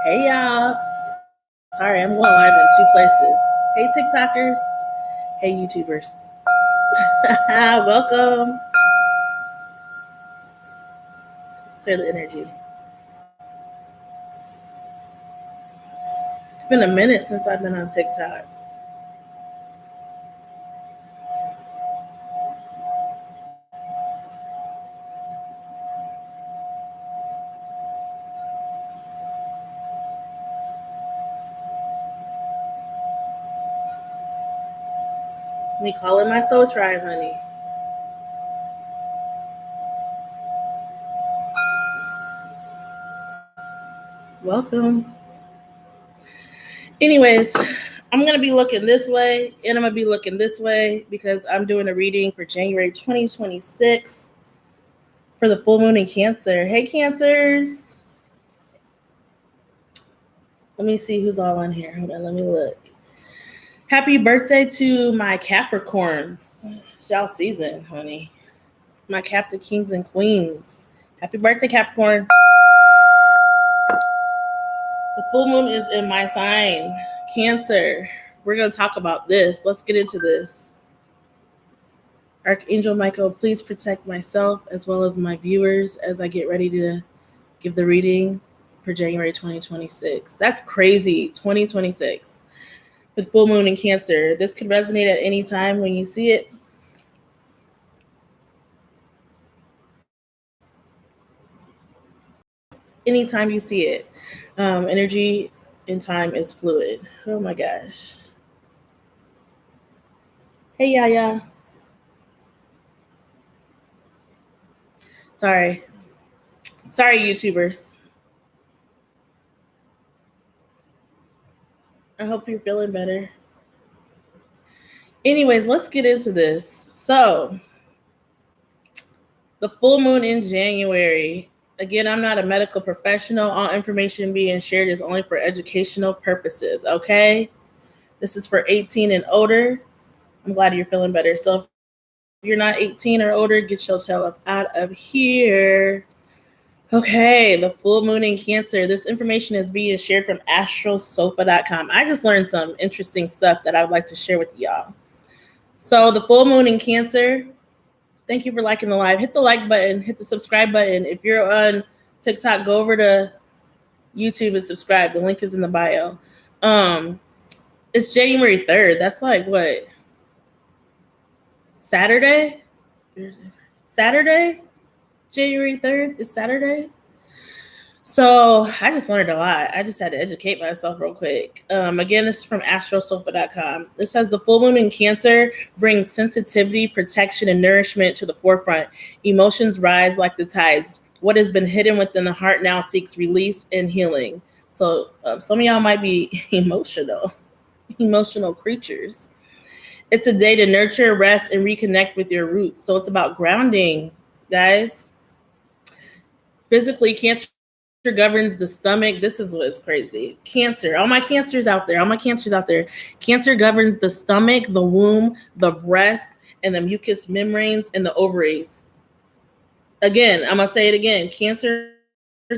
Hey y'all. Sorry, I'm going live in two places. Hey TikTokers. Hey YouTubers. Welcome. Let's clear the energy. It's been a minute since I've been on TikTok. Me calling my soul tribe, honey. Welcome. Anyways, I'm going to be looking this way and I'm going to be looking this way because I'm doing a reading for January 2026 for the full moon in Cancer. Hey, Cancers. Let me see who's all on here. Hold on, let me look. Happy birthday to my Capricorns. It's y'all season, honey. My Captain Kings and Queens. Happy birthday, Capricorn. The full moon is in my sign, Cancer. We're going to talk about this. Let's get into this. Archangel Michael, please protect myself as well as my viewers as I get ready to give the reading for January 2026. That's crazy, 2026. With full moon in Cancer. This could resonate at any time when you see it. Anytime you see it. Energy and time is fluid. Oh my gosh. Hey, Yaya. Sorry, YouTubers. I hope you're feeling better. Anyways, let's get into this. So, the full moon in January. Again, I'm not a medical professional. All information being shared is only for educational purposes, okay? This is for 18 and older. I'm glad you're feeling better. So, if you're not 18 or older, get your tail out of here. Okay, the full moon in Cancer. This information is being shared from astralsofa.com. I just learned some interesting stuff that I would like to share with y'all. So the full moon in Cancer, thank you for liking the live. Hit the like button, hit the subscribe button. If you're on TikTok, go over to YouTube and subscribe. The link is in the bio. It's January 3rd. That's like what? Saturday? January 3rd is Saturday. So I just learned a lot. I just had to educate myself real quick. Again, this is from astrosofa.com. This says the full moon in Cancer brings sensitivity, protection, and nourishment to the forefront. Emotions rise like the tides. What has been hidden within the heart now seeks release and healing. So some of y'all might be emotional creatures. It's a day to nurture, rest, and reconnect with your roots. So it's about grounding, guys. Physically, Cancer governs the stomach. This is what's crazy. Cancer. All my cancers out there. Cancer governs the stomach, the womb, the breast, and the mucous membranes and the ovaries. Again, I'm going to say it again. Cancer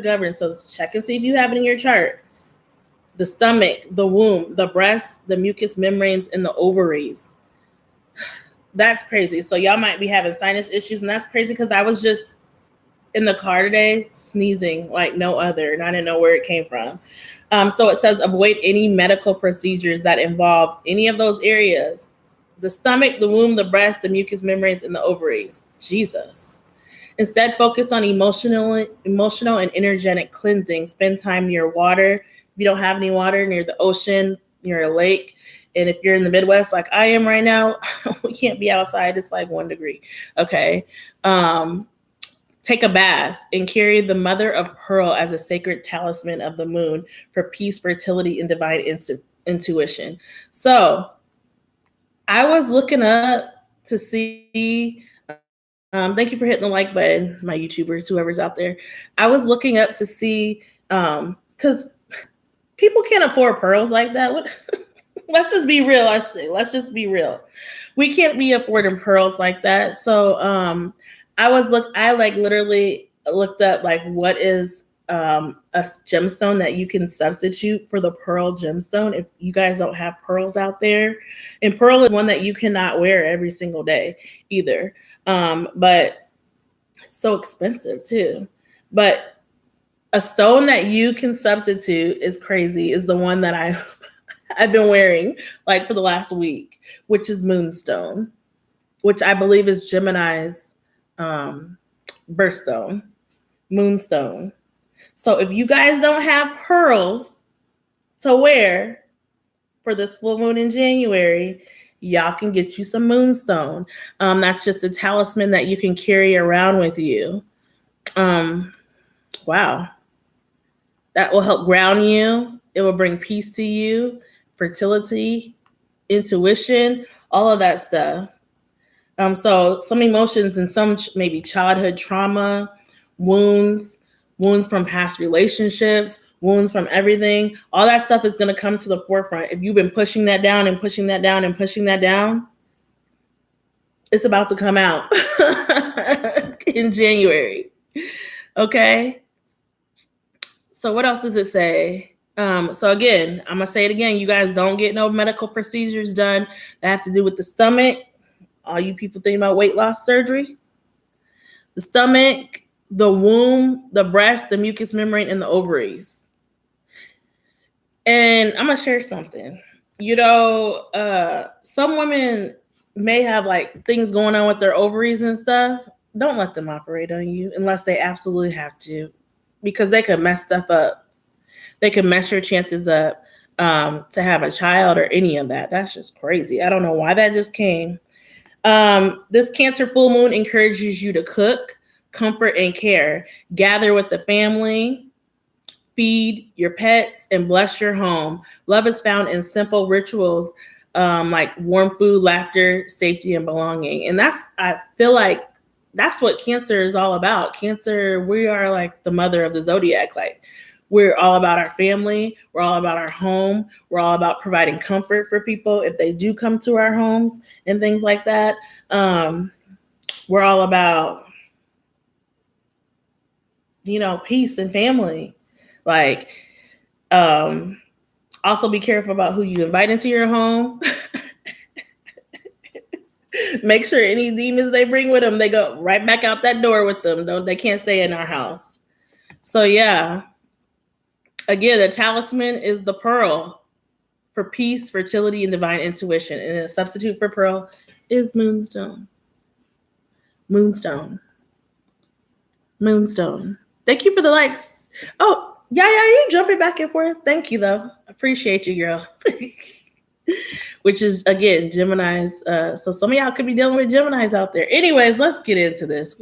governs. So check and see if you have it in your chart. The stomach, the womb, the breast, the mucous membranes, and the ovaries. That's crazy. So y'all might be having sinus issues, and that's crazy because I was just in the car today sneezing like no other, and I didn't know where it came from. So it says avoid any medical procedures that involve any of those areas: the stomach, the womb, the breast, the mucous membranes, and the ovaries. Jesus. Instead, focus on emotional and energetic cleansing. Spend time near water. If you don't have any water, near the ocean, near a lake. And if you're in the Midwest like I am right now, we can't be outside. It's like 1 degree. Okay. Take a bath and carry the mother of pearl as a sacred talisman of the moon for peace, fertility, and divine intuition. So I was looking up to see, thank you for hitting the like button, my YouTubers, whoever's out there. I was looking up to see, because people can't afford pearls like that. Let's just be realistic. Let's just be real. We can't be affording pearls like that. So I literally looked up like what is a gemstone that you can substitute for the pearl gemstone if you guys don't have pearls out there. And pearl is one that you cannot wear every single day either. But it's so expensive too. But a stone that you can substitute is crazy, is the one that I've been wearing like for the last week, which is moonstone, which I believe is Gemini's birthstone, moonstone. So if you guys don't have pearls to wear for this full moon in January, y'all can get you some moonstone. That's just a talisman that you can carry around with you. Wow. That will help ground you. It will bring peace to you, fertility, intuition, all of that stuff. So some emotions and some maybe childhood trauma, wounds from past relationships, wounds from everything, all that stuff is going to come to the forefront. If you've been pushing that down and pushing that down and pushing that down, it's about to come out in January. Okay. So what else does it say? So again, I'm going to say it again. You guys don't get no medical procedures done that have to do with the stomach. All you people thinking about weight loss surgery, the stomach, the womb, the breast, the mucous membrane, and the ovaries. And I'm going to share something. Some women may have like things going on with their ovaries and stuff. Don't let them operate on you unless they absolutely have to, because they could mess stuff up. They could mess your chances up to have a child or any of that. That's just crazy. I don't know why that just came. This Cancer full moon encourages you to cook, comfort, and care. Gather with the family, feed your pets, and bless your home. Love is found in simple rituals like warm food, laughter, safety, and belonging. And I feel like that's what Cancer is all about. Cancer, we are like the mother of the zodiac. Like, we're all about our family. We're all about our home. We're all about providing comfort for people if they do come to our homes and things like that. We're all about, peace and family. Like, also be careful about who you invite into your home. Make sure any demons they bring with them, they go right back out that door with them. They can't stay in our house. So yeah. Again, the talisman is the pearl for peace, fertility, and divine intuition. And a substitute for pearl is moonstone. Moonstone. Moonstone. Thank you for the likes. Oh, yeah, you jumping back and forth. Thank you, though. Appreciate you, girl. Which is, again, Gemini's. So some of y'all could be dealing with Gemini's out there. Anyways, let's get into this.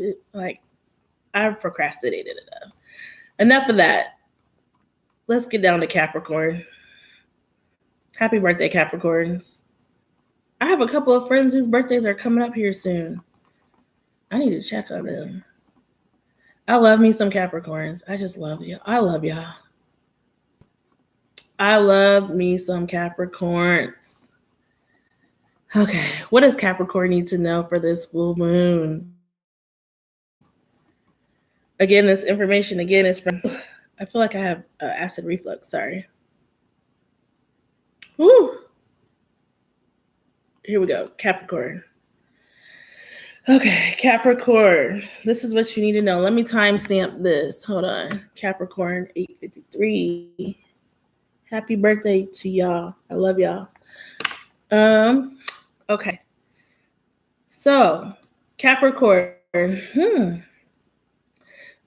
I've procrastinated enough. Enough of that. Let's get down to Capricorn. Happy birthday, Capricorns. I have a couple of friends whose birthdays are coming up here soon. I need to check on them. I love me some Capricorns. I just love you. I love y'all. I love me some Capricorns. Okay, what does Capricorn need to know for this full moon? Again, this information is from... I feel like I have acid reflux. Sorry. Woo. Here we go. Capricorn. Okay, Capricorn. This is what you need to know. Let me timestamp this. Hold on. Capricorn 8:53. Happy birthday to y'all. I love y'all. Okay. So, Capricorn.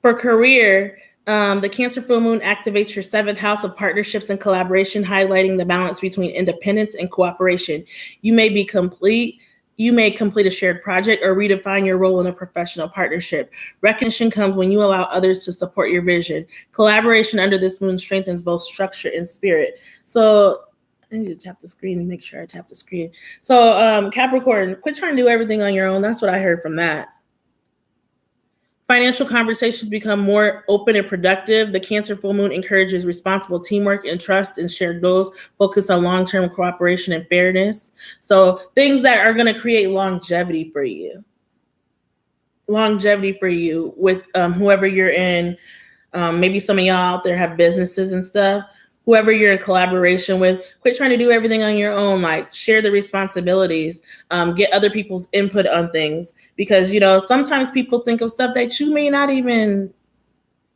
For career, the Cancer full moon activates your 7th house of partnerships and collaboration, highlighting the balance between independence and cooperation. You may complete a shared project or redefine your role in a professional partnership. Recognition comes when you allow others to support your vision. Collaboration under this moon strengthens both structure and spirit. So I need to tap the screen and make sure I tap the screen. So Capricorn, quit trying to do everything on your own. That's what I heard from that. Financial conversations become more open and productive. The Cancer full moon encourages responsible teamwork and trust and shared goals. Focus on long-term cooperation and fairness. So things that are going to create longevity for you. Longevity for you with whoever you're in Maybe some of y'all out there have businesses and stuff. Whoever you're in collaboration with, quit trying to do everything on your own. Like, share the responsibilities, get other people's input on things, because, you know, sometimes people think of stuff that you may not even,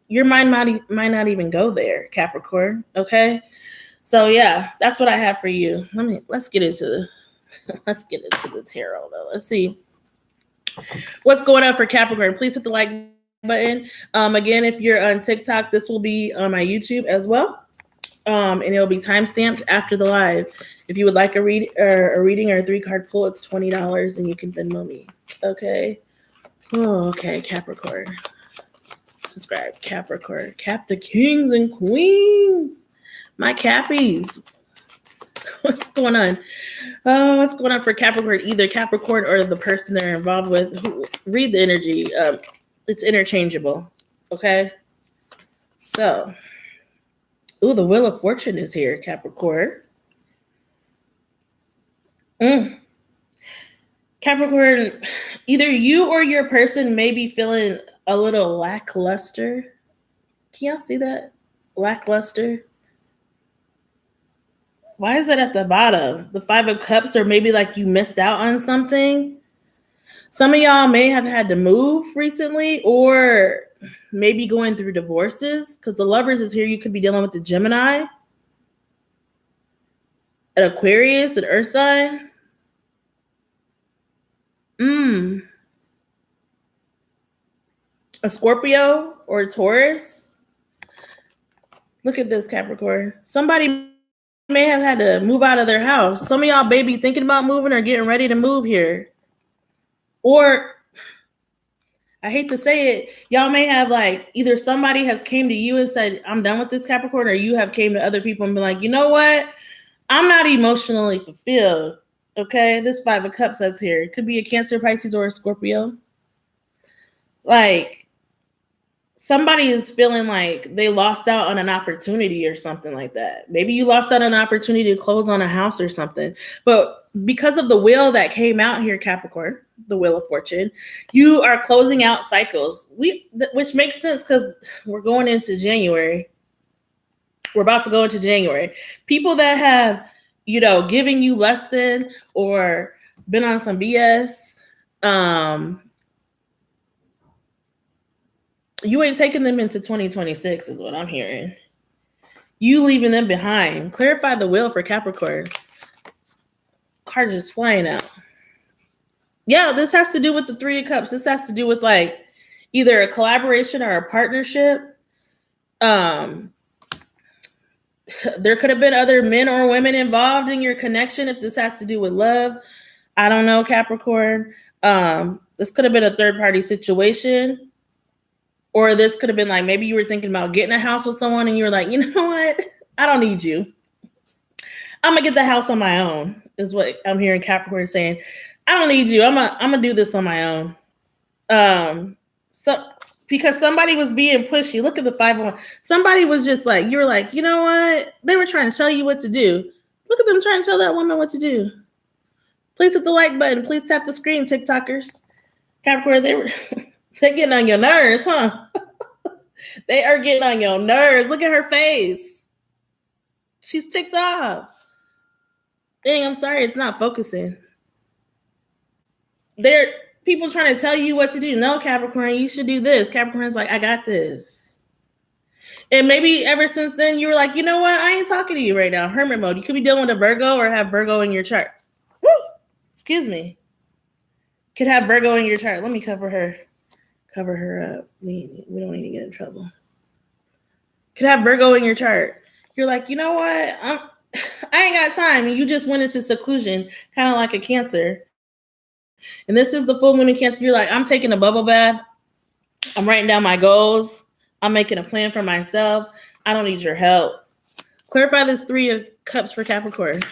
your mind might not even go there, Capricorn. Okay. So yeah, that's what I have for you. Let's get into the tarot though. Let's see what's going on for Capricorn. Please hit the like button. Again, if you're on TikTok, this will be on my YouTube as well. And it'll be timestamped after the live. If you would like a reading or a 3-card pull, it's $20 and you can Venmo me. Okay. Oh, okay, Capricorn. Subscribe, Capricorn. Cap the kings and queens. My Cappies. What's going on? What's going on for Capricorn? Either Capricorn or the person they're involved with. Read the energy. It's interchangeable. Okay. So, the Wheel of Fortune is here, Capricorn. Capricorn, either you or your person may be feeling a little lackluster. Can y'all see that? Lackluster. Why is it at the bottom? The 5 of Cups, or maybe like you missed out on something. Some of y'all may have had to move recently, or maybe going through divorces, because the Lovers is here. You could be dealing with the Gemini, an Aquarius, an Earth sign. A Scorpio or a Taurus. Look at this, Capricorn. Somebody may have had to move out of their house. Some of y'all may be thinking about moving or getting ready to move here. Or, I hate to say it, y'all may have like, either somebody has came to you and said, I'm done with this, Capricorn, or you have came to other people and been like, you know what? I'm not emotionally fulfilled. Okay, this 5 of Cups that's here. It could be a Cancer, Pisces, or a Scorpio. Like, somebody is feeling like they lost out on an opportunity or something like that. Maybe you lost out on an opportunity to close on a house or something. But because of the wheel that came out here, Capricorn, the Wheel of Fortune, you are closing out cycles. Which makes sense because we're going into January. We're about to go into January. People that have, giving you less than or been on some BS, you ain't taking them into 2026 is what I'm hearing. You leaving them behind. Clarify the wheel for Capricorn. Card just flying out. Yeah, this has to do with the 3 of Cups. This has to do with like either a collaboration or a partnership. There could have been other men or women involved in your connection if this has to do with love. I don't know, Capricorn. This could have been a third-party situation. Or this could have been like, maybe you were thinking about getting a house with someone and you were like, you know what? I don't need you. I'm going to get the house on my own, is what I'm hearing Capricorn saying. I don't need you. I'm gonna do this on my own. So because somebody was being pushy. Look at the 5 of Wands. Somebody was just like, you were like, you know what? They were trying to tell you what to do. Look at them trying to tell that woman what to do. Please hit the like button. Please tap the screen, TikTokers. Capricorn, they're getting on your nerves, huh? They are getting on your nerves. Look at her face. She's ticked off. Dang, I'm sorry, it's not focusing. There are people trying to tell you what to do. No, Capricorn, you should do this. Capricorn's like, I got this. And maybe ever since then, you were like, you know what? I ain't talking to you right now. Hermit mode. You could be dealing with a Virgo or have Virgo in your chart. Woo! Excuse me. Could have Virgo in your chart. Let me cover her up. We don't need to get in trouble. Could have Virgo in your chart. You're like, you know what? I ain't got time. And you just went into seclusion, kind of like a Cancer. And this is the full moon in Cancer. You're like, I'm taking a bubble bath. I'm writing down my goals. I'm making a plan for myself. I don't need your help. Clarify this 3 of Cups for Capricorn.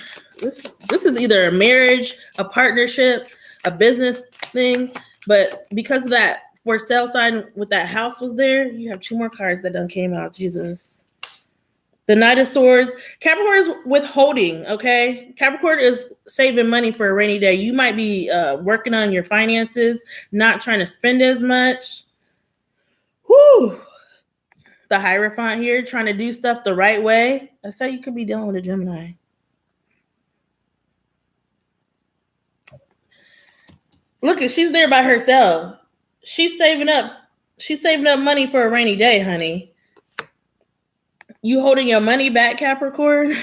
This is either a marriage, a partnership, a business thing. But because of that for sale sign with that house was there, you have 2 more cards that done came out. Jesus. The Knight of Swords. Capricorn is withholding, okay? Capricorn is saving money for a rainy day. You might be working on your finances, not trying to spend as much. Whew. the Hierophant here, trying to do stuff the right way. I say you could be dealing with a Gemini. Look, she's there by herself. She's saving up. She's saving up money for a rainy day, honey. You holding your money back, Capricorn?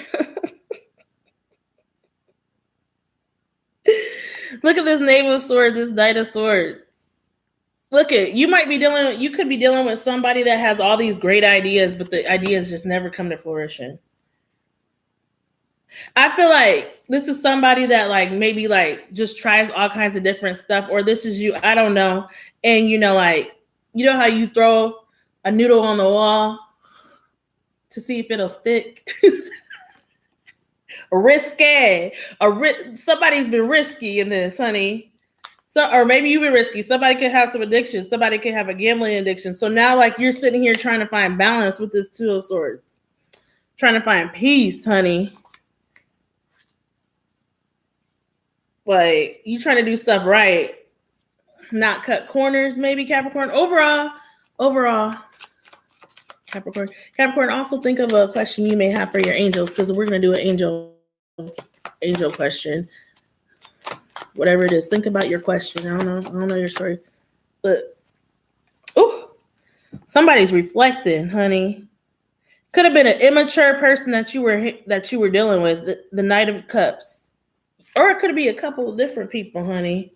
Look at this Knave of Swords, this Knight of Swords. Look at, you could be dealing with somebody that has all these great ideas, but the ideas just never come to fruition. I feel like this is somebody that like maybe like just tries all kinds of different stuff, or this is you, I don't know. And like, you know how you throw a noodle on the wall to see if it'll stick? Risky. Somebody's been risky in this, honey. So, or maybe you've been risky. Somebody could have some addiction. Somebody could have a gambling addiction. So now like you're sitting here trying to find balance with this Two of Swords. Trying to find peace, honey. Like, you trying to do stuff right, not cut corners, maybe, Capricorn. Overall, Capricorn, also think of a question you may have for your angels, because we're going to do an angel question. Whatever it is, think about your question. I don't know your story. But, somebody's reflecting, honey. Could have been an immature person that you were dealing with, the Knight of Cups. Or it could be a couple of different people, honey.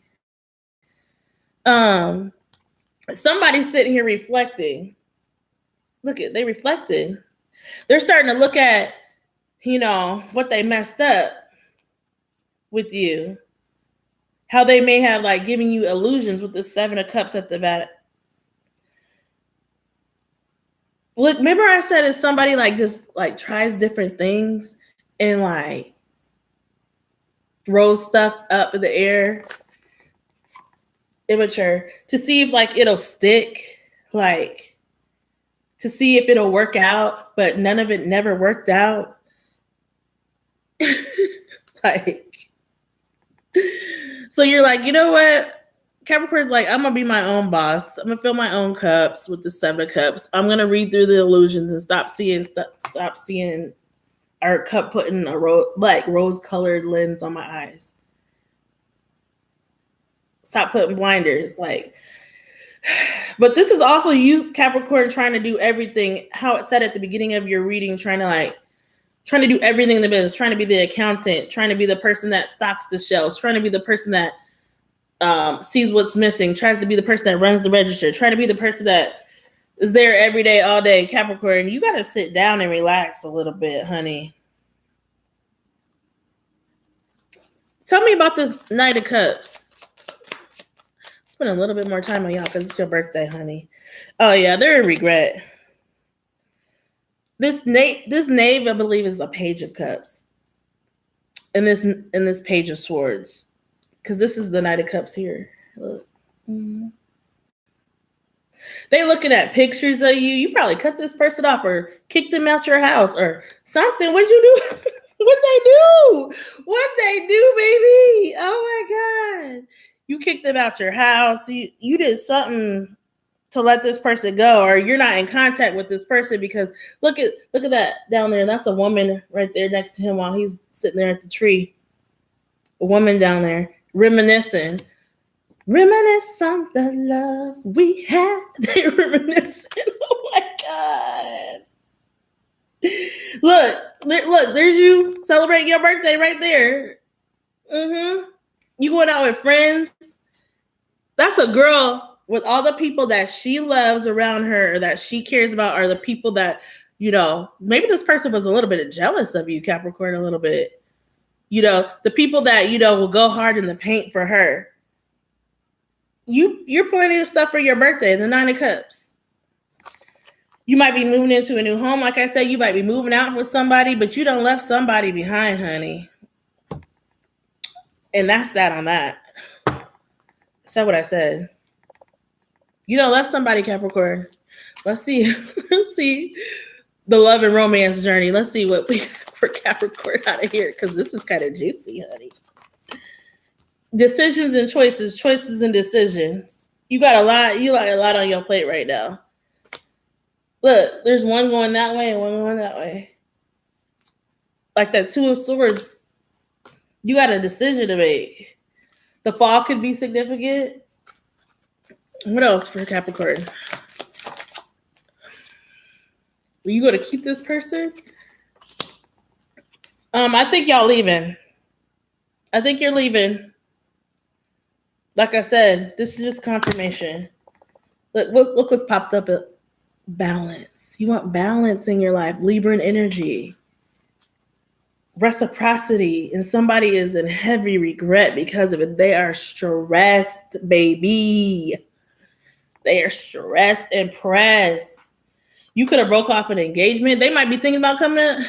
Somebody's sitting here reflecting. They reflected. They're starting to look at, what they messed up with you. How they may have like given you illusions with the Seven of Cups at the back. Look, remember I said it's somebody like just like tries different things and like throws stuff up in the air, immature, to see if like it'll stick, like to see if it'll work out, but none of it never worked out. Like, so you're like, you know what? Capricorn's like, I'm gonna be my own boss. I'm gonna fill my own cups with the Seven of Cups. I'm gonna read through the illusions and stop seeing our cup putting a rose-colored lens on my eyes. Stop putting blinders, like. But this is also you, Capricorn, trying to do everything. How it said at the beginning of your reading, trying to do everything in the business, trying to be the accountant, trying to be the person that stocks the shelves, trying to be the person that sees what's missing, tries to be the person that runs the register, trying to be the person that is there every day, all day. Capricorn, you got to sit down and relax a little bit, honey. Tell me about this Knight of Cups. Spend a little bit more time on y'all because it's your birthday, honey. Oh yeah, they're in regret. This knave, I believe, is a Page of Cups. And this Page of Swords. Because this is the Knight of Cups here. Look. Mm-hmm. They looking at pictures of you. You probably cut this person off or kicked them out your house or something. What'd you do? What'd they do, baby? Oh my God. You kicked them out your house. You did something to let this person go, or you're not in contact with this person because look at that down there. That's a woman right there next to him while he's sitting there at the tree. A woman down there reminiscing. Reminisce on the love we had. They reminiscing. Oh my God. Look, there's you celebrating your birthday right there. Mm-hmm. You going out with friends. That's a girl with all the people that she loves around her, or that she cares about, are the people that, maybe this person was a little bit jealous of you, Capricorn, a little bit. The people that, will go hard in the paint for her. You're planning stuff for your birthday, the Nine of Cups. You might be moving into a new home. Like I said, you might be moving out with somebody, but you don't left somebody behind, honey. And that's that on that. Is that what I said? You don't left somebody, Capricorn. Let's see the love and romance journey. Let's see what we got for Capricorn out of here, because this is kind of juicy, honey. Decisions and choices and decisions. You got a lot on your plate right now. Look, there's one going that way and one going that way. Like that Two of Swords, you got a decision to make. The fall could be significant. What else for Capricorn? Are you going to keep this person? I think y'all leaving. I think you're leaving. Like I said, this is just confirmation. Look what's popped up. Balance. You want balance in your life. Libran energy. Reciprocity. And somebody is in heavy regret because of it. They are stressed, baby. They are stressed and pressed. You could have broke off an engagement. They might be thinking about coming in.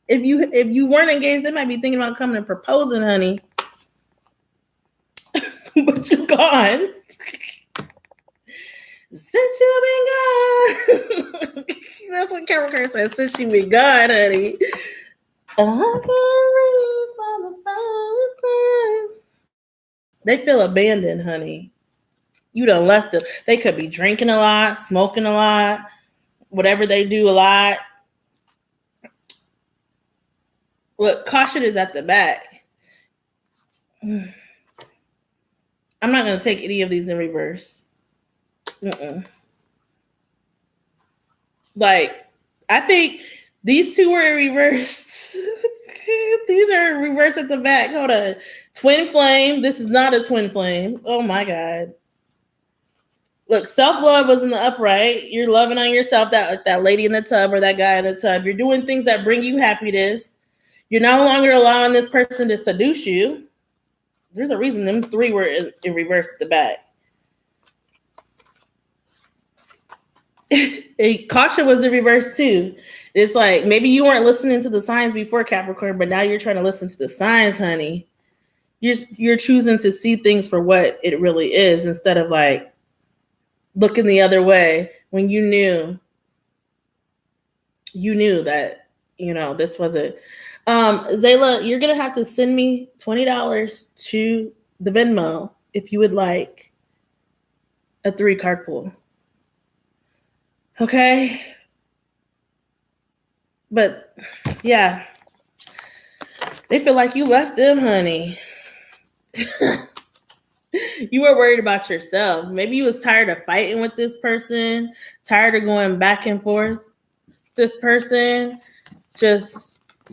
If you weren't engaged, they might be thinking about coming and proposing, honey. But you're gone. Since you've been gone. That's what Capricorn said. Since you've been gone, honey. I can't leave for the first time. They feel abandoned, honey. You done left them. They could be drinking a lot, smoking a lot, whatever they do a lot. Look, caution is at the back. I'm not going to take any of these in reverse. Like, I think these two were in reverse. These are in reverse at the back. Hold on. Twin flame. This is not a twin flame. Oh, my God. Look, self-love was in the upright. You're loving on yourself, that lady in the tub or that guy in the tub. You're doing things that bring you happiness. You're no longer allowing this person to seduce you. There's a reason them three were in reverse at the back. Caution was in reverse too. It's like maybe you weren't listening to the signs before, Capricorn, but now you're trying to listen to the signs, honey. You're choosing to see things for what it really is instead of like looking the other way when you knew that, this wasn't. Zayla, you're going to have to send me $20 to the Venmo if you would like a 3-card pool. Okay? But, yeah. They feel like you left them, honey. You were worried about yourself. Maybe you was tired of fighting with this person, tired of going back and forth with this person.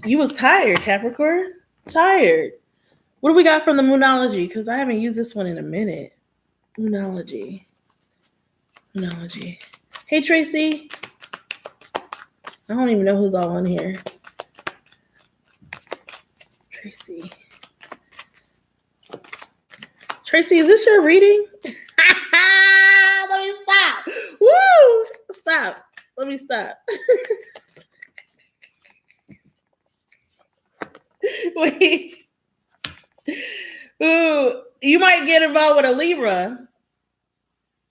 You was tired, Capricorn. Tired. What do we got from the Moonology? Because I haven't used this one in a minute. Moonology. Hey, Tracy. I don't even know who's all on here. Tracy, is this your reading? Let me stop. Woo! Stop. Let me stop. Wait. Ooh, you might get involved with a Libra.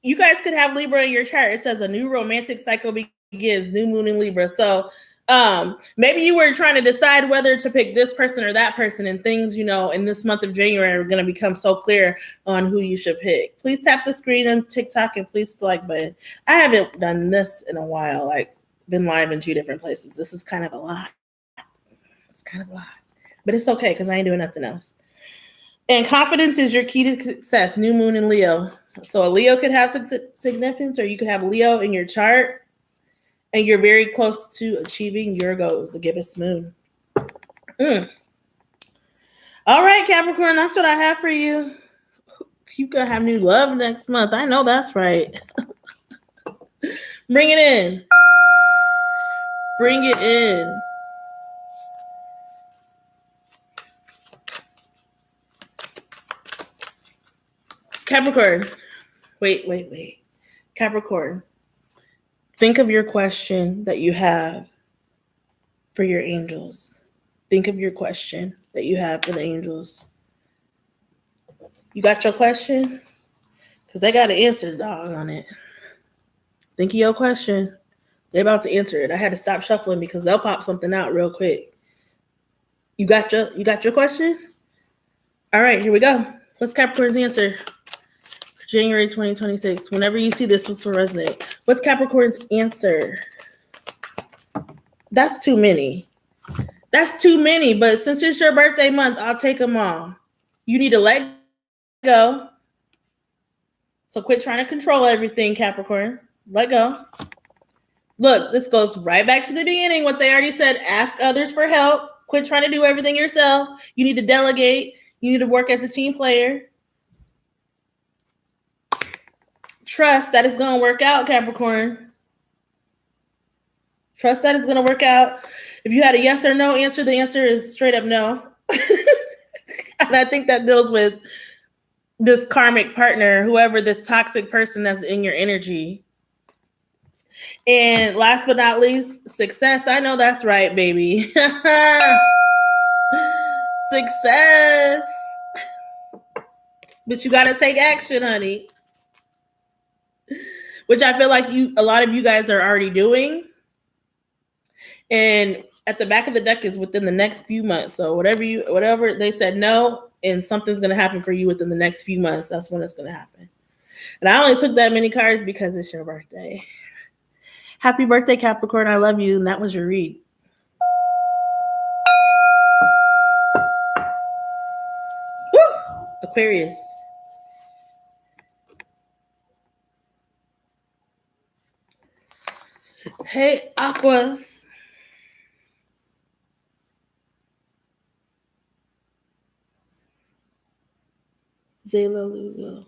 You guys could have Libra in your chart. It says a new romantic cycle begins, new moon in Libra. So maybe you were trying to decide whether to pick this person or that person, and things, in this month of January are going to become so clear on who you should pick. Please tap the screen on TikTok and please hit the like button. I haven't done this in a while, like been live in 2 different places. This is kind of a lot. It's kind of a lot, but it's okay because I ain't doing nothing else. And confidence is your key to success. New moon in Leo. So a Leo could have significance, or you could have Leo in your chart, and you're very close to achieving your goals, the gibbous moon. All right, Capricorn, that's what I have for you. You're going to have new love next month. I know that's right. Bring it in. Bring it in. Capricorn. Wait. Capricorn. Think of your question that you have for your angels. Think of your question that you have for the angels. You got your question? Because they got to answer the dog on it. Think of your question. They're about to answer it. I had to stop shuffling because they'll pop something out real quick. You got your question? All right, here we go. What's Capricorn's answer? January 2026. Whenever you see this will resonate. What's Capricorn's answer? That's too many. That's too many. But since it's your birthday month, I'll take them all. You need to let go. So quit trying to control everything, Capricorn. Let go. Look, this goes right back to the beginning. What they already said, ask others for help. Quit trying to do everything yourself. You need to delegate. You need to work as a team player. Trust that it's going to work out, Capricorn. Trust that it's going to work out. If you had a yes or no answer, the answer is straight up no. And I think that deals with this karmic partner, whoever this toxic person that's in your energy. And last but not least, success. I know that's right, baby. Success. But you got to take action, honey. Which I feel like a lot of you guys are already doing. And at the back of the deck is within the next few months. So whatever they said no, and something's going to happen for you within the next few months. That's when it's going to happen. And I only took that many cards because it's your birthday. Happy birthday, Capricorn. I love you. And that was your read. Woo! Aquarius. Hey, Aquas. Zyla Lugo.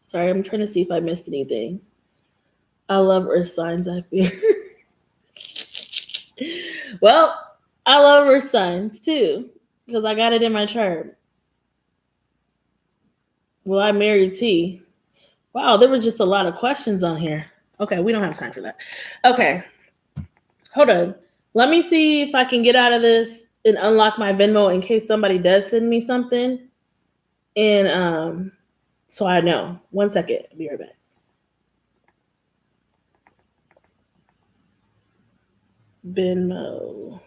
Sorry, I'm trying to see if I missed anything. I love earth signs, I fear. Well, I love earth signs too, because I got it in my chart. Well, I married T. Wow, there were just a lot of questions on here. Okay, we don't have time for that. Okay. Hold on. Let me see if I can get out of this and unlock my Venmo in case somebody does send me something. And so I know. 1 second. I'll be right back. Venmo.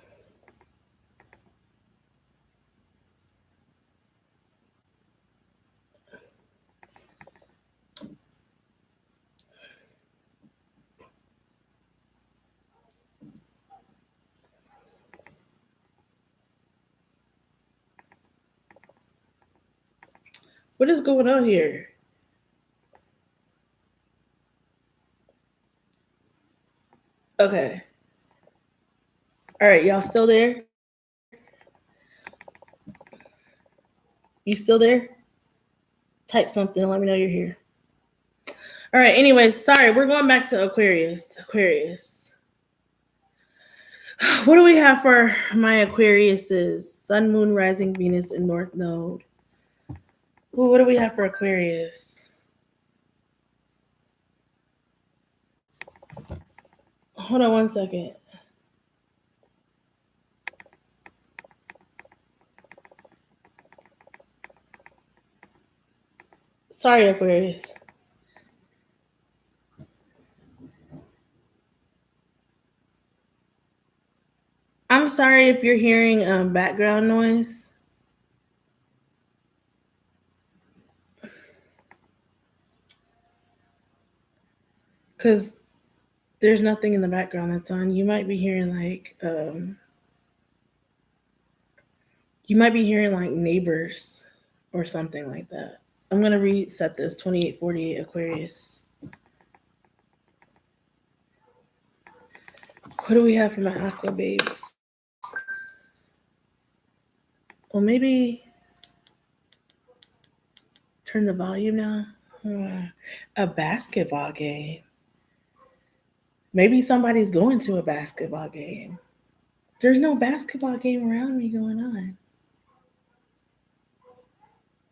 What is going on here? Okay. All right, y'all still there? You still there? Type something and let me know you're here. All right, anyways, sorry, we're going back to Aquarius. What do we have for my Aquariuses? Sun, Moon, Rising, Venus, and North Node. Well, what do we have for Aquarius? Hold on 1 second. Sorry, Aquarius. I'm sorry if you're hearing background noise. Because there's nothing in the background that's on. You might be hearing like neighbors or something like that. I'm going to reset this 2848 Aquarius. What do we have for my Aqua babes? Well, maybe turn the volume down. A basketball game. Maybe somebody's going to a basketball game. There's no basketball game around me going on.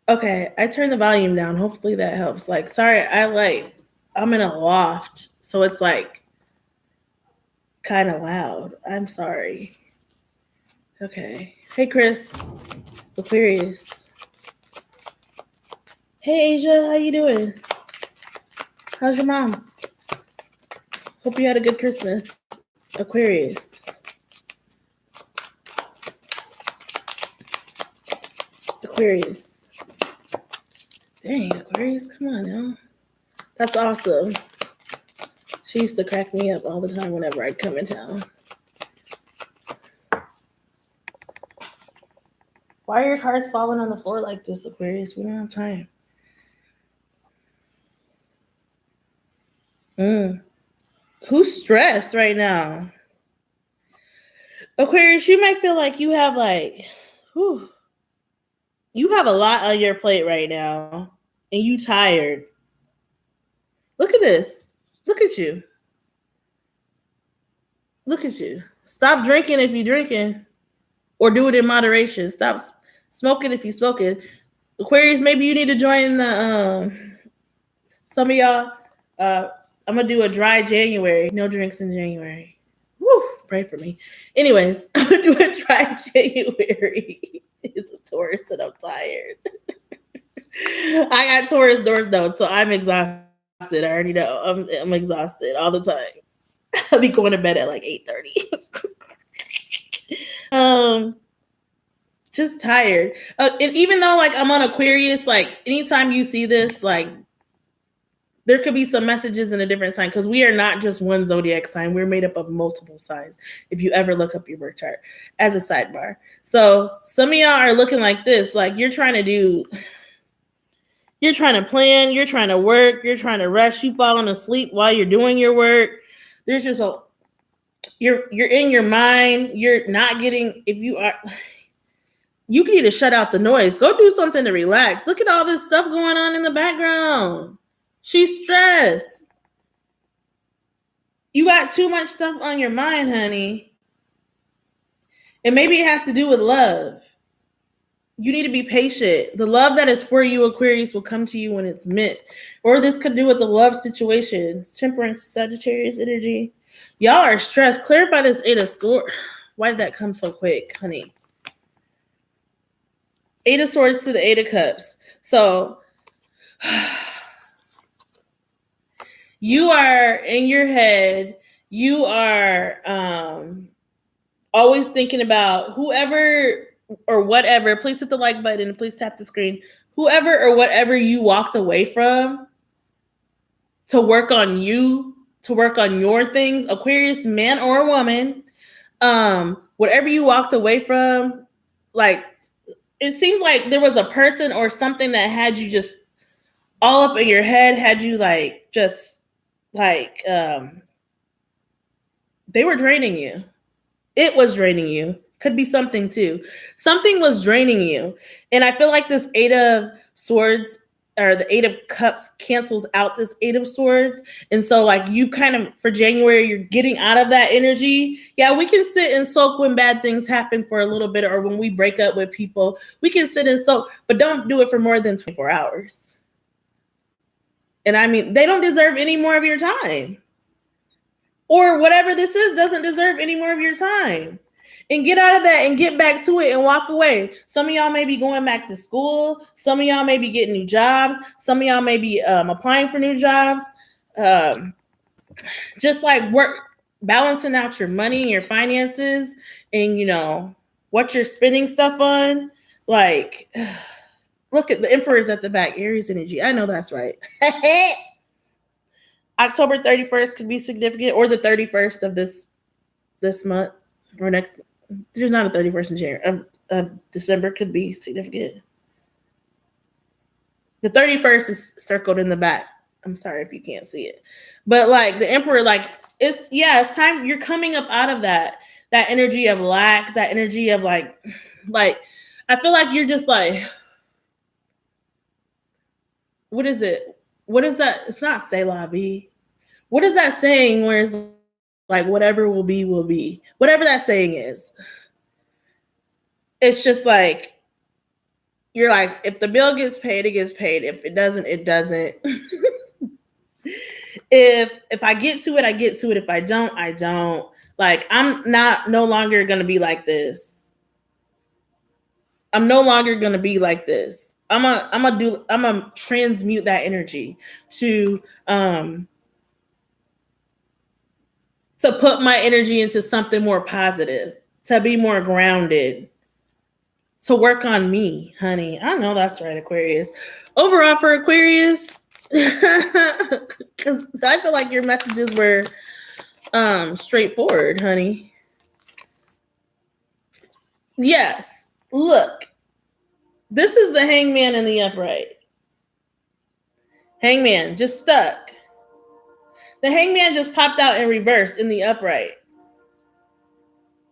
Okay, I turned the volume down. Hopefully that helps. Like, sorry, I'm in a loft, so it's like kind of loud. I'm sorry. Okay. Hey, Chris. Aquarius. Hey, Asia. How you doing? How's your mom? Hope you had a good Christmas. Aquarius. Aquarius. Dang, Aquarius. Come on now. That's awesome. She used to crack me up all the time whenever I'd come in town. Why are your cards falling on the floor like this, Aquarius? We don't have time. Who's stressed right now? Aquarius, you might feel like you have you have a lot on your plate right now, and you tired. Look at this. Look at you. Look at you. Stop drinking if you're drinking, or do it in moderation. Stop smoking if you're smoking. Aquarius, maybe you need to join the some of y'all. I'm gonna do a dry January. No drinks in January. Woo, pray for me. Anyways, I'm gonna do a dry January. It's a Taurus and I'm tired. I got Taurus North Node, so I'm exhausted. I already know. I'm exhausted all the time. I'll be going to bed at like 8:30. Just tired. And even though like I'm on Aquarius, like anytime you see this, like there could be some messages in a different sign because we are not just one zodiac sign. We're made up of multiple signs. If you ever look up your birth chart as a sidebar. So some of y'all are looking like this, like you're trying to plan, you're trying to work, you're trying to rush, you falling asleep while you're doing your work. There's just you're in your mind. You're not getting, you need to shut out the noise. Go do something to relax. Look at all this stuff going on in the background. She's stressed. You got too much stuff on your mind, honey. And maybe it has to do with love. You need to be patient. The love that is for you, Aquarius, will come to you when it's meant. Or this could do with the love situation. Temperance, Sagittarius energy. Y'all are stressed. Clarify this Eight of Swords. Why did that come so quick, honey? Eight of Swords to the Eight of Cups. So you are in your head. You are always thinking about whoever or whatever. Please hit the like button and please tap the screen. Whoever or whatever you walked away from to work on you, to work on your things, Aquarius, man or woman, whatever you walked away from, like it seems like there was a person or something that had you just all up in your head, had you like just like they were draining you. It was draining you. Could be something too. Something was draining you. And I feel like this Eight of Swords or the Eight of Cups cancels out this Eight of Swords. And so like you kind of, for January, you're getting out of that energy. Yeah, we can sit and soak when bad things happen for a little bit, or when we break up with people, we can sit and soak, but don't do it for more than 24 hours. And I mean, they don't deserve any more of your time. Or whatever this is doesn't deserve any more of your time. And get out of that and get back to it and walk away. Some of y'all may be going back to school. Some of y'all may be getting new jobs. Some of y'all may be applying for new jobs. Just like work, balancing out your money and your finances and, you know, what you're spending stuff on. Like, look at the Emperor's at the back. Aries energy. I know that's right. October 31st could be significant, or the 31st of this month or next. There's not a 31st in January. December could be significant. The 31st is circled in the back. I'm sorry if you can't see it. But like the Emperor, like it's time. You're coming up out of that energy of lack, that energy of like I feel like you're just like, what is it? What is that? It's not c'est la vie. What is that saying where it's like whatever will be, will be? Whatever that saying is. It's just like, you're like, if the bill gets paid, it gets paid. If it doesn't, it doesn't. If I get to it, I get to it. If I don't, I don't. Like, I'm no longer going to be like this. I'm no longer going to be like this. I'm gonna transmute that energy to put my energy into something more positive, to be more grounded, to work on me, honey. I know that's right, Aquarius. Overall for Aquarius, Because I feel like your messages were straightforward, honey. Yes. Look, this is the hangman in the upright. Hangman just stuck. The hangman just popped out in reverse in the upright.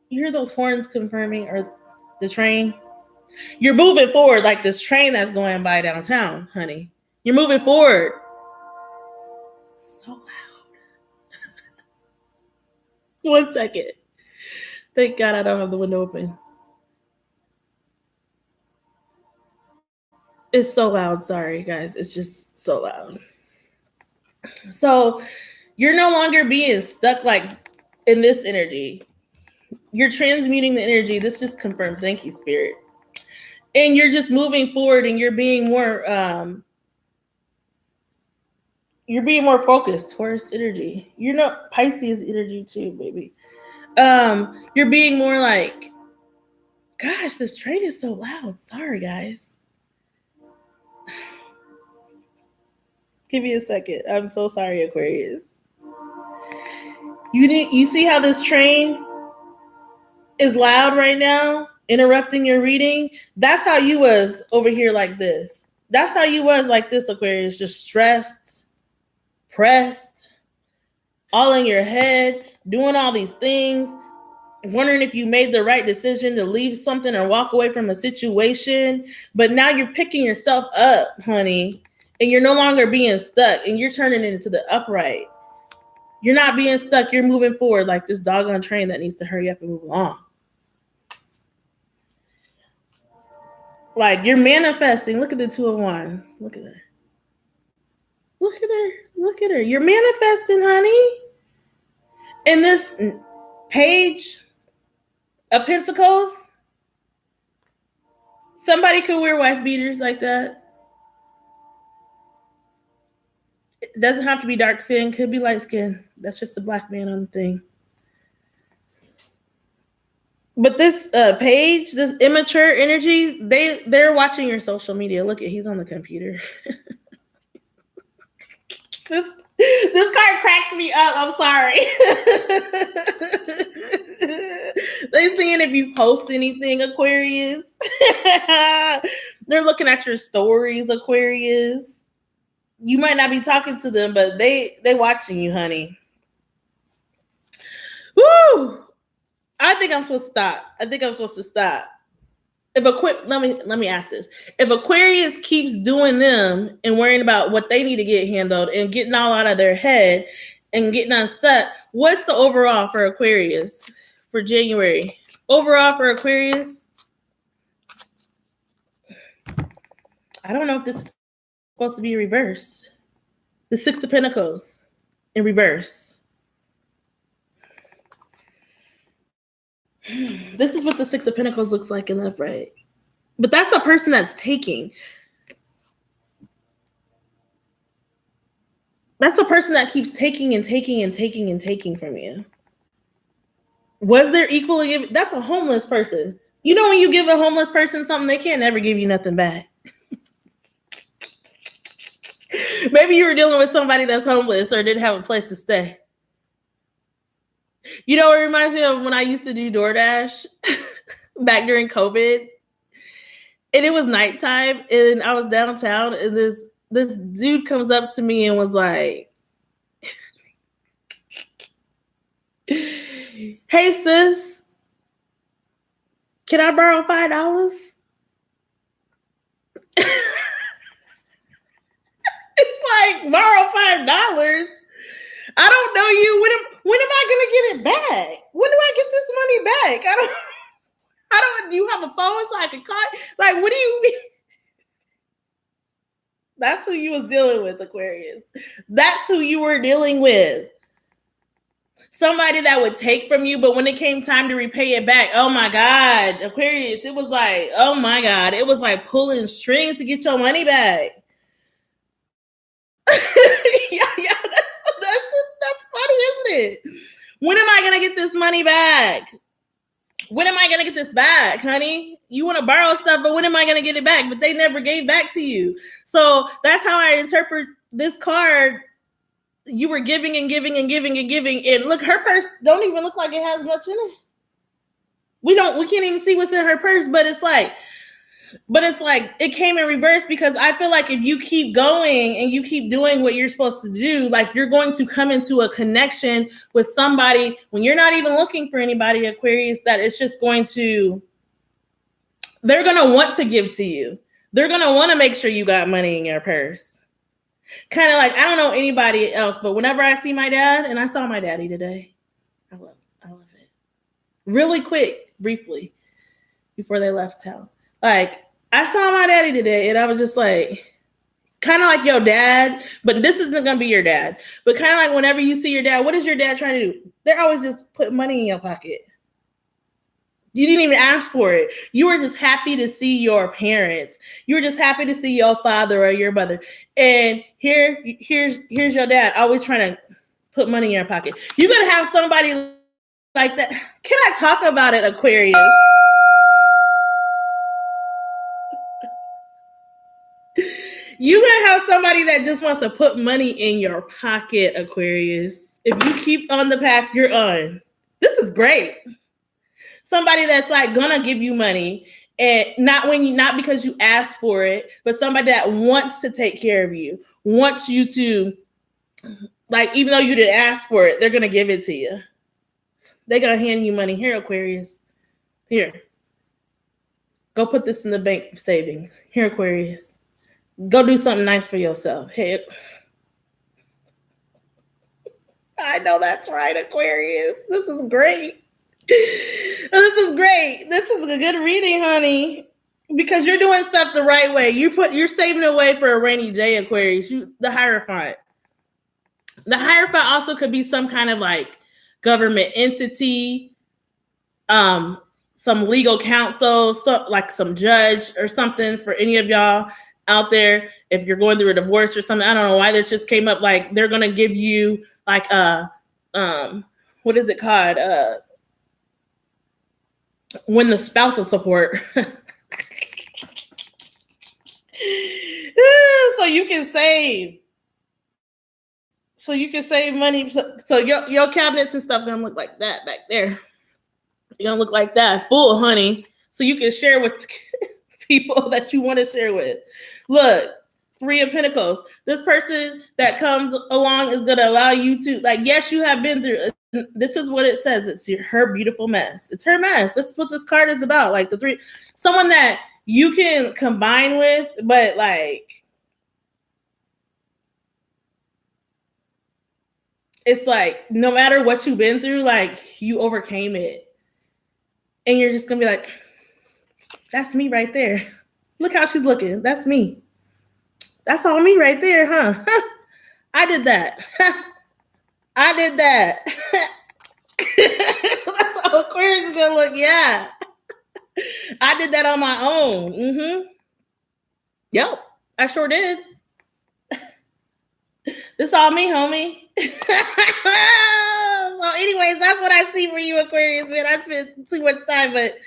You hear those horns confirming, or the train? You're moving forward like this train that's going by downtown, honey. You're moving forward. So loud. 1 second. Thank God I don't have the window open. It's so loud. Sorry, guys. It's just so loud. So you're no longer being stuck like in this energy. You're transmuting the energy. This just confirmed. Thank you, Spirit. And you're just moving forward, and you're being more focused. Taurus energy. You're not Pisces energy too, baby. You're being more like, gosh, this train is so loud. Sorry, guys. Give me a second. I'm so sorry, Aquarius. You see how this train is loud right now, interrupting your reading? That's how you was over here like this. That's how you was like this, Aquarius, just stressed, pressed, all in your head, doing all these things, wondering if you made the right decision to leave something or walk away from a situation. But now you're picking yourself up, honey, and you're no longer being stuck, and you're turning it into the upright. You're not being stuck. You're moving forward like this doggone train that needs to hurry up and move along. Like you're manifesting. Look at the Two of Wands. Look at her. Look at her. Look at her. You're manifesting, honey. In this Page of Pentacles, somebody could wear wife beaters like that. It doesn't have to be dark skin. Could be light skin. That's just a black man on the thing. But this Page, this immature energy, they're watching your social media. Look at, he's on the computer. This card cracks me up. I'm sorry. They seeing if you post anything, Aquarius. They're looking at your stories, Aquarius. You might not be talking to them, but they watching you, honey. Woo! I think I'm supposed to stop. Let me ask this. If Aquarius keeps doing them and worrying about what they need to get handled and getting all out of their head and getting unstuck, what's the overall for Aquarius for January? Overall for Aquarius, I don't know if this is supposed to be reversed. The Six of Pentacles in reverse. This is what the Six of Pentacles looks like in the upright. But that's a person that's taking. That's a person that keeps taking and taking and taking and taking from you. Was there equally giving? That's a homeless person. You know when you give a homeless person something, they can't ever give you nothing back. Maybe you were dealing with somebody that's homeless or didn't have a place to stay. You know, it reminds me of when I used to do DoorDash back during COVID. And it was nighttime and I was downtown and this dude comes up to me and was like, "Hey sis, can I borrow $5?" It's like, borrow $5? I don't know you. When am I gonna get it back? When do I get this money back? I don't. Do you have a phone so I can call? Like, what do you mean? That's who you was dealing with, Aquarius. That's who you were dealing with. Somebody that would take from you, but when it came time to repay it back, oh my God, Aquarius, it was like, oh my God, it was like pulling strings to get your money back. yeah, that's funny, isn't it? When am I gonna get this money back? When am I gonna get this back, honey? You want to borrow stuff, but when am I gonna get it back? But they never gave back to you. So that's how I interpret this card, you were giving and giving and giving and giving, and look, her purse don't even look like it has much in it. We can't even see what's in her purse, but it's like it came in reverse, because I feel like if you keep going and you keep doing what you're supposed to do, like, you're going to come into a connection with somebody when you're not even looking for anybody, Aquarius, that it's just they're going to want to give to you. They're going to want to make sure you got money in your purse. Kind of like, I don't know anybody else, but whenever I see my dad, and I saw my daddy today, I love it. Really quick, briefly, before they left town. Like, I saw my daddy today, and I was just like, kind of like your dad, but this isn't going to be your dad. But kind of like whenever you see your dad, what is your dad trying to do? They're always just put money in your pocket. You didn't even ask for it. You were just happy to see your parents. You were just happy to see your father or your mother. And here's your dad always trying to put money in your pocket. You're going to have somebody like that. Can I talk about it, Aquarius? You're going to have somebody that just wants to put money in your pocket, Aquarius. If you keep on the path you're on, this is great. Somebody that's like gonna give you money, and not because you asked for it, but somebody that wants to take care of you, wants you to, like, even though you didn't ask for it, they're gonna give it to you. They're gonna hand you money. Here, Aquarius. Here. Go put this in the bank savings. Here, Aquarius. Go do something nice for yourself. Hey. I know that's right, Aquarius. This is great. This is great. This is a good reading, honey, because you're doing stuff the right way. You're saving away for a rainy day, Aquarius. The Hierophant. The Hierophant also could be some kind of like government entity, some legal counsel, some judge or something for any of y'all out there. If you're going through a divorce or something, I don't know why this just came up. Like, they're gonna give you like what is it called? When the spousal support. So you can save money. So your cabinets and stuff gonna look like that back there. You're gonna look like that, full, honey. So you can share with people that you want to share with. Look, 3 of Pentacles. This person that comes along is gonna allow you to, like, yes, you have been through. This is what it says. It's her beautiful mess. It's her mess. This is what this card is about. Like, someone that you can combine with, but like, it's like, no matter what you've been through, like, you overcame it. And you're just gonna be like, that's me right there. Look how she's looking. That's me. That's all me right there, huh? I did that. I did that. That's how Aquarius is gonna look. Yeah. I did that on my own. Mm-hmm. Yep, I sure did. This all me, homie. So anyways, that's what I see for you, Aquarius, man. I spent too much time, but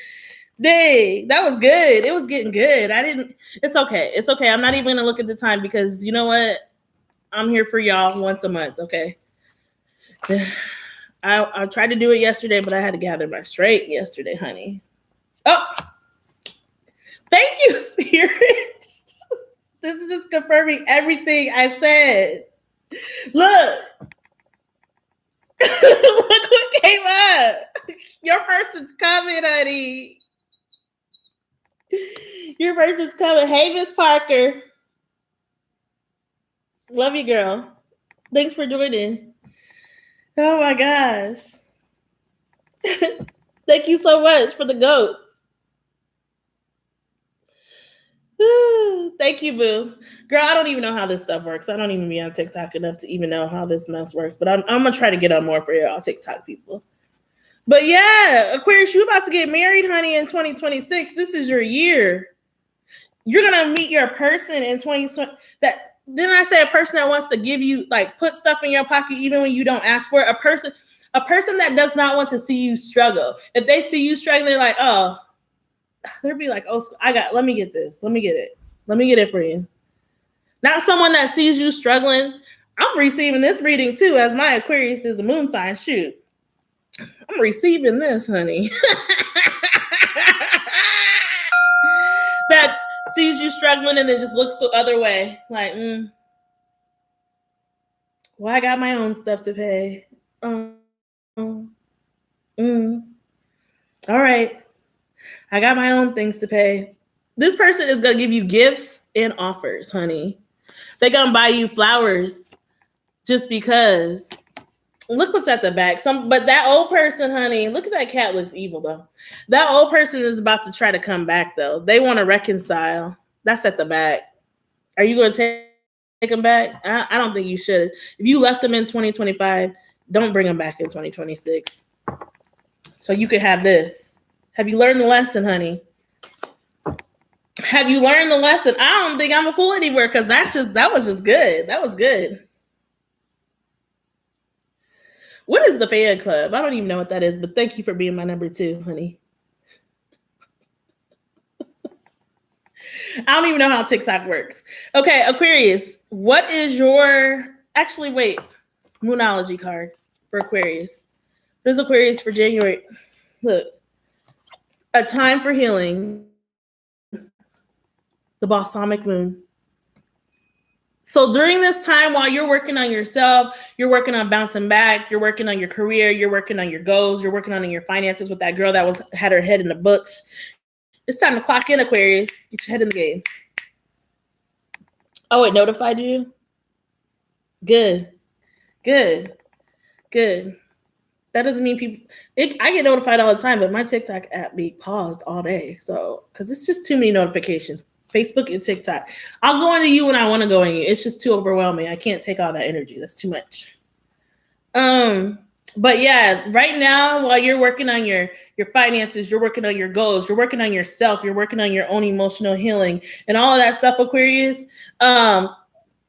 dang, that was good. It was getting good. It's okay. It's okay. I'm not even gonna look at the time, because you know what? I'm here for y'all once a month, okay? I tried to do it yesterday, but I had to gather my strength yesterday, honey. Oh, thank you, Spirit. This is just confirming everything I said. Look. Look what came up. Your person's coming, honey. Your person's coming. Hey, Miss Parker. Love you, girl. Thanks for joining. Oh my gosh. Thank you so much for the goats. Thank you, boo. Girl, I don't even know how this stuff works. I don't even be on TikTok enough to even know how this mess works. But I'm going to try to get on more for y'all TikTok people. But yeah, Aquarius, you about to get married, honey, in 2026. This is your year. You're going to meet your person in 2020. Didn't I say a person that wants to give you, like, put stuff in your pocket even when you don't ask for it? A person that does not want to see you struggle. If they see you struggling, they're like, oh, they'll be like, oh, let me get this. Let me get it. Let me get it for you. Not someone that sees you struggling. I'm receiving this reading too, as my Aquarius is a moon sign. Shoot. I'm receiving this, honey. That sees you struggling and then just looks the other way. Like, well, I got my own stuff to pay. All right. I got my own things to pay. This person is going to give you gifts and offers, honey. They're going to buy you flowers just because. Look what's at the back. But that old person, honey, look at that cat, looks evil though. That old person is about to try to come back though. They want to reconcile. That's at the back. Are you going to take them back? I don't think you should. If you left them in 2025, don't bring them back in 2026. So you could have this. Have you learned the lesson, honey? Have you learned the lesson? I don't think I'm gonna pull anywhere because that was just good. That was good. What is the fan club? I don't even know what that is, but thank you for being my number 2, honey. I don't even know how TikTok works. Okay, Aquarius, what is your... Actually, wait. Moonology card for Aquarius. There's Aquarius for January. Look. A time for healing. The balsamic moon. So during this time, while you're working on yourself, you're working on bouncing back, you're working on your career, you're working on your goals, you're working on your finances with that girl that had her head in the books. It's time to clock in, Aquarius. Get your head in the game. Oh, it notified you? Good. That doesn't mean people... I get notified all the time, but my TikTok app be paused all day. So, because it's just too many notifications. Facebook and TikTok. I'll go into you when I want to go in you. It's just too overwhelming. I can't take all that energy. That's too much. But yeah, right now, while you're working on your finances, you're working on your goals, you're working on yourself, you're working on your own emotional healing and all of that stuff, Aquarius. And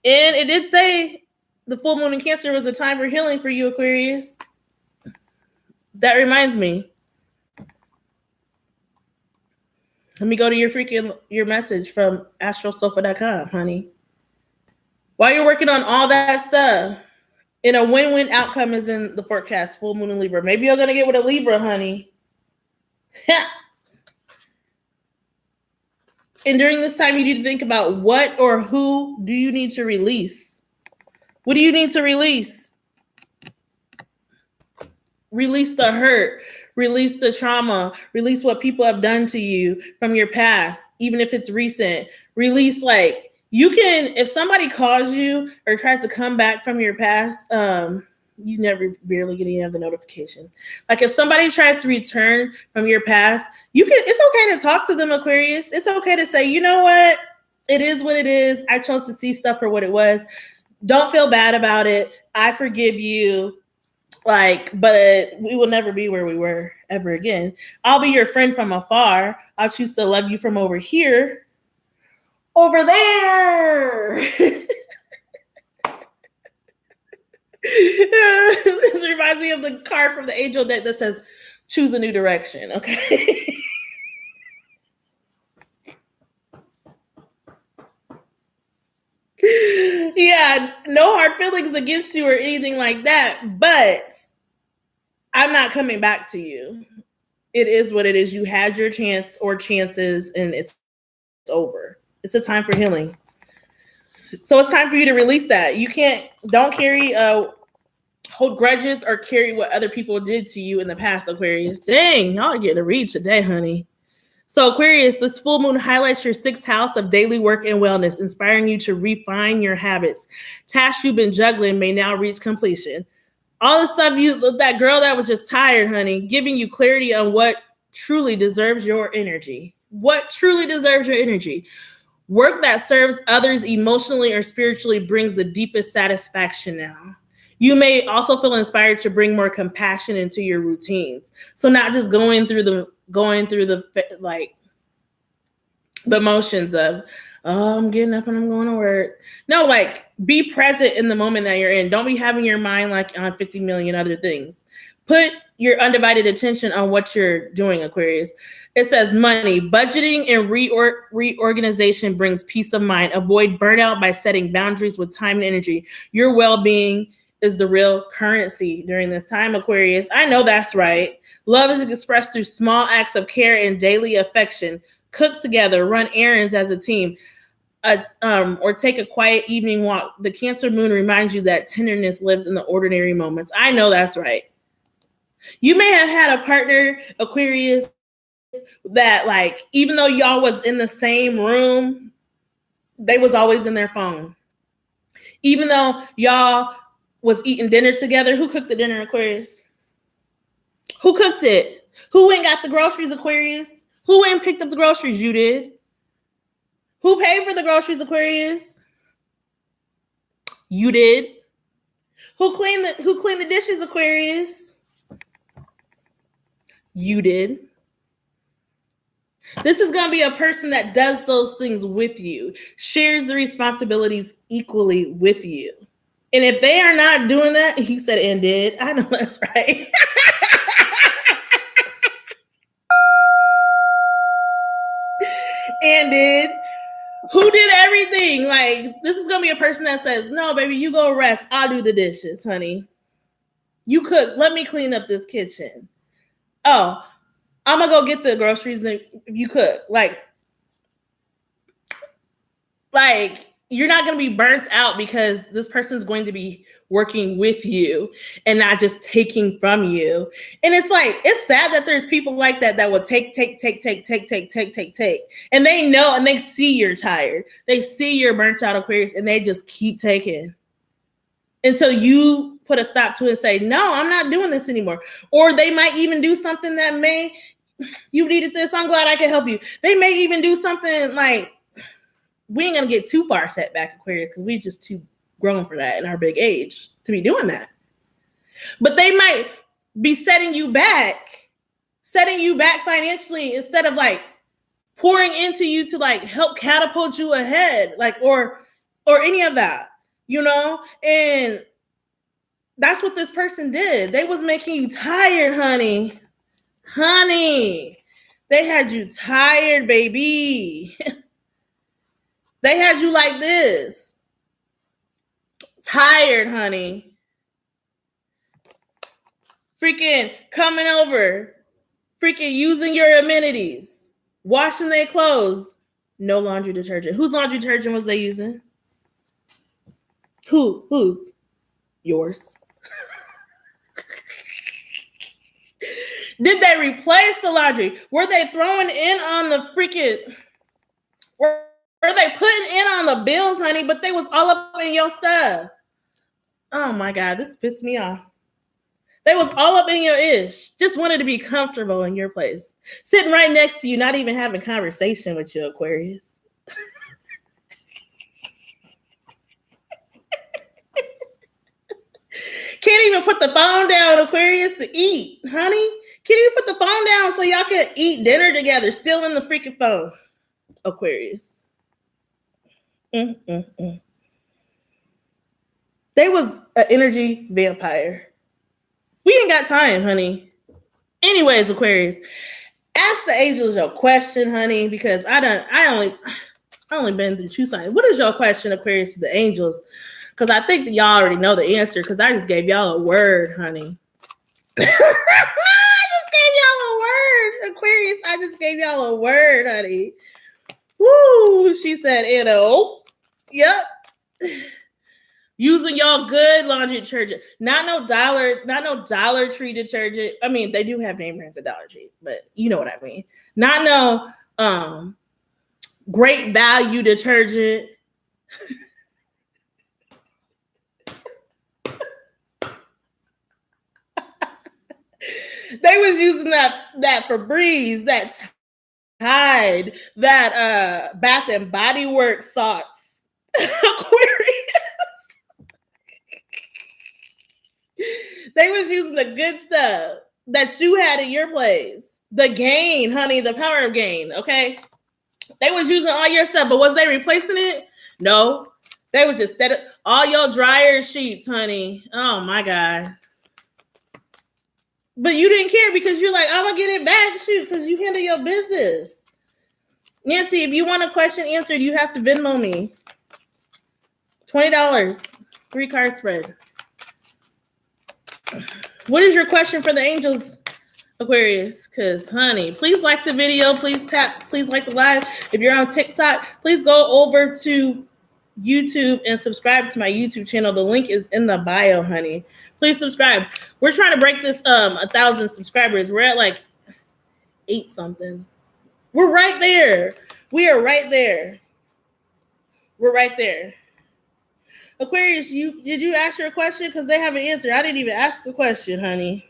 it did say the full moon in Cancer was a time for healing for you, Aquarius. That reminds me. Let me go to your message from astrosofa.com, honey. While you're working on all that stuff, and a win-win outcome is in the forecast, full moon in Libra. Maybe you're going to get with a Libra, honey. And during this time, you need to think about what or who do you need to release? What do you need to release? Release the hurt. Release the trauma. Release what people have done to you from your past, even if it's recent. Release, like, you can, if somebody calls you or tries to come back from your past, you barely get any of the notification. Like if somebody tries to return from your past, it's okay to talk to them, Aquarius. It's okay to say, you know what? It is what it is. I chose to see stuff for what it was. Don't feel bad about it. I forgive you. But we will never be where we were ever again. I'll be your friend from afar. I'll choose to love you from over here. Over there. This reminds me of the card from the angel deck that says, choose a new direction. Okay. Yeah, no hard feelings against you or anything like that, but I'm not coming back to you. It is what it is. You had your chance or chances, and it's over. It's a time for healing. So it's time for you to release that. Don't hold grudges or carry what other people did to you in the past, Aquarius. Dang, y'all are getting a read today, honey. So Aquarius, this full moon highlights your 6th house of daily work and wellness, inspiring you to refine your habits. Tasks you've been juggling may now reach completion. All the stuff that girl that was just tired, honey, giving you clarity on what truly deserves your energy. What truly deserves your energy. Work that serves others emotionally or spiritually brings the deepest satisfaction now. You may also feel inspired to bring more compassion into your routines. So not just going through the motions of, oh, I'm getting up and I'm going to work. No, be present in the moment that you're in. Don't be having your mind on 50 million other things. Put your undivided attention on what you're doing, Aquarius. It says money. Budgeting and reorganization brings peace of mind. Avoid burnout by setting boundaries with time and energy. Your well-being is the real currency during this time, Aquarius. I know that's right. Love is expressed through small acts of care and daily affection. Cook together, run errands as a team, or take a quiet evening walk. The Cancer moon reminds you that tenderness lives in the ordinary moments. I know that's right. You may have had a partner, Aquarius, that like, even though y'all was in the same room, they was always in their phone. Even though y'all was eating dinner together, who cooked the dinner, Aquarius? Who cooked it? Who went and got the groceries, Aquarius? Who went and picked up the groceries? You did. Who paid for the groceries, Aquarius? You did. Who cleaned the dishes, Aquarius? You did. This is going to be a person that does those things with you, shares the responsibilities equally with you. And if they are not doing that, he said and did. I know that's right. And did. Who did everything? Like, this is going to be a person that says, no, baby, you go rest. I'll do the dishes, honey. You cook. Let me clean up this kitchen. Oh, I'm going to go get the groceries and you cook. Like, you're not going to be burnt out because this person's going to be working with you and not just taking from you. And it's like, it's sad that there's people like that will take. And they know, and they see you're tired. They see you're burnt out, Aquarius, and they just keep taking until you put a stop to it and say, no, I'm not doing this anymore. Or they might even do something that you needed this. I'm glad I can help you. They may even do something like, we ain't gonna get too far set back, Aquarius, because we just too grown for that in our big age to be doing that. But they might be setting you back financially instead of like pouring into you to like help catapult you ahead, like or any of that, you know? And that's what this person did. They was making you tired, honey. They had you tired, baby. They had you like this. Tired, honey. Freaking coming over. Freaking using your amenities. Washing their clothes. No laundry detergent. Whose laundry detergent was they using? Whose? Yours. Did they replace the laundry? Were they throwing in on the freaking... Were they putting in on the bills, honey, but they was all up in your stuff? Oh my God, this pissed me off. They was all up in your ish. Just wanted to be comfortable in your place. Sitting right next to you, not even having conversation with you, Aquarius. Can't even put the phone down, Aquarius, to eat, honey. Can't even put the phone down so y'all can eat dinner together, still in the freaking phone, Aquarius. They was an energy vampire. We ain't got time, honey. Anyways, Aquarius, ask the angels your question, honey, because I only been through 2 signs. What is your question, Aquarius, to the angels? Because I think that y'all already know the answer because I just gave y'all a word, honey. I just gave y'all a word, Aquarius. I just gave y'all a word, honey. Woo, she said, yep. Using y'all good laundry detergent. Not no Dollar Tree detergent. I mean, they do have name brands at Dollar Tree, but you know what I mean. Not no great value detergent. They was using that Febreze, that Tide, that Bath and Body Works salts. Aquarius. They was using the good stuff that you had in your place. The Gain, honey, the power of Gain, okay? They was using all your stuff, but was they replacing it? No. They were just all your dryer sheets, honey. Oh my God. But you didn't care because you're like, I'm going to get it back. Shoot, because you handle your business. Nancy, if you want a question answered, you have to Venmo me. $20. 3-card spread. What is your question for the angels, Aquarius? Because, honey, please like the video. Please like the live. If you're on TikTok, please go over to YouTube and subscribe to my YouTube channel. The link is in the bio, honey. Please subscribe. We're trying to break this 1,000 subscribers. We're at like 8 something. We're right there. We are right there. We're right there. Aquarius, did you ask your question? Because they haven't answered. I didn't even ask a question, honey.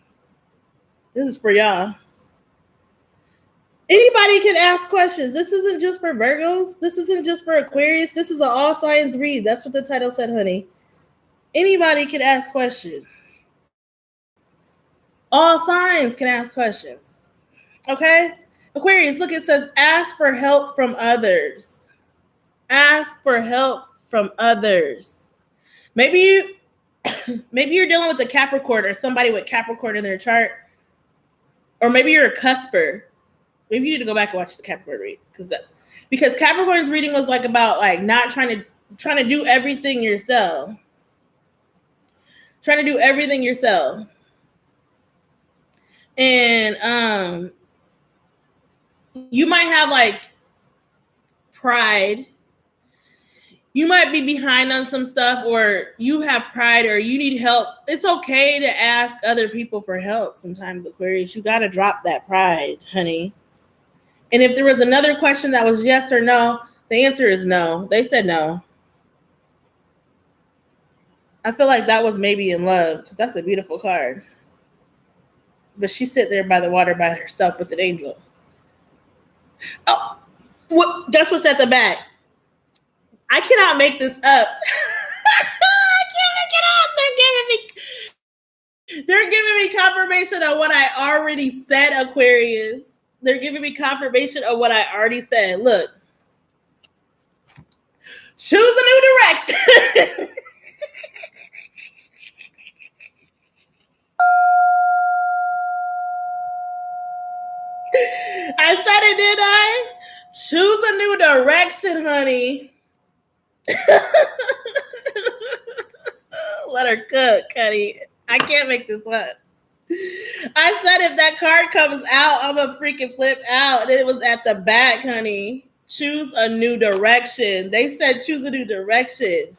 This is for y'all. Anybody can ask questions. This isn't just for Virgos. This isn't just for Aquarius. This is an all signs read. That's what the title said, honey. Anybody can ask questions. All signs can ask questions. Okay? Aquarius, look, it says ask for help from others. Ask for help from others. Maybe you're dealing with a Capricorn or somebody with Capricorn in their chart. Or maybe you're a cusper. Maybe you need to go back and watch the Capricorn read. Because Capricorn's reading was like about like not trying to do everything yourself. Trying to do everything yourself. And you might have like pride. You might be behind on some stuff, or you have pride, or you need help. It's okay to ask other people for help sometimes, Aquarius. You got to drop that pride, honey. And if there was another question that was yes or no, the answer is no. They said no. I feel like that was maybe in love, because that's a beautiful card. But she's sitting there by the water by herself with an angel. Oh, that's what's at the back. I cannot make this up. I can't make it up. They're giving me confirmation of what I already said, Aquarius. They're giving me confirmation of what I already said. Look. Choose a new direction. I said it, did I? Choose a new direction, honey. Let her cook, honey. I can't make this up. I said if that card comes out, I'm going to freaking flip out. And it was at the back, honey. Choose a new direction. They said choose a new direction.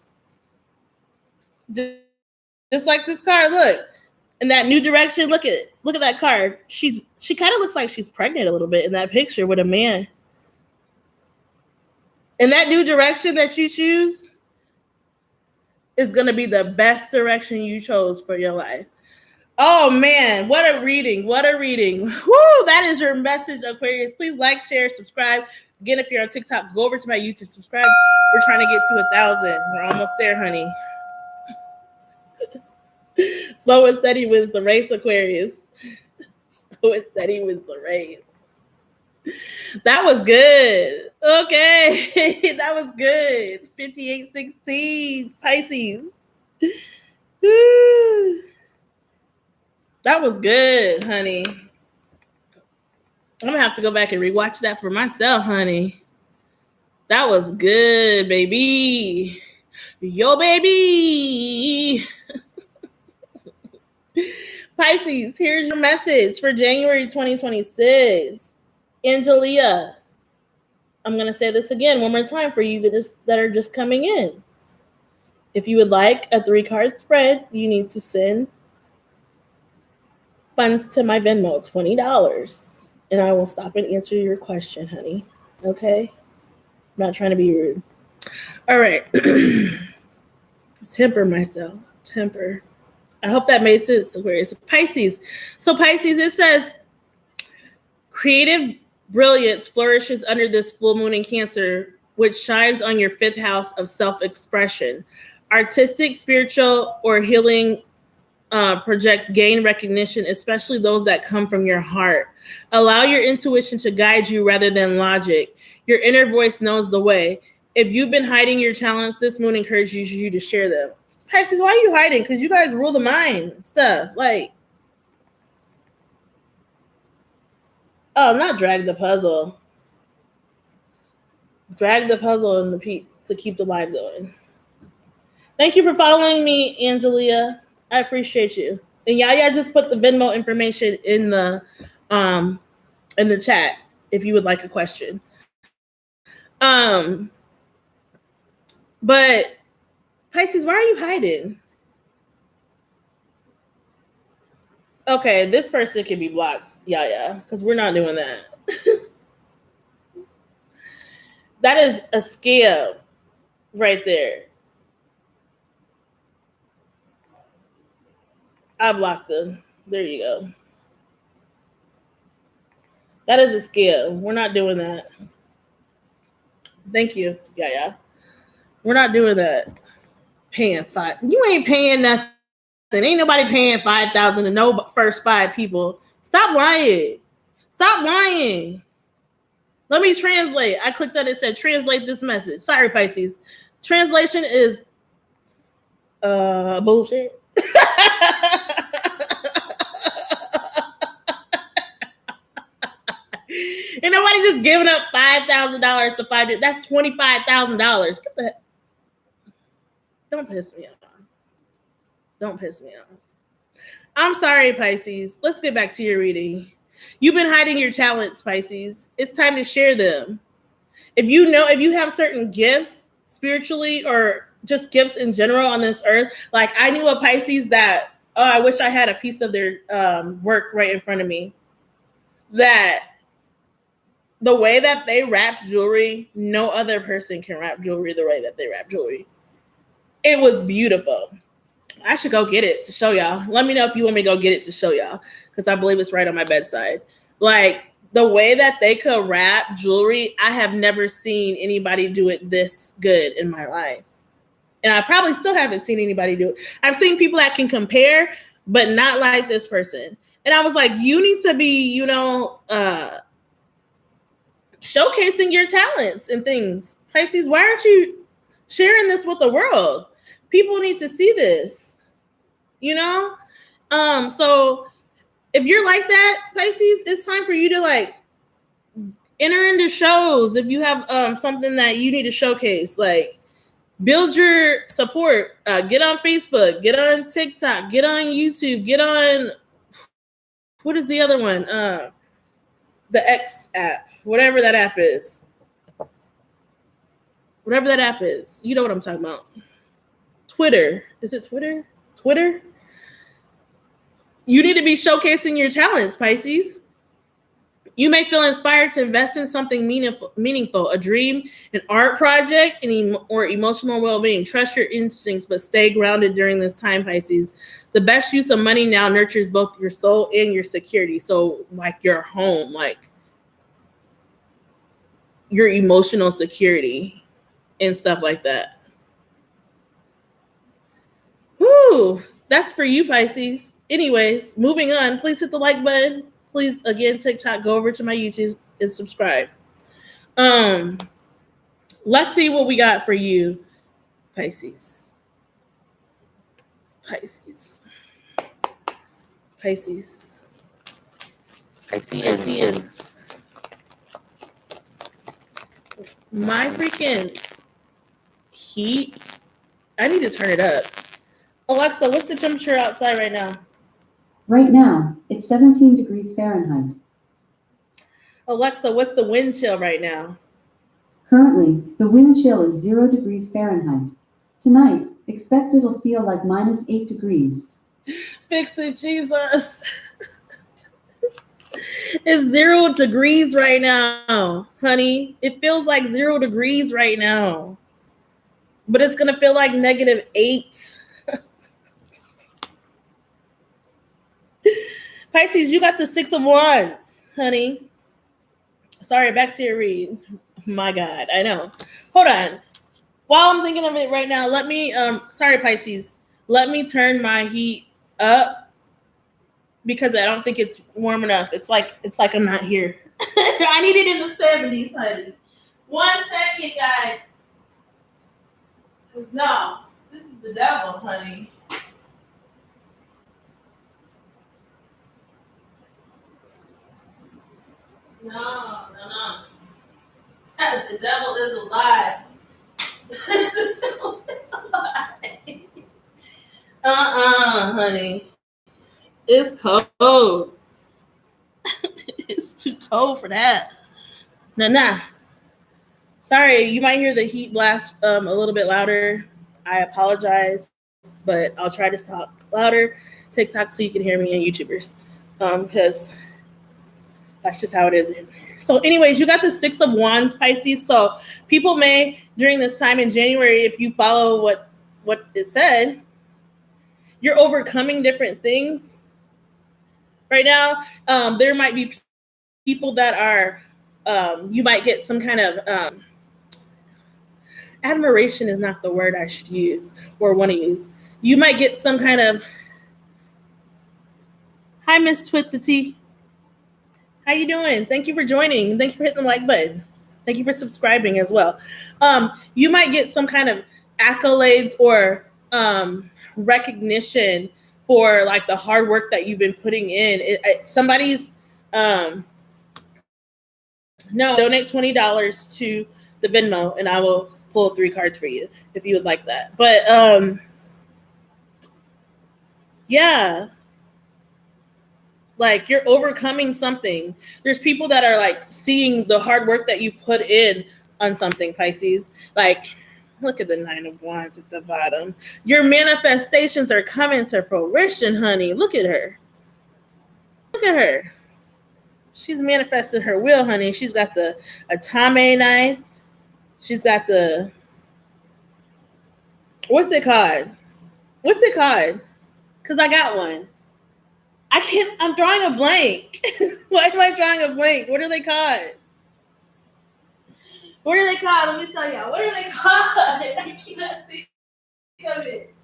Just like this card, look. In that new direction, look at that card. She kind of looks like she's pregnant a little bit in that picture with a man. And that new direction that you choose is going to be the best direction you chose for your life. Oh, man. What a reading. What a reading. Woo, that is your message, Aquarius. Please like, share, subscribe. Again, if you're on TikTok, go over to my YouTube, subscribe. We're trying to get to 1,000. We're almost there, honey. Slow and steady wins the race, Aquarius. Slow and steady wins the race. That was good. Okay. That was good. 5816 Pisces. Woo. That was good, honey. I'm going to have to go back and rewatch that for myself, honey. That was good, baby. Yo, baby. Pisces, here's your message for January 2026. Angelia, I'm going to say this again one more time for you that are just coming in. If you would like a 3-card spread, you need to send funds to my Venmo, $20, and I will stop and answer your question, honey. Okay? I'm not trying to be rude. All right. Temper myself. Temper. I hope that made sense, Aquarius. Pisces. So Pisces, it says, creative brilliance flourishes under this full moon in Cancer, which shines on your 5th house of self-expression. Artistic, spiritual, or healing projects gain recognition, especially those that come from your heart. Allow your intuition to guide you rather than logic. Your inner voice knows the way. If you've been hiding your talents, this moon encourages you to share them. Pisces, why are you hiding? Because you guys rule the mind and stuff. Like, Oh, not drag the puzzle. Drag the puzzle and to keep the live going. Thank you for following me, Angelia. I appreciate you. And Yaya just put the Venmo information um in the chat if you would like a question. But Pisces, why are you hiding? Okay, this person can be blocked, Yaya, because we're not doing that. That is a scam right there. I blocked him. There you go. That is a scam. We're not doing that. Thank you, Yaya. We're not doing that. Paying five. You ain't paying nothing. Ain't nobody paying 5,000 to no first 5 people. Stop lying. Stop lying. Let me translate. I clicked on it. Said translate this message. Sorry, Pisces. Translation is bullshit. And nobody just giving up $5,000 to find it. That's $25,000. Don't piss me off. Don't piss me off. I'm sorry, Pisces. Let's get back to your reading. You've been hiding your talents, Pisces. It's time to share them. If you have certain gifts spiritually or just gifts in general on this earth, like I knew a Pisces that, I wish I had a piece of their work right in front of me. That the way that they wrapped jewelry, no other person can wrap jewelry the way that they wrap jewelry. It was beautiful. I should go get it to show y'all. Let me know if you want me to go get it to show y'all, because I believe it's right on my bedside. Like the way that they could wrap jewelry, I have never seen anybody do it this good in my life. And I probably still haven't seen anybody do it. I've seen people that can compare, but not like this person. And I was like, you need to be, showcasing your talents and things. Pisces, why aren't you sharing this with the world? People need to see this. So if you're like that, Pisces, it's time for you to like enter into shows. If you have something that you need to showcase, like build your support, get on Facebook, get on TikTok, get on YouTube, get on, what is the other one? The X app, whatever that app is. Whatever that app is. You know what I'm talking about. Twitter. Is it Twitter? Twitter? You need to be showcasing your talents, Pisces. You may feel inspired to invest in something meaningful, a dream, an art project, or emotional well-being. Trust your instincts, but stay grounded during this time, Pisces. The best use of money now nurtures both your soul and your security. So, like your home, like your emotional security and stuff like that. Woo! That's for you, Pisces. Anyways, moving on. Please hit the like button. Please, again, TikTok, go over to my YouTube and subscribe. Let's see what we got for you, Pisces. Pisces. Pisces. Pisces. My freaking heat. I need to turn it up. Alexa, what's the temperature outside right now? Right now, it's 17 degrees Fahrenheit. Alexa, what's the wind chill right now? Currently, the wind chill is 0 degrees Fahrenheit. Tonight, expect it'll feel like -8 degrees. Fix it, Jesus. It's 0 degrees right now, honey. It feels like 0 degrees right now. But it's going to feel like -8. Pisces, you got the 6 of Wands, honey. Sorry, back to your read. My God, I know. Hold on. While I'm thinking of it right now, let me, sorry, Pisces, let me turn my heat up because I don't think it's warm enough. It's like I'm not here. I need it in the 70s, honey. 1 second, guys. No, this is the devil, honey. No. The devil is a lie. The devil is a lie. Honey. It's cold. It's too cold for that. Nah. Sorry, you might hear the heat blast a little bit louder. I apologize, but I'll try to talk louder TikTok so you can hear me and YouTubers. Because that's just how it is. So, anyways, you got the Six of Wands, Pisces. So people may, during this time in January, if you follow what it said, you're overcoming different things. Right now, there might be people that are, you might get some kind of, admiration is not the word I should use or want to use. You might get some kind of, hi, Miss Twit the T. How you doing? Thank you for joining. Thank you for hitting the like button. Thank you for subscribing as well. You might get some kind of accolades or recognition for like the hard work that you've been putting in. Somebody's donate $20 to the Venmo, and I will pull 3 cards for you if you would like that. But yeah. Like you're overcoming something. There's people that are like seeing the hard work that you put in on something, Pisces. Like, look at the 9 of Wands at the bottom. Your manifestations are coming to fruition, honey. Look at her. Look at her. She's manifested her will, honey. She's got the Atame knife. She's got the, what's it called? Because I got one. I'm drawing a blank. Why am I drawing a blank? What are they called? Let me show y'all. What are they called? I cannot think of it.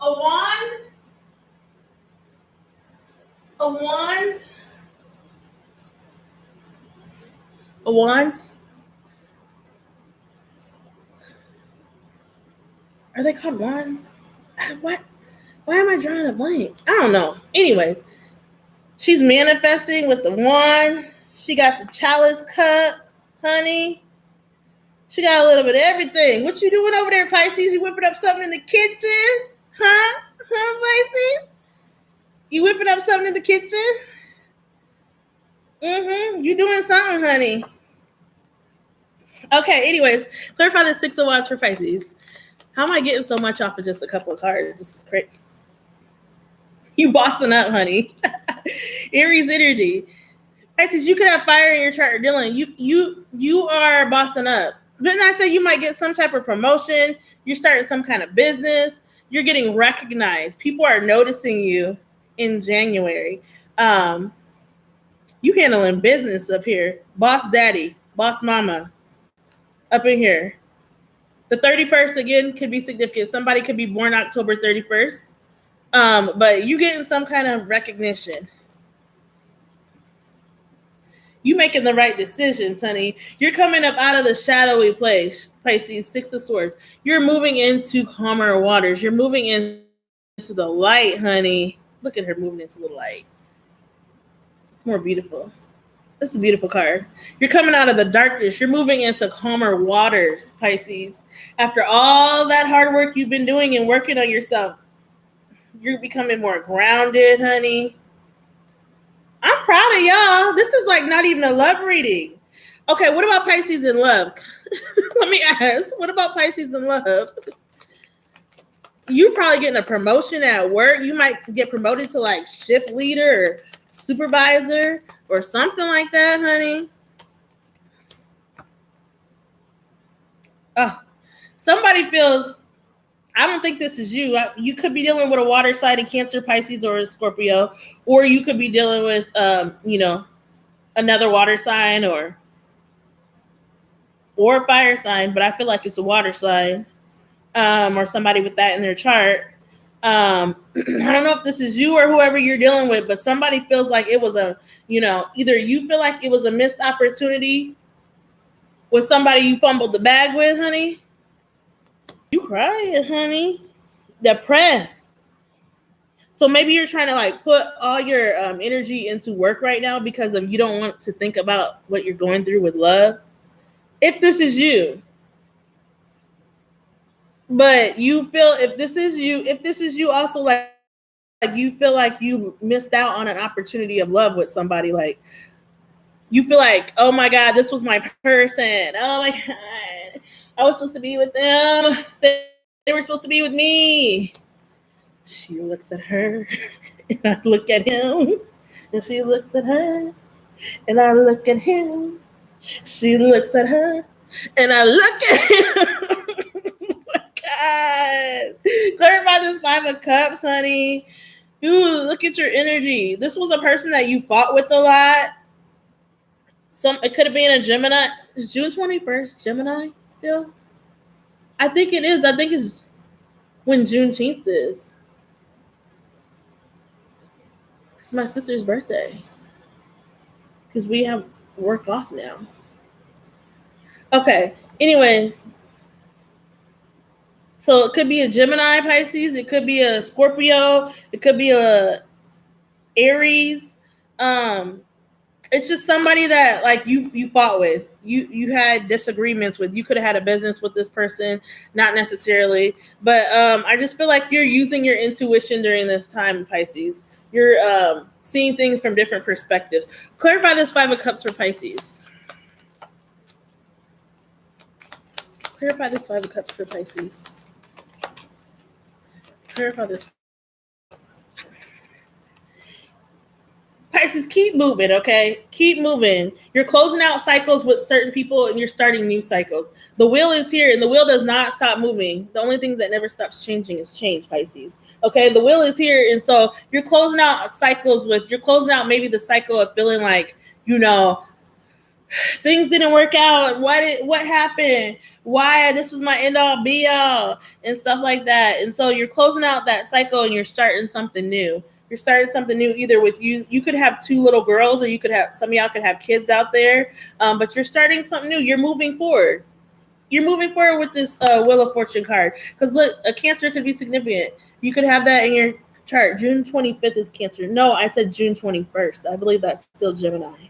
A wand? A wand? A wand? Are they called wands? What? Why am I drawing a blank? I don't know. Anyway, she's manifesting with the wand. She got the chalice cup, honey. She got a little bit of everything. What you doing over there, Pisces? You whipping up something in the kitchen? Huh, Pisces? You whipping up something in the kitchen? You doing something, honey. Okay, anyways, clarify the 6 of Wands for Pisces. How am I getting so much off of just a couple of cards? This is great. You bossing up, honey. Aries energy. Pisces, you could have fire in your chart, Dylan. You are bossing up. Didn't I say you might get some type of promotion? You're starting some kind of business. You're getting recognized. People are noticing you in January. You handling business up here. Boss daddy, boss mama up in here. The 31st, again, could be significant. Somebody could be born October 31st. But you getting some kind of recognition. You making the right decisions, honey. You're coming up out of the shadowy place, Pisces, 6 of Swords. You're moving into calmer waters. You're moving into the light, honey. Look at her moving into the light. It's more beautiful. This is a beautiful card. You're coming out of the darkness. You're moving into calmer waters, Pisces. After all that hard work you've been doing and working on yourself, you're becoming more grounded, honey. I'm proud of y'all. This is like not even a love reading. Okay, what about Pisces in love? Let me ask. What about Pisces in love? You probably getting a promotion at work. You might get promoted to like shift leader or supervisor or something like that, honey. Oh, somebody feels, I don't think this is you. You could be dealing with a water sign, a Cancer, Pisces, or a Scorpio, or you could be dealing with, another water sign or a fire sign. But I feel like it's a water sign, or somebody with that in their chart. I don't know if this is you or whoever you're dealing with, but somebody feels like it was either you feel like it was a missed opportunity with somebody you fumbled the bag with, honey. You crying, honey. Depressed. So maybe you're trying to like put all your energy into work right now because of you don't want to think about what you're going through with love. If this is you, but you feel if this is you also like you feel like you missed out on an opportunity of love with somebody, like you feel like, oh my God, this was my person. Oh my God, I was supposed to be with them. They were supposed to be with me. She looks at her and I look at him, and she looks at her and I look at him. She looks at her and I look at him. Oh my God. Clarify this 5 of Cups, honey. Ooh, look at your energy. This was a person that you fought with a lot. It could have been a Gemini. Is June 21st Gemini still? I think it is. I think it's when Juneteenth is. It's my sister's birthday. Because we have work off now. Okay. Anyways. So it could be a Gemini Pisces. It could be a Scorpio. It could be a Aries. It's just somebody that like you fought with, you had disagreements with. You could have had a business with this person, not necessarily, but I just feel like you're using your intuition during this time, Pisces. You're seeing things from different perspectives. Clarify this 5 of Cups for Pisces. Clarify this 5 of Cups for Pisces. Clarify this. Pisces, keep moving, okay? Keep moving. You're closing out cycles with certain people and you're starting new cycles. The wheel is here and the wheel does not stop moving. The only thing that never stops changing is change, Pisces. Okay, the wheel is here, and so you're closing out cycles you're closing out maybe the cycle of feeling like, things didn't work out. What happened? Why this was my end all be all and stuff like that. And so you're closing out that cycle and you're starting something new. You're starting something new either with you. You could have 2 little girls, or you could have some of y'all could have kids out there. But you're starting something new. You're moving forward. You're moving forward with this Wheel of Fortune card. Because look, a Cancer could be significant. You could have that in your chart. June 25th is Cancer. No, I said June 21st. I believe that's still Gemini.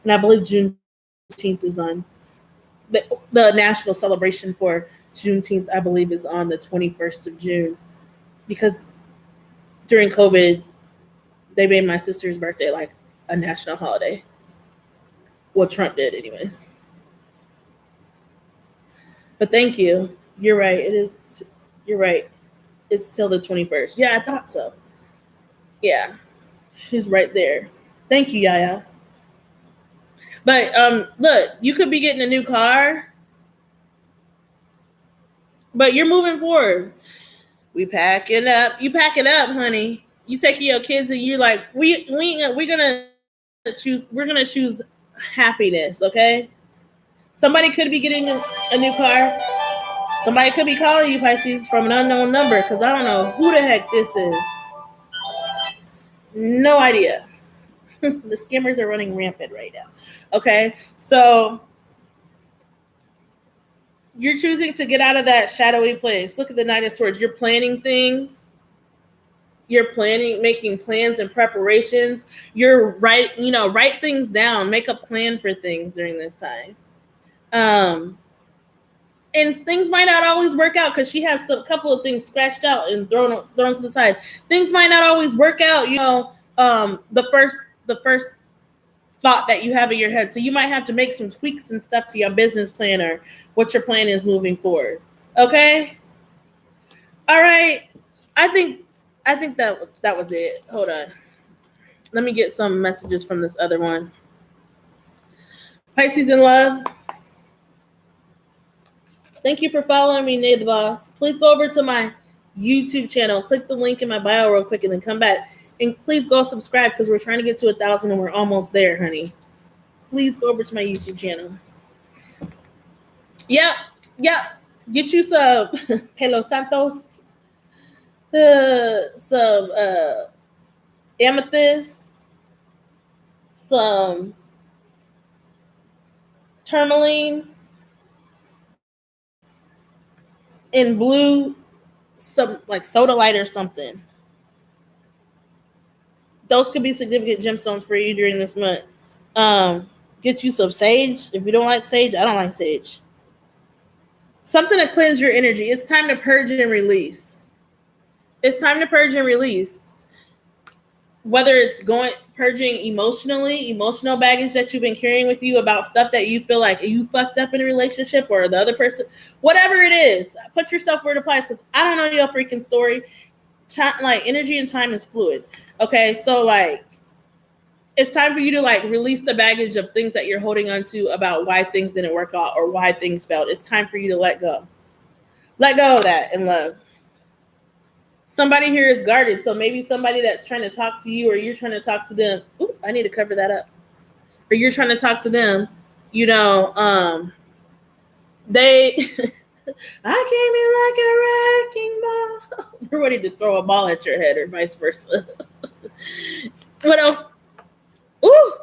And I believe Juneteenth is on the national celebration for Juneteenth, I believe, is on the 21st of June. Because during COVID, they made my sister's birthday like a national holiday. Well, Trump did anyways. But thank you. You're right. It is. You're right. It's till the 21st. Yeah, I thought so. Yeah. She's right there. Thank you, Yaya. But look, you could be getting a new car, but you're moving forward. We packing up. You packing up, honey. You taking your kids and you're like, we're gonna choose happiness, okay? Somebody could be getting a new car. Somebody could be calling you, Pisces, from an unknown number, because I don't know who the heck this is. No idea. The scammers are running rampant right now. Okay, so you're choosing to get out of that shadowy place. Look at the Knight of Swords. You're planning things. You're making plans and preparations. You're write things down. Make a plan for things during this time. And things might not always work out because she has a couple of things scratched out and thrown to the side. Things might not always work out. The first thought that you have in your head. So you might have to make some tweaks and stuff to your business plan or what your plan is moving forward. Okay. All right. I think that was it. Hold on. Let me get some messages from this other one. Pisces in love. Thank you for following me, Nate the Boss. Please go over to my YouTube channel. Click the link in my bio real quick and then come back. And please go subscribe because we're trying to get to 1,000 and we're almost there, honey. Please go over to my YouTube channel. Yep. Get you some Palo Santos, some amethyst, some tourmaline, in blue, some like soda light or something. Those could be significant gemstones for you during this month. Get you some sage. If you don't like sage, I don't like sage. Something to cleanse your energy. It's time to purge and release. It's time to purge and release. Whether it's purging emotional baggage that you've been carrying with you about stuff that you feel like you fucked up in a relationship or the other person, whatever it is, put yourself where it applies, because I don't know your freaking story. Time, like, energy and time is fluid. Okay, so like, it's time for you to like release the baggage of things that you're holding on to about why things didn't work out or why things failed. It's time for you to let go. Let go of that in love. Somebody here is guarded. So maybe somebody that's trying to talk to you, or you're trying to talk to them. Ooh, I need to cover that up. Or you're trying to talk to them, you know, they I came in like a wrecking ball. They're ready to throw a ball at your head, or vice versa. What else? Ooh.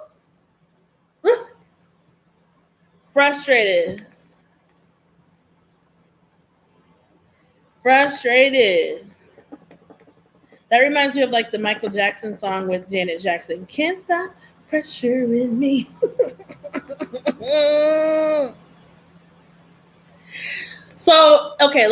Frustrated. That reminds me of like the Michael Jackson song with Janet Jackson. Can't stop pressuring me. So, okay,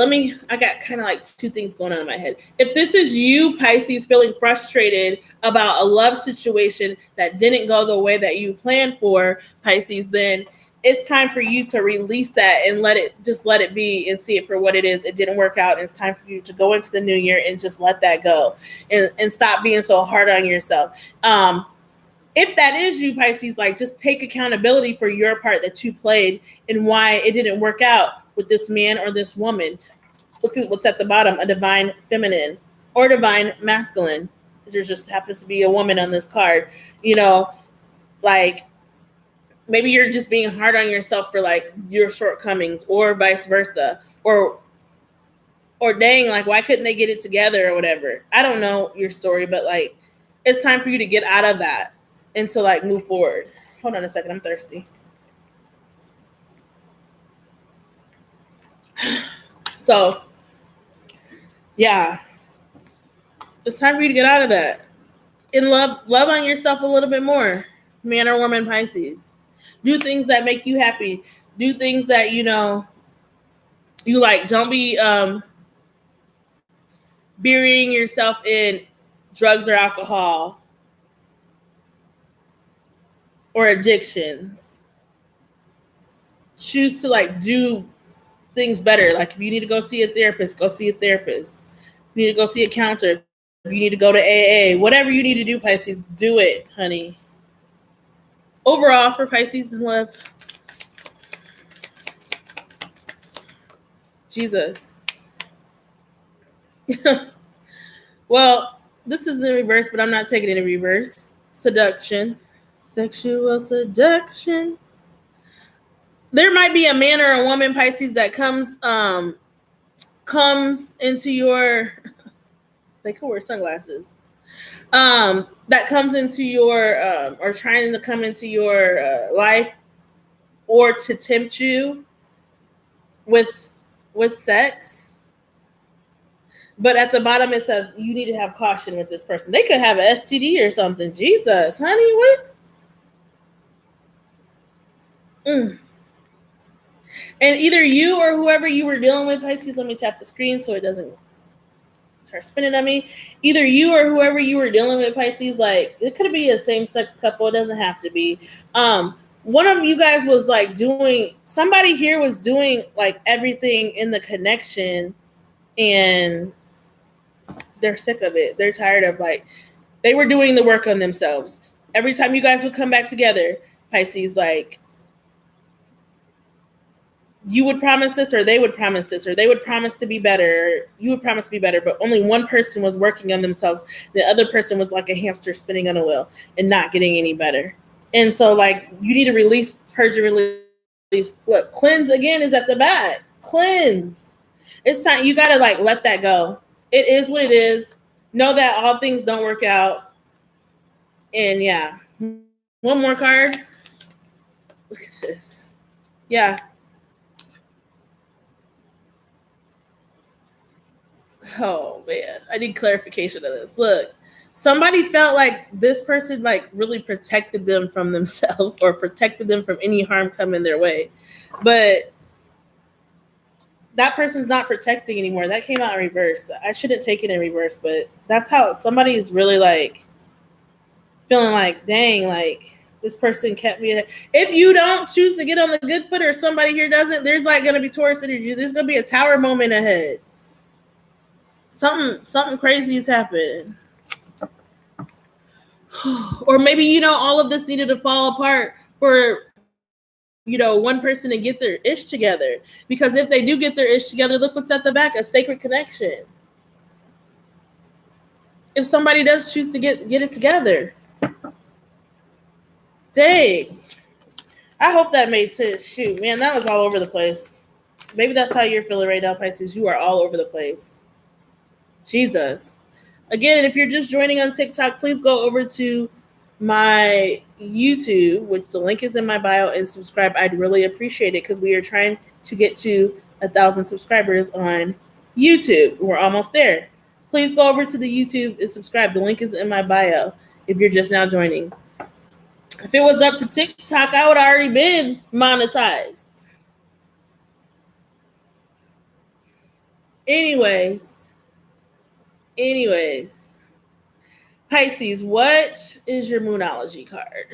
I got kind of like two things going on in my head. If this is you, Pisces, feeling frustrated about a love situation that didn't go the way that you planned for, Pisces, then it's time for you to release that and let it be and see it for what it is. It didn't work out. And it's time for you to go into the new year and just let that go and stop being so hard on yourself. If that is you, Pisces, like, just take accountability for your part that you played and why it didn't work out with this man or this woman. Look at what's at the bottom, a divine feminine or divine masculine. There just happens to be a woman on this card. You know, like, maybe you're just being hard on yourself for like your shortcomings, or vice versa. Or dang, like, why couldn't they get it together or whatever? I don't know your story, but like, it's time for you to get out of that and to like move forward. Hold on a second, I'm thirsty. So, yeah, it's time for you to get out of that and love on yourself a little bit more, man or woman, Pisces. Do things that make you happy. Do things that, you know, you like. Don't be burying yourself in drugs or alcohol or addictions. Choose to like do things better. Like, if you need to go see a therapist, go see a therapist. If you need to go see a counselor, if you need to go to AA, whatever you need to do, Pisces, do it, honey. Overall, for Pisces in love, Jesus. Well, this is in reverse, but I'm not taking it in reverse. Seduction. Sexual seduction. There might be a man or a woman, Pisces, that comes into your, they could wear sunglasses, that comes into your, or trying to come into your life, or to tempt you with sex. But at the bottom it says you need to have caution with this person. They could have an STD or something. Jesus, honey, what? And either you or whoever you were dealing with, Pisces, let me tap the screen so it doesn't start spinning on me. Either you or whoever you were dealing with, Pisces, like, it could be a same-sex couple. It doesn't have to be. One of you guys was like somebody here was doing like everything in the connection, and they're sick of it. They're tired of, like, they were doing the work on themselves. Every time you guys would come back together, Pisces, like, you would promise this, or they would promise this, or they would promise to be better. You would promise to be better, but only one person was working on themselves. The other person was like a hamster spinning on a wheel and not getting any better. And so, like, you need to release, purge, and release. Look, cleanse again is at the back. Cleanse. It's time. You got to like let that go. It is what it is. Know that all things don't work out. And yeah, one more card. Look at this. Yeah. Oh man, I need clarification of this. Look, somebody felt like this person like really protected them from themselves or protected them from any harm coming their way. But that person's not protecting anymore. That came out in reverse. I shouldn't take it in reverse, but that's how somebody is really like feeling like, dang, like this person kept me. If you don't choose to get on the good foot or somebody here doesn't, there's like going to be Taurus energy. There's going to be a tower moment ahead. Something crazy is happening. Or maybe, you know, all of this needed to fall apart for, you know, one person to get their ish together. Because if they do get their ish together, look what's at the back, a sacred connection. If somebody does choose to get it together. Dang. I hope that made sense. Shoot, man, that was all over the place. Maybe that's how you're feeling right now, Pisces. You are all over the place. Jesus. Again, if you're just joining on TikTok, please go over to my YouTube, which the link is in my bio, and subscribe. I'd really appreciate it because we are trying to get to 1,000 subscribers on YouTube. We're almost there. Please go over to the YouTube and subscribe. The link is in my bio if you're just now joining. If it was up to TikTok, I would have already been monetized. Anyways, Pisces, what is your Moonology card?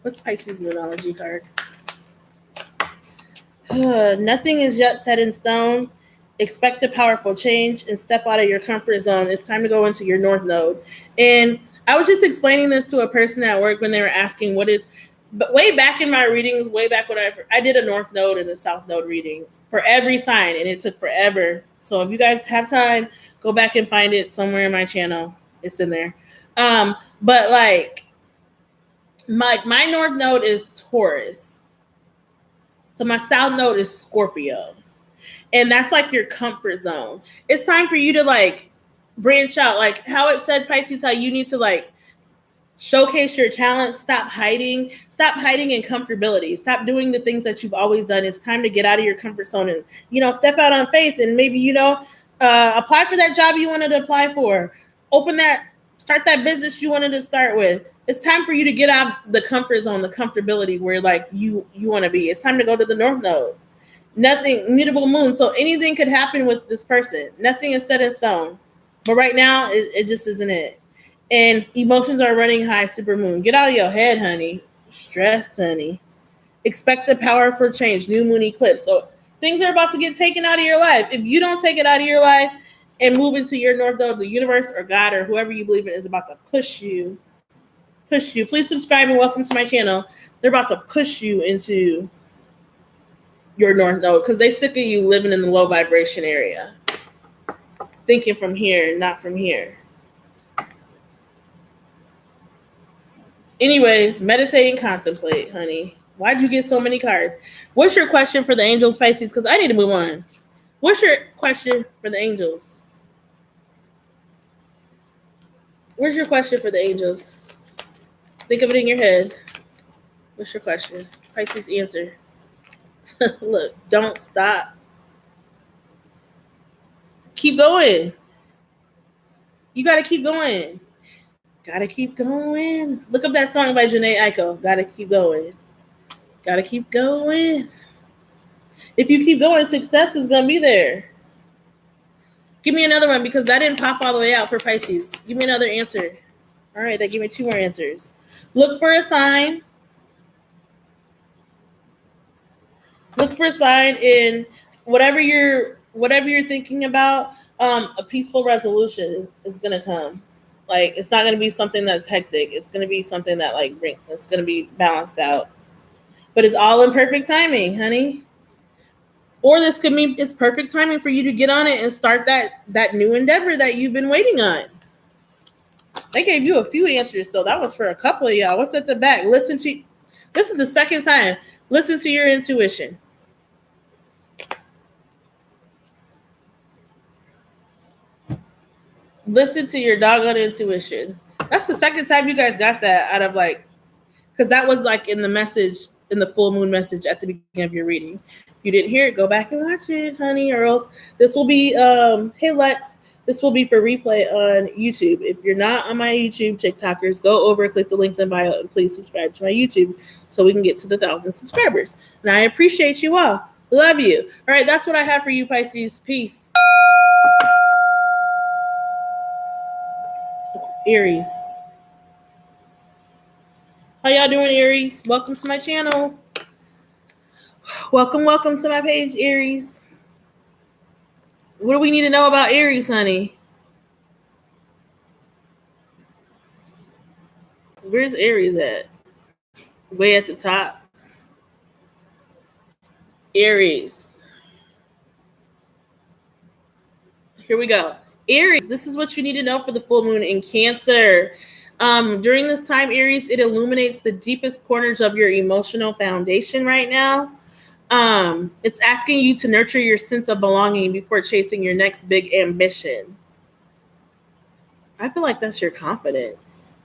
What's Pisces' Moonology card? Nothing is yet set in stone. Expect a powerful change and step out of your comfort zone. It's time to go into your North Node. And I was just explaining this to a person at work when they were asking what is, but way back in my readings, way back when I did a North Node and a South Node reading for every sign, and it took forever. So if you guys have time, go back and find it somewhere in my channel. It's in there. But like my North Node is Taurus. So my South Node is Scorpio. And that's like your comfort zone. It's time for you to like branch out. Like how it said, Pisces, how you need to like showcase your talent. Stop hiding in comfortability. Stop doing the things that you've always done. It's time to get out of your comfort zone and, you know, step out on faith and maybe, you know, apply for that job you wanted to apply for. Start that business you wanted to start with. It's time for you to get out the comfort zone, the comfortability where like you want to be. It's time to go to the North Node. Nothing, mutable moon. So anything could happen with this person. Nothing is set in stone. But right now, it just isn't it. And emotions are running high, super moon. Get out of your head, honey. Stressed, honey. Expect a powerful change, new moon eclipse. So things are about to get taken out of your life. If you don't take it out of your life and move into your North Node, the universe or God or whoever you believe in is about to push you. Please subscribe and welcome to my channel. They're about to push you into your North Node because they sick of you living in the low vibration area. Thinking from here, not from here. Anyways, meditate and contemplate, honey. Why'd you get so many cards? What's your question for the angels, Pisces? Because I need to move on. What's your question for the angels? Where's your question for the angels? Think of it in your head. What's your question? Pisces, answer. Look, don't stop. Keep going. You got to keep going. Gotta keep going. Look up that song by Janae Aiko. Gotta keep going. Gotta keep going. If you keep going, success is going to be there. Give me another one because that didn't pop all the way out for Pisces. Give me another answer. All right, that gave me 2 more answers. Look for a sign. Look for a sign in whatever you're thinking about. A peaceful resolution is going to come. Like, it's not going to be something that's hectic. It's going to be something that, like, it's going to be balanced out. But it's all in perfect timing, honey. Or this could mean it's perfect timing for you to get on it and start that new endeavor that you've been waiting on. They gave you a few answers, so that was for a couple of y'all. What's at the back? This is the second time. Listen to your intuition. Listen to your doggone intuition. That's the second time you guys got that out of like, because that was like in the message, in the full moon message at the beginning of your reading. you didn't hear it, go back and watch it, honey, or else this will be, hey Lex, this will be for replay on YouTube. If you're not on my YouTube, TikTokers, go over, click the link in the bio, and please subscribe to my YouTube so we can get to the 1,000 subscribers. And I appreciate you all. Love you. All right, that's what I have for you, Pisces. Peace. Aries. How y'all doing, Aries? Welcome to my channel. Welcome to my page, Aries. What do we need to know about Aries, honey? Where's Aries at? Way at the top. Aries. Here we go. Aries, this is what you need to know for the full moon in Cancer. During this time, Aries, it illuminates the deepest corners of your emotional foundation right now. It's asking you to nurture your sense of belonging before chasing your next big ambition. I feel like that's your confidence.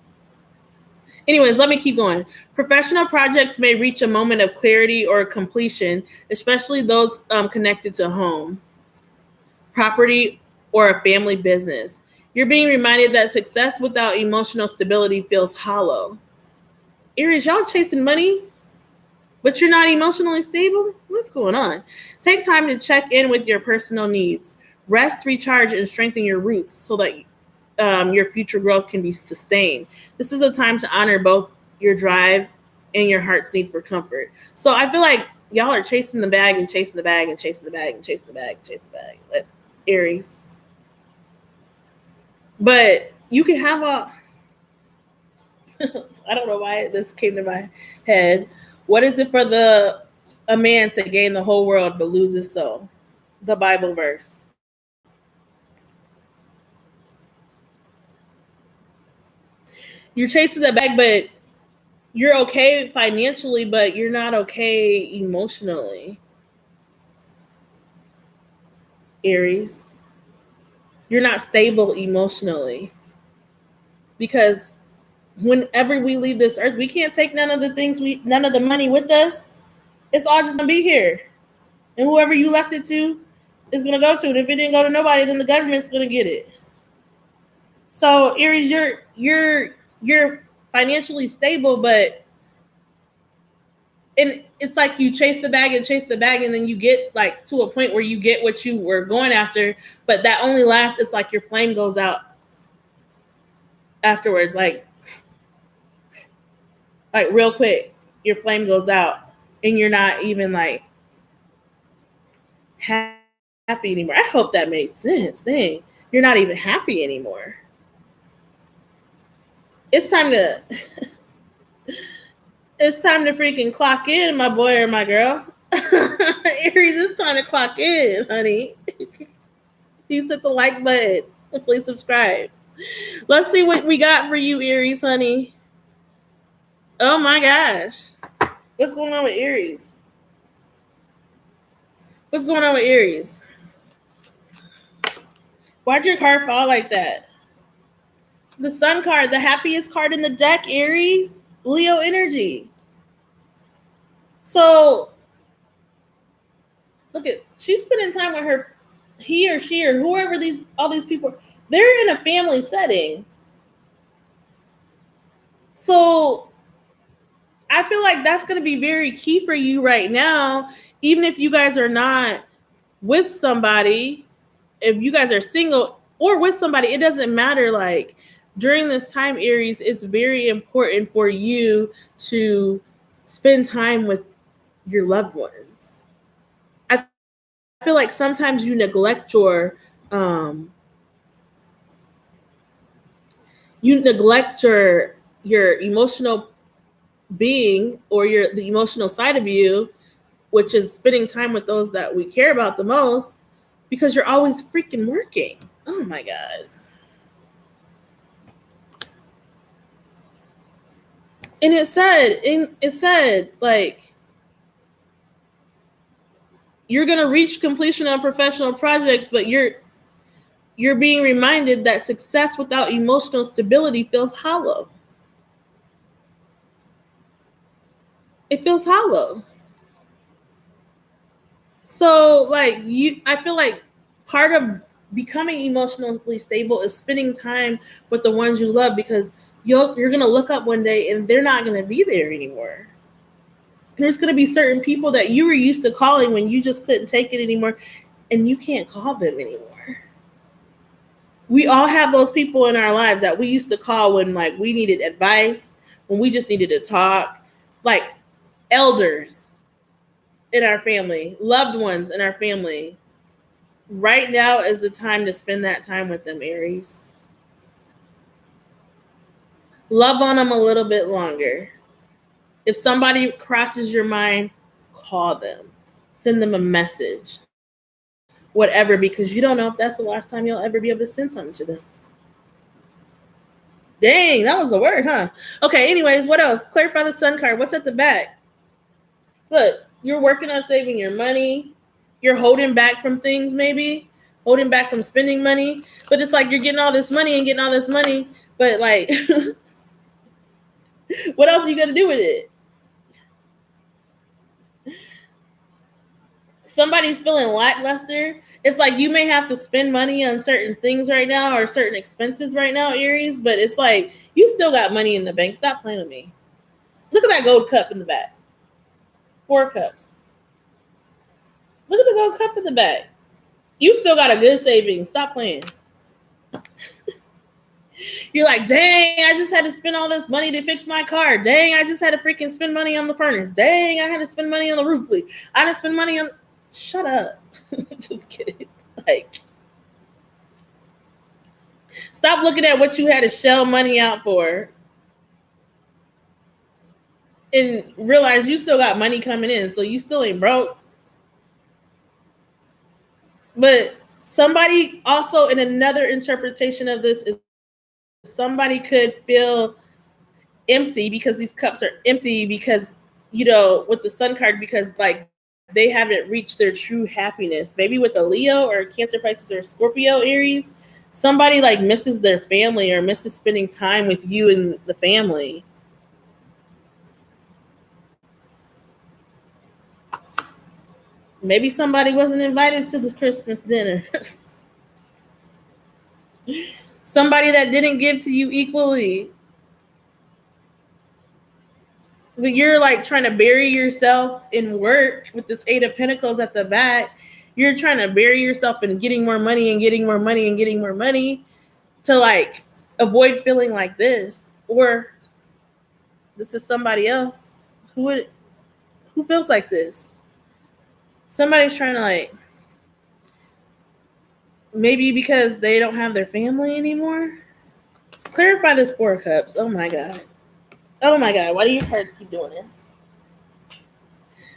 Anyways, let me keep going. Professional projects may reach a moment of clarity or completion, especially those connected to home, property, or a family business. You're being reminded that success without emotional stability feels hollow. Aries, y'all chasing money, but you're not emotionally stable? What's going on? Take time to check in with your personal needs. Rest, recharge, and strengthen your roots so that your future growth can be sustained. This is a time to honor both your drive and your heart's need for comfort. So I feel like y'all are chasing the bag and chasing the bag and chasing the bag and chasing the bag and chasing the bag. Like Aries. But you can have I don't know why this came to my head. What is it for a man to gain the whole world but lose his soul? The Bible verse. You're chasing the bag, but you're okay financially, but you're not okay emotionally. Aries. You're not stable emotionally. Because whenever we leave this earth, we can't take none of the money with us. It's all just gonna be here. And whoever you left it to is gonna go to it. If it didn't go to nobody, then the government's gonna get it. So Aries, you're financially stable, but and it's like you chase the bag, and then you get like to a point where you get what you were going after, but that only lasts. It's like your flame goes out afterwards, like real quick, your flame goes out, and you're not even like happy anymore. I hope that made sense. Dang, you're not even happy anymore. It's time to it's time to freaking clock in, my boy or my girl. Aries, it's time to clock in, honey. Please hit the like button and please subscribe. Let's see what we got for you, Aries, honey. Oh my gosh. What's going on with Aries? What's going on with Aries? Why'd your card fall like that? The Sun card, the happiest card in the deck, Aries. Leo energy. So, look at, she's spending time with he or she or whoever all these people, they're in a family setting. So, I feel like that's going to be very key for you right now, even if you guys are not with somebody. If you guys are single or with somebody, it doesn't matter. Like during this time, Aries, it's very important for you to spend time with your loved ones. I feel like sometimes you neglect your emotional being or the emotional side of you, which is spending time with those that we care about the most, because you're always freaking working. Oh my God. And it said like you're going to reach completion on professional projects, but you're being reminded that success without emotional stability feels hollow. It feels hollow. So like I feel like part of becoming emotionally stable is spending time with the ones you love, because you're gonna look up one day and they're not gonna be there anymore. There's gonna be certain people that you were used to calling when you just couldn't take it anymore, and you can't call them anymore. We all have those people in our lives that we used to call when like we needed advice, when we just needed to talk, like elders in our family, loved ones in our family. Right now is the time to spend that time with them, Aries. Love on them a little bit longer. If somebody crosses your mind, call them, send them a message, whatever, because you don't know if that's the last time you'll ever be able to send something to them. Dang, that was a word, huh? Okay, anyways, what else? Clarify the sun card. What's at the back? Look, you're working on saving your money. You're holding back from things, maybe holding back from spending money. But it's like you're getting all this money and getting all this money. But like, what else are you going to do with it? Somebody's feeling lackluster. It's like you may have to spend money on certain things right now or certain expenses right now, Aries. But it's like you still got money in the bank. Stop playing with me. Look at that gold cup in the back. 4 cups. Look at the gold cup in the back. You still got a good savings. Stop playing. You're like, dang, I just had to spend all this money to fix my car. Dang, I just had to freaking spend money on the furnace. Dang, I had to spend money on the roof leak. I had to spend money on... Shut up. Just kidding. Like, stop looking at what you had to shell money out for and realize you still got money coming in. So you still ain't broke. But somebody also, in another interpretation of this, is somebody could feel empty because these cups are empty because, you know, with the sun card, because like they haven't reached their true happiness. Maybe with a Leo or Cancer, Pisces, or Scorpio, Aries, somebody like misses their family or misses spending time with you and the family. Maybe somebody wasn't invited to the Christmas dinner. Somebody that didn't give to you equally. But you're like trying to bury yourself in work with this 8 of Pentacles at the back. You're trying to bury yourself in getting more money and getting more money and getting more money to like avoid feeling like this. Or this is somebody else who feels like this. Somebody's trying to like, maybe because they don't have their family anymore. Clarify this 4 of Cups. Oh my God. Oh my God. Why do your cards keep doing this?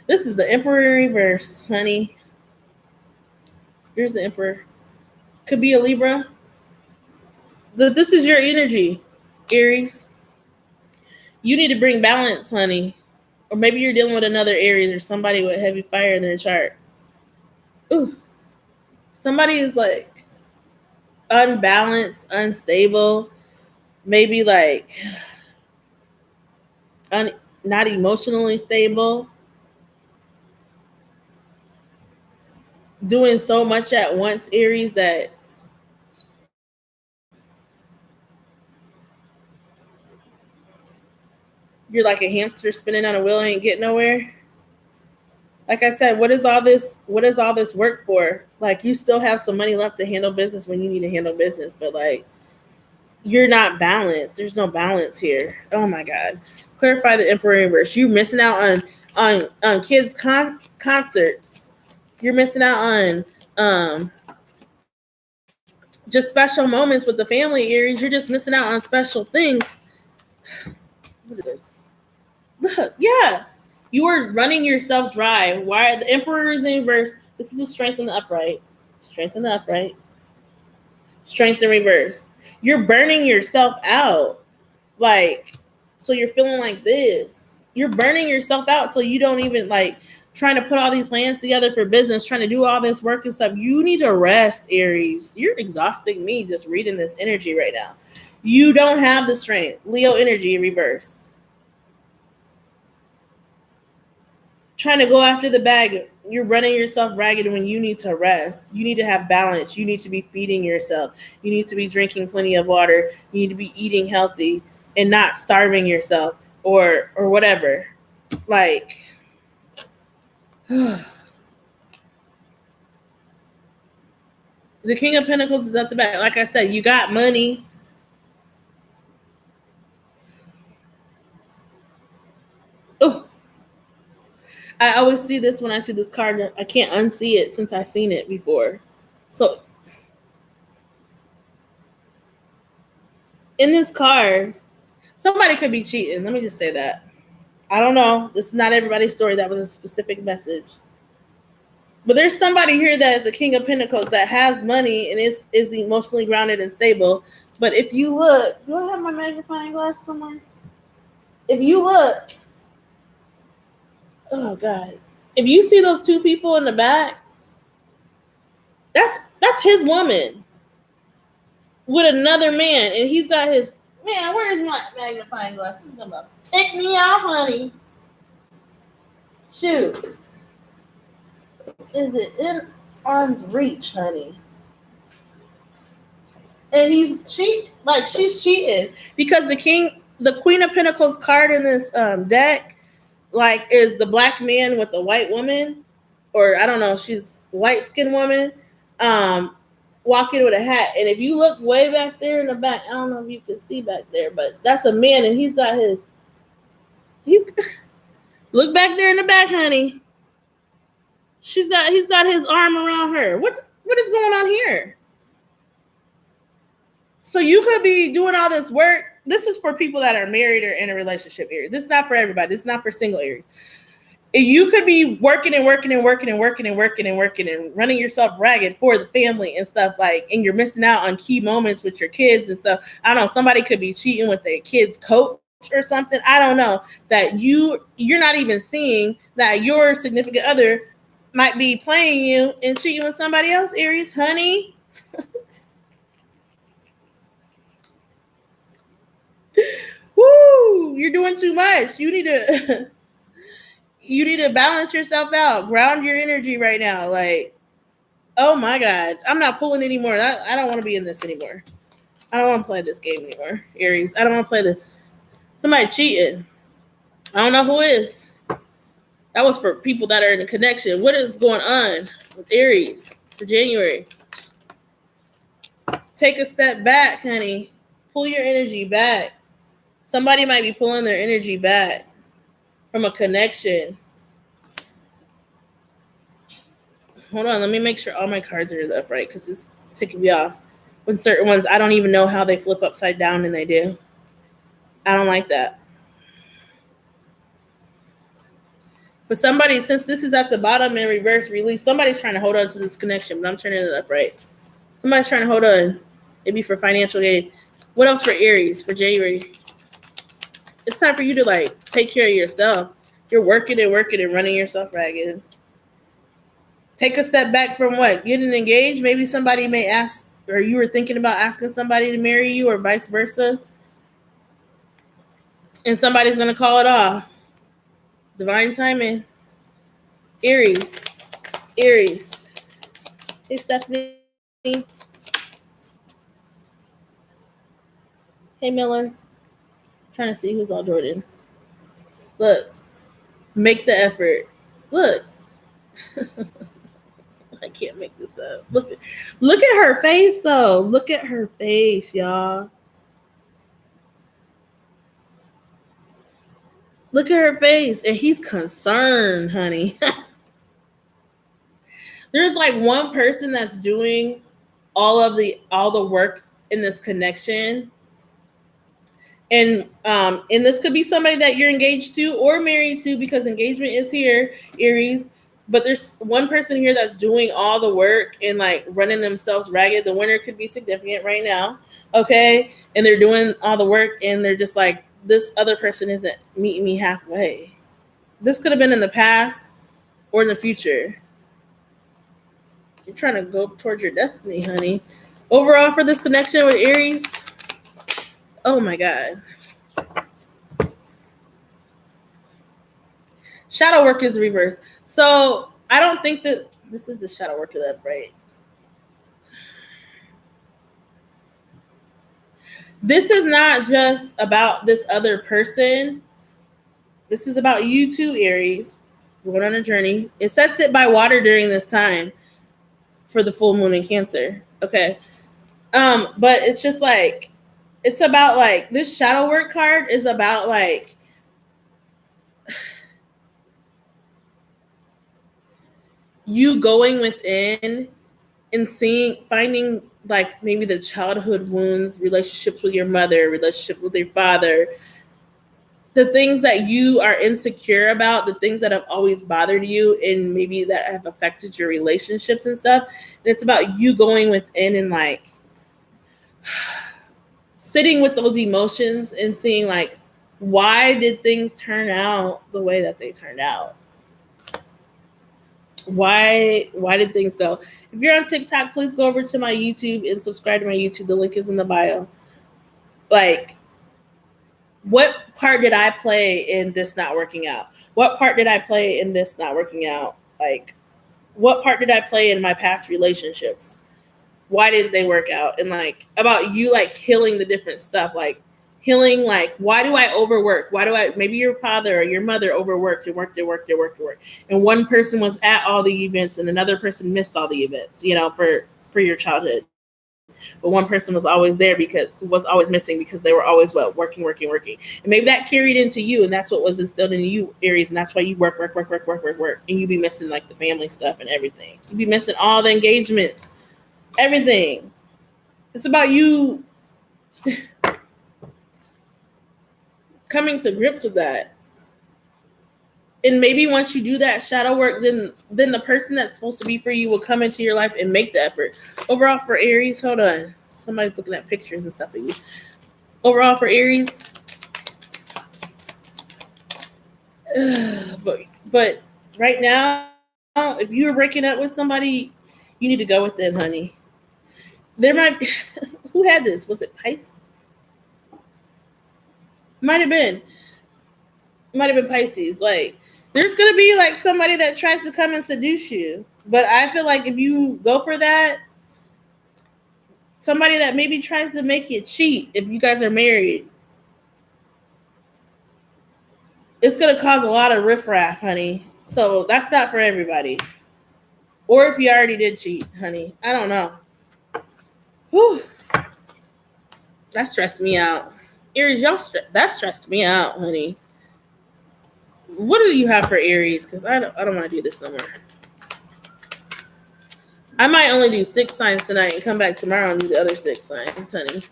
This is the Emperor in reverse, honey. Here's the Emperor. Could be a Libra. This is your energy, Aries. You need to bring balance, honey. Or maybe you're dealing with another Aries or somebody with heavy fire in their chart. Ooh. Somebody is like unbalanced, unstable, maybe like not emotionally stable, doing so much at once, Aries, that you're like a hamster spinning on a wheel and ain't getting nowhere. Like I said, what is all this work for? Like, you still have some money left to handle business when you need to handle business, but like you're not balanced. There's no balance here. Oh my God. Clarify the Emperor reverse. You're missing out on kids concerts. You're missing out on just special moments with the family, Aries. You're just missing out on special things. What is this? Look, yeah. You are running yourself dry. Why the Emperor is in reverse? This is the strength in the upright. Strength in the upright. Strength in reverse. You're burning yourself out. Like, so you're feeling like this. You're burning yourself out so you don't even like trying to put all these plans together for business, trying to do all this work and stuff. You need to rest, Aries. You're exhausting me just reading this energy right now. You don't have the strength. Leo energy in reverse. trying to go after the bag. You're running yourself ragged when you need to rest. You need to have balance. You need to be feeding yourself. You need to be drinking plenty of water. You need to be eating healthy and not starving yourself or whatever. Like, the King of Pentacles is at the back. Like I said, you got money. Oh, I always see this when I see this card. I can't unsee it since I've seen it before. So in this card, somebody could be cheating. Let me just say that. I don't know. This is not everybody's story. That was a specific message. But there's somebody here that is a King of Pentacles that has money and is emotionally grounded and stable. But if you look, do I have my magnifying glass somewhere? If you look, oh God. If you see those two people in the back, that's his woman with another man. And he's got his, man, where's my magnifying glass? This is about to take me off, honey. Shoot. Is it in arm's reach, honey? And he's cheating. Like, she's cheating. Because the Queen of Pentacles card in this deck, like, is the black man with the white woman. Or, I don't know, she's white-skinned woman. Walking with a hat. And if you look way back there in the back, I don't know if you can see back there, but that's a man, and he's look back there in the back, honey. He's got his arm around her. What is going on here? So you could be doing all this work. This is for people that are married or in a relationship area. This is not for everybody. This is not for single areas. You could be working and running yourself ragged for the family and stuff, like, and you're missing out on key moments with your kids and stuff. I don't know. Somebody could be cheating with their kid's coach or something. I don't know, that you're not even seeing that your significant other might be playing you and cheating with somebody else, Aries, honey. Woo! You're doing too much. You need to balance yourself out. Ground your energy right now. Like, oh my God, I'm not pulling anymore. I don't want to be in this anymore. I don't want to play this game anymore, Aries. I don't want to play this. Somebody cheating. I don't know who is. That was for people that are in a connection. What is going on with Aries for January? Take a step back, honey. Pull your energy back. Somebody might be pulling their energy back from a connection. Hold on, let me make sure all my cards are up right, because it's ticking me off. When certain ones, I don't even know how they flip upside down, and they do. I don't like that. But somebody, since this is at the bottom in reverse release, somebody's trying to hold on to this connection, but I'm turning it up right. Somebody's trying to hold on, maybe for financial aid. What else for Aries for January? It's time for you to, like, take care of yourself. You're working and running yourself ragged. Take a step back from what? Getting engaged? Maybe somebody may ask, or you were thinking about asking somebody to marry you, or vice versa. And somebody's going to call it off. Divine timing. Aries. Hey, Stephanie. Hey, Miller. Trying to see who's all Jordan. Look. Make the effort. Look. I can't make this up. Look at her face, though. Look at her face, y'all. Look at her face. And he's concerned, honey. There's like one person that's doing all the work in this connection. And this could be somebody that you're engaged to or married to, because engagement is here, Aries. But there's one person here that's doing all the work and, like, running themselves ragged. The winner could be significant right now, okay? And they're doing all the work, and they're just like, this other person isn't meeting me halfway. This could have been in the past or in the future. You're trying to go towards your destiny, honey. Overall, for this connection with Aries, oh my God. Shadow work is reverse. So I don't think that this is the shadow work of that, right? This is not just about this other person. This is about you too, Aries, going on a journey. It sets it by water during this time for the full moon in Cancer. Okay. But it's just like, it's about like, this shadow work card is about like, you going within and finding like maybe the childhood wounds, relationships with your mother, relationship with your father, the things that you are insecure about, the things that have always bothered you and maybe that have affected your relationships and stuff. And it's about you going within and like sitting with those emotions and seeing like, why did things turn out the way that they turned out? Why did things go? If you're on TikTok, please go over to my YouTube and subscribe to my YouTube. The link is in the bio. Like, what part did I play in this not working out? What part did I play in this not working out? Like, what part did I play in my past relationships? Why didn't they work out? And like, about you like healing the different stuff, like healing, like, why do I overwork? Why do I, maybe your father or your mother overworked and worked. And one person was at all the events and another person missed all the events, you know, for your childhood. But one person was always there because was always missing because they were always working. And maybe that carried into you and that's what was instilled in you, Aries, and that's why you work. And you be missing like the family stuff and everything. You be missing all the engagements, everything. It's about you coming to grips with that. And maybe once you do that shadow work, then the person that's supposed to be for you will come into your life and make the effort. Overall for Aries, hold on. Somebody's looking at pictures and stuff of you. Overall for Aries, but right now, if you were breaking up with somebody, you need to go within, honey. There might be, who had this? Was it Pisces? Might have been Pisces. Like, there's gonna be like somebody that tries to come and seduce you. But I feel like if you go for that, somebody that maybe tries to make you cheat if you guys are married, it's gonna cause a lot of riffraff, honey. So that's not for everybody. Or if you already did cheat, honey. I don't know. Whew. That stressed me out. Aries, that stressed me out, honey. What do you have for Aries? Because I don't want to do this no more. I might only do 6 signs tonight and come back tomorrow and do the other 6 signs, honey.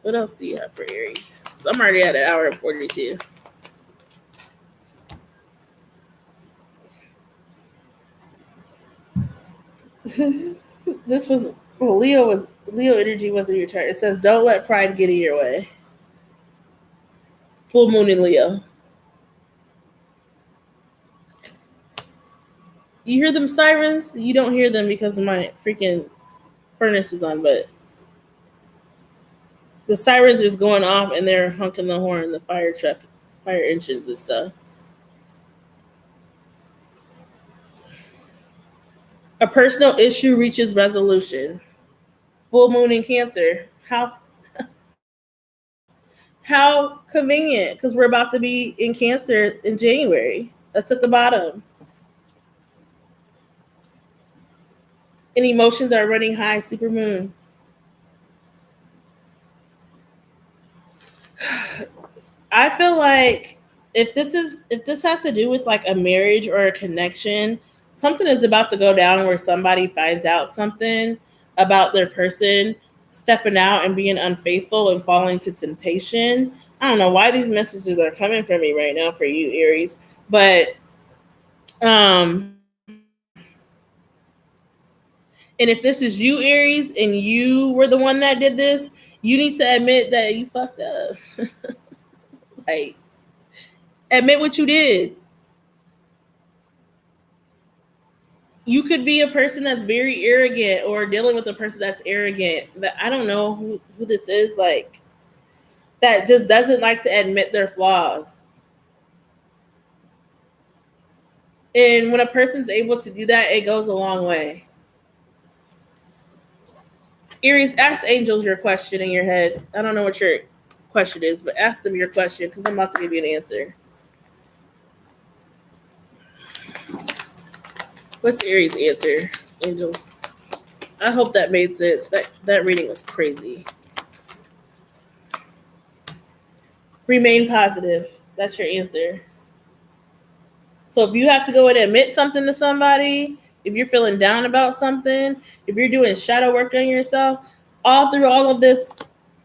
What else do you have for Aries? So I'm already at an hour and 42. This was Leo energy wasn't your turn. It says don't let pride get in your way. Full moon in Leo. You hear them sirens? You don't hear them because my freaking furnace is on, but the sirens is going off and they're honking the horn, the fire truck, fire engines and stuff. A personal issue reaches resolution. Full moon in Cancer. How convenient, because we're about to be in Cancer in January. That's at the bottom. And emotions are running high, super moon. I feel like if this has to do with like a marriage or a connection, something is about to go down where somebody finds out something about their person stepping out and being unfaithful and falling to temptation. I don't know why these messages are coming from me right now for you, Aries, but and if this is you, Aries, and you were the one that did this, you need to admit that you fucked up. Like, admit what you did. You could be a person that's very arrogant or dealing with a person that's arrogant. That I don't know who this is, like, that just doesn't like to admit their flaws. And when a person's able to do that, it goes a long way. Aries, ask the angels your question in your head. I don't know what your question is, but ask them your question because I'm about to give you an answer. What's Aries' answer, angels? I hope that made sense. That reading was crazy. Remain positive. That's your answer. So if you have to go and admit something to somebody, if you're feeling down about something, if you're doing shadow work on yourself, all through all of this,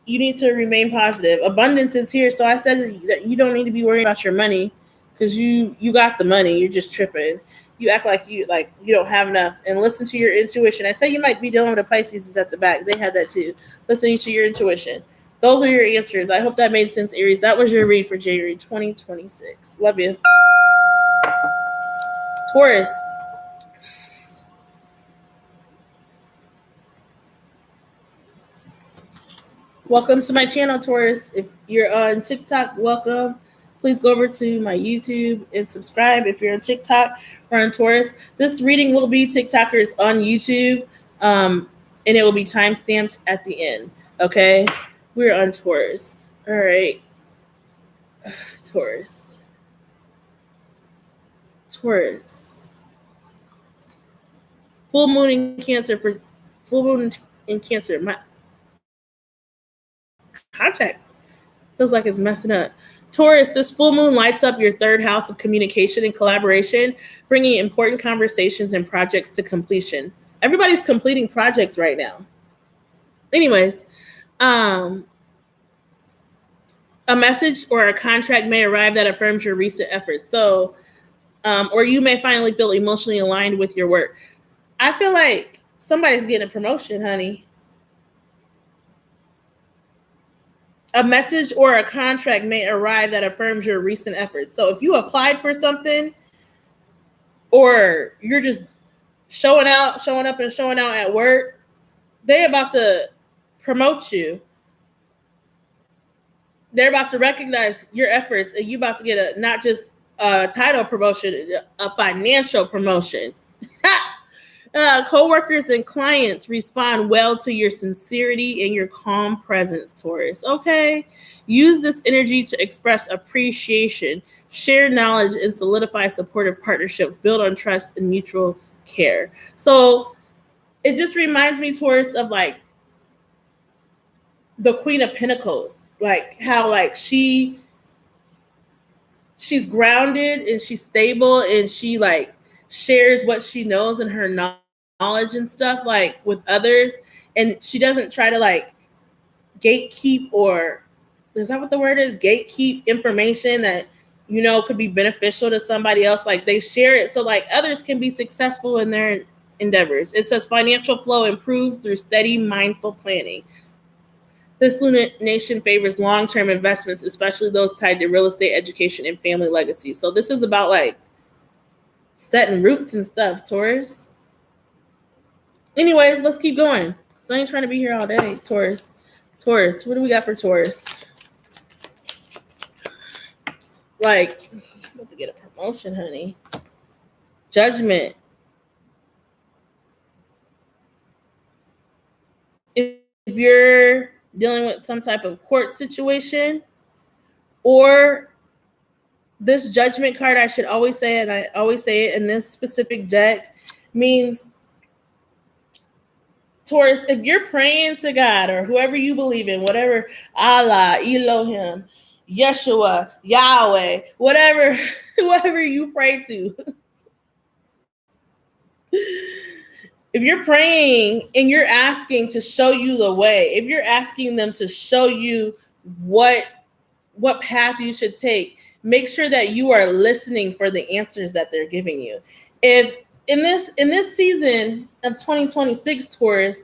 you need to remain positive. Abundance is here. So I said that you don't need to be worried about your money because you got the money. You're just tripping. You act like you don't have enough, and listen to your intuition. I say you might be dealing with a Pisces is at the back. They had that too. Listening to your intuition. Those are your answers. I hope that made sense, Aries. That was your read for January 2026. Love you. Taurus. Welcome to my channel, Taurus. If you're on TikTok, welcome. Please go over to my YouTube and subscribe if you're on TikTok or on Taurus. This reading will be TikTokers on YouTube, and it will be timestamped at the end. Okay? We're on Taurus. All right. Taurus. Taurus. Full moon in Cancer for full moon in Cancer. My contact feels like it's messing up. Taurus, this full moon lights up your third house of communication and collaboration, bringing important conversations and projects to completion. Everybody's completing projects right now. Anyways, a message or a contract may arrive that affirms your recent efforts. So, or you may finally feel emotionally aligned with your work. I feel like somebody's getting a promotion, honey. A message or a contract may arrive that affirms your recent efforts. So if you applied for something, or you're just showing up and showing out at work, they're about to promote you. They're about to recognize your efforts, and you about to get not just a title promotion, a financial promotion. Co-workers and clients respond well to your sincerity and your calm presence, Taurus. Okay? Use this energy to express appreciation, share knowledge, and solidify supportive partnerships, build on trust and mutual care. So it just reminds me, Taurus, of like the Queen of Pentacles, like how like she's grounded and she's stable and she like shares what she knows and her knowledge and stuff like with others, and she doesn't try to like gatekeep, or is that what the word is? Gatekeep information that could be beneficial to somebody else. Like they share it so like others can be successful in their endeavors. It says financial flow improves through steady, mindful planning. This lunation favors long-term investments, especially those tied to real estate, education, and family legacy. So this is about like setting roots and stuff, Taurus. Anyways, let's keep going. Because I ain't trying to be here all day, Taurus. Taurus, what do we got for Taurus? Like, you're about to get a promotion, honey. Judgment. If you're dealing with some type of court situation, or this judgment card, I should always say, and I always say it in this specific deck, means Taurus, if you're praying to God or whoever you believe in, whatever, Allah, Elohim, Yeshua, Yahweh, whatever, whoever you pray to, if you're praying and you're asking to show you the way, if you're asking them to show you what path you should take, make sure that you are listening for the answers that they're giving you. If in this season of 2026, Taurus,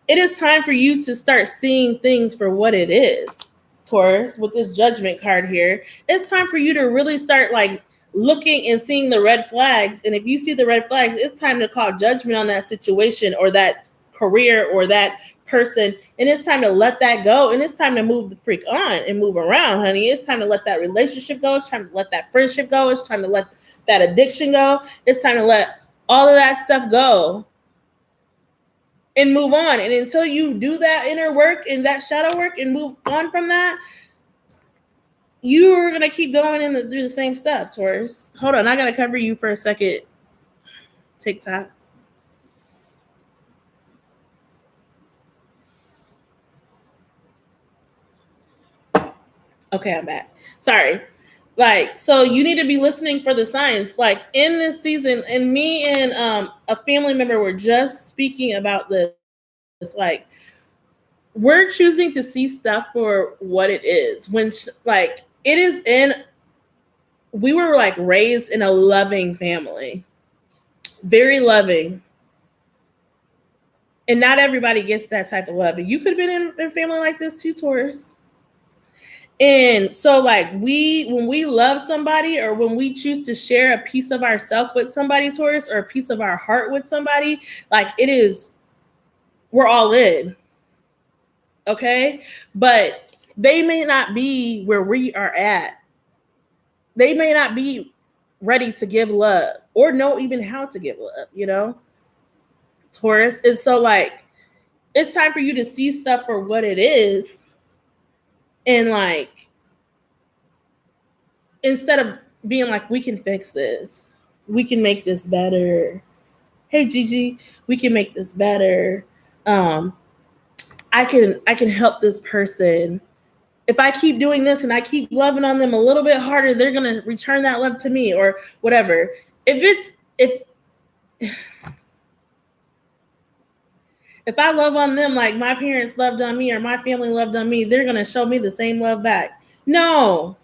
it is time for you to start seeing things for what it is, Taurus, with this judgment card here. It's time for you to really start like looking and seeing the red flags. And if you see the red flags, it's time to call judgment on that situation or that career or that person. And it's time to let that go. And it's time to move the freak on and move around, honey. It's time to let that relationship go. It's time to let that friendship go. It's time to let that addiction go. It's time to let all of that stuff go and move on. And until you do that inner work and that shadow work and move on from that, you're going to keep going through the same stuff, Taurus. Hold on. I got to cover you for a second. TikTok. Okay, I'm back. Sorry. Like, so you need to be listening for the signs. Like in this season, and me and a family member were just speaking about this. Like, we're choosing to see stuff for what it is. When like it is we were like raised in a loving family, very loving. And not everybody gets that type of love. And you could have been in a family like this too, Taurus. And so like when we love somebody or when we choose to share a piece of ourselves with somebody, Taurus, or a piece of our heart with somebody, like we're all in. Okay. But they may not be where we are at. They may not be ready to give love or know even how to give love, Taurus. And so like, it's time for you to see stuff for what it is. And like, instead of being like, we can fix this, we can make this better. Hey, Gigi, we can make this better. I can help this person. If I keep doing this and I keep loving on them a little bit harder, they're going to return that love to me or whatever. If I love on them like my parents loved on me or my family loved on me, they're going to show me the same love back. No.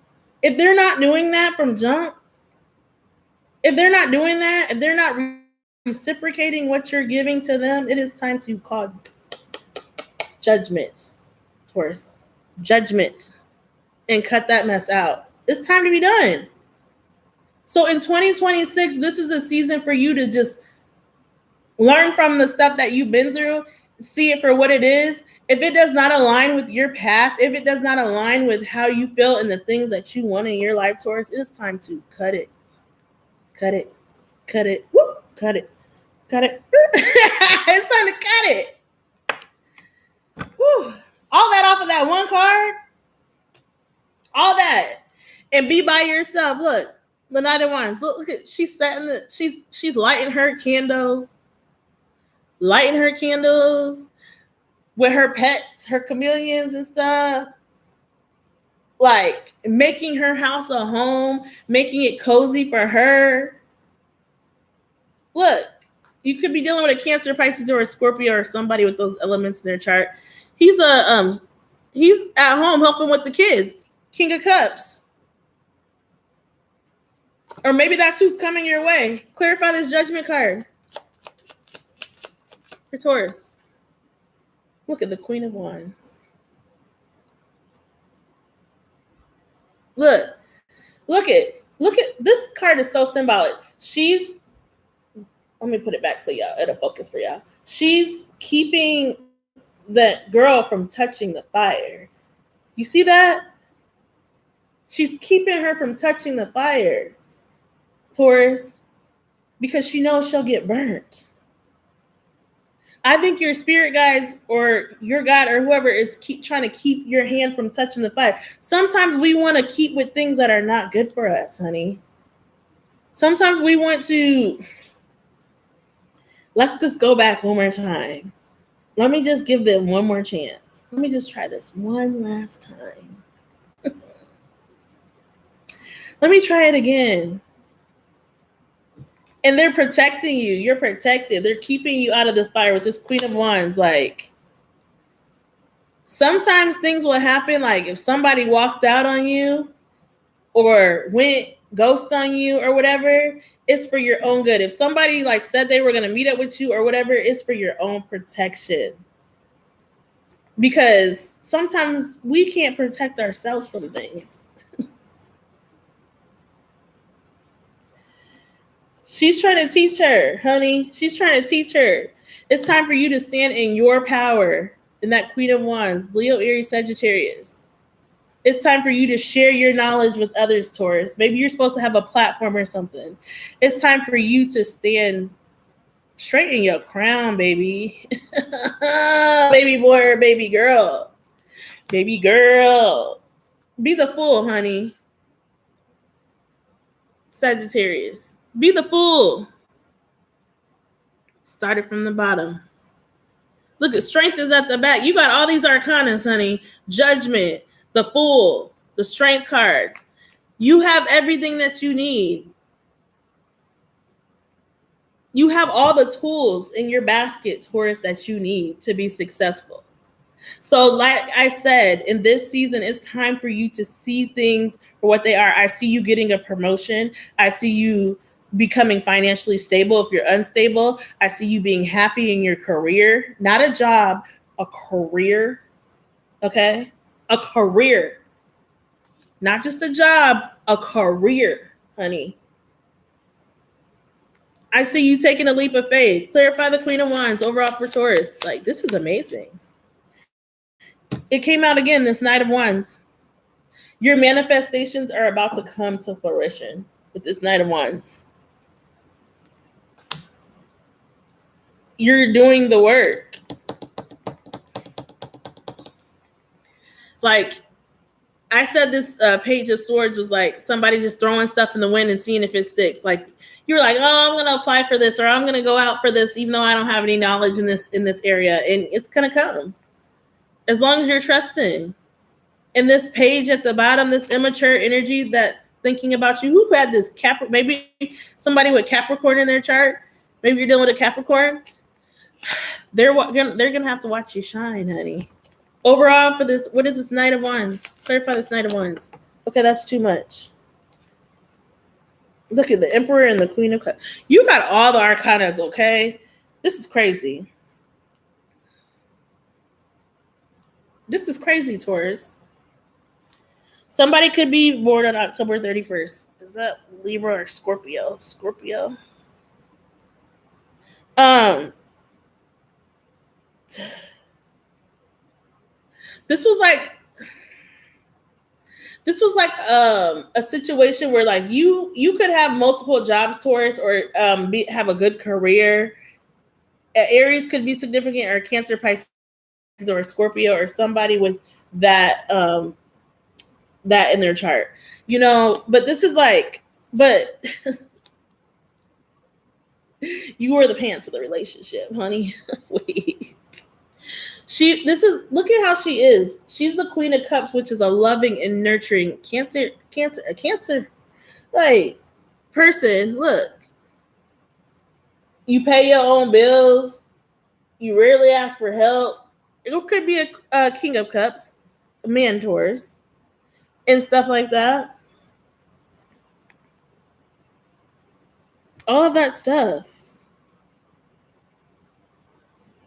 If they're not doing that from jump, if they're not doing that, if they're not reciprocating what you're giving to them, it is time to call judgment, Taurus. Judgment. And cut that mess out. It's time to be done. So in 2026, this is a season for you to just learn from the stuff that you've been through, see it for what it is. If it does not align with your path, if it does not align with how you feel and the things that you want in your life, Taurus, it is time to cut it. Cut it. Cut it. Woo! Cut it. Cut it. It's time to cut it. Woo. All that off of that one card. All that. And be by yourself. Look. The Knight of Wands. Look at she's setting she's lighting her candles. Lighting her candles with her pets, her chameleons and stuff. Like making her house a home, making it cozy for her. Look, you could be dealing with a Cancer, Pisces, or a Scorpio or somebody with those elements in their chart. He's at home helping with the kids. King of Cups. Or maybe that's who's coming your way. Clarify this Judgment card. For Taurus. Look at the Queen of Wands. Look at this card is so symbolic. Let me put it back so it'll focus for y'all. She's keeping that girl from touching the fire. You see that? She's keeping her from touching the fire, Taurus, because she knows she'll get burnt. I think your spirit guides or your God or whoever is trying to keep your hand from touching the fire. Sometimes we want to keep with things that are not good for us, honey. Sometimes we want to, let's just go back one more time. Let me just give them one more chance. Let me just try this one last time. Let me try it again. And they're protecting you. You're protected. They're keeping you out of this fire with this Queen of Wands. Like, sometimes things will happen. Like, if somebody walked out on you or went ghost on you or whatever, it's for your own good. If somebody like said they were going to meet up with you or whatever, it's for your own protection. Because sometimes we can't protect ourselves from things. She's trying to teach her, honey. She's trying to teach her. It's time for you to stand in your power in that Queen of Wands, Leo, Aries, Sagittarius. It's time for you to share your knowledge with others, Taurus. Maybe you're supposed to have a platform or something. It's time for you to stand straight in your crown, baby. Baby boy or baby girl. Baby girl. Be the fool, honey. Sagittarius. Be the fool. Started from the bottom. Look, at strength is at the back. You got all these arcanas, honey. Judgment, the fool, the strength card. You have everything that you need. You have all the tools in your basket, Taurus, that you need to be successful. So, like I said, in this season, it's time for you to see things for what they are. I see you getting a promotion. I see you becoming financially stable if you're unstable. I see you being happy in your career, not a job, a career. Okay? A career. Not just a job, a career, honey. I see you taking a leap of faith. Clarify the Queen of Wands overall for Taurus. Like, this is amazing. It came out again, this Knight of Wands. Your manifestations are about to come to fruition with this Knight of Wands. You're doing the work. Like, I said this Page of Swords was like somebody just throwing stuff in the wind and seeing if it sticks. Like, you're like, oh, I'm going to apply for this, or I'm going to go out for this, even though I don't have any knowledge in this area. And it's going to come. As long as you're trusting. And this page at the bottom, this immature energy that's thinking about you, who had this maybe somebody with Capricorn in their chart. Maybe you're dealing with a Capricorn. They're gonna have to watch you shine, honey. Overall, for this, what is this Knight of Wands? Clarify this Knight of Wands. Okay, that's too much. Look at the Emperor and the Queen of Cups. You got all the arcanas, okay? This is crazy. This is crazy, Taurus. Somebody could be born on October 31st. Is that Libra or Scorpio? Scorpio. This was like a situation where like you could have multiple jobs, Taurus, or have a good career. Aries could be significant, or Cancer, Pisces, or Scorpio, or somebody with that that in their chart, you know. But this is like, but you were the pants of the relationship, honey. Wait. Look at how she is. She's the Queen of Cups, which is a loving and nurturing cancer like person. Look, you pay your own bills. You rarely ask for help. It could be a King of Cups, a man, Taurus, and stuff like that. All of that stuff.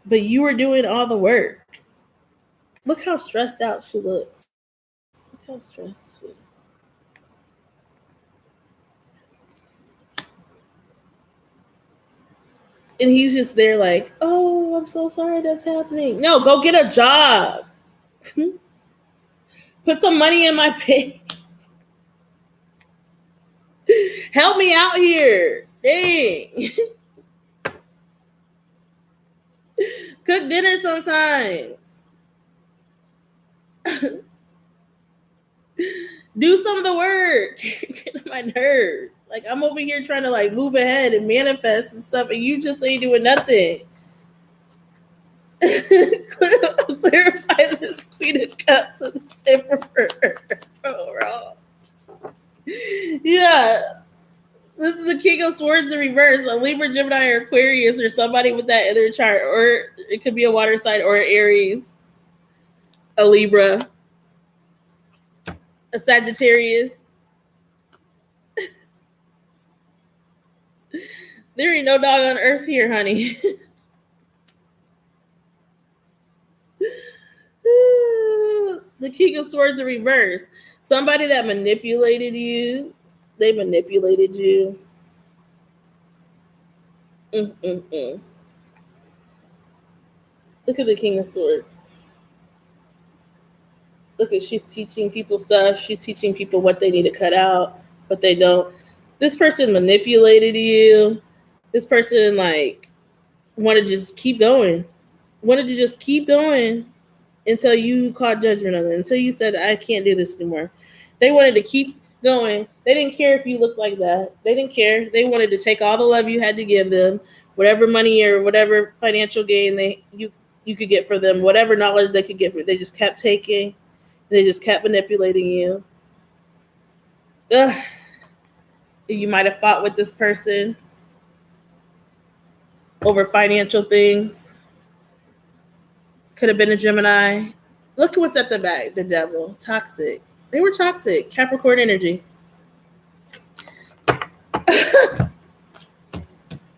But you were doing all the work. Look how stressed out she looks. Look how stressed she is. And he's just there like, oh, I'm so sorry that's happening. No, go get a job. Put some money in my pay. Help me out here. Dang. Cook dinner sometimes. Do some of the work. Get on my nerves. Like, I'm over here trying to like move ahead and manifest and stuff, and you just ain't doing nothing. Clarify this Queen of Cups and the Emperor. Oh, yeah. This is the King of Swords in reverse. A Libra, Gemini, or Aquarius, or somebody with that in their chart. Or it could be a water sign, or Aries, a Libra, a Sagittarius. There ain't no dog on earth here, honey. The King of Swords in reverse. Somebody that manipulated you. They manipulated you. Mm-mm-mm. Look at the King of Swords. Look at, she's teaching people stuff. She's teaching people what they need to cut out, what they don't. This person manipulated you. This person like wanted to just keep going. Wanted to just keep going until you caught judgment on them. Until you said, I can't do this anymore. They wanted to keep going. They didn't care if you looked like that. They didn't care. They wanted to take all the love you had to give them, whatever money or whatever financial gain you could get for them, whatever knowledge they could get for. They just kept taking. They just kept manipulating you. Ugh. You might have fought with this person over financial things. Could have been a Gemini. Look at what's at the back. The devil. Toxic. They were toxic. Capricorn energy.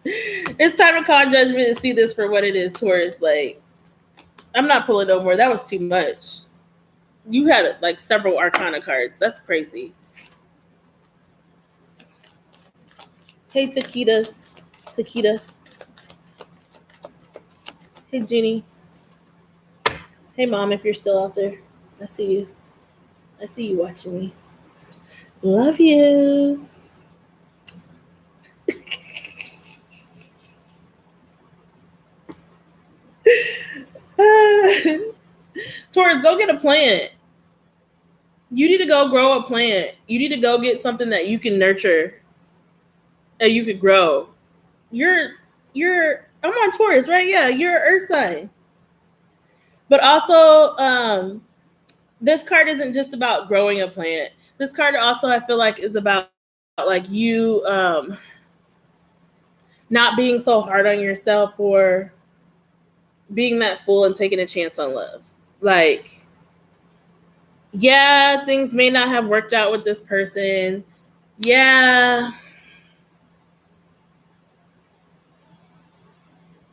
It's time to call judgment and see this for what it is, Taurus. Like, I'm not pulling no more. That was too much. You had like several Arcana cards. That's crazy. Hey, Taquita. Hey, Jeannie. Hey, Mom, if you're still out there. I see you. I see you watching me. Love you. Taurus, go get a plant. You need to go grow a plant. You need to go get something that you can nurture and you could grow. I'm on Taurus, right? Yeah, you're an earth sign. But also, this card isn't just about growing a plant. This card also, I feel like, is about like you not being so hard on yourself for being that fool and taking a chance on love. Like, yeah, things may not have worked out with this person. Yeah,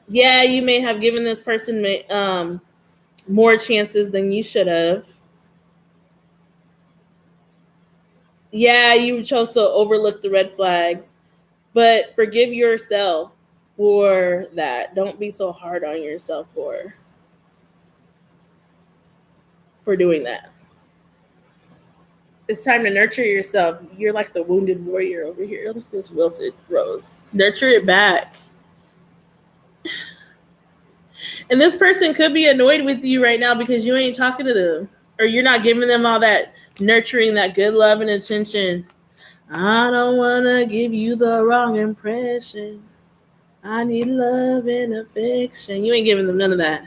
you may have given this person more chances than you should have. Yeah, you chose to overlook the red flags, but forgive yourself for that. Don't be so hard on yourself for doing that. It's time to nurture yourself. You're like the wounded warrior over here. Look at this wilted rose. Nurture it back. And this person could be annoyed with you right now because you ain't talking to them, or you're not giving them all that nurturing, that good love and attention. I don't want to give you the wrong impression. I need love and affection. You ain't giving them none of that.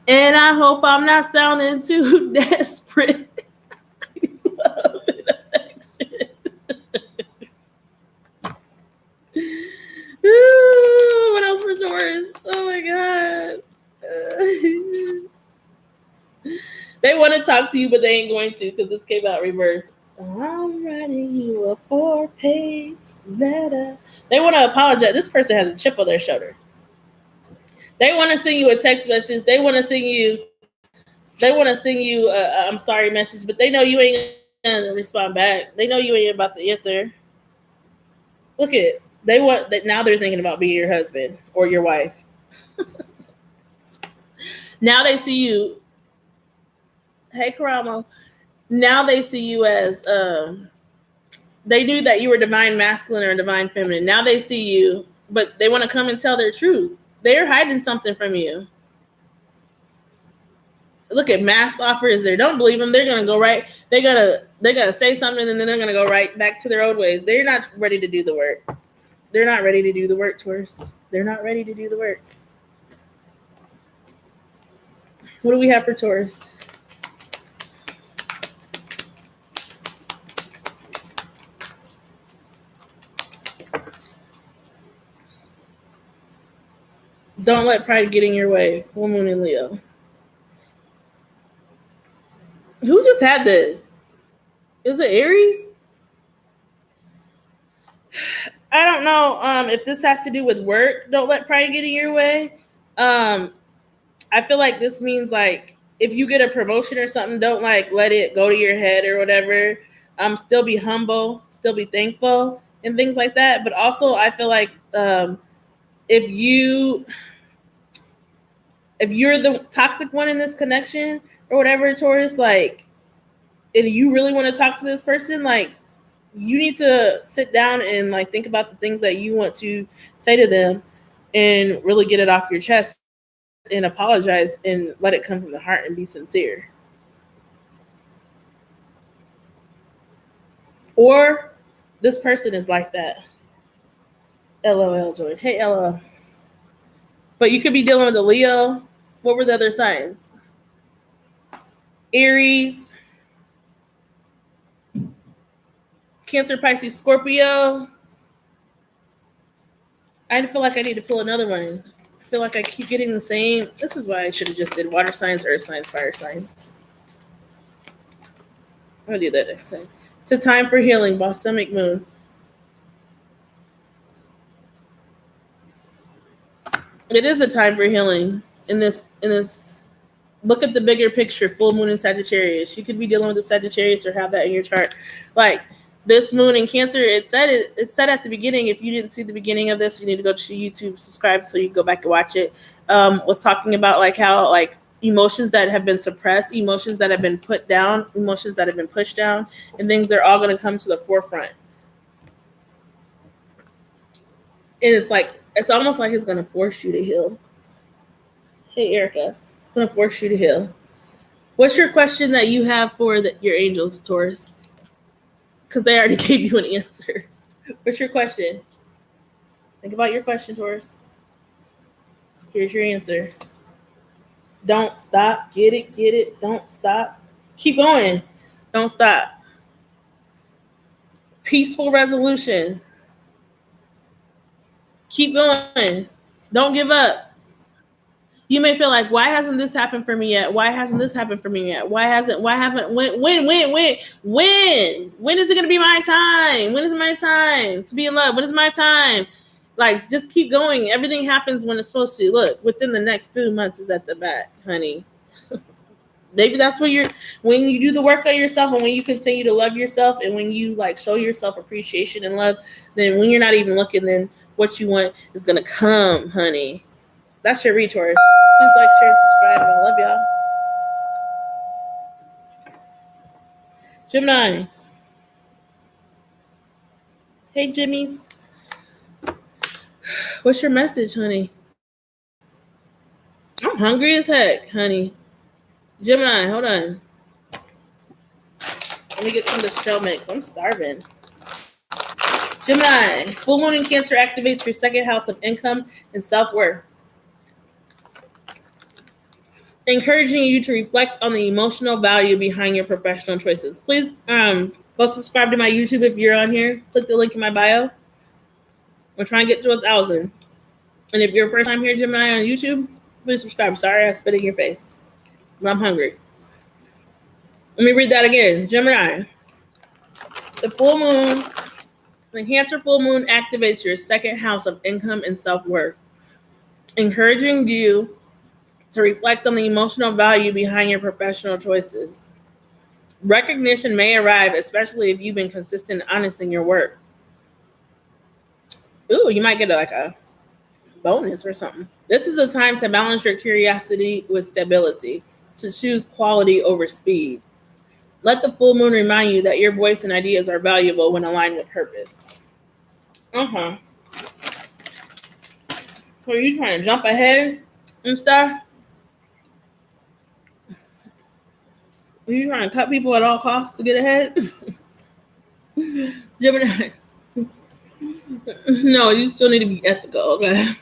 And I hope I'm not sounding too desperate. Love and affection. Ooh, what else for Taurus? Oh my God. They want to talk to you, but they ain't going to because this came out reverse. I'm writing you a 4-page letter. They want to apologize. This person has a chip on their shoulder. They want to send you a text message. They want to send you a I'm sorry message, but they know you ain't gonna respond back. They know you ain't about to answer. Look at, they want that now. They're thinking about being your husband or your wife. Now they see you. Hey, Karamo. Now they see you as they knew that you were divine masculine or divine feminine. Now they see you, but they want to come and tell their truth. They're hiding something from you. Look at mass offers there. Don't believe them. They're gonna go right. They're gonna say something and then they're gonna go right back to their old ways. They're not ready to do the work. They're not ready to do the work, Taurus. They're not ready to do the work. What do we have for Taurus? Don't let pride get in your way. Full moon in Leo. Who just had this? Is it Aries? I don't know if this has to do with work. Don't let pride get in your way. I feel like this means like if you get a promotion or something, don't like let it go to your head or whatever. Still be humble, still be thankful and things like that. But also I feel like if you're the toxic one in this connection, or whatever, Taurus, like, and you really want to talk to this person, like, you need to sit down and like think about the things that you want to say to them and really get it off your chest and apologize and let it come from the heart and be sincere. Or this person is like that. LOL, Joy. Hey, LOL. But you could be dealing with a Leo. What were the other signs? Aries, Cancer, Pisces, Scorpio. I feel like I need to pull another one. I feel like I keep getting the same. This is why I should have just did water signs, earth signs, fire signs. I'm going to do that next time. It's a time for healing, balsamic moon. It is a time for healing in this look at the bigger picture, full moon in Sagittarius. You could be dealing with a Sagittarius or have that in your chart. Like this moon in Cancer, it said at the beginning, if you didn't see the beginning of this, you need to go to YouTube, subscribe so you can go back and watch it. Was talking about like how like emotions that have been suppressed, emotions that have been put down, emotions that have been pushed down, and things, they're all going to come to the forefront. And it's like, it's almost like it's going to force you to heal. Hey, Erica, it's going to force you to heal. What's your question that you have for your angels, Taurus? Because they already gave you an answer. What's your question? Think about your question, Taurus. Here's your answer. Don't stop. Get it. Don't stop. Keep going. Don't stop. Peaceful resolution. Keep going. Don't give up. You may feel like, why hasn't this happened for me yet? Why hasn't this happened for me yet? When is it going to be my time? When is my time to be in love? When is my time? Like, just keep going. Everything happens when it's supposed to. Look, within the next few months is at the back, honey. Maybe that's when you do the work on yourself, and when you continue to love yourself, and when you like show yourself appreciation and love, then when you're not even looking, then what you want is going to come, honey. That's your read, Taurus. Please like, share, and subscribe. I love y'all. Gemini. Hey, Jimmies. What's your message, honey? I'm hungry as heck, honey. Gemini, hold on. Let me get some of this trail mix. I'm starving. Gemini. Full moon in Cancer activates your second house of income and self-worth, encouraging you to reflect on the emotional value behind your professional choices. Please go subscribe to my YouTube if you're on here. Click the link in my bio. We're trying to get to 1,000. And if you're first time here, Gemini, on YouTube, please subscribe. Sorry I spit in your face, but I'm hungry. Let me read that again. Gemini. The full moon, the Cancer full moon activates your second house of income and self-worth, encouraging you to reflect on the emotional value behind your professional choices. Recognition may arrive, especially if you've been consistent and honest in your work. Ooh, you might get a bonus or something. This is a time to balance your curiosity with stability, to choose quality over speed. Let the full moon remind you that your voice and ideas are valuable when aligned with purpose. Are you trying to jump ahead and stuff? Are you trying to cut people at all costs to get ahead? Gemini. No, you still need to be ethical, okay?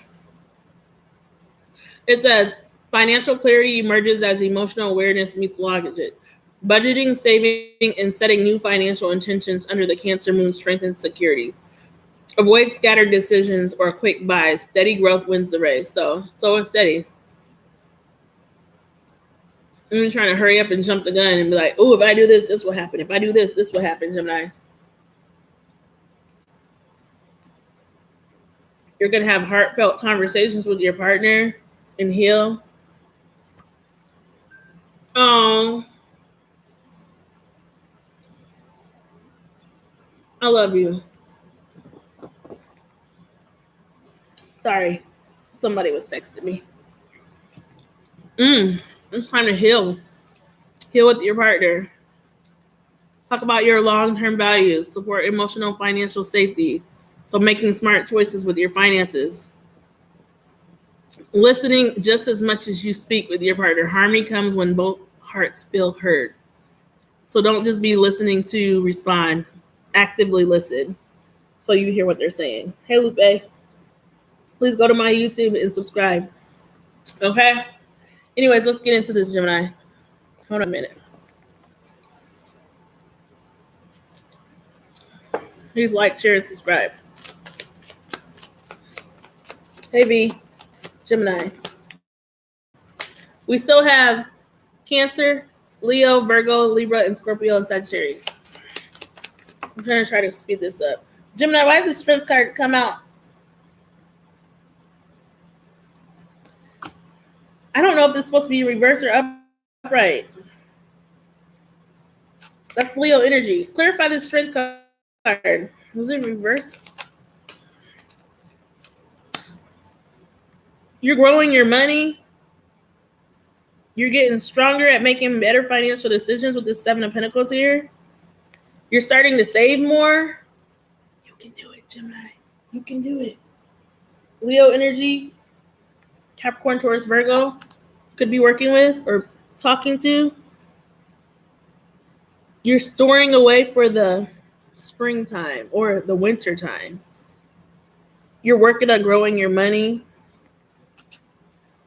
It says, financial clarity emerges as emotional awareness meets logic. Budgeting, saving, and setting new financial intentions under the Cancer moon strengthens security. Avoid scattered decisions or quick buys. Steady growth wins the race. So it's steady. I'm trying to hurry up and jump the gun and be like, oh, if I do this, this will happen. If I do this, this will happen, Gemini. You're going to have heartfelt conversations with your partner and heal. Oh, I love you. Sorry, somebody was texting me. It's time to heal. Heal with your partner. Talk about your long-term values. Support emotional financial safety. So making smart choices with your finances. Listening just as much as you speak with your partner. Harmony comes when both hearts feel heard. So don't just be listening to respond. Actively listen so you hear what they're saying. Hey, Lupe, please go to my YouTube and subscribe. Okay? Anyways, let's get into this, Gemini. Hold on a minute. Please like, share, and subscribe. Hey, V, Gemini. We still have Cancer, Leo, Virgo, Libra, and Scorpio, and Sagittarius. I'm trying to try to speed this up. Gemini, why did the Strength card come out? I don't know if this is supposed to be reverse or upright. That's Leo energy. Clarify the Strength card. Was it reverse? You're growing your money. You're getting stronger at making better financial decisions with this Seven of Pentacles here. You're starting to save more. You can do it, Gemini. You can do it. Leo energy, Capricorn, Taurus, Virgo, could be working with or talking to. You're storing away for the springtime or the winter time. You're working on growing your money.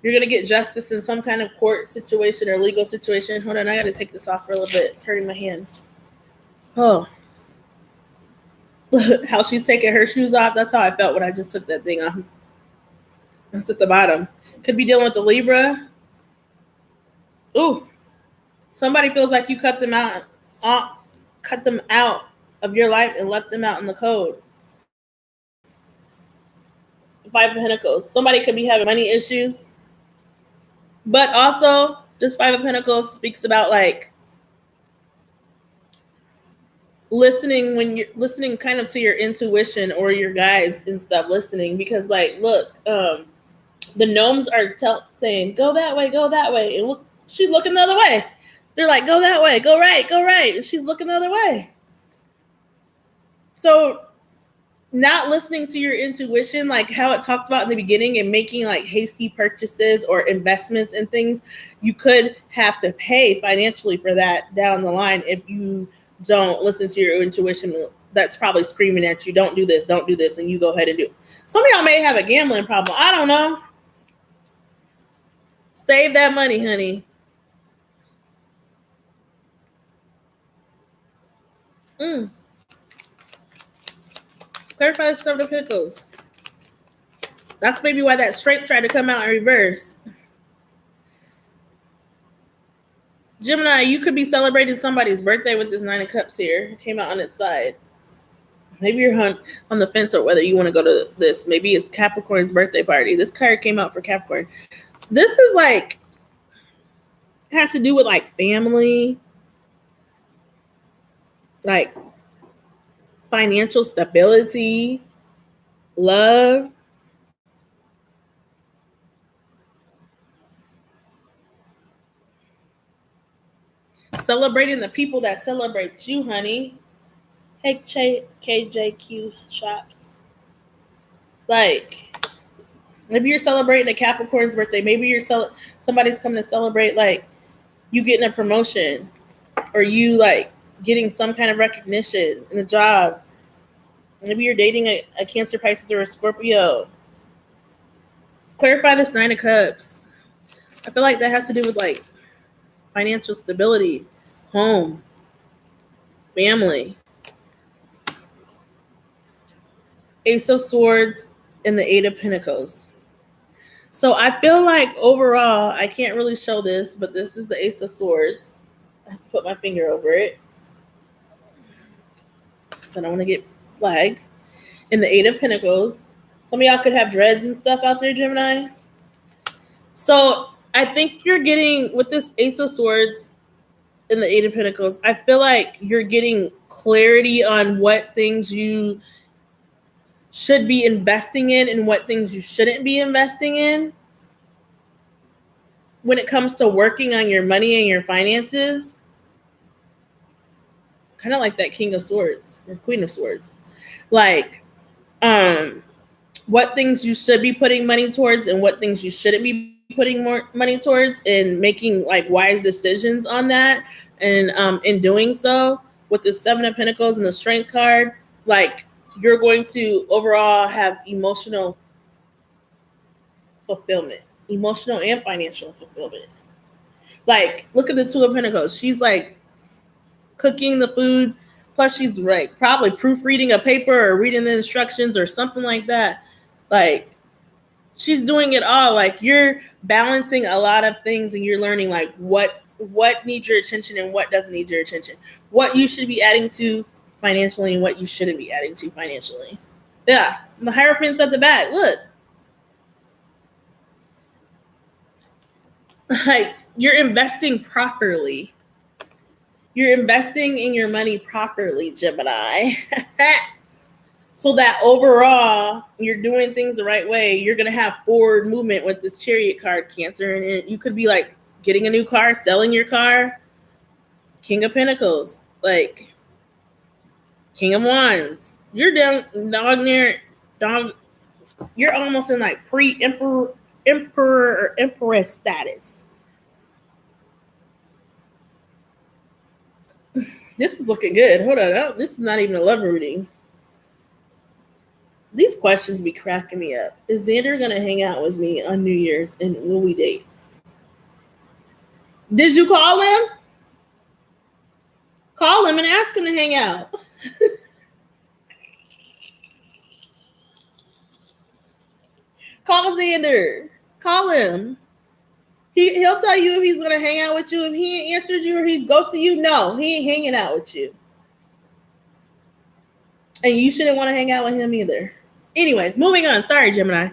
You're going to get justice in some kind of court situation or legal situation. Hold on, I got to take this off for a little bit. It's hurting my hand. Oh. How she's taking her shoes off. That's how I felt when I just took that thing off. That's at the bottom. Could be dealing with the Libra. Ooh. Somebody feels like you cut them out of your life and left them out in the cold. Five of Pentacles. Somebody could be having money issues. But also, this Five of Pentacles speaks about like listening when you're listening kind of to your intuition or your guides and stuff, listening. Because like, look, the gnomes are saying, go that way. And look, she's looking the other way. They're like, go that way, go right. And she's looking the other way. So not listening to your intuition, like how it talked about in the beginning, and making like hasty purchases or investments in things, you could have to pay financially for that down the line if you don't listen to your intuition. That's probably screaming at you, don't do this, and you go ahead and do it. Some of y'all may have a gambling problem. I don't know. Save that money, honey. Clarify the Seven of Pentacles. That's maybe why that strength tried to come out in reverse. Gemini, you could be celebrating somebody's birthday with this Nine of Cups here. It came out on its side. Maybe you're on the fence or whether you want to go to this. Maybe it's Capricorn's birthday party. This card came out for Capricorn. This is like, it has to do with like family, like financial stability, love. Celebrating the people that celebrate you, honey. Hey, KJQ Shops. Like, maybe you're celebrating a Capricorn's birthday. Maybe you're somebody's coming to celebrate like you getting a promotion or you like getting some kind of recognition in the job. Maybe you're dating a Cancer, Pisces, or a Scorpio. Clarify this Nine of Cups. I feel like that has to do with like financial stability, home, family. Ace of Swords and the Eight of Pentacles. So I feel like overall, I can't really show this, but this is the Ace of Swords. I have to put my finger over it, so I don't want to get flagged. And the Eight of Pentacles. Some of y'all could have dreads and stuff out there, Gemini. So I think you're getting, with this Ace of Swords and the Eight of Pentacles, I feel like you're getting clarity on what things you should be investing in and what things you shouldn't be investing in. when it comes to working on your money and your finances, kind of like that King of Swords or Queen of Swords. Like, what things you should be putting money towards and what things you shouldn't be putting more money towards, and making like wise decisions on that. And in doing so, with the Seven of Pentacles and the Strength card, like, you're going to overall have emotional fulfillment, emotional and financial fulfillment. Like, look at the Two of Pentacles. She's like cooking the food, plus she's like probably proofreading a paper or reading the instructions or something like that. Like, she's doing it all. Like, you're balancing a lot of things, and you're learning like what needs your attention and what doesn't need your attention, what you should be adding to financially and what you shouldn't be adding to financially. Yeah, the Hierophant's at the back. Look, like, you're investing properly. You're investing in your money properly, Gemini. So that overall, you're doing things the right way. You're going to have forward movement with this Chariot card, Cancer. And you could be like getting a new car, selling your car. King of Pentacles, like King of Wands. You're down dog. You're almost in like pre-emperor or empress status. This is looking good. Hold on. This is not even a love reading. These questions be cracking me up. Is Xander going to hang out with me on New Year's, and will we date? Did you call him? Call him and ask him to hang out. Call Xander. Call him. He'll tell you if he's going to hang out with you. If he ain't answered you or he's ghosted you, no, he ain't hanging out with you. And you shouldn't want to hang out with him either. Anyways, moving on. Sorry, Gemini.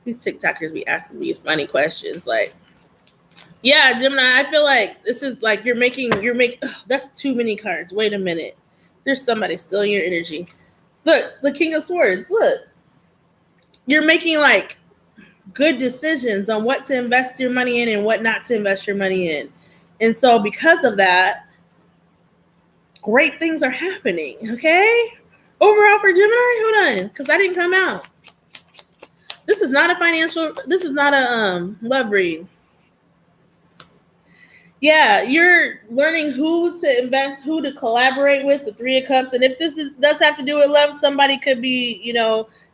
These TikTokers be asking me funny questions. Like, yeah, Gemini, I feel like this is like you're making, that's too many cards. Wait a minute. There's somebody stealing your energy. Look, the King of Swords. Look. You're making like good decisions on what to invest your money in and what not to invest your money in. And so because of that, great things are happening, okay? Overall for Gemini, hold on, because I didn't come out. This is not a love read. Yeah, you're learning who to invest, who to collaborate with, the Three of Cups. And if does have to do with love, somebody could be,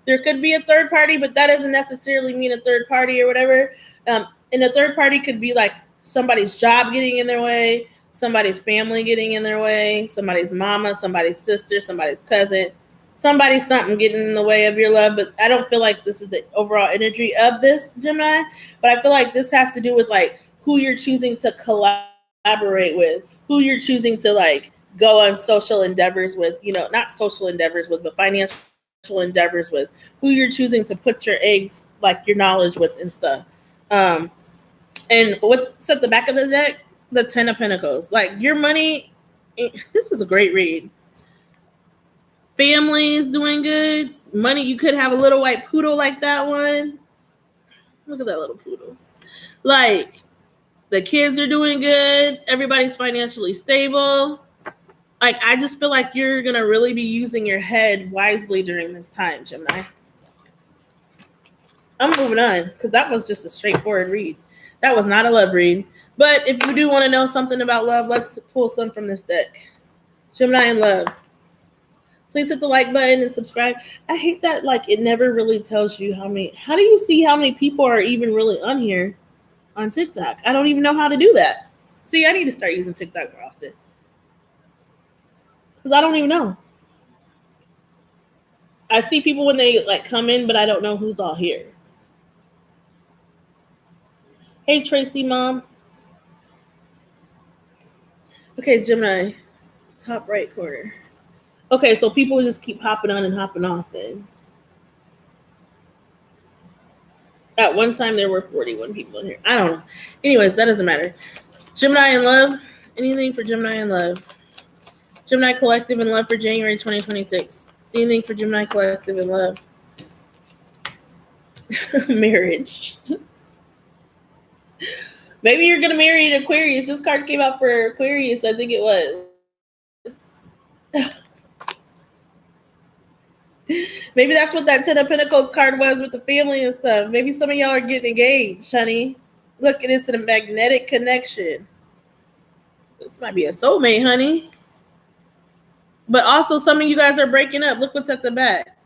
there could be a third party, but that doesn't necessarily mean a third party or whatever. And a third party could be like somebody's job getting in their way, somebody's family getting in their way, somebody's mama, somebody's sister, somebody's cousin, somebody's something getting in the way of your love. But I don't feel like this is the overall energy of this, Gemini. But I feel like this has to do with like who you're choosing to collaborate with, who you're choosing to like go on social endeavors with, not social endeavors with, but financial endeavors with, who you're choosing to put your eggs, like your knowledge with and stuff. And what's at the back of the deck? The Ten of Pentacles. Like your money, this is a great read. Family is doing good. Money, you could have a little white poodle like that one. Look at that little poodle. Like the kids are doing good. Everybody's financially stable. Like, I just feel like you're going to really be using your head wisely during this time, Gemini. I'm moving on because that was just a straightforward read. That was not a love read. But if you do want to know something about love, let's pull some from this deck. Gemini in love. Please hit the like button and subscribe. I hate that, like, it never really tells you how do you see how many people are even really on here on TikTok? I don't even know how to do that. See, I need to start using TikTok more often. Because I don't even know. I see people when they like come in, but I don't know who's all here. Hey, Tracy, Mom. Okay, Gemini, top right corner. Okay, so people just keep hopping on and hopping off then. At one time, there were 41 people in here. I don't know. Anyways, that doesn't matter. Gemini in love. Anything for Gemini in love? Gemini Collective in love for January 2026. Anything for Gemini Collective in love? Marriage. Maybe you're gonna marry an Aquarius. This card came out for Aquarius, I think it was. Maybe that's what that Ten of Pentacles card was with the family and stuff. Maybe some of y'all are getting engaged, honey. Look, it's a magnetic connection. This might be a soulmate, honey. But also, some of you guys are breaking up. Look what's at the back.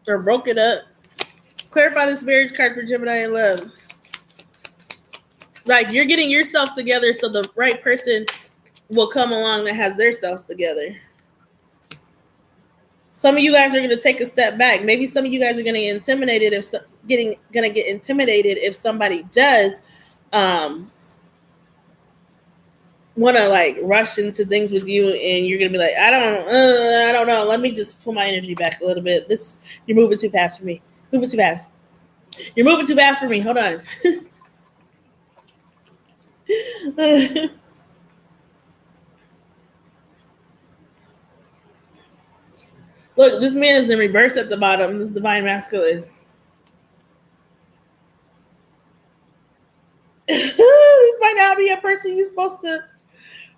They're broken up. Clarify this marriage card for Gemini in love. Like, you're getting yourself together so the right person will come along that has their selves together. Some of you guys are going to take a step back. Maybe some of you guys are going to get intimidated if somebody does want to like rush into things with you, and you're going to be like, I don't know. Let me just pull my energy back a little bit. You're moving too fast for me. Moving too fast. You're moving too fast for me. Hold on. Look, this man is in reverse at the bottom. This divine masculine. This might not be a person you're supposed to.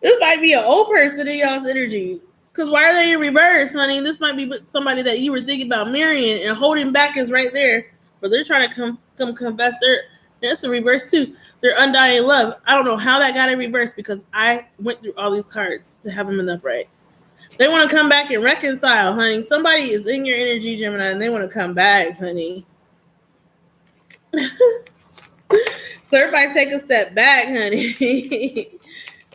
This might be an old person in y'all's energy. Because why are they in reverse, honey? This might be somebody that you were thinking about marrying, and holding back is right there. But they're trying to come confess. That's a reverse too. They're undying love. I don't know how that got in reverse, because I went through all these cards to have them in the upright. They want to come back and reconcile, honey. Somebody is in your energy, Gemini, and they want to come back, honey. Everybody take a step back, honey.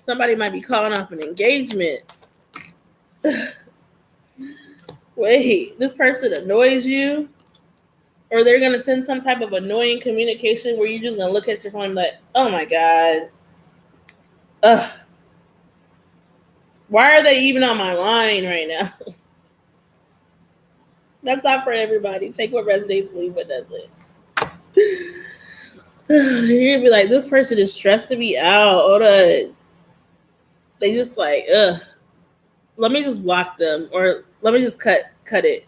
Somebody might be calling off an engagement. Wait, this person annoys you? Or they're going to send some type of annoying communication where you're just going to look at your phone like, oh my God. Ugh. Why are they even on my line right now? That's not for everybody. Take what resonates, leave what doesn't. You're going to be like, this person is stressing me out. Hold on. They just like, ugh. Let me just block them, or let me just cut it.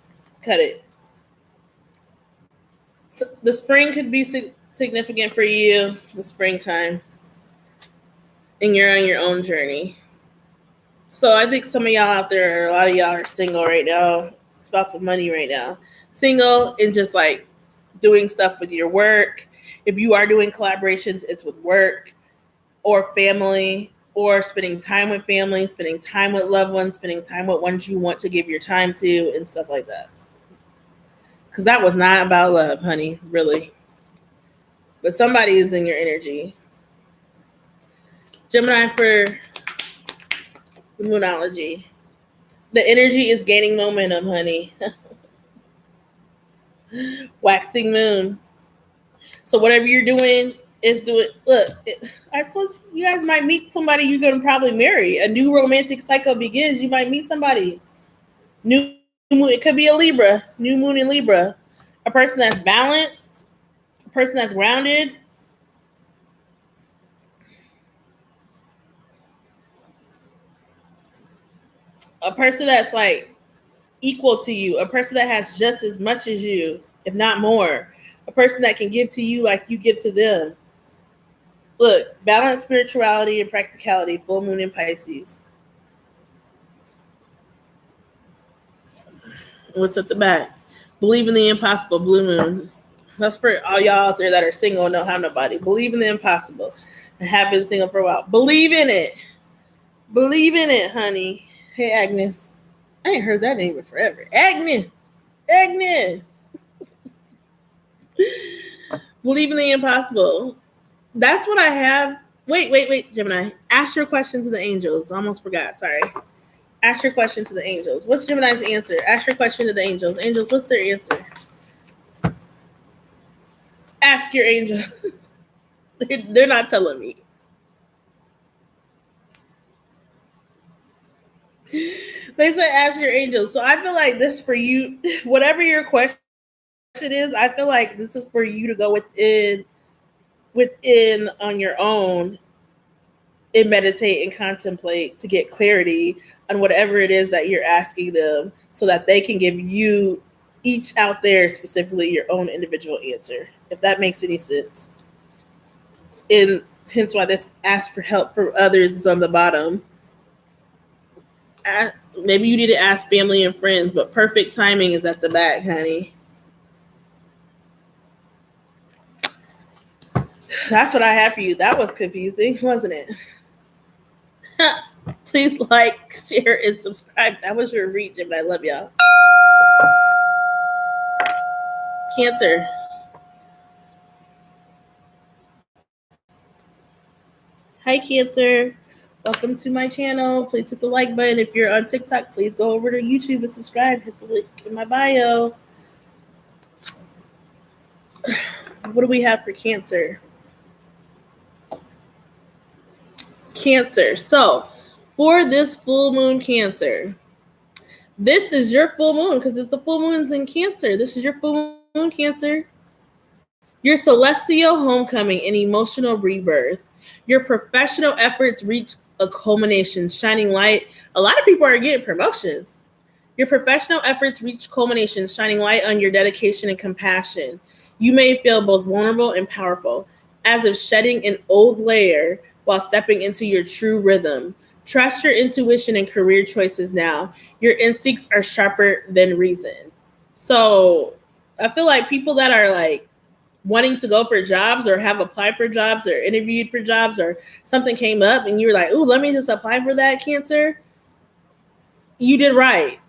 So the spring could be significant for you, the springtime, and you're on your own journey. So I think some of y'all out there, a lot of y'all are single right now. It's about the money right now. Single and just like doing stuff with your work. If you are doing collaborations, it's with work or family, or spending time with family, spending time with loved ones, spending time with ones you want to give your time to, and stuff like that. Because that was not about love, honey, really. But somebody is in your energy. Gemini for the moonology. The energy is gaining momentum, honey. Waxing moon. So whatever you're doing is doing. Look, I saw you guys might meet somebody you're going to probably marry. A new romantic cycle begins. You might meet somebody. New moon. It could be a Libra. New moon in Libra. A person that's balanced. A person that's grounded. A person that's like equal to you. A person that has just as much as you, if not more. A person that can give to you like you give to them. Look, balance, spirituality, and practicality. Full moon in Pisces. What's at the back? Believe in the impossible. Blue moons. That's for all y'all out there that are single and don't have nobody. Believe in the impossible and have been single for a while. Believe in it. Believe in it, honey. Hey, Agnes. I ain't heard that name in forever. Agnes. Believe in the impossible. That's what I have. Wait, Gemini. Ask your question to the angels. Almost forgot. Sorry. Ask your question to the angels. What's Gemini's answer? Ask your question to the angels. Angels, what's their answer? Ask your angel. They're not telling me. They said ask your angels. So I feel like this for you, whatever your question is, I feel like this is for you to go within on your own and meditate and contemplate to get clarity on whatever it is that you're asking them, so that they can give you each out there specifically your own individual answer, if that makes any sense. And Hence why this ask for help from others is on the bottom. Maybe you need to ask family and friends, but perfect timing is at the back, honey. That's what I had for you. That was confusing, wasn't it? Please like, share, and subscribe. That was your read, Jim. I love y'all. Cancer. Hi, Cancer. Welcome to my channel. Please hit the like button. If you're on TikTok, please go over to YouTube and subscribe. Hit the link in my bio. What do we have for Cancer? Cancer. So, for this full moon, Cancer, this is your full moon because it's the full moons in Cancer. This is your full moon, Cancer. Your celestial homecoming and emotional rebirth. Your professional efforts reach a culmination, shining light. A lot of people are getting promotions. Your professional efforts reach culmination, shining light on your dedication and compassion. You may feel both vulnerable and powerful, as if shedding an old layer while stepping into your true rhythm. Trust your intuition and career choices now. Your instincts are sharper than reason. So I feel like people that are like wanting to go for jobs or have applied for jobs or interviewed for jobs or something came up and you were like, ooh, let me just apply for that, Cancer. You did right.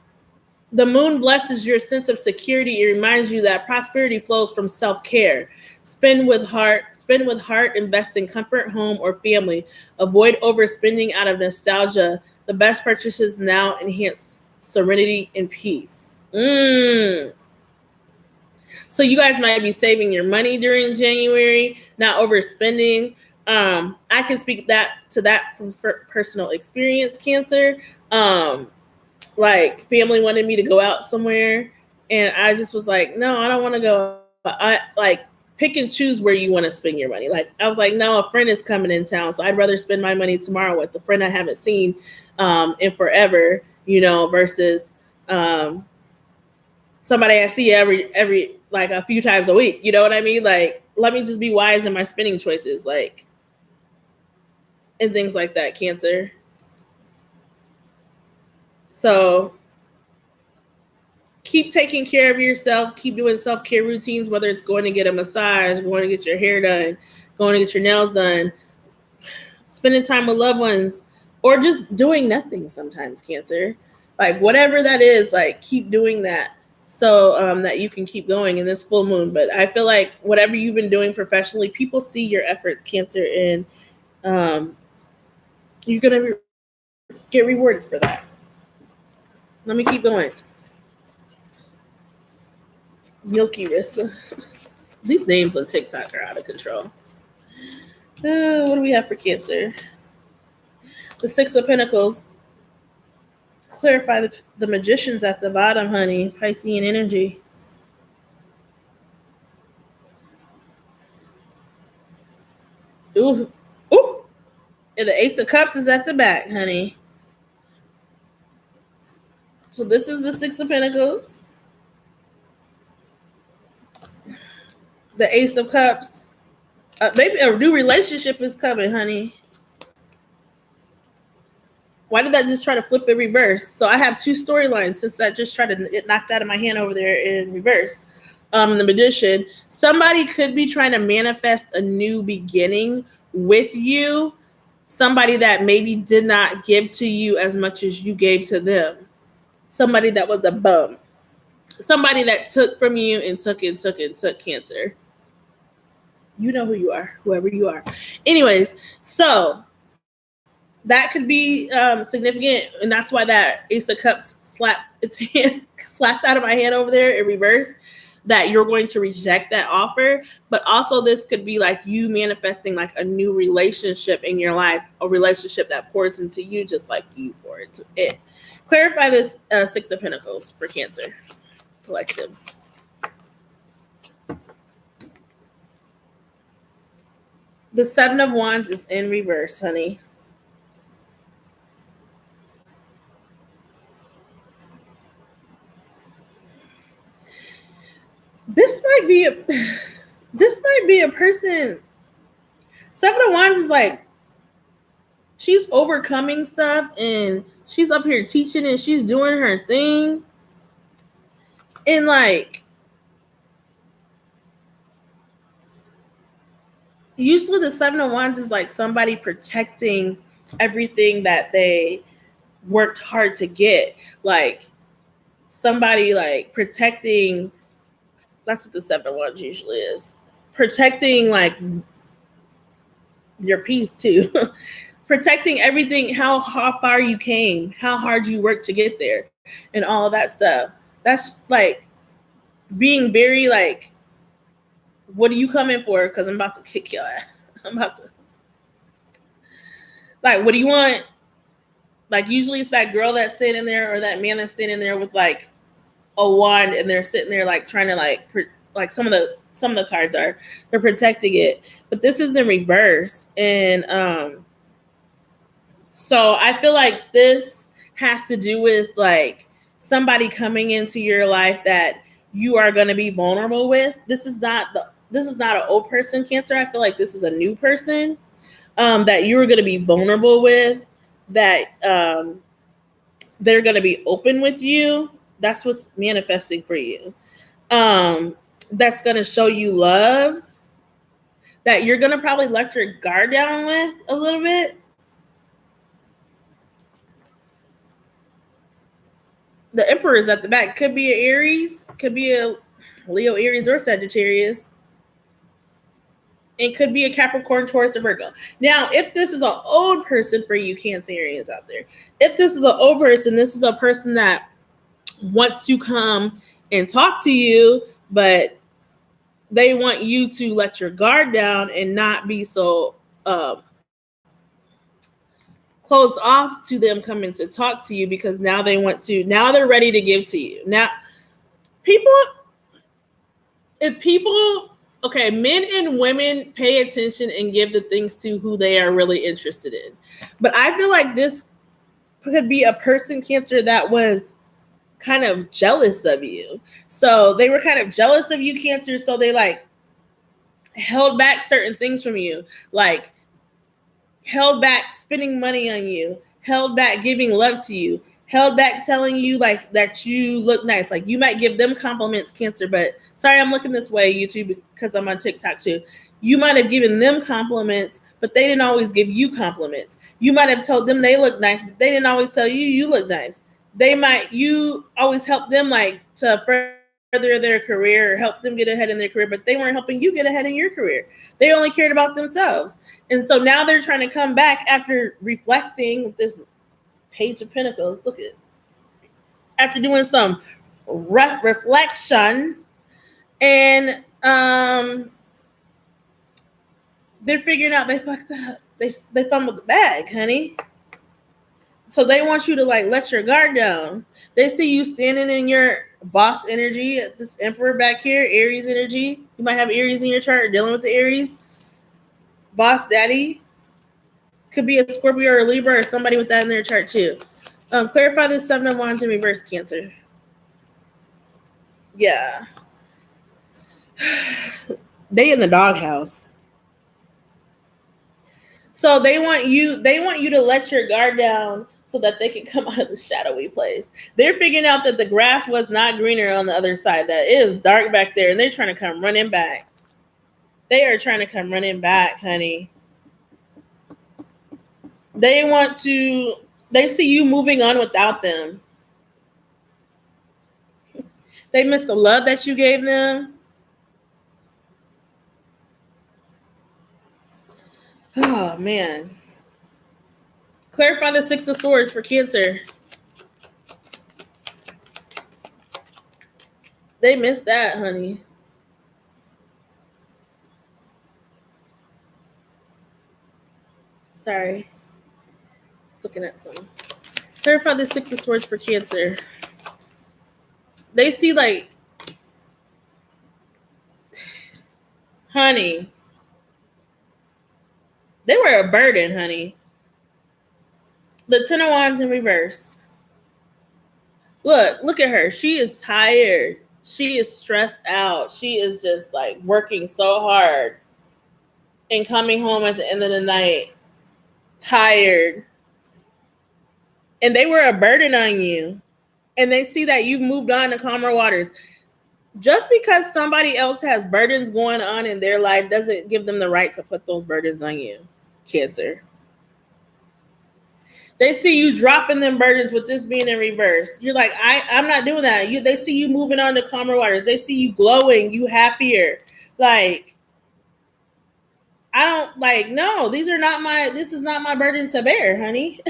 The moon blesses your sense of security. It reminds you that prosperity flows from self-care. Spend with heart, invest in comfort, home, or family. Avoid overspending out of nostalgia. The best purchases now enhance serenity and peace. So you guys might be saving your money during January, not overspending. I can speak to that from personal experience, Cancer. Like family wanted me to go out somewhere, and I just was like, no, I don't want to go. I like pick and choose where you want to spend your money. Like I was like, no, a friend is coming in town, so I'd rather spend my money tomorrow with the friend I haven't seen in forever, versus somebody I see every like a few times a week. You know what I mean? Like, let me just be wise in my spending choices, like, and things like that, Cancer. So keep taking care of yourself. Keep doing self-care routines, whether it's going to get a massage, going to get your hair done, going to get your nails done, spending time with loved ones, or just doing nothing sometimes, Cancer. Like, whatever that is, like, keep doing that so that you can keep going in this full moon. But I feel like whatever you've been doing professionally, people see your efforts, Cancer, and you're going to get rewarded for that. Let me keep going. Milky Rissa. These names on TikTok are out of control. What do we have for Cancer? The Six of Pentacles. Clarify the magicians at the bottom, honey. Piscean energy. Ooh. Ooh. And the Ace of Cups is at the back, honey. So this is the Six of Pentacles. The Ace of Cups. Maybe a new relationship is coming, honey. Why did that just try to flip in reverse? So I have two storylines since that just tried to get knocked out of my hand over there in reverse. The Magician. Somebody could be trying to manifest a new beginning with you. Somebody that maybe did not give to you as much as you gave to them. Somebody that was a bum. Somebody that took from you and took Cancer. You know who you are, whoever you are. Anyways, so that could be significant, and that's why that Ace of Cups slapped out of my hand over there in reverse, that you're going to reject that offer. But also this could be like you manifesting like a new relationship in your life, a relationship that pours into you just like you pour into it. Clarify this Six of Pentacles for Cancer collective. The Seven of Wands is in reverse, honey. This might be a person. Seven of Wands is like, she's overcoming stuff and she's up here teaching and she's doing her thing. And like, usually the Seven of Wands is like somebody protecting everything that they worked hard to get. Like somebody like protecting, that's what the Seven of Wands usually is. Protecting like your peace too. Protecting everything, how far you came, how hard you worked to get there, and all of that stuff. That's like being very like, what are you coming for? Because I'm about to kick your ass. I'm about to, like, what do you want? Like, usually it's that girl that's sitting there or that man that's sitting there with like a wand and they're sitting there like trying to like some of the cards are, they're protecting it, but this is in reverse. And so I feel like this has to do with like somebody coming into your life that you are going to be vulnerable with. This is not an old person, Cancer. I feel like this is a new person that you're going to be vulnerable with, that they're going to be open with you. That's what's manifesting for you. That's going to show you love, that you're going to probably let your guard down with a little bit. The Emperor is at the back. Could be an Aries, could be a Leo, Aries, or Sagittarius. It could be a Capricorn, Taurus, or Virgo. Now, if this is an old person for you Cancerians out there, if this is an old person, this is a person that wants to come and talk to you, but they want you to let your guard down and not be so closed off to them coming to talk to you, because now they're ready to give to you. Now, okay, men and women pay attention and give the things to who they are really interested in. But I feel like this could be a person, Cancer, that was kind of jealous of you. So they were kind of jealous of you, Cancer. So they like held back certain things from you, like held back spending money on you, held back giving love to you, held back telling you like that you look nice. Like you might give them compliments, Cancer, but sorry, I'm looking this way, YouTube, because I'm on TikTok too. You might have given them compliments, but they didn't always give you compliments. You might have told them they look nice, but they didn't always tell you look nice. You always help them like to further their career or help them get ahead in their career, but they weren't helping you get ahead in your career. They only cared about themselves. And so now they're trying to come back after reflecting with this Page of Pentacles. Look at, after doing some reflection, and they're figuring out they fucked up. They fumbled the bag, honey. So they want you to like let your guard down. They see you standing in your boss energy, this Emperor back here, Aries energy. You might have Aries in your chart, dealing with the Aries. Boss daddy. Could be a Scorpio or a Libra or somebody with that in their chart too. Clarify the Seven of Wands in reverse, Cancer. Yeah. They in the doghouse. So they want you to let your guard down so that they can come out of the shadowy place. They're figuring out that the grass was not greener on the other side, that it is dark back there, and they're trying to come running back. They are trying to come running back, honey. They see you moving on without them. They miss the love that you gave them. Oh, man. Clarify the Six of Swords for Cancer. They missed that, honey. Sorry. Looking at some. Clarify the Six of Swords for Cancer. They see like, honey, they were a burden, honey. The Ten of Wands in reverse. Look at her. She is tired. She is stressed out. She is just like working so hard. and coming home at the end of the night tired, and they were a burden on you, and they see that you've moved on to calmer waters. Just because somebody else has burdens going on in their life doesn't give them the right to put those burdens on you, Cancer. They see you dropping them burdens with this being in reverse. You're like, I'm not doing that. They see you moving on to calmer waters. They see you glowing, you happier. Like, I don't like, no, this is not my burden to bear, honey.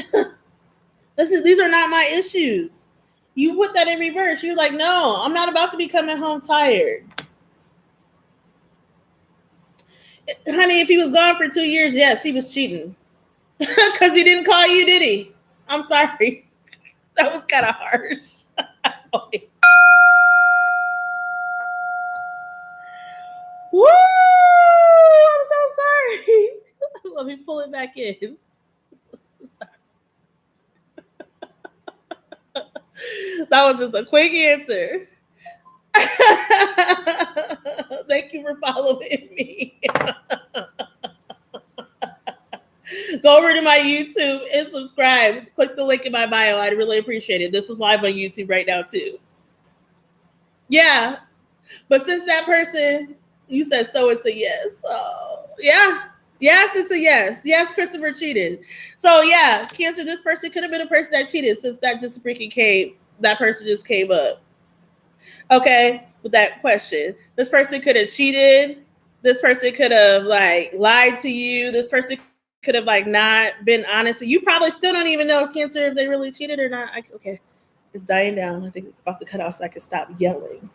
These are not my issues. You put that in reverse. You're like, no, I'm not about to be coming home tired. Honey, if he was gone for 2 years, yes, he was cheating. Because he didn't call you, did he? I'm sorry. That was kind of harsh. Woo! I'm so sorry. Let me pull it back in. That was just a quick answer. Thank you for following me. Go over to my YouTube and subscribe. Click the link in my bio. I'd really appreciate it. This is live on YouTube right now too. Yeah. But since that person, you said so, it's a yes. Oh, yeah. Yes, it's a yes. Yes, Christopher cheated. So yeah, Cancer, this person could have been a person that cheated since that just freaking came. That person just came up. Okay, with that question. This person could have cheated. This person could have like lied to you. This person could have like not been honest. You probably still don't even know, Cancer, if they really cheated or not. Okay, it's dying down. I think it's about to cut off so I can stop yelling.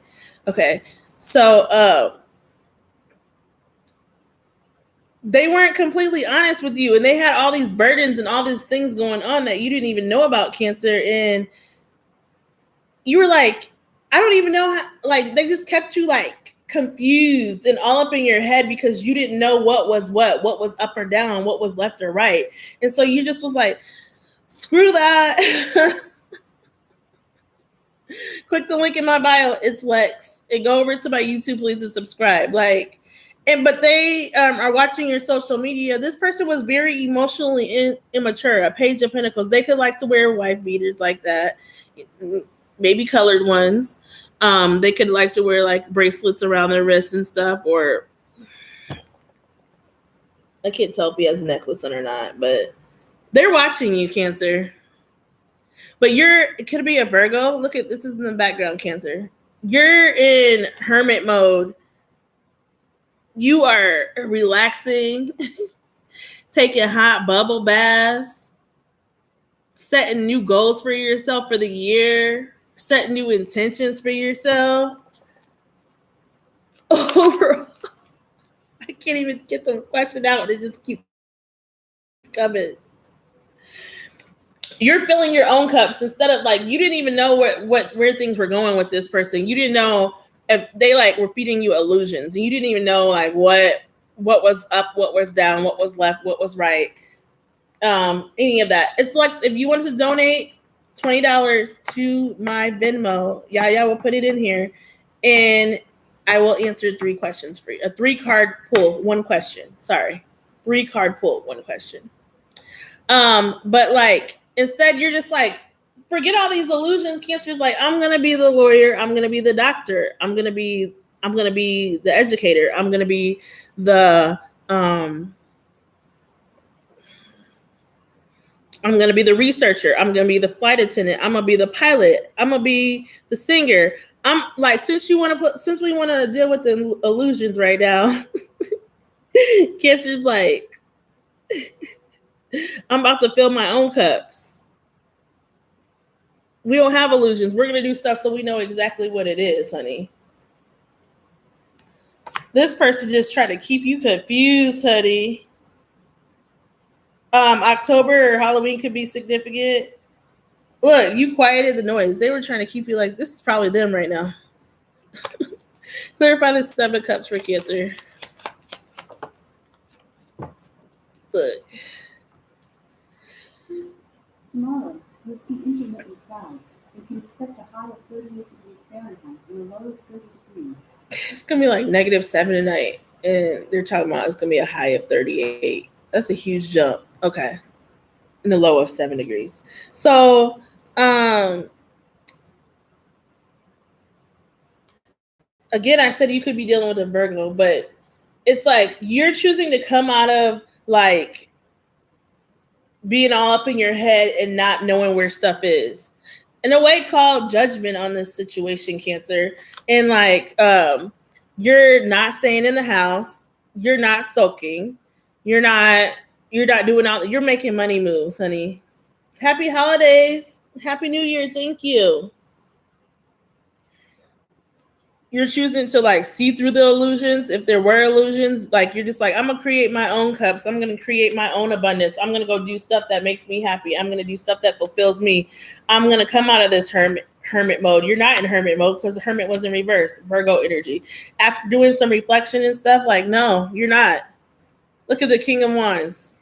Okay, so they weren't completely honest with you, and they had all these burdens and all these things going on that you didn't even know about, Cancer, and you were like, I don't even know how, like, they just kept you like confused and all up in your head because you didn't know what was up or down, what was left or right. And so you just was like, screw that. Click the link in my bio. It's Lex. And go over to my YouTube, please, and subscribe. Like, but they are watching your social media. This person was very emotionally immature, a Page of Pentacles. They could like to wear wife beaters like that, maybe colored ones. They could like to wear like bracelets around their wrists and stuff, or I can't tell if he has a necklace on or not, but they're watching you, Cancer. But it could be a Virgo. Look at this is in the background, Cancer. You're in hermit mode. You are relaxing, taking hot bubble baths, setting new goals for yourself for the year, setting new intentions for yourself. Overall, I can't even get the question out. It just keeps coming. You're filling your own cups instead of like, you didn't even know where things were going with this person. You didn't know if they like were feeding you illusions, and you didn't even know like what was up, what was down, what was left, what was right. Any of that. It's like if you wanted to donate $20 to my Venmo, Yaya will put it in here, and I will answer 3 questions for you. A 3-card pull, 1 question. Sorry, 3-card pull, 1 question. But like instead, you're just like, forget all these illusions. Cancer's like, I'm gonna be the lawyer. I'm gonna be the doctor. I'm gonna be the educator. I'm gonna be the I'm going to be the researcher. I'm going to be the flight attendant. I'm going to be the pilot. I'm going to be the singer. I'm like, since we want to deal with the illusions right now, Cancer's like, I'm about to fill my own cups. We don't have illusions. We're going to do stuff so we know exactly what it is, honey. This person just tried to keep you confused, honey. October or Halloween could be significant. Look, you quieted the noise. They were trying to keep you like, this is probably them right now. Clarify the 7 of Cups for Cancer. Look. Tomorrow, you'll see intermittent clouds. You can expect a high of 38 degrees Fahrenheit and a low of 30 degrees. It's going to be like -7 tonight. And they're talking about it's going to be a high of 38. That's a huge jump. Okay. And a low of 7 degrees. So, again, I said you could be dealing with a Virgo, but it's like you're choosing to come out of like being all up in your head and not knowing where stuff is. In a way, called judgment on this situation, Cancer. And like, you're not staying in the house. You're not soaking. You're not doing all. You're making money moves, honey. Happy holidays. Happy New Year. Thank you. You're choosing to like see through the illusions. If there were illusions, like you're just like, I'm gonna create my own cups. I'm gonna create my own abundance. I'm gonna go do stuff that makes me happy. I'm gonna do stuff that fulfills me. I'm gonna come out of this hermit mode. You're not in hermit mode because the hermit was in reverse, Virgo energy. After doing some reflection and stuff, like, no, you're not. Look at the King of Wands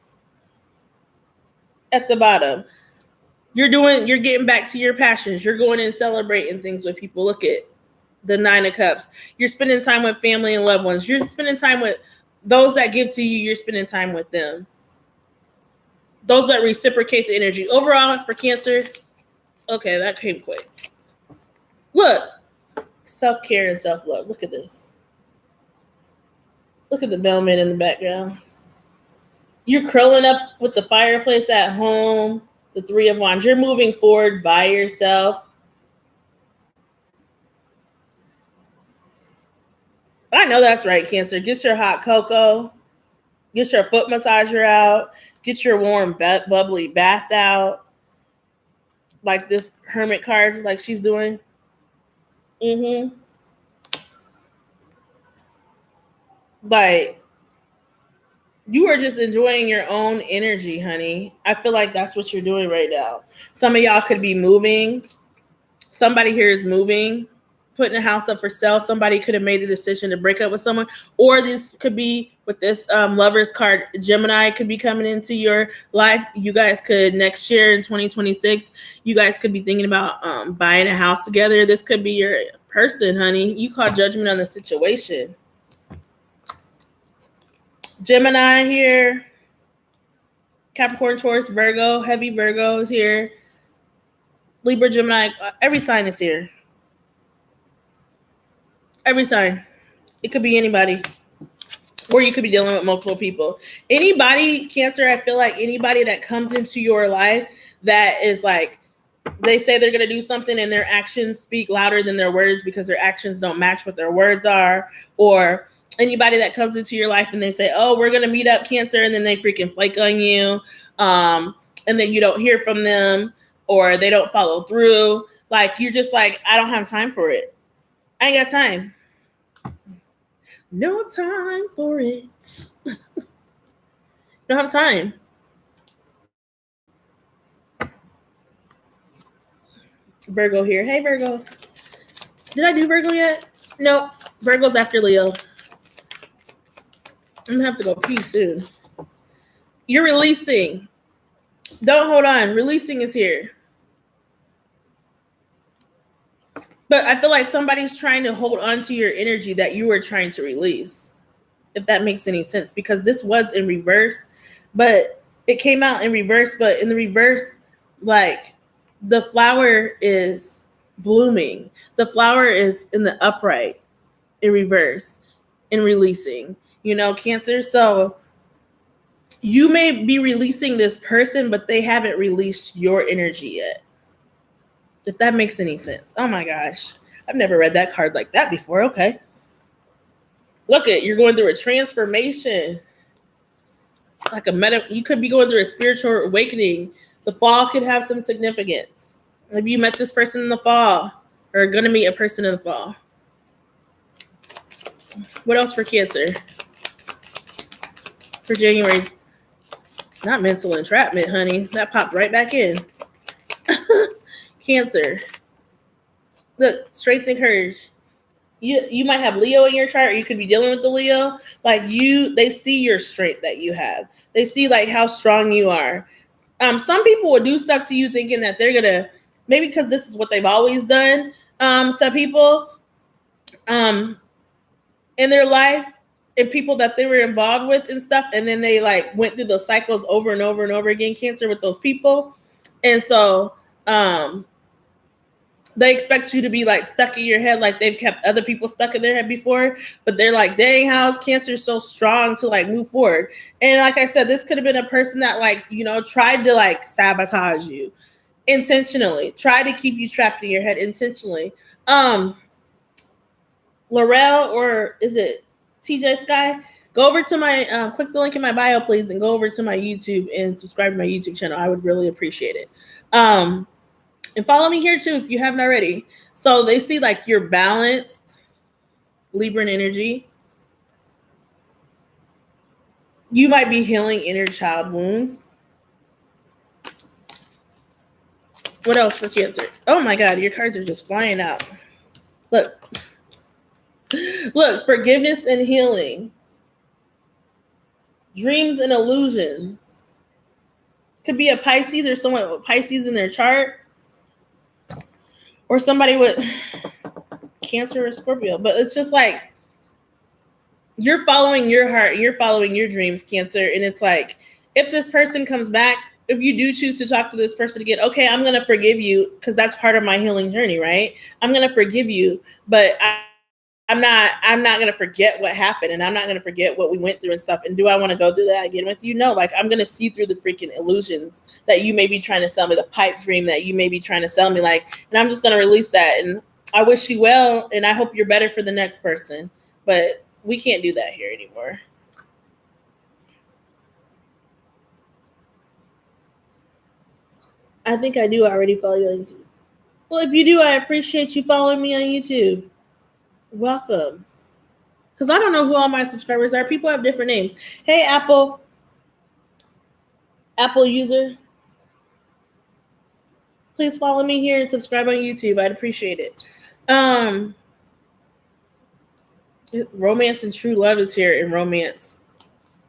at the bottom. You're getting back to your passions. You're going and celebrating things with people. Look at the Nine of Cups. You're spending time with family and loved ones. You're spending time with those that give to you. You're spending time with them. Those that reciprocate the energy. Overall, for Cancer, okay, that came quick. Look, self-care and self-love. Look at this. Look at the bellman in the background. You're curling up with the fireplace at home. The Three of Wands. You're moving forward by yourself. I know that's right, Cancer. Get your hot cocoa. Get your foot massager out. Get your warm, bubbly bath out. Like this hermit card, like she's doing. Like, you are just enjoying your own energy, honey. I feel like that's what you're doing right now. Some of y'all could be moving. Somebody here is moving, putting a house up for sale. Somebody could have made a decision to break up with someone, or this could be with this Lovers card. Gemini could be coming into your life. You guys could next year in 2026, you guys could be thinking about buying a house together. This could be your person, honey. You call judgment on the situation. Gemini here, Capricorn, Taurus, Virgo, heavy Virgos here, Libra, Gemini, every sign is here. Every sign. It could be anybody. Or you could be dealing with multiple people. Anybody, Cancer, I feel like anybody that comes into your life that is like, they say they're going to do something and their actions speak louder than their words because their actions don't match what their words are. Or anybody that comes into your life and they say, oh, we're going to meet up, Cancer, and then they freaking flake on you. And then you don't hear from them or they don't follow through. Like, you're just like, I don't have time for it. I ain't got time. No time for it. Don't have time. Virgo here. Hey, Virgo. Did I do Virgo yet? Nope. Virgo's after Leo. I'm going to have to go pee soon. You're releasing. Don't hold on. Releasing is here. But I feel like somebody's trying to hold on to your energy that you were trying to release, if that makes any sense, because this was in reverse, but it came out in reverse. But in the reverse, like, the flower is blooming. The flower is in the upright in reverse, in releasing, Cancer. So you may be releasing this person, but they haven't released your energy yet. If that makes any sense. Oh my gosh. I've never read that card like that before. Okay. Look at, you're going through a transformation. Like you could be going through a spiritual awakening. The fall could have some significance. Maybe you met this person in the fall or going to meet a person in the fall. What else for Cancer? For January. Not mental entrapment, honey. That popped right back in. Cancer. Look, strength and courage. You might have Leo in your chart, or you could be dealing with the Leo. Like, they see your strength that you have. They see like how strong you are. Some people will do stuff to you thinking that they're gonna, maybe because this is what they've always done to people in their life, and people that they were involved with and stuff, and then they like went through those cycles over and over and over again, Cancer, with those people. And so they expect you to be like stuck in your head like they've kept other people stuck in their head before, but they're like, dang, how is Cancer so strong to like move forward? And like I said, this could have been a person that like, you know, tried to like sabotage you intentionally, tried to keep you trapped in your head intentionally. Laurel, or is it TJ Sky? Go over to my click the link in my bio, please, and go over to my YouTube and subscribe to my YouTube channel. I would really appreciate it. And follow me here too if you haven't already. So they see like you're balanced, Libran energy. You might be healing inner child wounds. What else for Cancer? Oh my God, your cards are just flying out. Look, forgiveness and healing. Dreams and illusions. Could be a Pisces or someone with Pisces in their chart. Or somebody with Cancer or Scorpio. But it's just like you're following your heart, you're following your dreams, Cancer. And it's like, if this person comes back, if you do choose to talk to this person again, okay, I'm going to forgive you because that's part of my healing journey, right? I'm going to forgive you, but I'm not going to forget what happened, and I'm not going to forget what we went through and stuff. And do I want to go through that again with you? No, like I'm going to see through the freaking illusions that you may be trying to sell me, the pipe dream that you may be trying to sell me, like, and I'm just going to release that. And I wish you well, and I hope you're better for the next person, but we can't do that here anymore. I think I do already follow you on YouTube. Well, if you do, I appreciate you following me on YouTube. Welcome. Because I don't know who all my subscribers are. People have different names. Hey, Apple user. Please follow me here and subscribe on YouTube. I'd appreciate it. Romance and true love is here in romance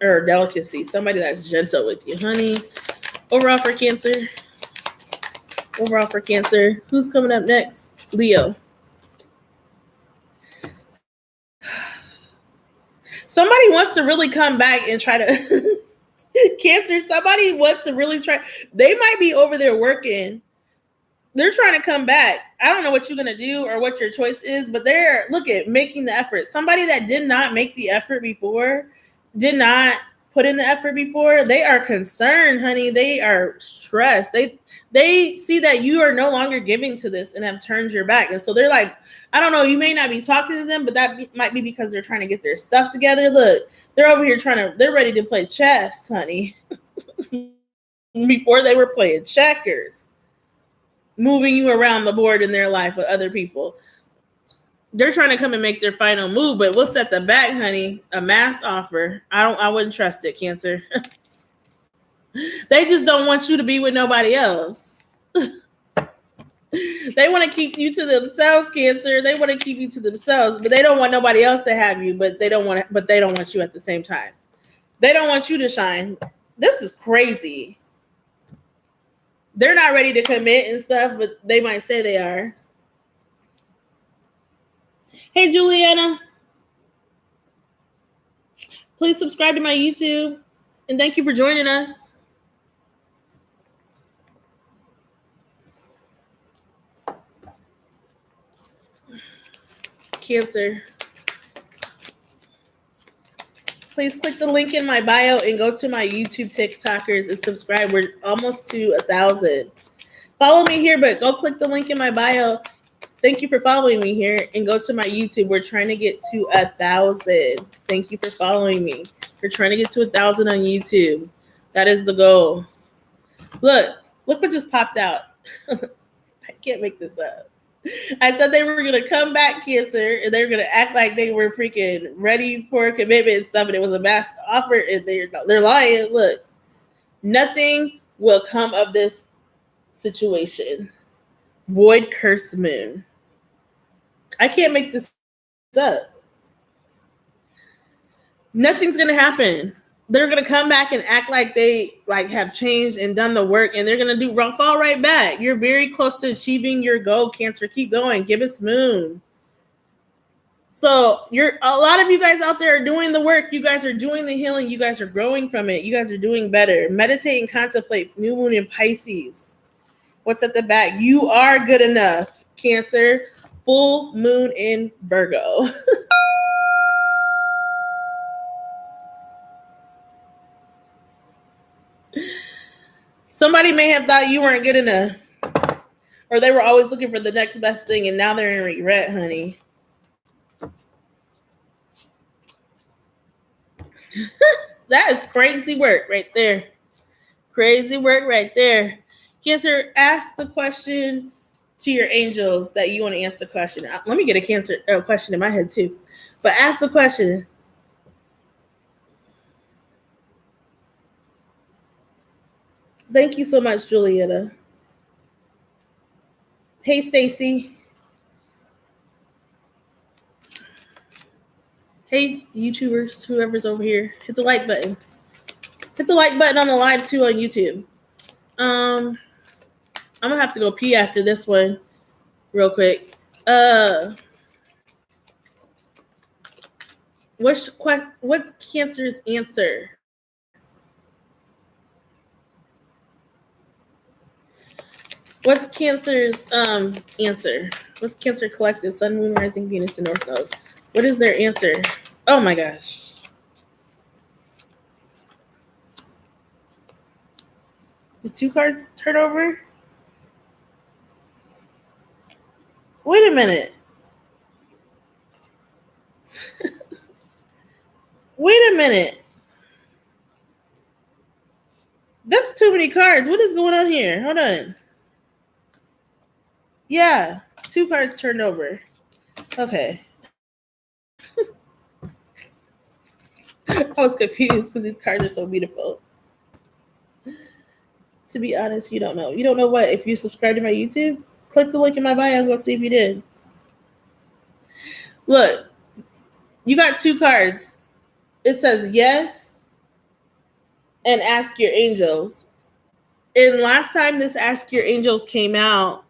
or delicacy. Somebody that's gentle with you, honey. Overall for Cancer. Who's coming up next? Leo. Somebody wants to really come back and try to Cancer. Somebody wants to really try. They might be over there working. They're trying to come back. I don't know what you're going to do or what your choice is, but they're making the effort. Somebody that did not make the effort before, did not put in the effort before, they are concerned, honey. They are stressed. They see that you are no longer giving to this and have turned your back. And so they're like, I don't know, you may not be talking to them, but that might be because they're trying to get their stuff together. Look, they're over here they're ready to play chess, honey. Before they were playing checkers, moving you around the board in their life with other people. They're trying to come and make their final move, but what's at the back, honey? A mass offer. I wouldn't trust it, Cancer. They just don't want you to be with nobody else. They want to keep you to themselves, Cancer. They want to keep you to themselves, but they don't want nobody else to have you, but they don't want you at the same time. They don't want you to shine. This is crazy. They're not ready to commit and stuff, but they might say they are. Hey, Juliana. Please subscribe to my YouTube. And thank you for joining us. Cancer. Please click the link in my bio and go to my YouTube TikTokers and subscribe. We're almost to 1,000. Follow me here, but go click the link in my bio. Thank you for following me here and go to my YouTube. We're trying to get to 1,000. Thank you for following me. We're trying to get to 1,000 on YouTube. That is the goal. Look what just popped out. I can't make this up. I said they were going to come back, Cancer, and they were going to act like they were freaking ready for a commitment and stuff, and it was a mass offer, and they're lying. Look, nothing will come of this situation. Void curse moon. I can't make this up. Nothing's going to happen. They're going to come back and act like they have changed and done the work, and they're going to fall right back. You're very close to achieving your goal, Cancer. Keep going. Give us moon. So a lot of you guys out there are doing the work. You guys are doing the healing. You guys are growing from it. You guys are doing better. Meditate and contemplate. New moon in Pisces. What's at the back? You are good enough. Cancer. Full moon in Virgo. Somebody may have thought you weren't good enough. Or they were always looking for the next best thing, and now they're in regret, honey. That is crazy work right there. Crazy work right there. Cancer, ask the question to your angels that you want to answer the question. Let me get a Cancer question in my head too. But ask the question. Thank you so much, Julietta. Hey, Stacy. Hey, YouTubers, whoever's over here, hit the like button. Hit the like button on the live too on YouTube. I'm gonna have to go pee after this one, real quick. What's Cancer's answer? What's Cancer's answer? What's Cancer Collective? Sun, Moon, Rising, Venus, and North Node. What is their answer? Oh my gosh. Did 2 cards turn over? Wait a minute. Wait a minute. That's too many cards. What is going on here? Hold on. Yeah, 2 cards turned over. Okay. I was confused because these cards are so beautiful. To be honest, you don't know. You don't know what? If you subscribe to my YouTube, click the link in my bio and go see if you did. Look, you got 2 cards. It says yes and ask your angels. And last time this ask your angels came out,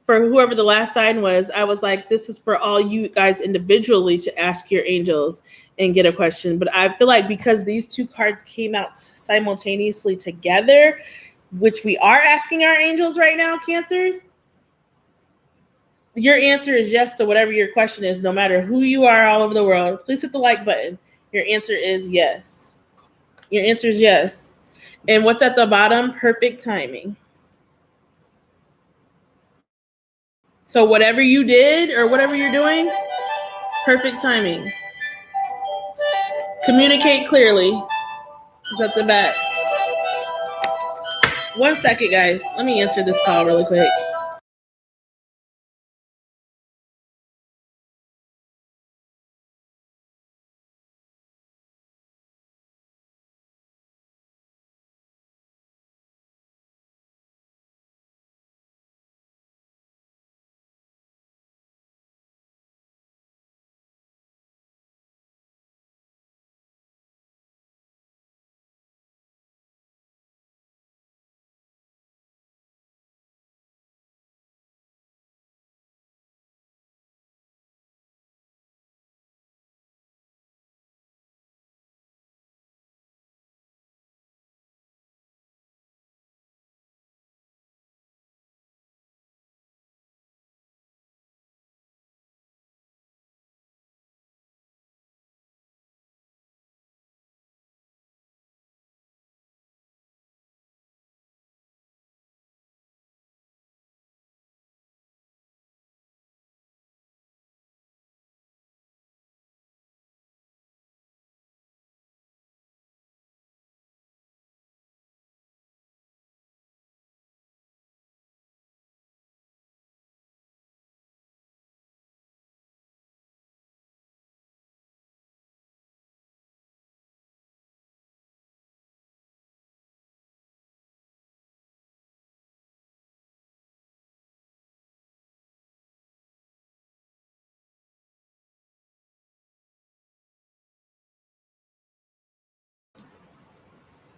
for whoever the last sign was, I was like, this is for all you guys individually to ask your angels and get a question. But I feel like because these 2 cards came out simultaneously together, which we are asking our angels right now, Cancers, your answer is yes to whatever your question is, no matter who you are all over the world. Please hit the like button. Your answer is yes. Your answer is yes. And what's at the bottom? Perfect timing. So whatever you did or whatever you're doing, perfect timing. Communicate clearly. It's at the back. 1 second, guys. Let me answer this call really quick.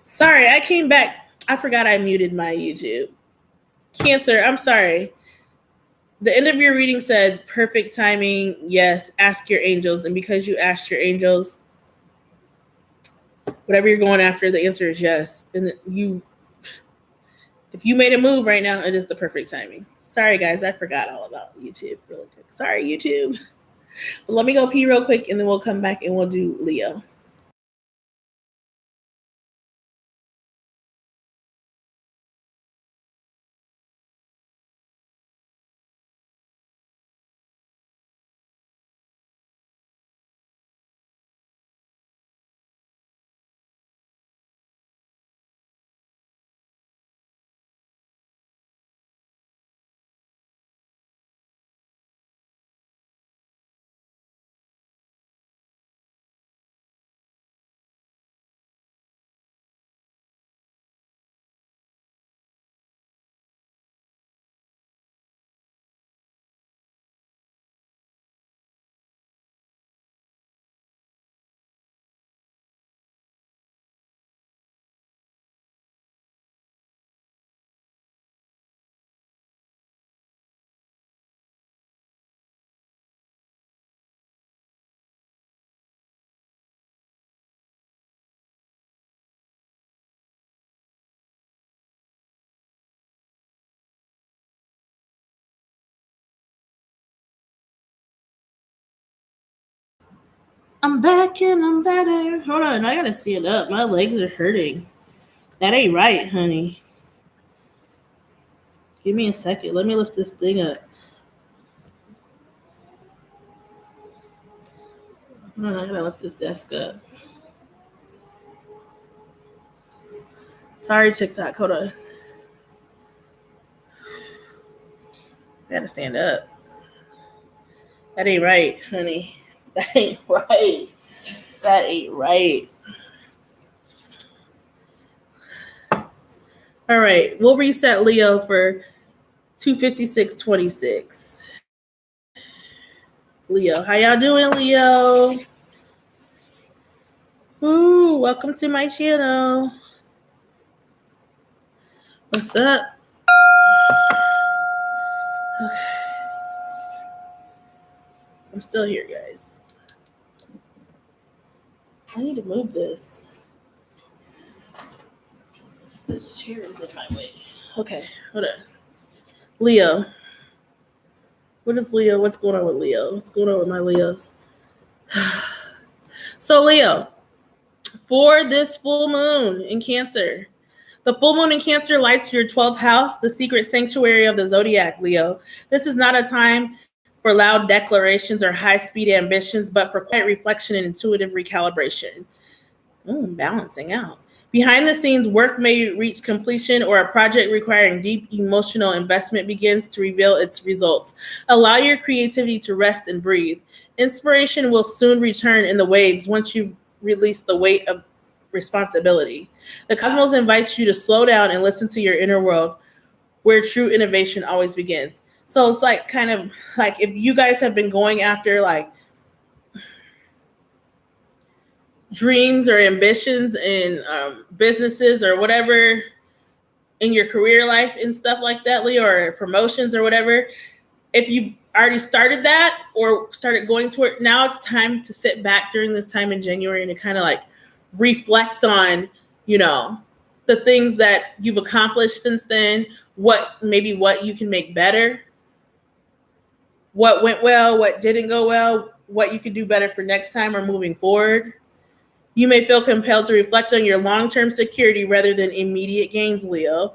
Sorry, I came back. I forgot I muted my YouTube. Cancer, I'm sorry. The end of your reading said perfect timing. Yes, ask your angels. And because you asked your angels, whatever you're going after, the answer is yes. And if you made a move right now, it is the perfect timing. Sorry, guys, I forgot all about YouTube really quick. Sorry, YouTube. But let me go pee real quick, and then we'll come back and we'll do Leo. I'm back and I'm better. Hold on, I gotta stand up. My legs are hurting. That ain't right, honey. Give me a second. Let me lift this thing up. Hold on, I gotta lift this desk up. Sorry, TikTok. Hold on. I gotta stand up. That ain't right, honey. That ain't right. That ain't right. All right, we'll reset Leo for 256.26. Leo, how y'all doing, Leo? Ooh, welcome to my channel. What's up? Okay. I'm still here, guys. I need to move this. This chair is in my way. Okay, hold on. Leo. What is Leo? What's going on with Leo? What's going on with my Leos? So, Leo, for this full moon in Cancer, the full moon in Cancer lights your 12th house, the secret sanctuary of the zodiac, Leo. This is not a time for loud declarations or high-speed ambitions, but for quiet reflection and intuitive recalibration. Balancing out. Behind the scenes, work may reach completion or a project requiring deep emotional investment begins to reveal its results. Allow your creativity to rest and breathe. Inspiration will soon return in the waves once you release the weight of responsibility. The cosmos invites you to slow down and listen to your inner world, where true innovation always begins. So it's like kind of like if you guys have been going after like dreams or ambitions in businesses or whatever in your career life and stuff like that, Leo, or promotions or whatever, if you already started that or started going toward, now it's time to sit back during this time in January and to kind of like reflect on, you know, the things that you've accomplished since then, what you can make better, what went well, what didn't go well, what you could do better for next time or moving forward. You may feel compelled to reflect on your long-term security rather than immediate gains, Leo.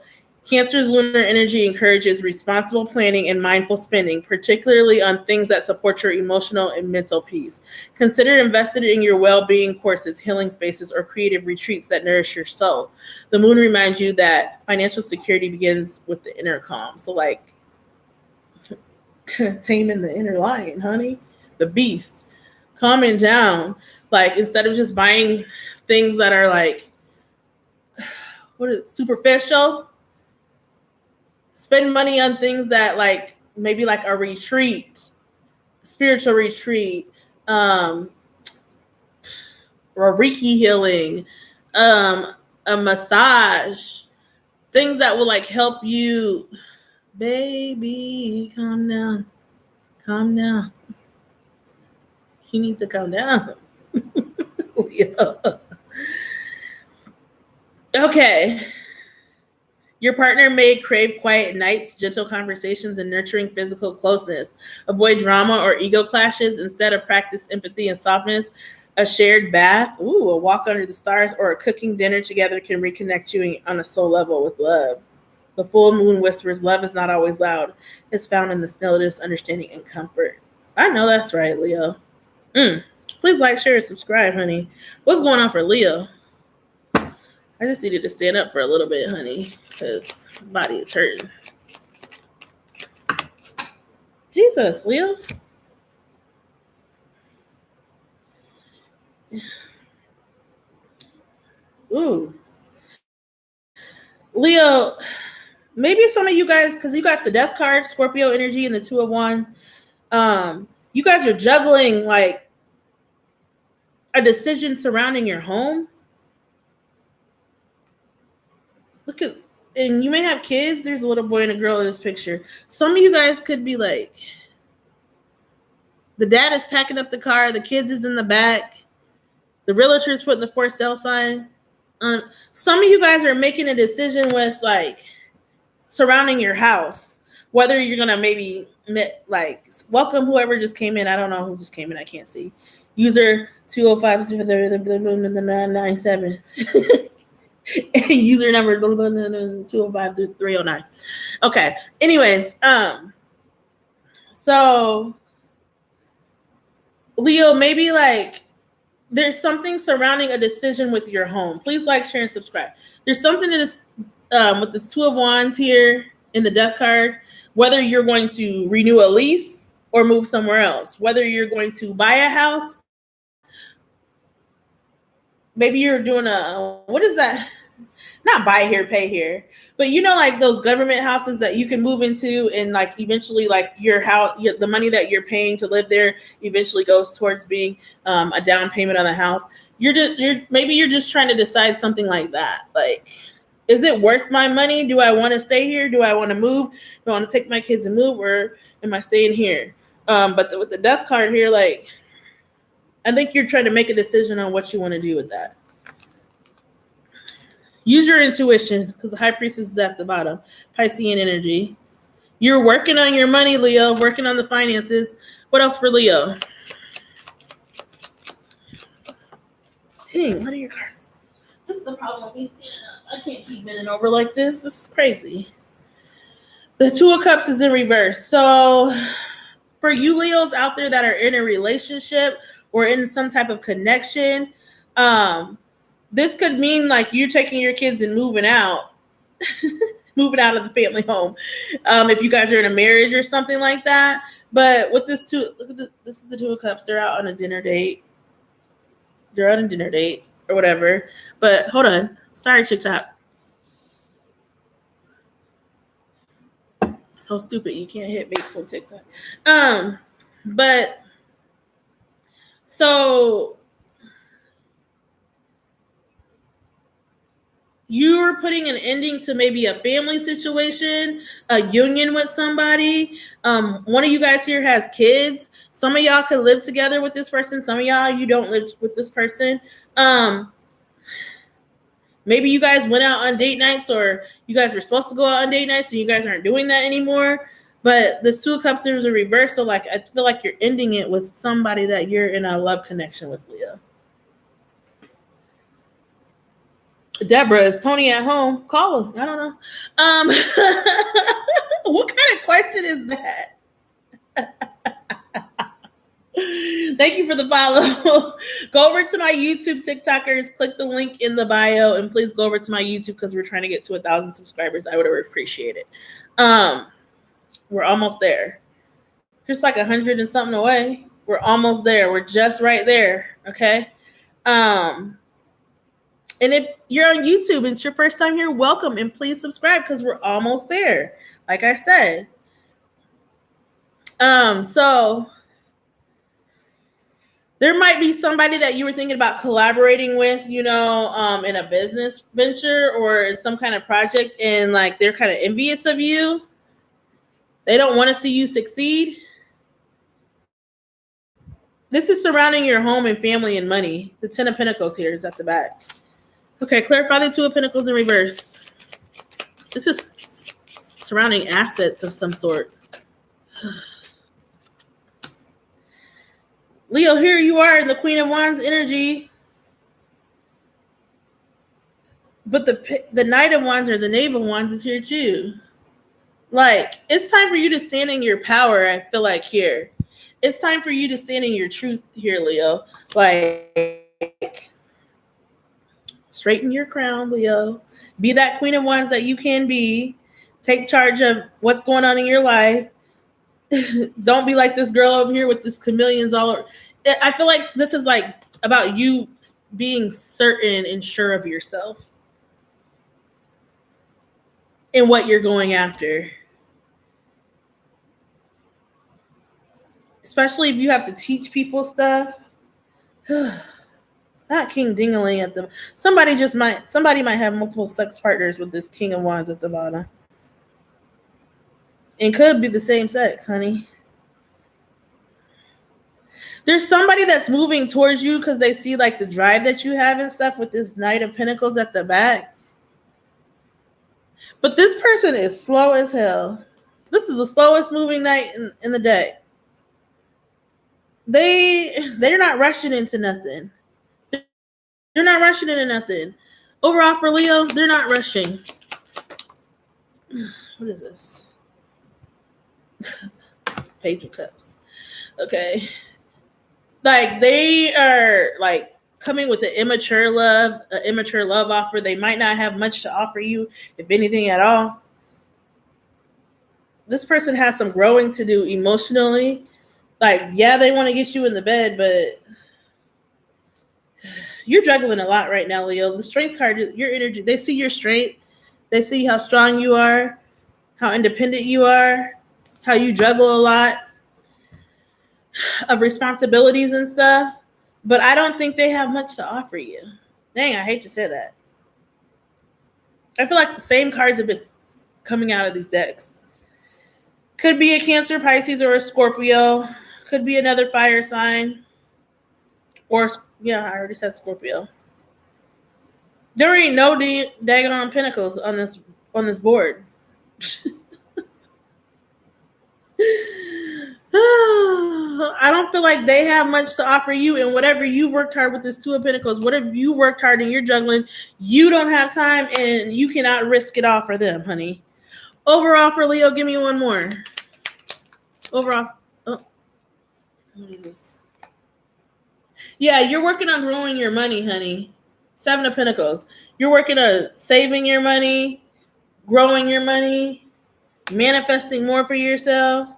Cancer's lunar energy encourages responsible planning and mindful spending, particularly on things that support your emotional and mental peace. Consider investing in your well-being courses, healing spaces, or creative retreats that nourish your soul. The moon reminds you that financial security begins with the inner calm. So, like, taming the inner lion, honey, the beast, calming down. Like, instead of just buying things that are like, what is it, superficial, spend money on things that like maybe like a retreat, spiritual retreat, or Reiki healing, a massage, things that will like help you Baby, calm down. Calm down. You need to calm down. Yeah. Okay. Your partner may crave quiet nights, gentle conversations, and nurturing physical closeness. Avoid drama or ego clashes. Instead of practice empathy and softness. A shared bath, a walk under the stars, or a cooking dinner together can reconnect you on a soul level with love. The full moon whispers, love is not always loud. It's found in the stillness, understanding, and comfort. I know that's right, Leo. Please like, share, and subscribe, honey. What's going on for Leo? I just needed to stand up for a little bit, honey, because my body is hurting. Jesus, Leo. Ooh. Leo, maybe some of you guys, because you got the death card, Scorpio energy, and the Two of Wands, you guys are juggling like a decision surrounding your home. Look at, and you may have kids. There's a little boy and a girl in this picture. Some of you guys could be like, the dad is packing up the car, the kids is in the back, the realtor is putting the for sale sign. Some of you guys are making a decision with like surrounding your house, whether you're gonna maybe like welcome whoever just came in. I don't know who just came in. I can't see. User 205-997. User number 205-309. Okay. Anyways, so Leo, maybe like there's something surrounding a decision with your home. Please like, share, and subscribe. There's something in this with this Two of Wands here in the death card, whether you're going to renew a lease or move somewhere else, whether you're going to buy a house, maybe you're doing what is that? Not buy here, pay here, but you know, like those government houses that you can move into, and like eventually, like your house, the money that you're paying to live there, eventually goes towards being a down payment on the house. Maybe you're just trying to decide something like that. Like, is it worth my money? Do I want to stay here? Do I want to move? Do I want to take my kids and move, or am I staying here? But with the death card here, like, I think you're trying to make a decision on what you want to do with that. Use your intuition, because the high priestess is at the bottom. Piscean energy. You're working on your money, Leo. Working on the finances. What else for Leo? Dang, what are your cards? This is the problem with me standing up. I can't keep bending over like this. This is crazy. The Two of Cups is in reverse. So for you Leos out there that are in a relationship or in some type of connection, this could mean like you're taking your kids and moving out, moving out of the family home. If you guys are in a marriage or something like that. But with this this is the Two of Cups. They're out on a dinner date. They're on a dinner date or whatever. But hold on. Sorry, TikTok. So stupid. You can't hit bakes on TikTok. But so you're putting an ending to maybe a family situation, a union with somebody. One of you guys here has kids. Some of y'all could live together with this person. Some of y'all, you don't live with this person. Maybe you guys went out on date nights, or you guys were supposed to go out on date nights and you guys aren't doing that anymore. But this Two of Cups, there's a reverse. So like, I feel like you're ending it with somebody that you're in a love connection with, Leo. Deborah, is Tony at home? Call him. I don't know. What kind of question is that? Thank you for the follow. Go over to my YouTube, TikTokers, click the link in the bio, and please go over to my YouTube because we're trying to get to 1,000 subscribers. I would appreciate it. We're almost there. Just like 100 and something away. We're almost there. We're just right there. Okay. And if you're on YouTube and it's your first time here, welcome, and please subscribe because we're almost there. Like I said. So there might be somebody that you were thinking about collaborating with, in a business venture or in some kind of project, and like they're kind of envious of you. They don't want to see you succeed. This is surrounding your home and family and money. The 10 of Pentacles here is at the back. Okay, clarify the 2 of Pentacles in reverse. This is surrounding assets of some sort. Leo, here you are in the Queen of Wands energy. But the Knight of Wands or the Knave of Wands is here too. Like, it's time for you to stand in your power, I feel like here. It's time for you to stand in your truth here, Leo. Like, straighten your crown, Leo. Be that Queen of Wands that you can be. Take charge of what's going on in your life. Don't be like this girl over here with this chameleons all over. I feel like this is like about you being certain and sure of yourself and what you're going after. Especially if you have to teach people stuff. Not King Dingaling at the somebody might have multiple sex partners with this King of Wands at the bottom. And could be the same sex, honey. There's somebody that's moving towards you because they see like the drive that you have and stuff with this Knight of Pentacles at the back. But this person is slow as hell. This is the slowest moving knight in the deck. They're not rushing into nothing. They're not rushing into nothing. Overall for Leo, they're not rushing. What is this? Page of Cups. Okay. Like they are like coming with an immature love offer. They might not have much to offer you, if anything at all. This person has some growing to do emotionally. Like, yeah, they want to get you in the bed, but you're juggling a lot right now, Leo. The strength card, your energy, they see your strength. They see how strong you are, how independent you are, how you juggle a lot of responsibilities and stuff. But I don't think they have much to offer you. Dang, I hate to say that. I feel like the same cards have been coming out of these decks. Could be a Cancer, Pisces, or a Scorpio. Could be another fire sign. Or, yeah, I already said Scorpio. There ain't no daggone pentacles on this board. I don't feel like they have much to offer you, and whatever you worked hard with this 2 of Pentacles, whatever you worked hard and you're juggling, you don't have time and you cannot risk it all for them, honey. Overall for Leo, give me one more. Overall, what is this? Yeah, you're working on growing your money, honey. 7 of Pentacles. You're working on saving your money, growing your money, manifesting more for yourself.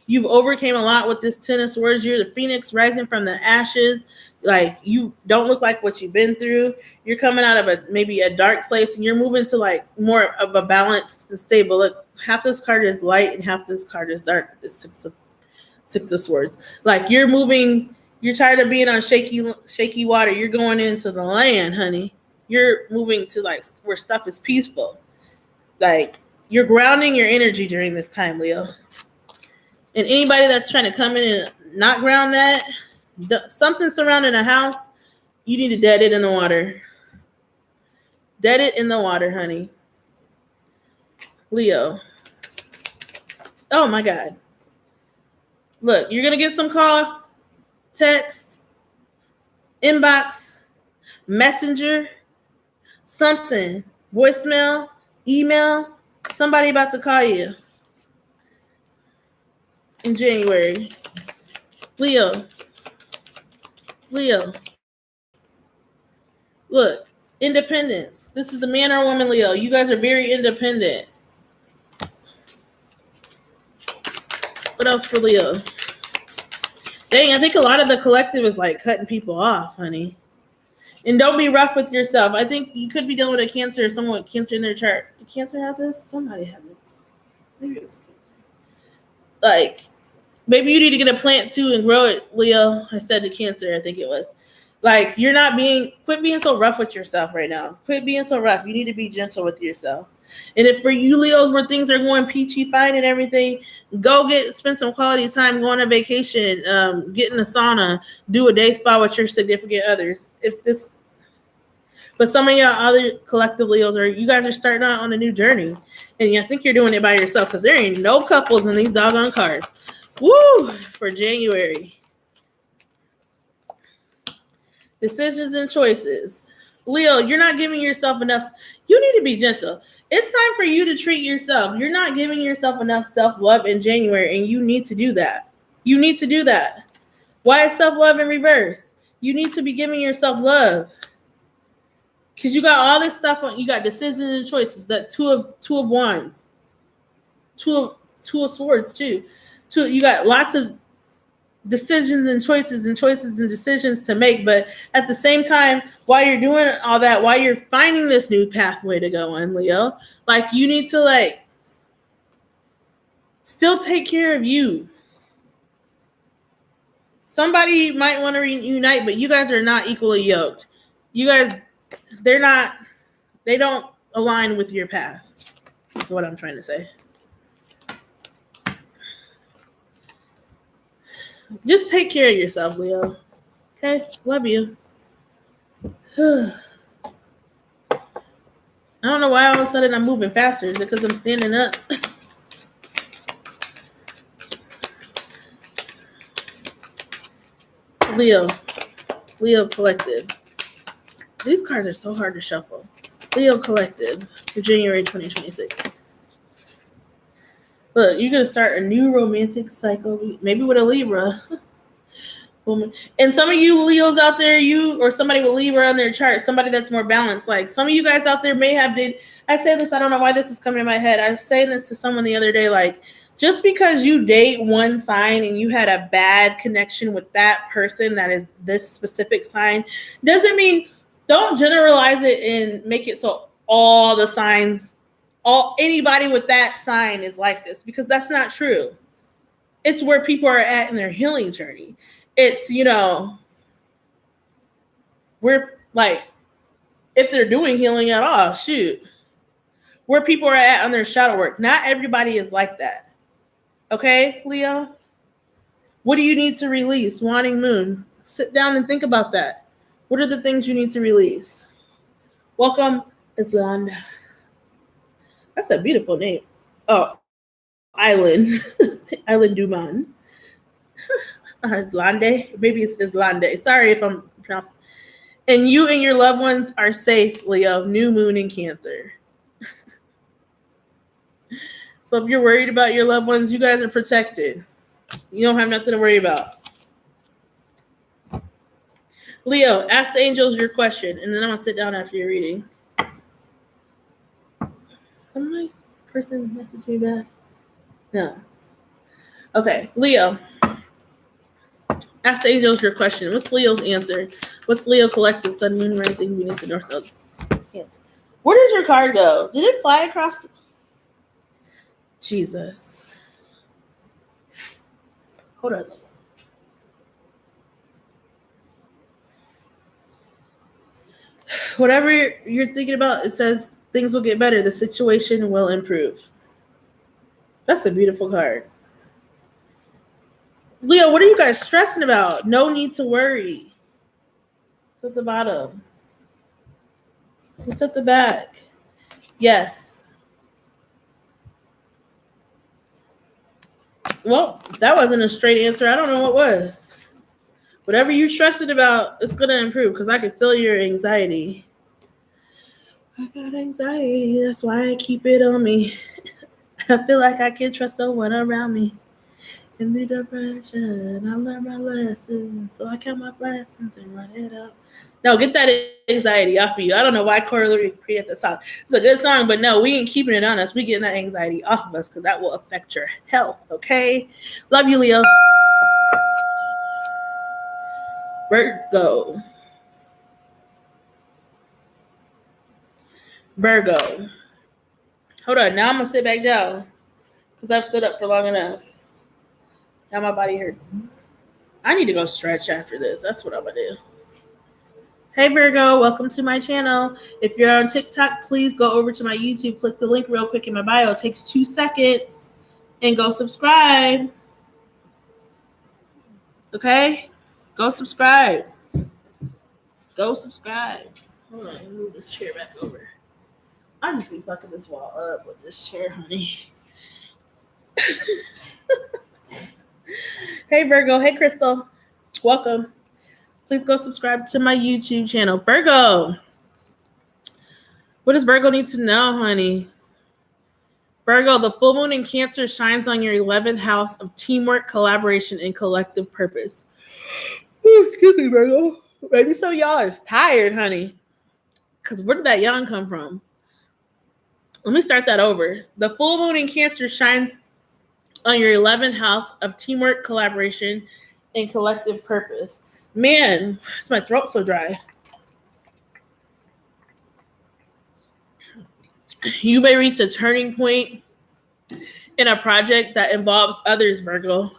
You've overcame a lot with this 10 of Swords. You're the phoenix rising from the ashes. Like, you don't look like what you've been through. You're coming out of maybe a dark place, and you're moving to like more of a balanced and stable. Look, half this card is light and half this card is dark. This 6 of Swords. Like, you're moving. You're tired of being on shaky water. You're going into the land, honey. You're moving to like where stuff is peaceful. Like, you're grounding your energy during this time, Leo. And anybody that's trying to come in and not ground that, something surrounding a house, you need to dead it in the water. Dead it in the water, honey. Leo. Oh, my God. Look, you're going to get some call, text, inbox, messenger, something, voicemail, email, somebody about to call you in January. Leo. Look, independence. This is a man or a woman, Leo. You guys are very independent. What else for Leo? Dang, I think a lot of the collective is like cutting people off, honey. And don't be rough with yourself. I think you could be dealing with a Cancer or someone with Cancer in their chart. Did Cancer have this? Somebody had this. Maybe it was Cancer. Like, maybe you need to get a plant too and grow it, Leo. I said to Cancer, I think it was. Like, quit being so rough with yourself right now. Quit being so rough. You need to be gentle with yourself. And if for you Leos where things are going peachy fine and everything, go spend some quality time, go on a vacation, get in a sauna, do a day spa with your significant others. But some of y'all other collective Leos you guys are starting out on a new journey, and you think you're doing it by yourself because there ain't no couples in these doggone cards. Woo! For January. Decisions and choices. Leo, you're not giving yourself enough. You need to be gentle. It's time for you to treat yourself. You're not giving yourself enough self-love in January, and you need to do that. You need to do that. Why is self-love in reverse? You need to be giving yourself love. Because you got all this stuff on, you got decisions and choices. That two of wands. Two of swords too. You got lots of decisions and choices and decisions to make, but at the same time, while you're doing all that, while you're finding this new pathway to go on, Leo, like you need to like still take care of you. Somebody might want to reunite, but you guys are not equally yoked. You guys, they don't align with your path. That's what I'm trying to say. Just take care of yourself, Leo. Okay? Love you. I don't know why all of a sudden I'm moving faster. Is it because I'm standing up? Leo Collective. These cards are so hard to shuffle. Leo Collective for January 2026. Look, you're going to start a new romantic cycle, maybe with a Libra. And some of you Leos out there, or somebody with Libra on their chart, somebody that's more balanced. Like some of you guys out there may have I say this, I don't know why this is coming in my head. I was saying this to someone the other day, like just because you date one sign and you had a bad connection with that person that is this specific sign, doesn't mean, don't generalize it and make it so all the signs, anybody with that sign is like this, because that's not true. It's where people are at in their healing journey. It's, we're like, if they're doing healing at all, shoot, where people are at on their shadow work. Not everybody is like that. Okay, Leo? What do you need to release? Wanting Moon. Sit down and think about that. What are the things you need to release? Welcome, Islanda. That's a beautiful name. Oh, Island. Island Duman. Islande. Maybe it's Islande. Sorry if I'm pronouncing. And you and your loved ones are safe, Leo. New moon in Cancer. So if you're worried about your loved ones, you guys are protected. You don't have nothing to worry about. Leo, ask the angels your question, and then I'm going to sit down after your reading. Did my person message me back? No. Okay, Leo. Ask the angels your question. What's Leo's answer? What's Leo Collective, Sun, Moon, Rising, Venus, and North Nodes? Answer. Where did your card go? Did it fly across? Jesus. Hold on. Whatever you're thinking about, it says things will get better. The situation will improve. That's a beautiful card. Leo, what are you guys stressing about? No need to worry. It's at the bottom. What's at the back? Yes. Well, that wasn't a straight answer. I don't know what was. Whatever you're stressing about, it's going to improve because I can feel your anxiety. I got anxiety. That's why I keep it on me. I feel like I can't trust no one around me. In the depression, I learned my lessons. So I count my blessings and run it up. No, get that anxiety off of you. I don't know why Corey created that song. It's a good song, but no, we ain't keeping it on us. We getting that anxiety off of us because that will affect your health, okay? Love you, Leo. Virgo. Hold on. Now I'm going to sit back down because I've stood up for long enough. Now my body hurts. I need to go stretch after this. That's what I'm going to do. Hey Virgo, welcome to my channel. If you're on TikTok, please go over to my YouTube, click the link real quick in my bio. It takes 2 seconds and go subscribe. Okay? Go subscribe. Go subscribe. Hold on, let me move this chair back over. I'll just be fucking this wall up with this chair, honey. Hey Virgo, hey Crystal. Welcome. Please go subscribe to my YouTube channel. Virgo. What does Virgo need to know, honey? Virgo, the full moon in Cancer shines on your 11th house of teamwork, collaboration, and collective purpose. Ooh, excuse me, Virgo. Maybe some of y'all are tired, honey. Because where did that yawn come from? Let me start that over. The full moon in Cancer shines on your 11th house of teamwork, collaboration, and collective purpose. Man, is my throat so dry? You may reach a turning point in a project that involves others, Virgo.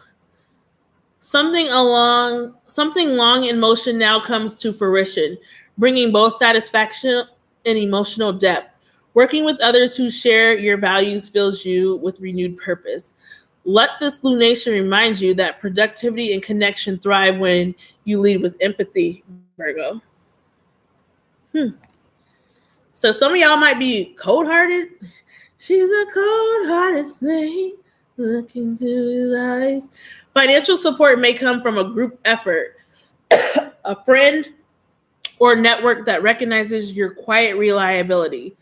Something long in motion now comes to fruition, bringing both satisfaction and emotional depth. Working with others who share your values fills you with renewed purpose. Let this lunation remind you that productivity and connection thrive when you lead with empathy, Virgo. So some of y'all might be cold-hearted. She's a cold-hearted snake. Look into his eyes. Financial support may come from a group effort, a friend, or network that recognizes your quiet reliability.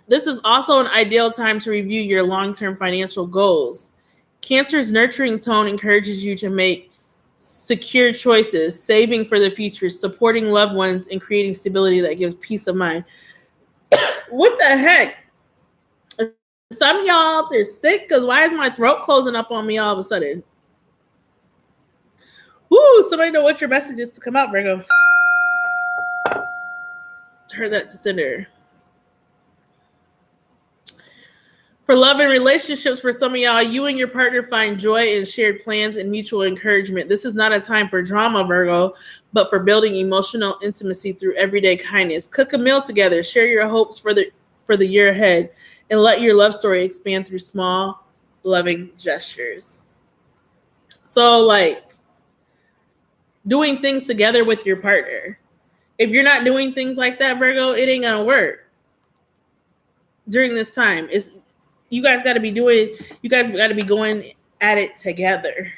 This is also an ideal time to review your long-term financial goals. Cancer's nurturing tone encourages you to make secure choices, saving for the future, supporting loved ones, and creating stability that gives peace of mind. What the heck? Some of y'all, they're sick because why is my throat closing up on me all of a sudden? Woo, somebody know what your message is to come out, Virgo. Heard that to sender. For love and relationships, for some of y'all, you and your partner find joy in shared plans and mutual encouragement. This is not a time for drama, Virgo, but for building emotional intimacy through everyday kindness. Cook a meal together, share your hopes for the year ahead, and let your love story expand through small, loving gestures. So, like, doing things together with your partner. If you're not doing things like that, Virgo, it ain't gonna work during this time. You guys got to be going at it together.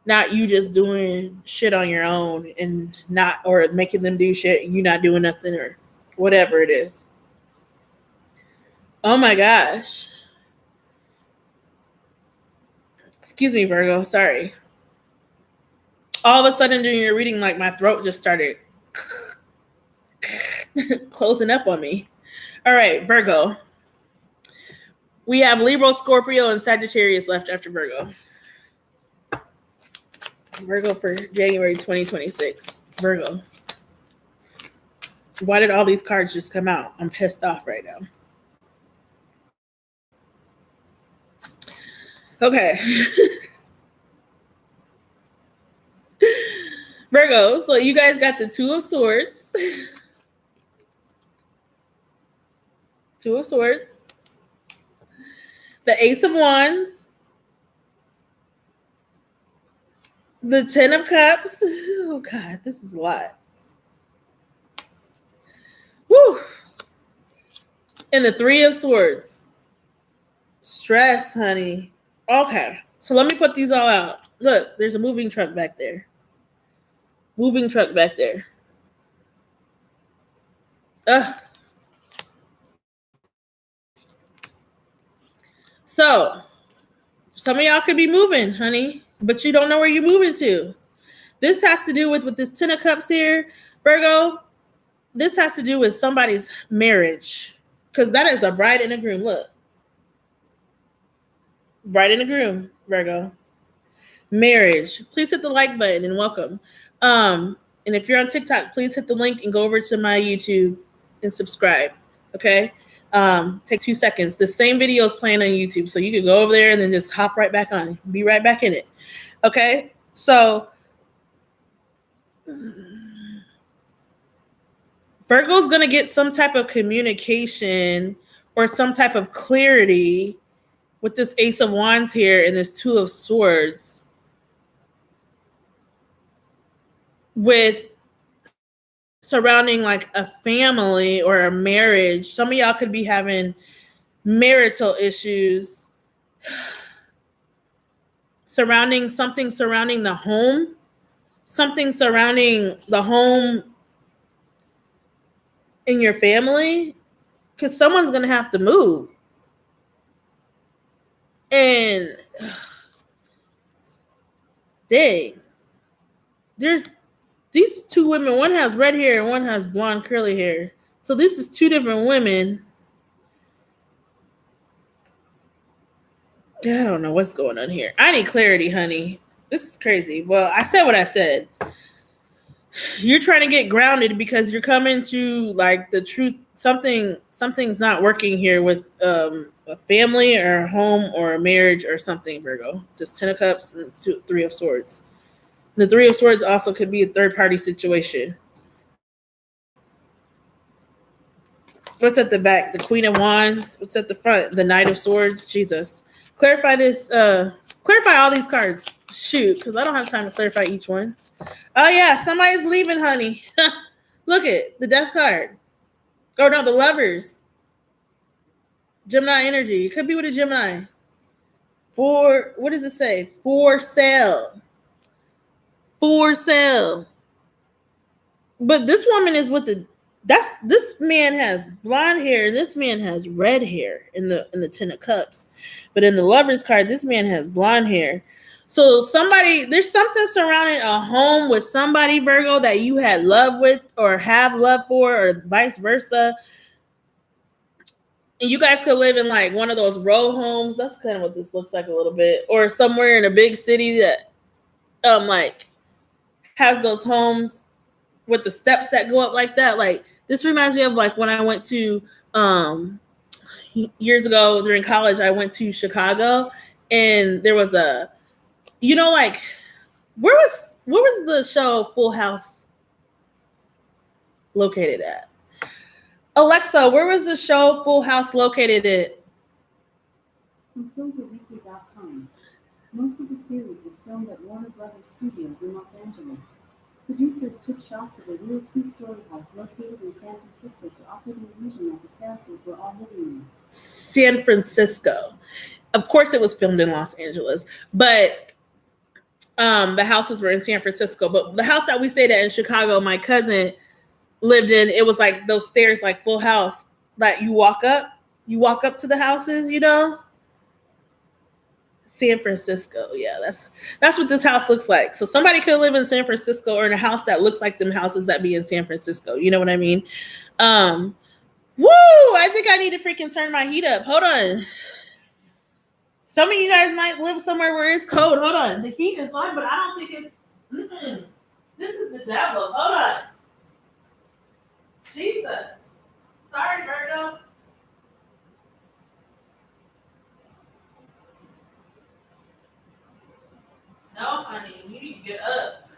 Not you just doing shit on your own and not, or making them do shit, you not doing nothing, or whatever it is. Oh my gosh. Excuse me, Virgo. Sorry. All of a sudden during your reading, like my throat just started closing up on me. All right, Virgo. We have Libra, Scorpio, and Sagittarius left after Virgo. Virgo for January 2026. Virgo. Why did all these cards just come out? I'm pissed off right now. Okay. Virgo, so you guys got the Two of Swords. Two of Swords. The Ace of Wands. The Ten of Cups. Oh, God, this is a lot. Woo. And the Three of Swords. Stress, honey. Okay, so let me put these all out. Look, there's a moving truck back there. Moving truck back there. So, some of y'all could be moving, honey, but you don't know where you're moving to. This has to do with this Ten of Cups here, Virgo. This has to do with somebody's marriage, because that is a bride and a groom. Look. Bride and a groom, Virgo. Marriage. Please hit the like button and welcome. And if you're on TikTok, please hit the link and go over to my YouTube and subscribe. Okay? Take 2 seconds. The same video is playing on YouTube, so you can go over there and then just hop right back on. Be right back in it. Okay? So Virgo's going to get some type of communication or some type of clarity with this Ace of Wands here and this Two of Swords with surrounding like a family or a marriage. Some of y'all could be having marital issues surrounding the home, something surrounding the home in your family, because someone's going to have to move. And dang, there's these two women. One has red hair and one has blonde curly hair. So this is two different women. I don't know what's going on here. I need clarity, honey. This is crazy. Well, I said what I said. You're trying to get grounded because you're coming to like the truth. Something's not working here with a family or a home or a marriage or something, Virgo. Just 10 of Cups and Three of Swords. The Three of Swords also could be a third party situation. What's at the back? The Queen of Wands. What's at the front? The Knight of Swords. Jesus. Clarify this. Clarify all these cards. Shoot, because I don't have time to clarify each one. Oh, yeah. Somebody's leaving, honey. Look at the Death card. Oh, no, the Lovers. Gemini energy. It could be with a Gemini. What does it say? For sale. For sale. But this woman is with this man has blonde hair and this man has red hair in the 10 of Cups. But in the Lovers card, this man has blonde hair. So there's something surrounding a home with somebody, Virgo, that you had love with or have love for or vice versa. And you guys could live in like one of those row homes. That's kind of what this looks like a little bit. Or somewhere in a big city that like has those homes with the steps that go up like that. Like this reminds me of like when I went to years ago during college, I went to Chicago and there was like where was the show Full House located at? Alexa, where was the show Full House located at? ComposerWeekly.com. Most of the series was filmed at Warner Brothers Studios in Los Angeles. Producers took shots of a real two-story house located in San Francisco to offer the illusion that the characters were all living in San Francisco. Of course it was filmed in Los Angeles, but the houses were in San Francisco. But the house that we stayed at in Chicago, my cousin lived in, it was like those stairs, like Full House, that you walk up to the houses, you know? San Francisco. Yeah, that's what this house looks like. So somebody could live in San Francisco or in a house that looks like them houses that be in San Francisco. You know what I mean? Woo! I think I need to freaking turn my heat up. Hold on. Some of you guys might live somewhere where it's cold. Hold on. The heat is on, but I don't think it's... This is the devil. Hold on. Jesus. Sorry, Virgo. No, honey. You need to get up.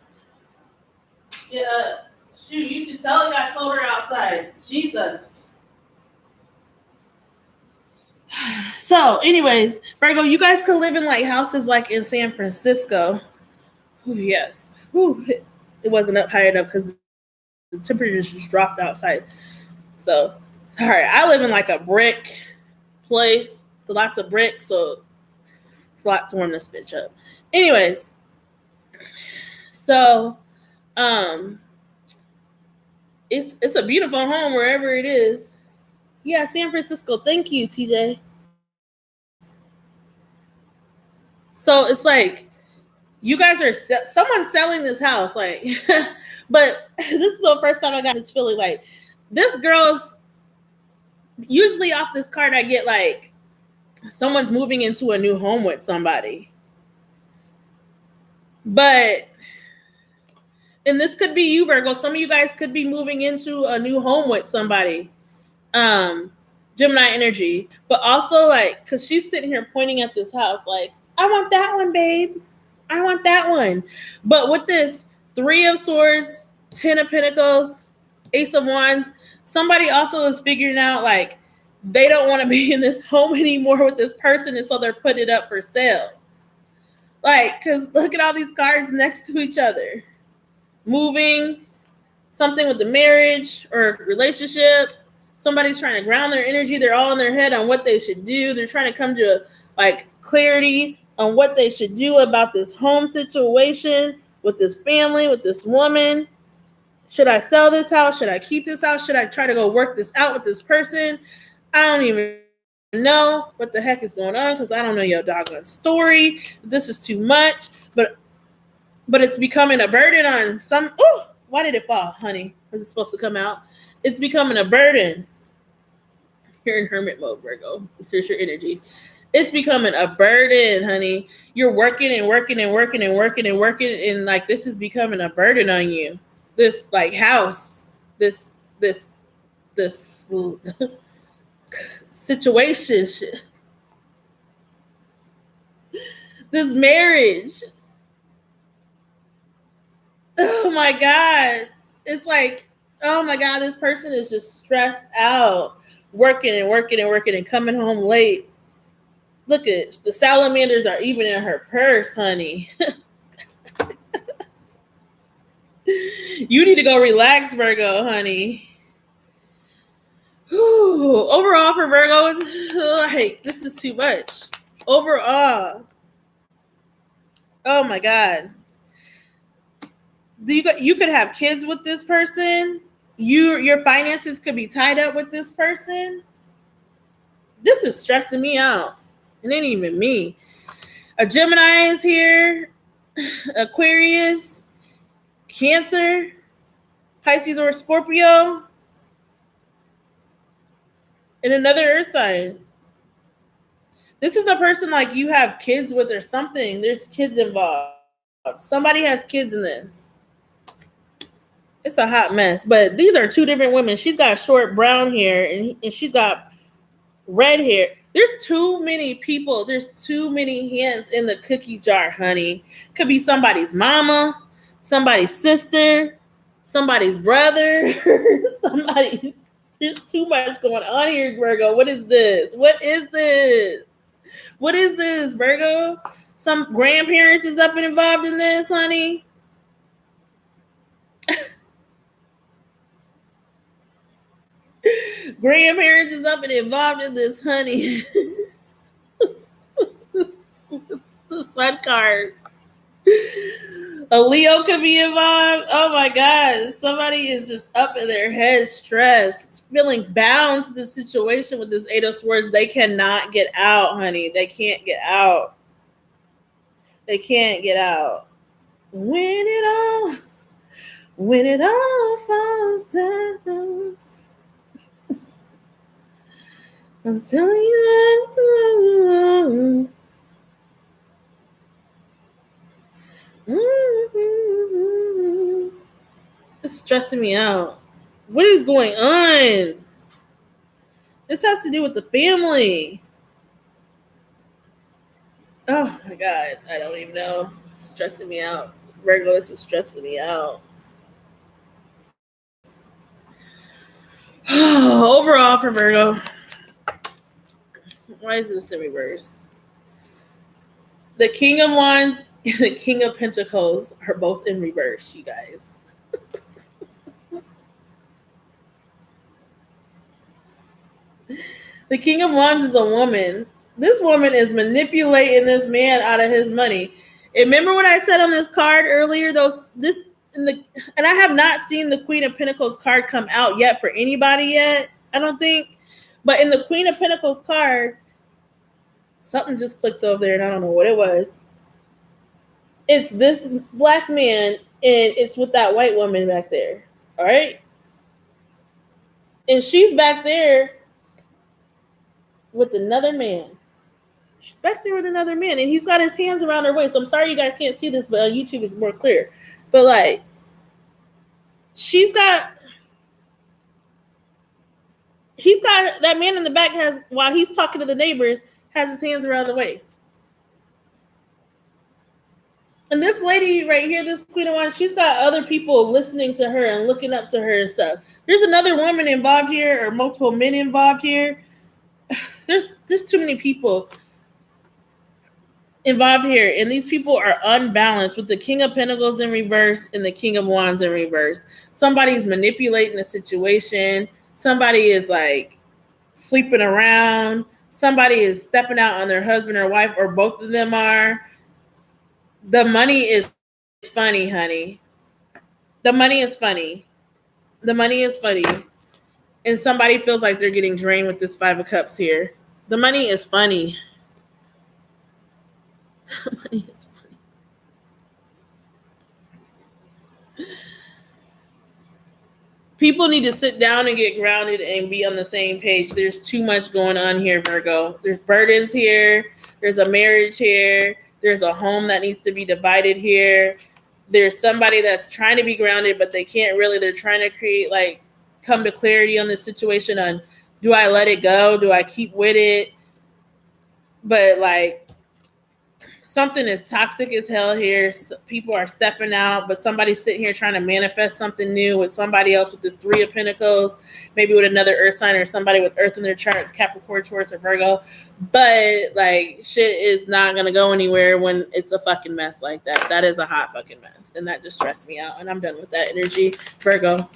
Get up. Shoot, you can tell it got colder outside. Jesus. So, anyways, Virgo, you guys can live in like houses like in San Francisco. Ooh, yes. Ooh, it wasn't up high enough because the temperature just dropped outside. So, sorry. I live in like a brick place. So lots of bricks. So, it's a lot to warm this bitch up. Anyways. So, it's a beautiful home wherever it is. Yeah, San Francisco. Thank you, TJ. So it's like you guys are someone's selling this house, like, but this is the first time I got this feeling. Like this girl's usually off this card. I get like someone's moving into a new home with somebody, but. And this could be you, Virgo. Some of you guys could be moving into a new home with somebody. Gemini energy. But also, like, because she's sitting here pointing at this house, like, I want that one, babe. I want that one. But with this 3 of Swords, 10 of Pentacles, Ace of Wands, somebody also is figuring out like they don't want to be in this home anymore with this person, and so they're putting it up for sale. Like, because look at all these cards next to each other. Moving, something with the marriage or relationship. Somebody's trying to ground their energy. They're all in their head on what they should do. They're trying to come to like clarity on what they should do about this home situation with this family, with this woman. Should I sell this house? Should I keep this house? Should I try to go work this out with this person? I don't even know what the heck is going on because I don't know your doggone story. This is too much, but it's becoming a burden on some. Oh, why did it fall, honey? Because it's supposed to come out. It's becoming a burden. You're in hermit mode, Virgo. Here's your energy. It's becoming a burden, honey. You're working and working and working and working and working, and like this is becoming a burden on you. This like house, this situation, this marriage. Oh my God. It's like, oh my God, this person is just stressed out, working and working and working and coming home late. Look at the salamanders are even in her purse, honey. You need to go relax, Virgo, honey. Whew. Overall for Virgo, like this is too much. Overall, oh my God. You could have kids with this person. Your finances could be tied up with this person. This is stressing me out. It ain't even me. A Gemini is here. Aquarius, Cancer, Pisces or Scorpio, and another earth sign. This is a person like you have kids with or something. There's kids involved. Somebody has kids in this. It's a hot mess. But these are two different women. She's got short brown hair and she's got red hair. There's too many people. There's too many hands in the cookie jar, honey. Could be somebody's mama, somebody's sister, somebody's brother, somebody. There's too much going on here, Virgo. What is this? What is this? What is this, Virgo? Some grandparents is up and involved in this, honey. Grandparents is up and involved in this, honey. The sun card. A Leo could be involved. Oh my God. Somebody is just up in their head, stressed, feeling bound to the situation with this Eight of Swords. They cannot get out, honey. They can't get out. They can't get out. When it all falls down, I'm telling you. It's stressing me out. What is going on? This has to do with the family. Oh my God. I don't even know. It's stressing me out. Virgo, this is stressing me out. Overall for Virgo. Why is this in reverse? The King of Wands and the King of Pentacles are both in reverse, you guys. The King of Wands is a woman. This woman is manipulating this man out of his money. And remember what I said on this card earlier? And I have not seen the Queen of Pentacles card come out yet for anybody yet. I don't think. But in the Queen of Pentacles card, something just clicked over there and I don't know what it was. It's this black man and it's with that white woman back there. All right. And she's back there with another man. She's back there with another man and he's got his hands around her waist. I'm sorry you guys can't see this, but on YouTube it's more clear. But like, he's got that man in the back while he's talking to the neighbors, has his hands around the waist. And this lady right here, this Queen of Wands, she's got other people listening to her and looking up to her and stuff. There's another woman involved here, or multiple men involved here. There's too many people involved here, and these people are unbalanced with the King of Pentacles in reverse and the King of Wands in reverse. Somebody's manipulating the situation. Somebody is like sleeping around. Somebody is stepping out on their husband or wife, or both of them are. The money is funny, honey. The money is funny. The money is funny. And somebody feels like they're getting drained with this Five of Cups here. The money is funny. The money is funny. People need to sit down and get grounded and be on the same page. There's too much going on here, Virgo. There's burdens here. There's a marriage here. There's a home that needs to be divided here. There's somebody that's trying to be grounded, but they can't really. They're trying to create, like, come to clarity on this situation on, do I let it go? Do I keep with it? But, like, something is toxic as hell here. People are stepping out, but somebody's sitting here trying to manifest something new with somebody else with this Three of Pentacles, maybe with another earth sign or somebody with earth in their chart, Capricorn, Taurus, or Virgo. But, like, shit is not going to go anywhere when it's a fucking mess like that. That is a hot fucking mess. And that just stressed me out. And I'm done with that energy. Virgo.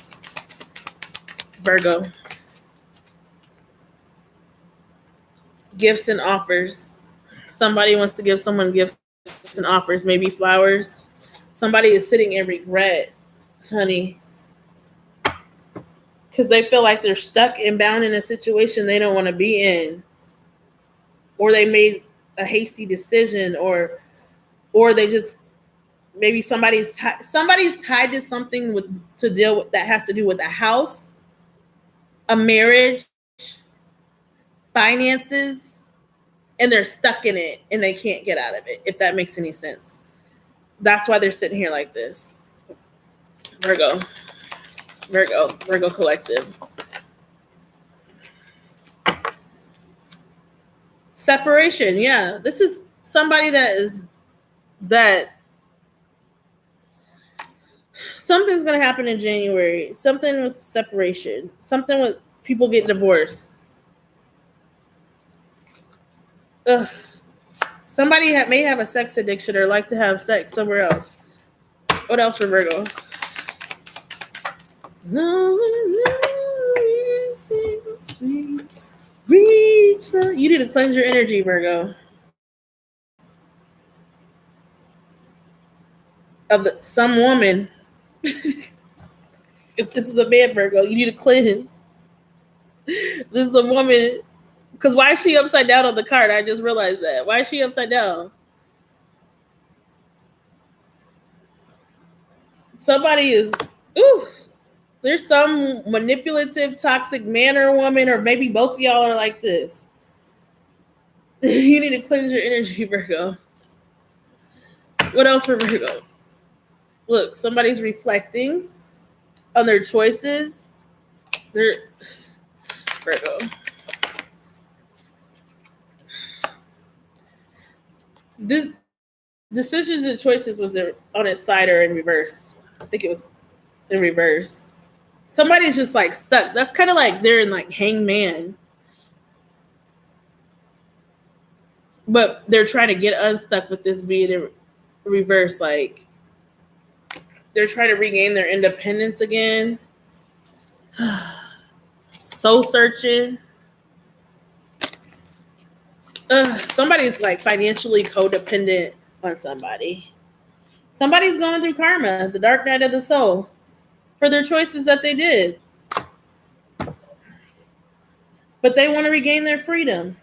Gifts and offers. Somebody wants to give someone gifts and offers, maybe flowers. Somebody is sitting in regret, honey, because they feel like they're stuck and bound in a situation they don't want to be in, or they made a hasty decision, or they just, maybe somebody's tied to something that has to do with a house, a marriage, finances. And they're stuck in it and they can't get out of it, if that makes any sense. That's why they're sitting here like this. Virgo collective. Separation, yeah. This is somebody that something's going to happen in January. Something with separation. Something with people getting divorced. Ugh. Somebody may have a sex addiction or like to have sex somewhere else. What else for Virgo? You need to cleanse your energy, Virgo. Of some woman. If this is a man, Virgo, you need to cleanse. This is a woman. Because why is she upside down on the card? I just realized that. Why is she upside down? Somebody is, there's some manipulative, toxic man or woman, or maybe both of y'all are like this. You need to cleanse your energy, Virgo. What else for Virgo? Look, somebody's reflecting on their choices. Virgo. This decisions and choices was on its side or in reverse. I think it was in reverse. Somebody's just like stuck. That's kind of like they're in like hangman. But they're trying to get unstuck with this being in reverse. Like they're trying to regain their independence again. Soul searching. Somebody's like financially codependent on somebody. Somebody's going through karma, the dark night of the soul, for their choices that they did. But they want to regain their freedom.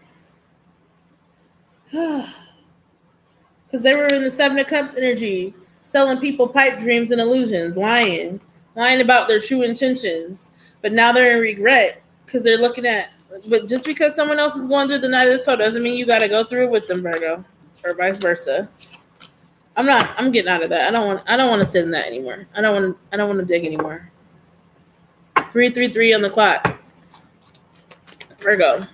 Because they were in the Seven of Cups energy, selling people pipe dreams and illusions, lying about their true intentions. But now they're in regret because they're looking at, but just because someone else is going through the night of the soul doesn't mean you got to go through it with them, Virgo, or vice versa. I'm getting out of that. I don't want to sit in that anymore. I don't want to dig anymore. 3:33 on the clock. Virgo.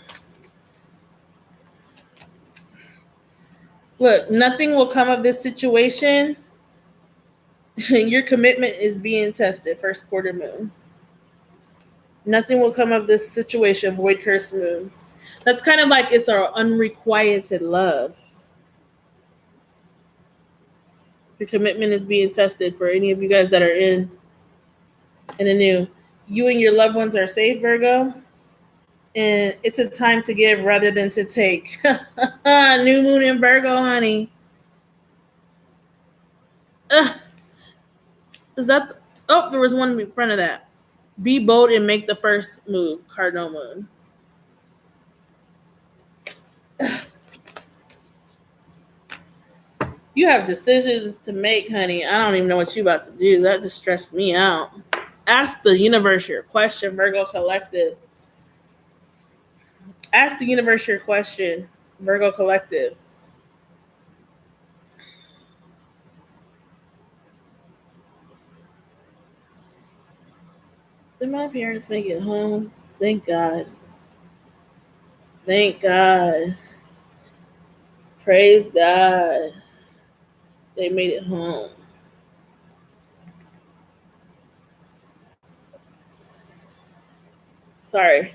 Look, nothing will come of this situation Your commitment is being tested. First quarter moon. Nothing will come of this situation. Void curse moon. That's kind of like it's our unrequited love. Your commitment is being tested for any of you guys that are in a new. You and your loved ones are safe, Virgo. And it's a time to give rather than to take. New moon in Virgo, honey. Ugh. Is that? Oh, there was one in front of that. Be bold and make the first move. Cardinal moon. You have decisions to make, honey. I don't even know what you about to do. That just stressed me out. Ask the universe your question, Virgo Collective. Ask the universe your question, Virgo Collective. Did my parents make it home? Thank God. Thank God. Praise God. They made it home. Sorry.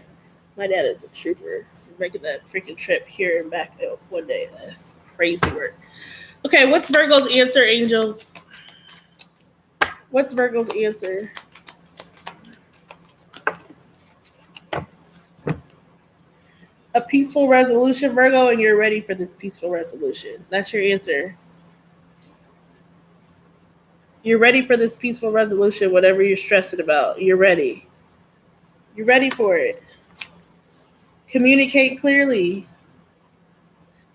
My dad is a trooper. Making that freaking trip here and back one day. That's crazy work. Okay, what's Virgo's answer, angels? What's Virgo's answer? A peaceful resolution, Virgo, and you're ready for this peaceful resolution. That's your answer. You're ready for this peaceful resolution, whatever you're stressing about. You're ready. You're ready for it. Communicate clearly.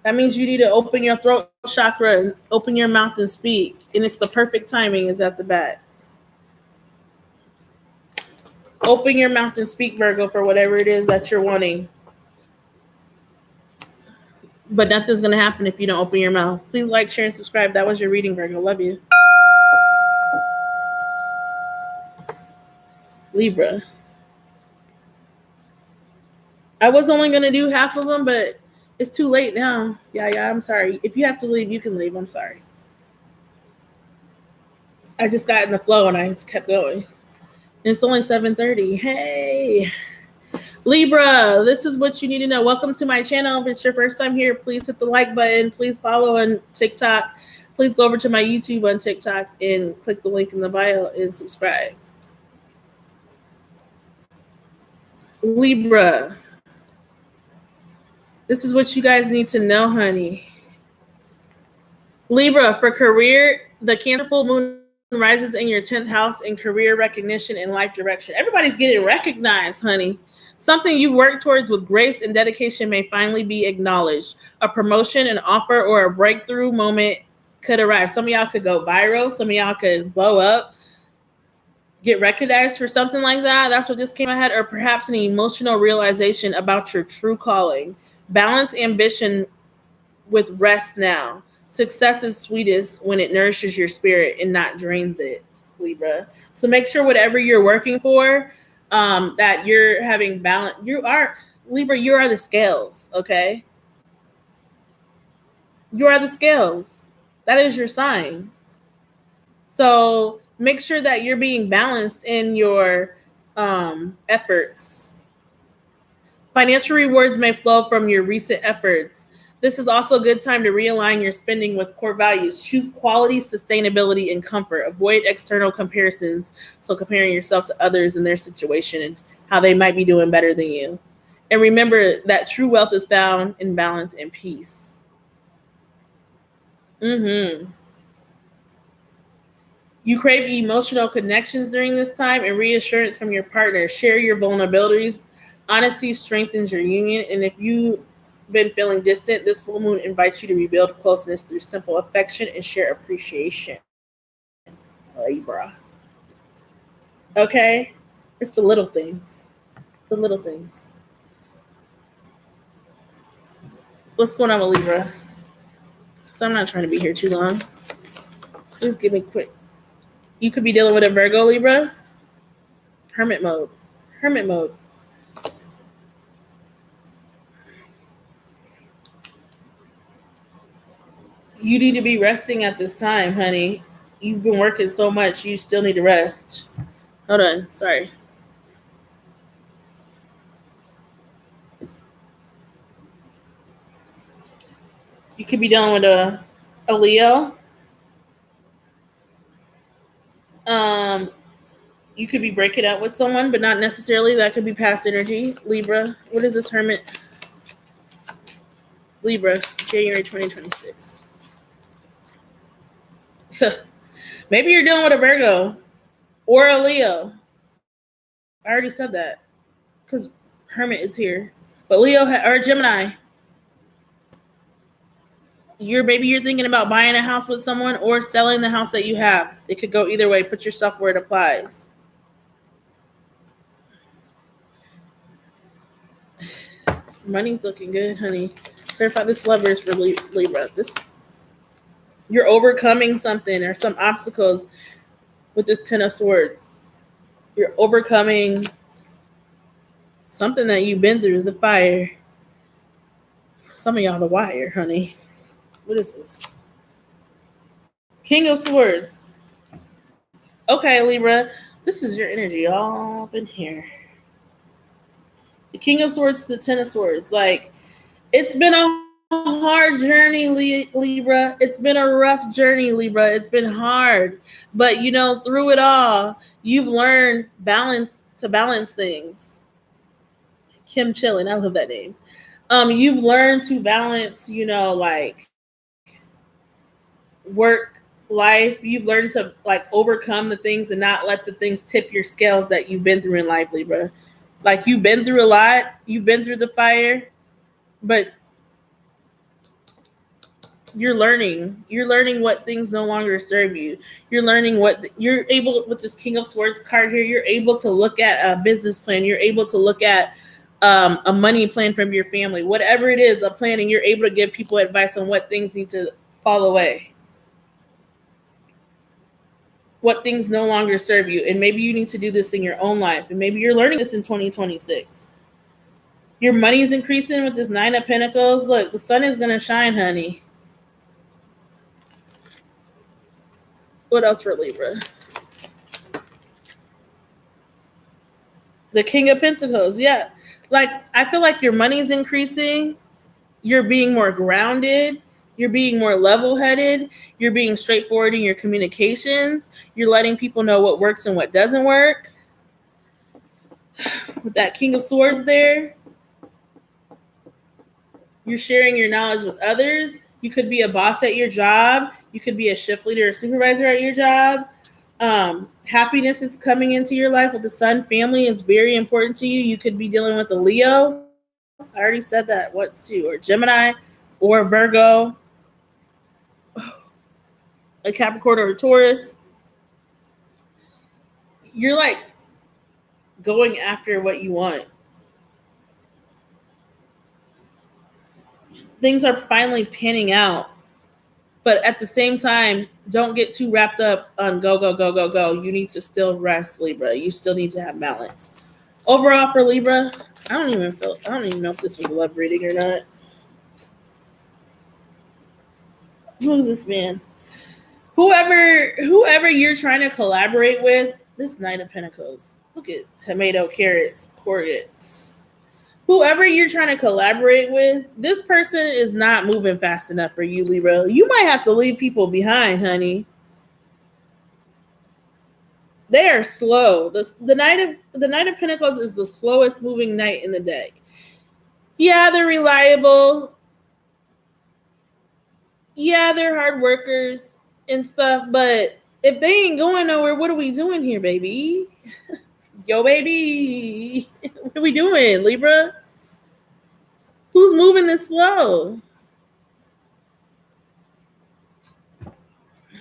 That means you need to open your throat chakra and open your mouth and speak. And it's the perfect timing is at the bat. Open your mouth and speak, Virgo, for whatever it is that you're wanting. But nothing's going to happen if you don't open your mouth. Please like, share, and subscribe. That was your reading, Virgo. Love you. Libra. I was only going to do half of them, but it's too late now. Yeah, I'm sorry. If you have to leave, you can leave. I'm sorry. I just got in the flow and I just kept going. And it's only 7:30. Hey. Libra, this is what you need to know. Welcome to my channel. If it's your first time here, please hit the like button. Please follow on TikTok. Please go over to my YouTube on TikTok and click the link in the bio and subscribe. Libra, this is what you guys need to know, honey. Libra, for career, the Cancer full moon rises in your 10th house in career recognition and life direction. Everybody's getting recognized, honey. Something you work towards with grace and dedication may finally be acknowledged. A promotion, an offer, or a breakthrough moment could arrive. Some of y'all could go viral. Some of y'all could blow up, get recognized for something like that. That's what just came ahead. Or perhaps an emotional realization about your true calling. Balance ambition with rest now. Success is sweetest when it nourishes your spirit and not drains it, Libra. So make sure whatever you're working for, that you're having balance. You are, Libra, you are the scales, okay? You are the scales. That is your sign. So make sure that you're being balanced in your efforts. Financial rewards may flow from your recent efforts. This is also a good time to realign your spending with core values. Choose quality, sustainability, and comfort. Avoid external comparisons. So comparing yourself to others in their situation and how they might be doing better than you. And remember that true wealth is found in balance and peace. You crave emotional connections during this time and reassurance from your partner. Share your vulnerabilities. Honesty strengthens your union. And if you've been feeling distant, this full moon invites you to rebuild closeness through simple affection and share appreciation. Libra. Okay? It's the little things. It's the little things. What's going on with Libra? So I'm not trying to be here too long. Please give me quick. You could be dealing with a Virgo, Libra. Hermit mode. Hermit mode. You need to be resting at this time, honey. you've been working so much, you still need to rest. Hold on, sorry. You could be dealing with a Leo. Um, you could be breaking up with someone, but not necessarily. That could be past energy. Libra. What is this hermit? Libra, January 2026. Maybe you're dealing with a Virgo or a Leo. I already said that because hermit is here. But Leo or Gemini. Maybe you're thinking about buying a house with someone or selling the house that you have. It could go either way. Put yourself where it applies. Money's looking good, honey. Clarify this Lovers for Libra. You're overcoming something or some obstacles with this Ten of Swords. You're overcoming something that you've been through, the fire. Some of y'all the wire, honey. What is this? King of Swords. Okay, Libra. This is your energy all up in here. The King of Swords, the Ten of Swords. Like, it's been a hard journey, Libra. It's been a rough journey, Libra. It's been hard. But, through it all, you've learned to balance things. Kim Chillin, I love that name. You've learned to balance, like work, life. You've learned to like overcome the things and not let the things tip your scales that you've been through in life, Libra. Like, you've been through a lot. You've been through the fire, but you're learning what things no longer serve you. You're learning you're able, with this King of Swords card here, you're able to look at a business plan. You're able to look at a money plan from your family, whatever it is, a plan, and you're able to give people advice on what things need to fall away, what things no longer serve you. And maybe you need to do this in your own life, and maybe you're learning this in 2026. Your money is increasing with this Nine of Pentacles. Look, the sun is going to shine, honey. What else for Libra? The King of Pentacles. Yeah. Like, I feel like your money's increasing. You're being more grounded. You're being more level-headed. You're being straightforward in your communications. You're letting people know what works and what doesn't work. With that King of Swords there, you're sharing your knowledge with others. You could be a boss at your job. You could be a shift leader or supervisor at your job. Happiness is coming into your life with the sun. Family is very important to you. You could be dealing with a Leo. I already said that. What's two? Or Gemini or Virgo. A Capricorn or a Taurus. You're like going after what you want. Things are finally panning out. But at the same time, don't get too wrapped up on go, go, go, go, go. You need to still rest, Libra. You still need to have balance. Overall for Libra, I don't even know if this was a love reading or not. Who is this man? Whoever you're trying to collaborate with, this Knight of Pentacles. Look at tomato, carrots, courgettes. Whoever you're trying to collaborate with, this person is not moving fast enough for you, Libra. You might have to leave people behind, honey. They are slow. The Knight of Pentacles is the slowest moving knight in the deck. Yeah, they're reliable. Yeah, they're hard workers and stuff, but if they ain't going nowhere, what are we doing here, baby? Yo, baby. What are we doing, Libra? Who's moving this slow?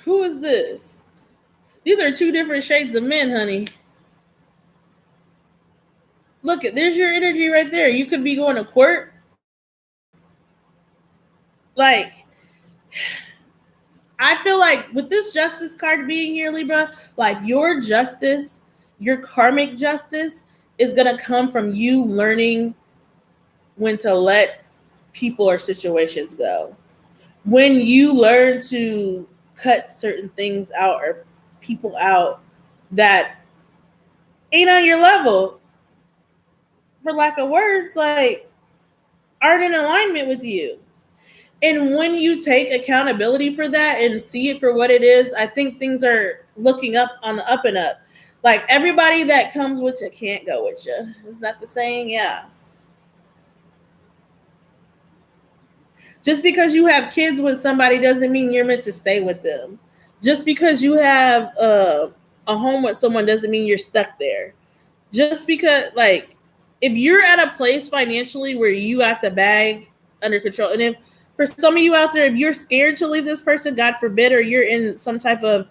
Who is this? These are two different shades of men, honey. Look, there's your energy right there. You could be going to court. Like, I feel like with this justice card being here, Libra, like your justice, your karmic justice is going to come from you learning when to let people or situations go. When you learn to cut certain things out or people out that ain't on your level, for lack of words, like aren't in alignment with you. And when you take accountability for that and see it for what it is, I think things are looking up on the up and up. Like everybody that comes with you can't go with you. Isn't that the saying? Yeah. Just because you have kids with somebody doesn't mean you're meant to stay with them. Just because you have a home with someone doesn't mean you're stuck there. Just because, like, if you're at a place financially where you got the bag under control, and if for some of you out there, if you're scared to leave this person, God forbid, or you're in some type of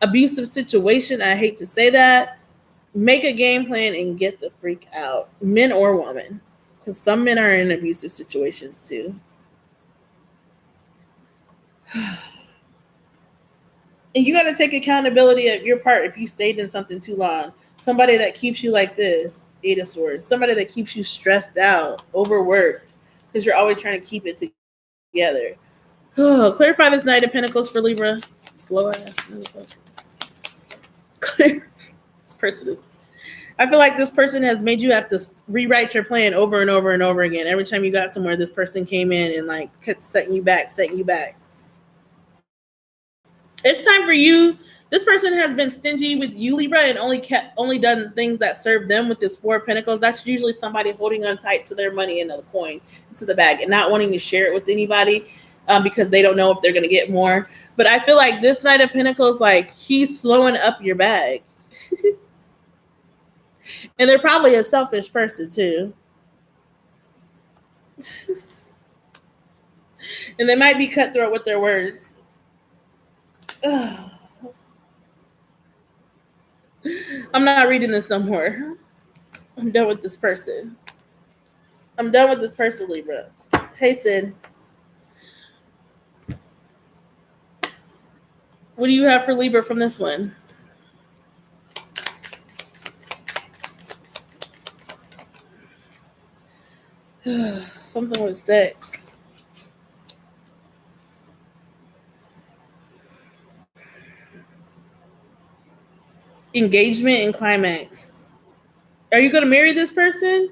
abusive situation, I hate to say that, make a game plan and get the freak out, men or women, because some men are in abusive situations too. And you got to take accountability of your part if you stayed in something too long. Somebody that keeps you like this, Eight of Swords. Somebody that keeps you stressed out, overworked, because you're always trying to keep it together. Oh, clarify this Knight of Pentacles for Libra. Slow ass. This person is. I feel like this person has made you have to rewrite your plan over and over and over again. Every time you got somewhere, this person came in and like kept setting you back. It's time for you. This person has been stingy with you, Libra, and only done things that serve them with this Four of Pentacles. That's usually somebody holding on tight to their money and the coin into the bag and not wanting to share it with anybody because they don't know if they're going to get more. But I feel like this Knight of Pentacles, like he's slowing up your bag. And they're probably a selfish person too. And they might be cutthroat with their words. Ugh. I'm not reading this no more. I'm done with this person. Libra. Hey, Sid. What do you have for Libra from this one? Something with sex. Engagement and climax. Are you going to marry this person?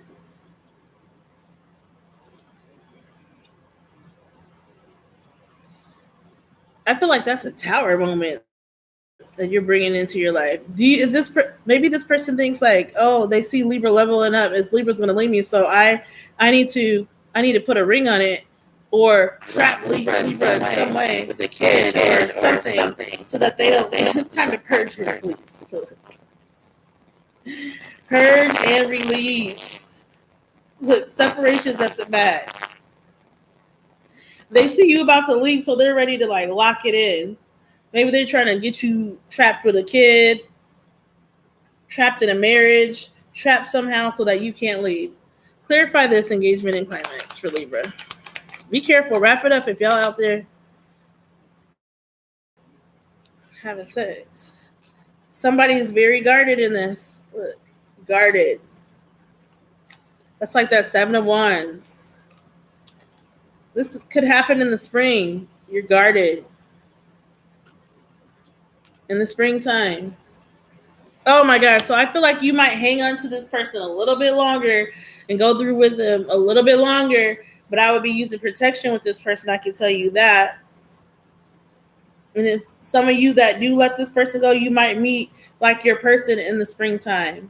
I feel like that's a tower moment that you're bringing into your life. Maybe this person thinks like, oh, they see Libra leveling up, is Libra's going to leave me, so I need to put a ring on it, or trap Libra in some way with a kid or something, so that they don't. It's time to purge her, please. Purge and release. Look, separations at the back. They see you about to leave, so they're ready to like lock it in. Maybe they're trying to get you trapped with a kid, trapped in a marriage, trapped somehow so that you can't leave. Clarify this engagement and climax for Libra. Be careful. Wrap it up if y'all out there having sex. Somebody is very guarded in this. Look, guarded. That's like that Seven of Wands. This could happen in the spring. You're guarded. In the springtime. Oh my God. So I feel like you might hang on to this person a little bit longer and go through with them a little bit longer, but I would be using protection with this person. I can tell you that. And if some of you that do let this person go, you might meet like your person in the springtime.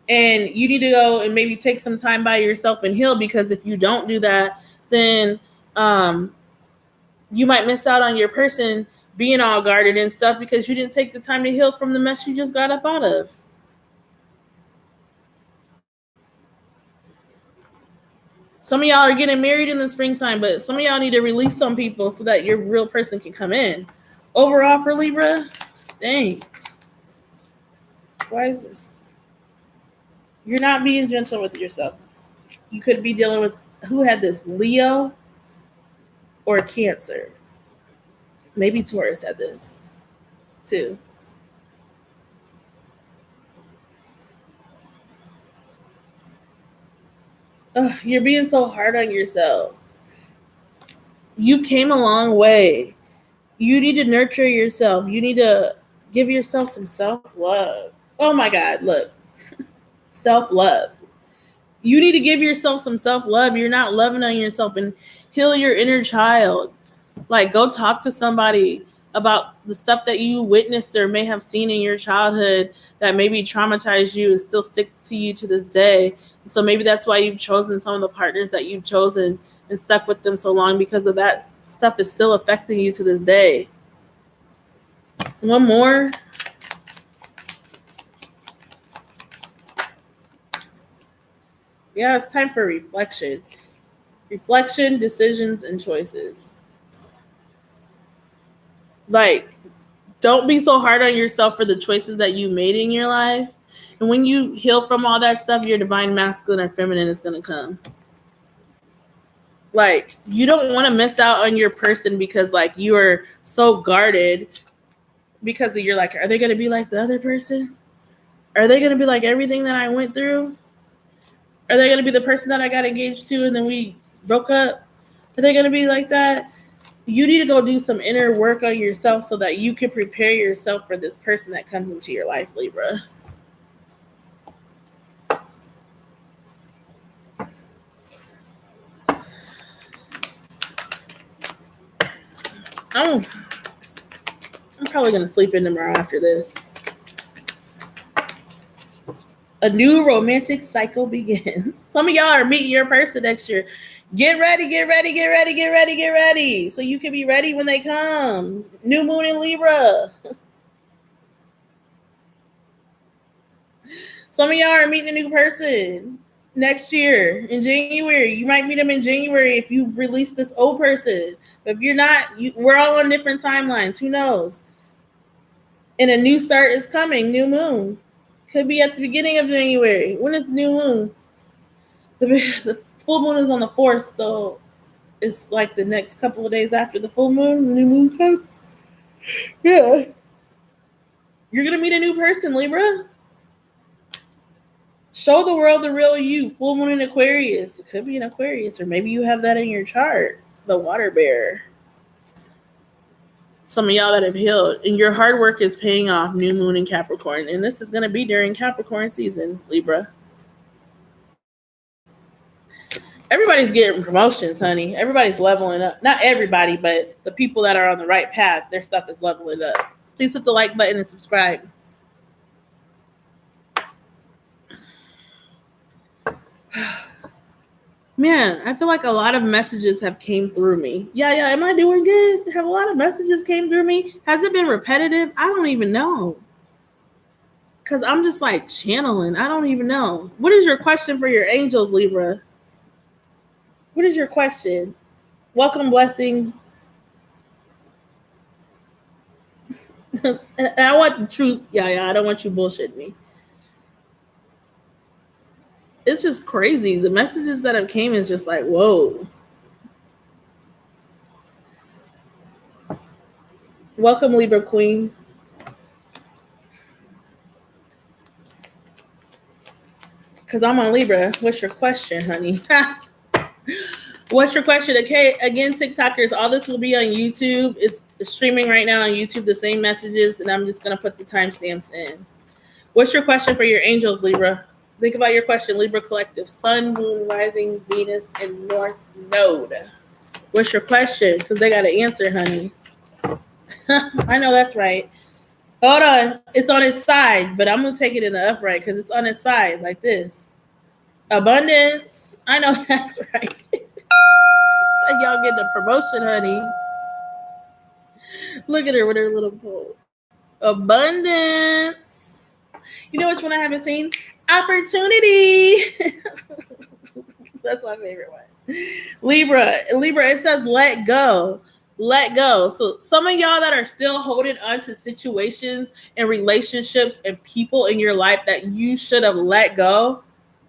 And you need to go and maybe take some time by yourself and heal, because if you don't do that, then you might miss out on your person being all guarded and stuff because you didn't take the time to heal from the mess you just got up out of. Some of y'all are getting married in the springtime, but some of y'all need to release some people so that your real person can come in. Overall for Libra, dang. Why is this? You're not being gentle with yourself. You could be dealing with, who had this, Leo or Cancer? Maybe Taurus had this too. Ugh, you're being so hard on yourself. You came a long way. You need to nurture yourself. You need to give yourself some self-love. Oh my God, look. Self-love. You need to give yourself some self-love. You're not loving on yourself, and heal your inner child. Like, go talk to somebody about the stuff that you witnessed or may have seen in your childhood that maybe traumatized you and still sticks to you to this day. So maybe that's why you've chosen some of the partners that you've chosen and stuck with them so long, because of that stuff is still affecting you to this day. One more. Yeah, it's time for reflection. Reflection, decisions, and choices. Like, don't be so hard on yourself for the choices that you made in your life. And when you heal from all that stuff, your divine masculine or feminine is going to come. Like, you don't want to miss out on your person because, like, you are so guarded because you're like, are they going to be like the other person? Are they going to be like everything that I went through? Are they going to be the person that I got engaged to and then we broke up? Are they going to be like that? You need to go do some inner work on yourself so that you can prepare yourself for this person that comes into your life, Libra. I'm probably going to sleep in tomorrow after this. A new romantic cycle begins. Some of y'all are meeting your person next year. Get ready, get ready, get ready, get ready, get ready. So you can be ready when they come. New moon in Libra. Some of y'all are meeting a new person next year in January. You might meet them in January if you release this old person. But if you're not, we're all on different timelines. Who knows? And a new start is coming. New moon. Could be at the beginning of January. When is the new moon? The full moon is on the 4th, so it's like the next couple of days after the full moon, the new moon comes. Yeah. You're going to meet a new person, Libra. Show the world the real you. Full moon in Aquarius. It could be an Aquarius, or maybe you have that in your chart. The water bearer. Some of y'all that have healed. And your hard work is paying off. New moon in Capricorn. And this is going to be during Capricorn season, Libra. Everybody's getting promotions, honey. Everybody's leveling up. Not everybody, but the people that are on the right path, their stuff is leveling up. Please hit the like button and subscribe. Man, I feel like a lot of messages have came through me. Yeah, am I doing good? Have a lot of messages came through me? Has it been repetitive? I don't even know. Because I'm just like channeling. I don't even know. What is your question for your angels, Libra? What is your question? Welcome, blessing. And I want the truth. Yeah, I don't want you bullshitting me. It's just crazy. The messages that have came is just like, whoa. Welcome, Libra Queen. Because I'm on Libra. What's your question, honey? What's your question? Okay, again, TikTokers, all this will be on YouTube. It's streaming right now on YouTube, the same messages, and I'm just going to put the timestamps in. What's your question for your angels, Libra? Think about your question, Libra Collective. Sun, Moon, Rising, Venus, and North Node. What's your question? Because they got to answer, honey. I know that's right. Hold on. It's on its side, but I'm going to take it in the upright because it's on its side like this. Abundance. I know that's right. So y'all getting a promotion, honey. Look at her with her little pole. Abundance. You know which one I haven't seen? Opportunity. That's my favorite one. Libra, it says let go. Let go. So some of y'all that are still holding on to situations and relationships and people in your life that you should have let go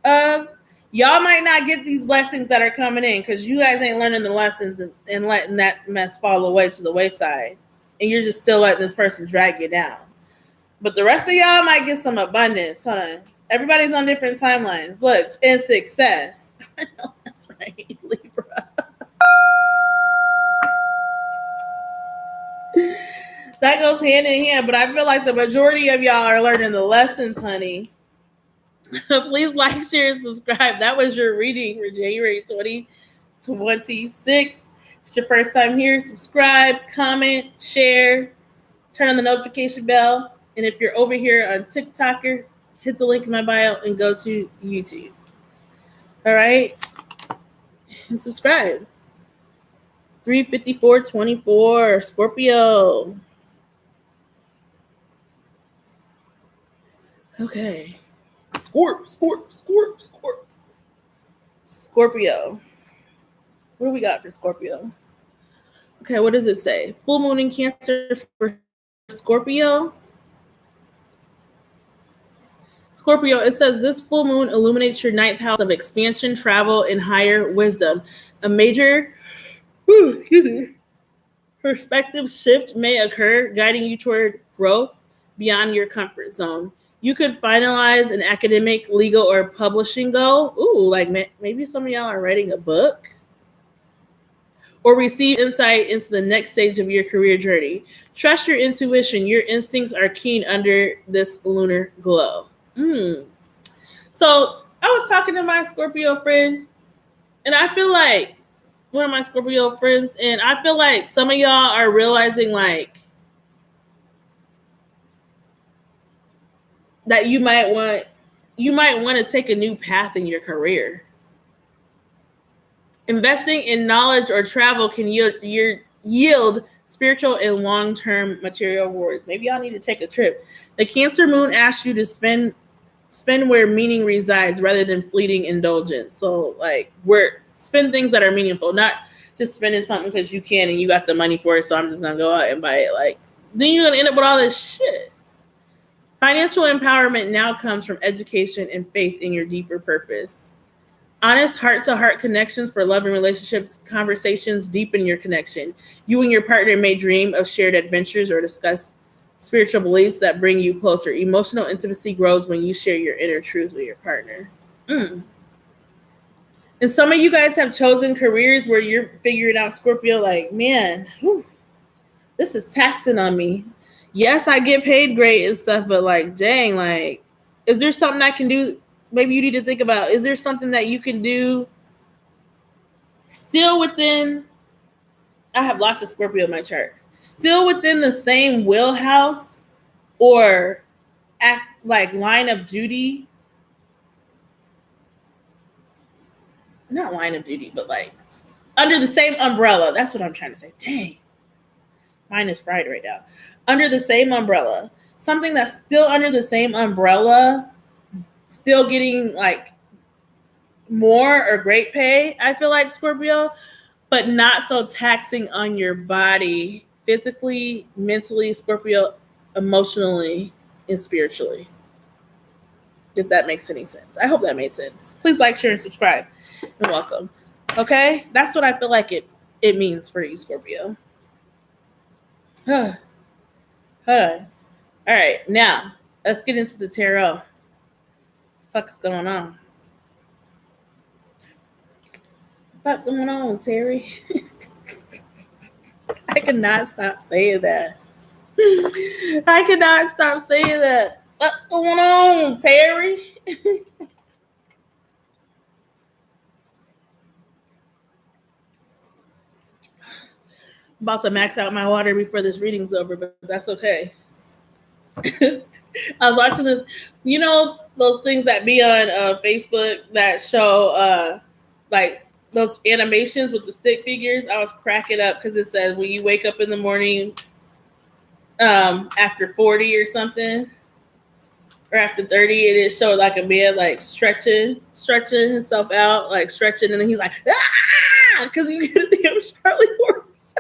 of, y'all might not get these blessings that are coming in because you guys ain't learning the lessons and letting that mess fall away to the wayside. And you're just still letting this person drag you down. But the rest of y'all might get some abundance. Hold on. Everybody's on different timelines. Look, and success. I know that's right, Libra. That goes hand in hand, but I feel like the majority of y'all are learning the lessons, honey. Please like, share, and subscribe. That was your reading for January 2026. It's your first time here. Subscribe, comment, share, turn on the notification bell. And if you're over here on TikToker, hit the link in my bio and go to YouTube. All right? And subscribe. 35424 Scorpio. Okay. Scorpio. What do we got for Scorpio? Okay, what does it say? Full moon in Cancer for Scorpio. Scorpio, it says this full moon illuminates your ninth house of expansion, travel, and higher wisdom. A major perspective shift may occur, guiding you toward growth beyond your comfort zone. You could finalize an academic, legal, or publishing goal. Ooh, like maybe some of y'all are writing a book. Or receive insight into the next stage of your career journey. Trust your intuition. Your instincts are keen under this lunar glow. So I was talking to my Scorpio friend, and I feel like one of my Scorpio friends, and I feel like some of y'all are realizing like that you might want to take a new path in your career. Investing in knowledge or travel can yield spiritual and long-term material rewards. Maybe y'all need to take a trip. The Cancer moon asks you to spend where meaning resides rather than fleeting indulgence. So like spend things that are meaningful, not just spending something because you can and you got the money for it, so I'm just gonna go out and buy it. Like then you're gonna end up with all this shit. Financial empowerment now comes from education and faith in your deeper purpose. Honest heart-to-heart connections for love and relationships conversations deepen your connection. You and your partner may dream of shared adventures or discuss spiritual beliefs that bring you closer. Emotional intimacy grows when you share your inner truths with your partner. And some of you guys have chosen careers where you're figuring out, Scorpio, like, man, this is taxing on me. Yes, I get paid great and stuff, but like, dang, like, is there something I can do? Maybe you need to think about, is there something that you can do still within, I have lots of Scorpio in my chart, still within the same wheelhouse or act like line of duty, not line of duty, but like under the same umbrella. That's what I'm trying to say. Dang. Mine is fried right now. Under the same umbrella. Something that's still under the same umbrella, still getting like more or great pay, I feel like, Scorpio, but not so taxing on your body physically, mentally, Scorpio, emotionally, and spiritually. If that makes any sense. I hope that made sense. Please like, share, and subscribe. You're welcome. Okay? That's what I feel like it means for you, Scorpio. Hold on. All right, now let's get into the tarot. What the fuck is going on? What's going on, Terry? I cannot stop saying that. I cannot stop saying that. What's going on, Terry? I'm about to max out my water before this reading's over, but that's okay. I was watching this, you know, those things that be on Facebook that show like those animations with the stick figures. I was cracking up because it says when you wake up in the morning after 40 or something, or after 30, it showed like a man like stretching himself out, like stretching, and then he's like, ah, because you get a damn Charlie horse.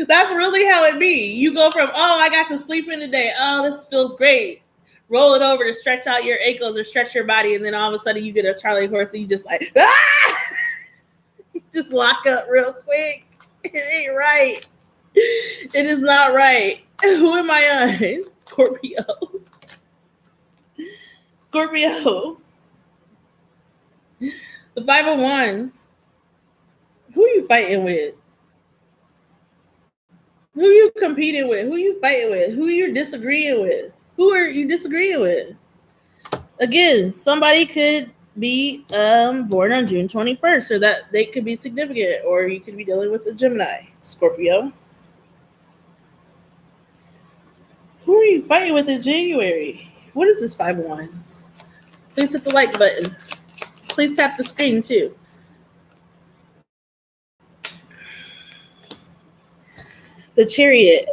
That's really how it be. You go from, oh, I got to sleep in today. Oh, this feels great. Roll it over to stretch out your ankles or stretch your body, and then all of a sudden you get a Charlie horse and you just like, ah! You just lock up real quick. It ain't right. It is not right. Who am I on? Scorpio. Scorpio. The 5 of Wands. Who are you fighting with? Who you competing with? Who you fighting with? Who you disagreeing with? Who are you disagreeing with? Again, somebody could be born on June 21st, or that they could be significant, or you could be dealing with a Gemini, Scorpio. Who are you fighting with in January? What is this 5 of Wands? Please hit the like button. Please tap the screen too. The Chariot.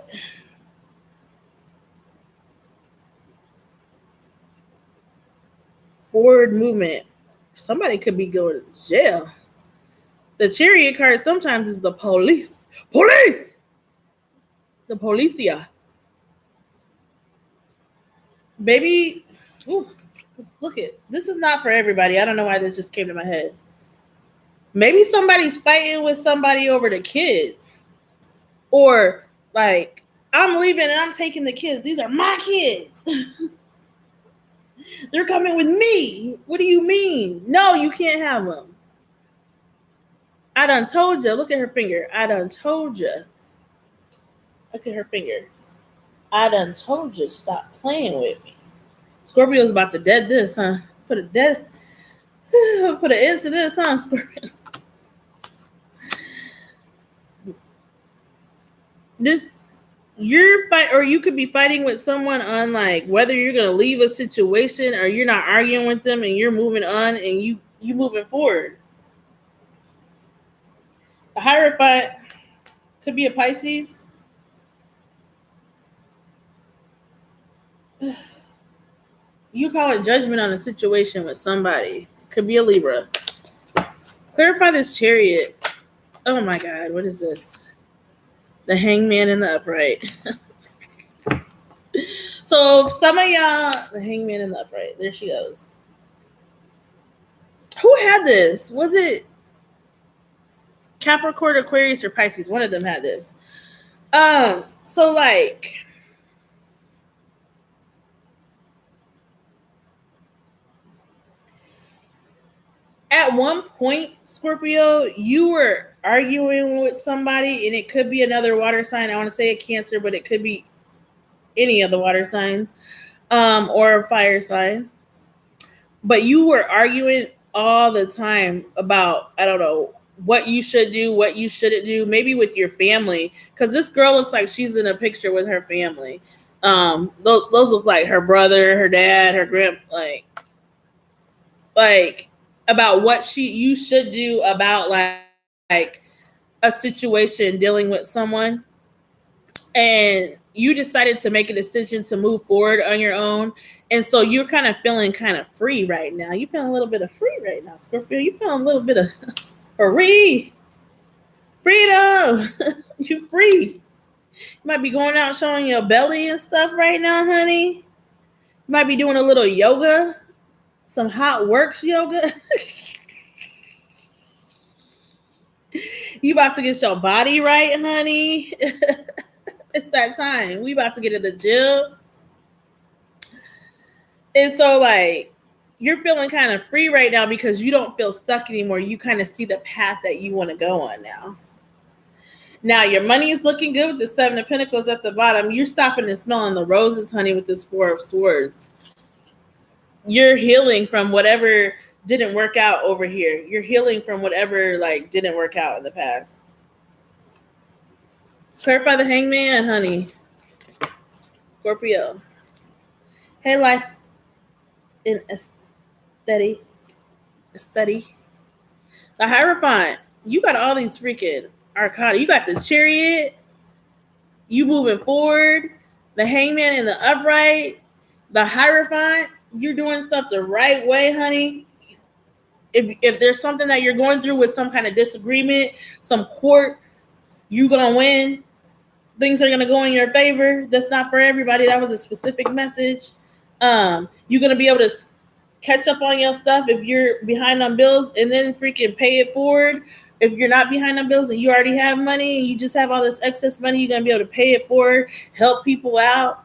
Forward movement. Somebody could be going to jail. The Chariot card sometimes is the police. Police! The policia. Baby, ooh, look it. This is not for everybody. I don't know why this just came to my head. Maybe somebody's fighting with somebody over the kids. Or like, I'm leaving and I'm taking the kids. These are my kids. They're coming with me. What do you mean? No, you can't have them. I done told you. Look at her finger. I done told you. Look at her finger. I done told you. Stop playing with me. Scorpio's about to dead this, huh? Put an end to this, huh, Scorpio? This you're fight, or you could be fighting with someone on like whether you're gonna leave a situation or you're not arguing with them and you're moving on and you moving forward. The Hierophant could be a Pisces. You call it judgment on a situation with somebody. Could be a Libra. Clarify this Chariot. Oh my God, what is this? The Hangman in the Upright. So some of y'all, the Hangman in the Upright. There she goes. Who had this? Was it Capricorn, Aquarius, or Pisces? One of them had this. So like, at one point, Scorpio, you were arguing with somebody, and it could be another water sign. I want to say a Cancer, but it could be any of the water signs, or a fire sign. But you were arguing all the time about, I don't know, what you should do, what you shouldn't do, maybe with your family. Because this girl looks like she's in a picture with her family. Those look like her brother, her dad, her grand, like about what you should do about like a situation dealing with someone. And you decided to make a decision to move forward on your own. And so you're kind of feeling kind of free right now. You feeling a little bit of free right now, Scorpio. You feeling a little bit of freedom. You free. You might be going out showing your belly and stuff right now, honey. You might be doing a little yoga, some hot works yoga. You about to get your body right, honey. It's that time. We about to get in the gym. And so like you're feeling kind of free right now because you don't feel stuck anymore. You kind of see the path that you want to go on now. Now your money is looking good with the 7 of Pentacles at the bottom. You're stopping and smelling the roses, honey, with this 4 of Swords. You're healing from whatever didn't work out over here. You're healing from whatever like didn't work out in the past. Clarify the Hangman, honey. Scorpio. Hey, life in a study. The Hierophant. You got all these freaking arcana. You got the Chariot. You moving forward. The Hangman in the Upright. The Hierophant. You're doing stuff the right way, honey. If there's something that you're going through with some kind of disagreement, some court, you're going to win. Things are going to go in your favor. That's not for everybody. That was a specific message. You're going to be able to catch up on your stuff if you're behind on bills and then freaking pay it forward. If you're not behind on bills and you already have money and you just have all this excess money, you're going to be able to pay it forward, help people out,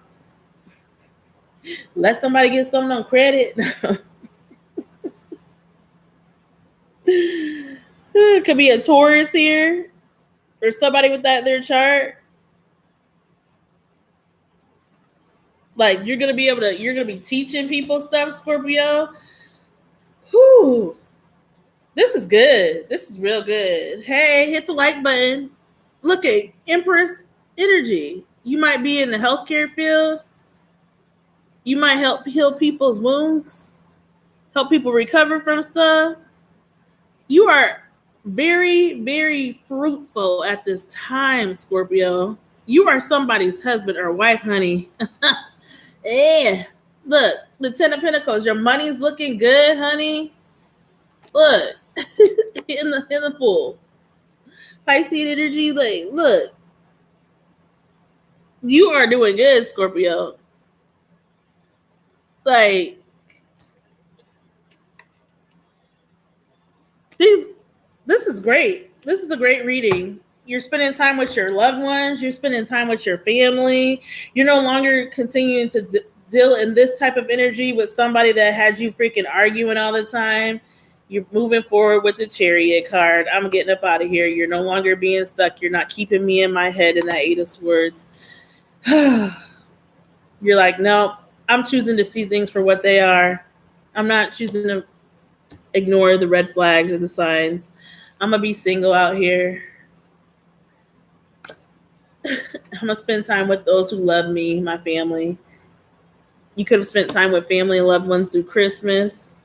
let somebody get something on credit. It could be a Taurus here for somebody with that their chart. Like you're gonna be teaching people stuff, Scorpio. Whew. This is good. This is real good. Hey, hit the like button. Look at Empress energy. You might be in the healthcare field. You might help heal people's wounds, help people recover from stuff. You are very, very fruitful at this time, Scorpio. You are somebody's husband or wife, honey. Yeah. Look, the Ten of Pentacles. Your money's looking good, honey. Look, in the pool. Pisces energy, like, look. You are doing good, Scorpio. Like, this is great. This is a great reading. You're spending time with your loved ones. You're spending time with your family. You're no longer continuing to deal in this type of energy with somebody that had you freaking arguing all the time. You're moving forward with the Chariot card. I'm getting up out of here. You're no longer being stuck. You're not keeping me in my head in that Eight of Swords. You're like, no, I'm choosing to see things for what they are. I'm not choosing to ignore the red flags or the signs. I'm going to be single out here. I'm going to spend time with those who love me, my family. You could have spent time with family and loved ones through Christmas.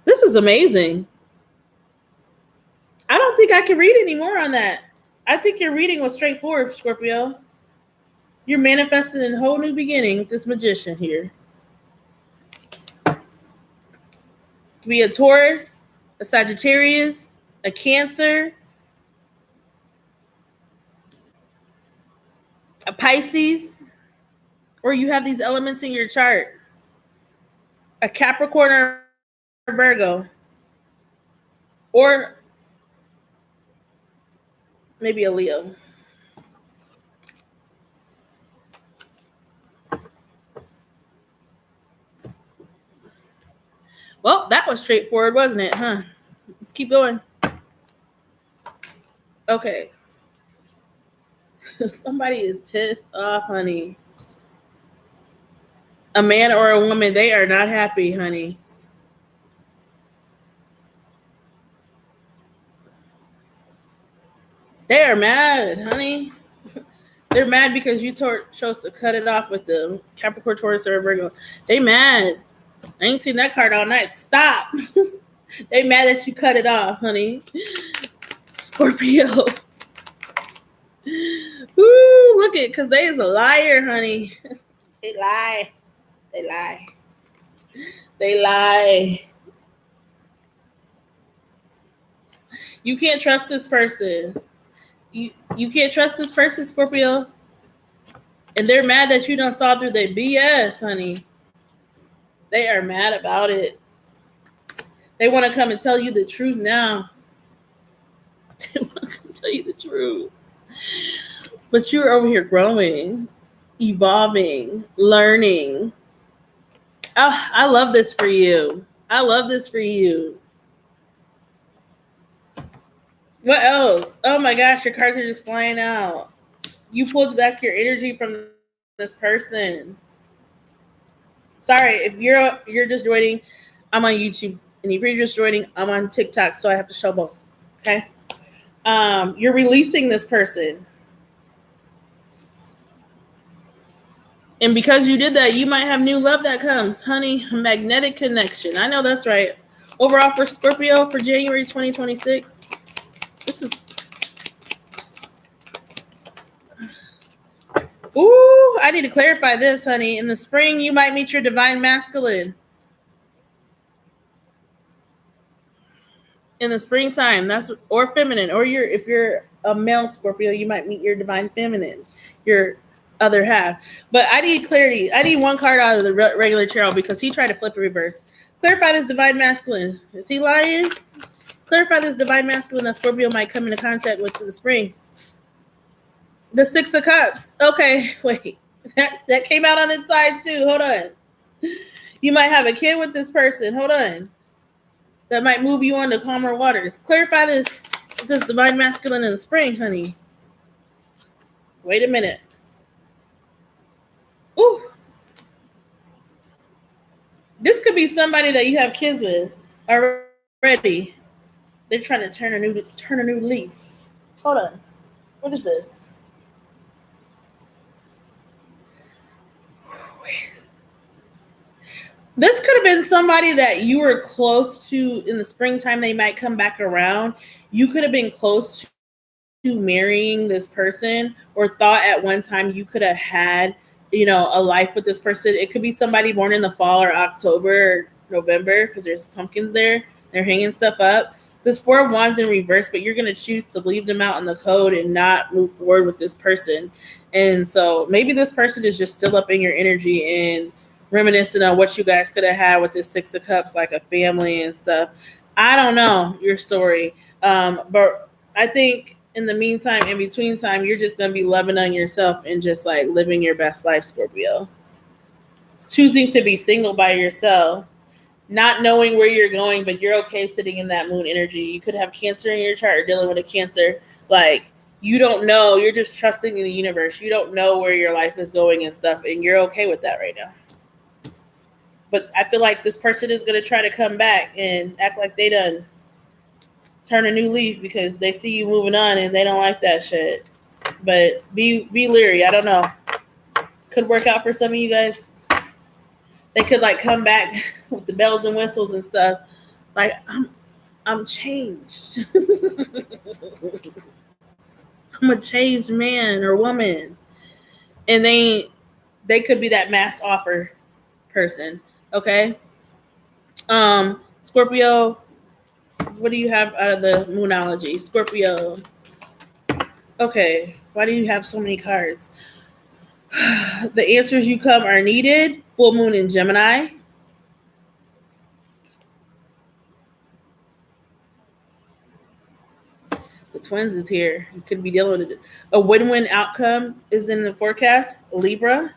This is amazing. I don't think I can read any more on that. I think your reading was straightforward, Scorpio. You're manifesting a whole new beginning with this magician here. It could be a Taurus, a Sagittarius, a Cancer, a Pisces, or you have these elements in your chart. A Capricorn or a Virgo. Or maybe a Leo. Well, that was straightforward, wasn't it, huh? Let's keep going. Okay. Somebody is pissed off, honey. A man or a woman, they are not happy, honey. They are mad, honey. They're mad because you chose to cut it off with them. Capricorn, Taurus, or Virgo. They mad. I ain't seen that card all night. Stop. They mad that you cut it off, honey. Scorpio. Ooh, look it, because they is a liar, honey. They lie. They lie. They lie. You can't trust this person. You can't trust this person, Scorpio. And they're mad that you done saw through their BS, honey. They are mad about it. They want to come and tell you the truth now. They want to come tell you the truth. But you're over here growing, evolving, learning. Oh, I love this for you. I love this for you. What else? Oh my gosh, your cards are just flying out. You pulled back your energy from this person. Sorry, if you're just joining, I'm on YouTube. And if you're just joining, I'm on TikTok, so I have to show both. Okay? You're releasing this person. And because you did that, you might have new love that comes. Honey, magnetic connection. I know that's right. Overall for Scorpio for January 2026, this is... Ooh, I need to clarify this, honey. In the spring, you might meet your divine masculine. In the springtime, or feminine, or if you're a male Scorpio, you might meet your divine feminine, your other half. But I need clarity. I need one card out of the regular tarot because he tried to flip the reverse. Clarify this divine masculine. Is he lying? Clarify this divine masculine that Scorpio might come into contact with in the spring. The Six of Cups. Okay, wait. That came out on its side too. Hold on. You might have a kid with this person. Hold on. That might move you on to calmer waters. Clarify this divine masculine in the spring, honey. Wait a minute. Ooh. This could be somebody that you have kids with already. They're trying to turn a new leaf. Hold on. What is this? This could have been somebody that you were close to in the springtime. They might come back around. You could have been close to marrying this person, or thought at one time you could have had, a life with this person. It could be somebody born in the fall or October or November, because there's pumpkins there. They're hanging stuff up. This Four of Wands in reverse, but you're going to choose to leave them out in the code and not move forward with this person. And so maybe this person is just still up in your energy and reminiscing on what you guys could have had with this Six of Cups, like a family and stuff. I don't know your story, but I think in the meantime, in between time, you're just going to be loving on yourself and just like living your best life, Scorpio. Choosing to be single by yourself, not knowing where you're going, but you're okay sitting in that moon energy. You could have Cancer in your chart or dealing with a Cancer. Like, you don't know. You're just trusting in the universe. You don't know where your life is going and stuff, and you're okay with that right now. But I feel like this person is going to try to come back and act like they done turn a new leaf because they see you moving on and they don't like that shit. But be leery. I don't know. Could work out for some of you guys. They could like come back with the bells and whistles and stuff. Like, I'm changed. I'm a changed man or woman. And they could be that mass offer person. Okay. Scorpio, what do you have out of the moonology? Scorpio. Okay. Why do you have so many cards? The answers you come are needed. Full moon in Gemini. The twins is here. You could be dealing with it. A win-win outcome is in the forecast. Libra.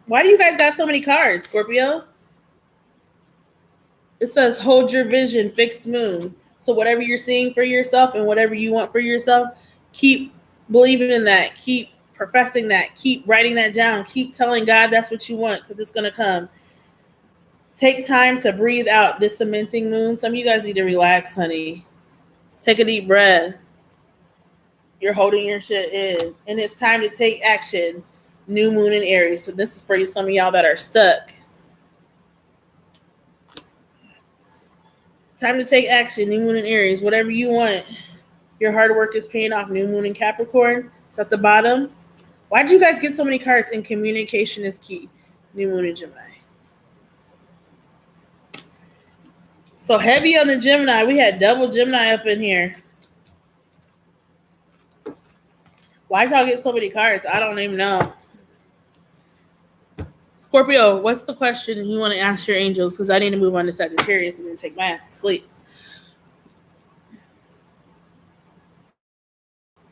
Why do you guys got so many cards, Scorpio? It says hold your vision, fixed moon. So whatever you're seeing for yourself and whatever you want for yourself, keep believing in that. Keep professing that. Keep writing that down. Keep telling God that's what you want, because it's going to come. Take time to breathe out this cementing moon. Some of you guys need to relax, honey. Take a deep breath. You're holding your shit in. And it's time to take action. New moon in Aries. So this is for you, some of y'all that are stuck. It's time to take action. New moon in Aries. Whatever you want. Your hard work is paying off. New moon in Capricorn. It's at the bottom. Why did you guys get so many cards? And communication is key. New moon in Gemini. So heavy on the Gemini. We had double Gemini up in here. Why'd y'all get so many cards? I don't even know. Scorpio, what's the question you want to ask your angels? Because I need to move on to Sagittarius and then take my ass to sleep.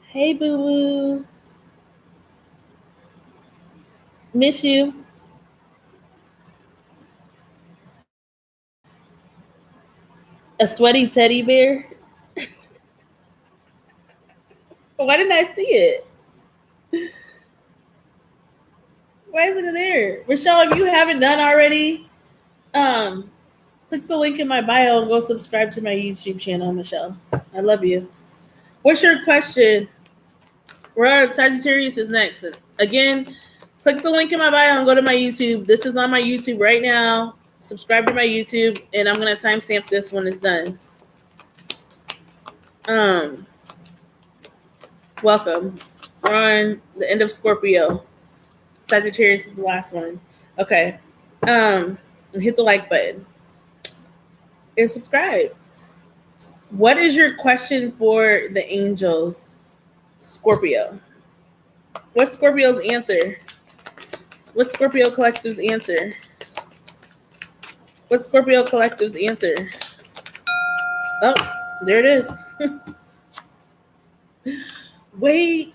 Hey, boo-boo. Miss you. A sweaty teddy bear? Why didn't I see it? Why isn't it there? Michelle, if you haven't done already, click the link in my bio and go subscribe to my YouTube channel, Michelle. I love you. What's your question? Sagittarius is next. Again, click the link in my bio and go to my YouTube. This is on my YouTube right now. Subscribe to my YouTube, and I'm gonna timestamp this when it's done. Welcome. We're on the end of Scorpio. Sagittarius is the last one. Okay. Hit the like button and subscribe. What is your question for the angels, Scorpio? What's Scorpio's answer? What's Scorpio Collective's answer? What's Scorpio Collective's answer? Oh, there it is. Wait,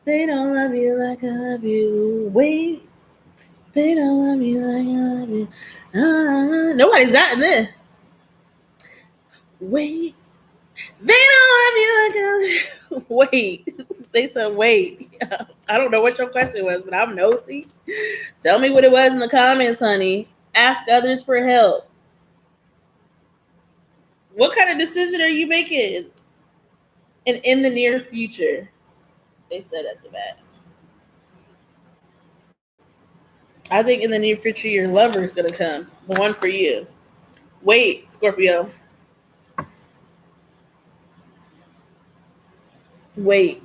they don't love you like I love you. Wait, they don't love you like I love you. Nobody's gotten this. Wait, They don't love you like wait. They said wait. I don't know what your question was, but I'm nosy. Tell me what it was in the comments, honey. Ask others for help. What kind of decision are you making in the near future? They said at the back. I think in the near future your lover is gonna come. The one for you. Wait, Scorpio. Wait.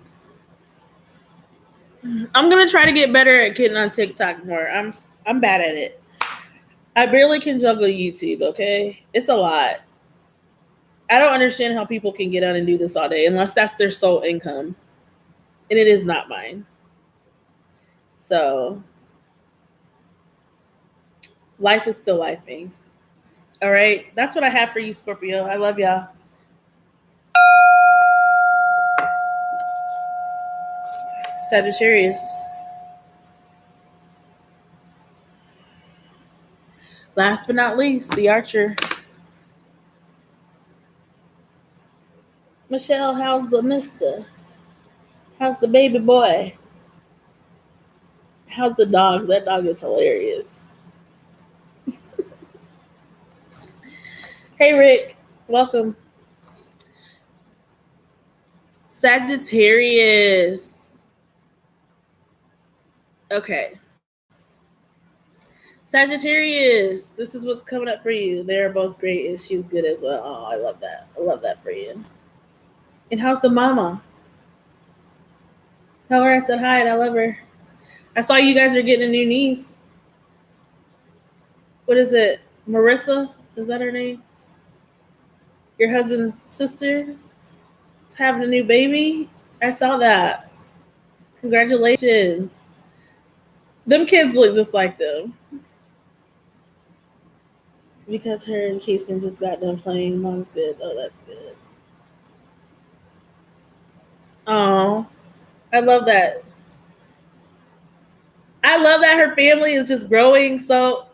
I'm gonna try to get better at getting on TikTok more. I'm bad at it. I barely can juggle YouTube, okay? It's a lot. I don't understand how people can get on and do this all day unless that's their sole income. And it is not mine. So life is still lifing. All right. That's what I have for you, Scorpio. I love y'all. Sagittarius. Last but not least, the Archer. Michelle, how's the mister? How's the baby boy? How's the dog? That dog is hilarious. Hey, Rick. Welcome. Sagittarius. Okay. Sagittarius, this is what's coming up for you. They're both great and she's good as well. Oh, I love that. I love that for you. And how's the mama? Tell her I said hi and I love her. I saw you guys are getting a new niece. What is it? Marissa? Is that her name? Your husband's sister is having a new baby? I saw that. Congratulations. Them kids look just like them. Because her and Kason just got done playing. Mom's good. Oh, that's good. Oh, I love that. I love that her family is just growing so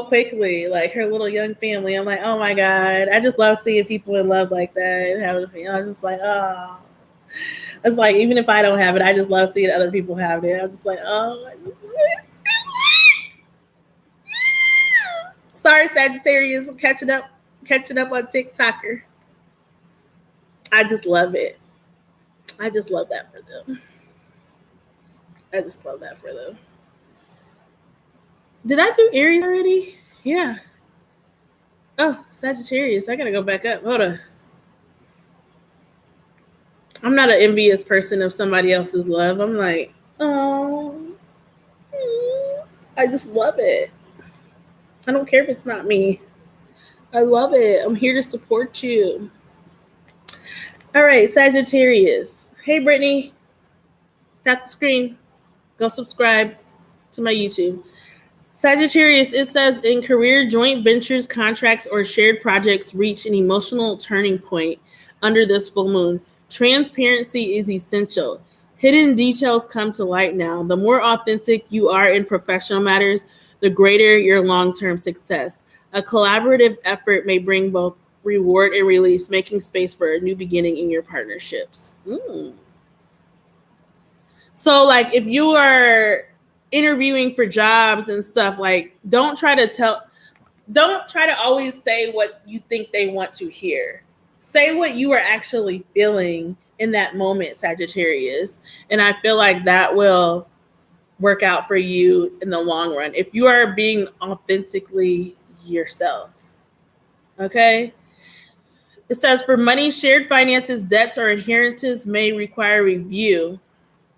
quickly. Like her little young family. I'm like, oh my God. I just love seeing people in love like that and having a family. I'm just like, oh. It's like, even if I don't have it, I just love seeing other people have it. I'm just like, oh. Sorry, Sagittarius. I'm catching up on TikToker. I just love it. I just love that for them. I just love that for them. Did I do Aries already? Yeah. Oh, Sagittarius. I gotta go back up. Hold on. I'm not an envious person of somebody else's love. I'm like, oh, I just love it. I don't care if it's not me. I love it. I'm here to support you. All right, Sagittarius. Hey, Brittany. Tap the screen. Go subscribe to my YouTube. Sagittarius, it says in career, joint ventures, contracts, or shared projects reach an emotional turning point under this full moon. Transparency is essential. Hidden details come to light now. The more authentic you are in professional matters, the greater your long-term success. A collaborative effort may bring both reward and release, making space for a new beginning in your partnerships. So, like, if you are interviewing for jobs and stuff, like, don't try to always say what you think they want to hear. Say what you are actually feeling in that moment, Sagittarius. And I feel like that will work out for you in the long run if you are being authentically yourself. Okay? It says for money, shared finances, debts, or inheritances may require review.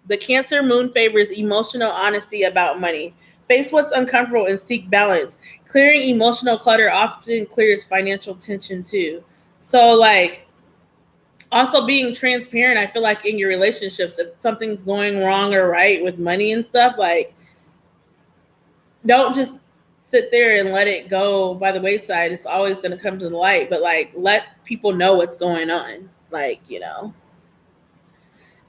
The Cancer moon favors emotional honesty about money. Face what's uncomfortable and seek balance. Clearing emotional clutter often clears financial tension too. So, like, also being transparent, I feel like in your relationships, if something's going wrong or right with money and stuff, like, don't just sit there and let it go by the wayside. It's always going to come to the light, but, like, let people know what's going on. Like, you know.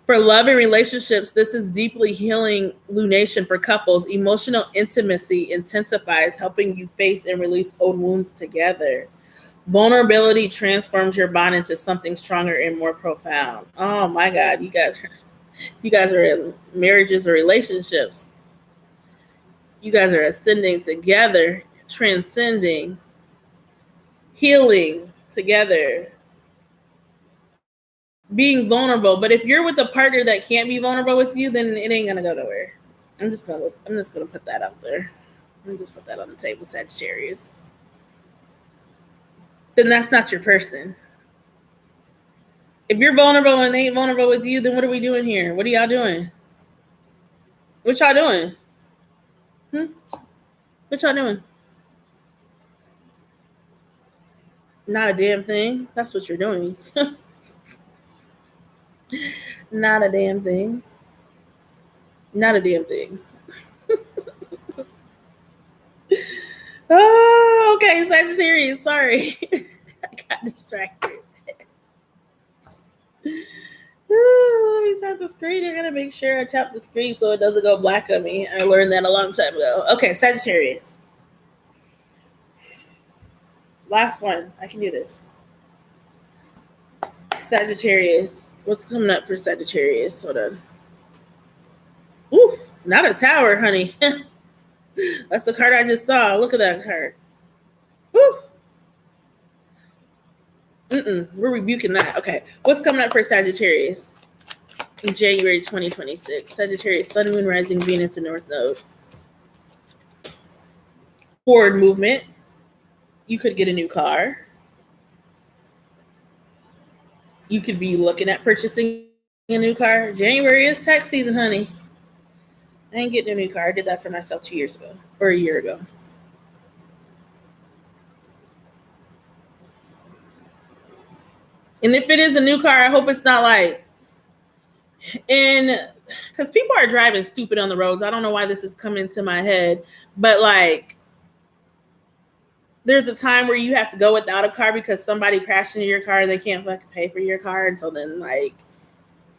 For love and relationships, this is deeply healing lunation for couples. Emotional intimacy intensifies, helping you face and release old wounds together. Vulnerability transforms your bond into something stronger and more profound. Oh my God, you guys are in marriages or relationships. You guys are ascending together, transcending, healing together, being vulnerable. But if you're with a partner that can't be vulnerable with you, then it ain't gonna go nowhere. I'm just gonna put that out there. Let me just put that on the table, Sagittarius. Then that's not your person. If you're vulnerable and they ain't vulnerable with you, then what are we doing here? What are y'all doing? What y'all doing? What y'all doing? Not a damn thing. That's what you're doing. Not a damn thing. Not a damn thing. Oh, okay, Sagittarius. Sorry. I got distracted. Let me tap the screen. I gotta make sure I tap the screen so it doesn't go black on me. I learned that a long time ago. Okay, Sagittarius. Last one. I can do this. Sagittarius. What's coming up for Sagittarius? Hold on. Ooh, not a tower, honey. That's the card I just saw. Look at that card. Woo. We're rebuking that. Okay. What's coming up for Sagittarius in January 2026? Sagittarius, Sun, Moon, Rising, Venus, and North Node. Forward movement. You could get a new car. You could be looking at purchasing a new car. January is tax season, honey. I ain't getting a new car. I did that for myself 2 years ago or a year ago. And if it is a new car, I hope it's not like, because people are driving stupid on the roads. I don't know why this is coming to my head, but like, there's a time where you have to go without a car because somebody crashed into your car and they can't fucking pay for your car. And so then like,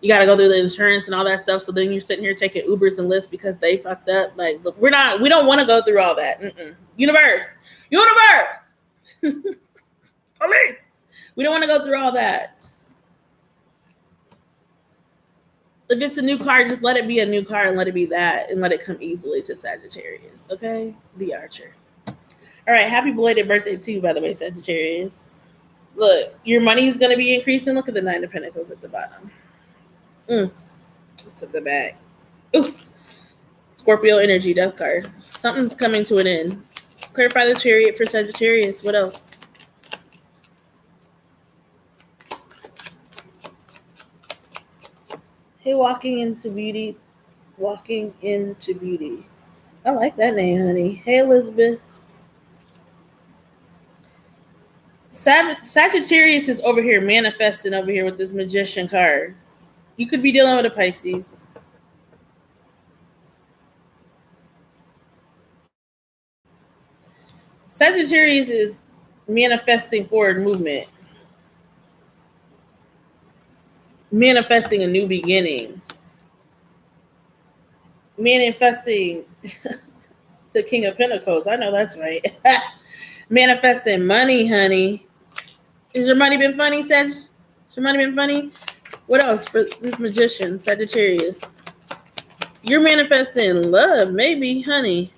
you got to go through the insurance and all that stuff. So then you're sitting here taking Ubers and Lyfts because they fucked up. Like, look, we don't want to go through all that. Universe. Police. We don't want to go through all that. If it's a new car, just let it be a new car and let it be that and let it come easily to Sagittarius. Okay? The Archer. All right. Happy belated birthday too, by the way, Sagittarius. Look, your money is going to be increasing. Look at the 9 of Pentacles at the bottom. It's at the back. Ooh. Scorpio energy, death card. Something's coming to an end. Clarify the Chariot for Sagittarius. What else? Hey, walking into beauty. Walking into beauty. I like that name, honey. Hey, Elizabeth. Sagittarius is over here manifesting over here with this Magician card. You could be dealing with a Pisces. Sagittarius is manifesting forward movement. Manifesting a new beginning. Manifesting the King of Pentacles. I know that's right. Manifesting money, honey. Has your money been funny, Sag? Has your money been funny? What else for this Magician, Sagittarius? You're manifesting love, maybe, honey.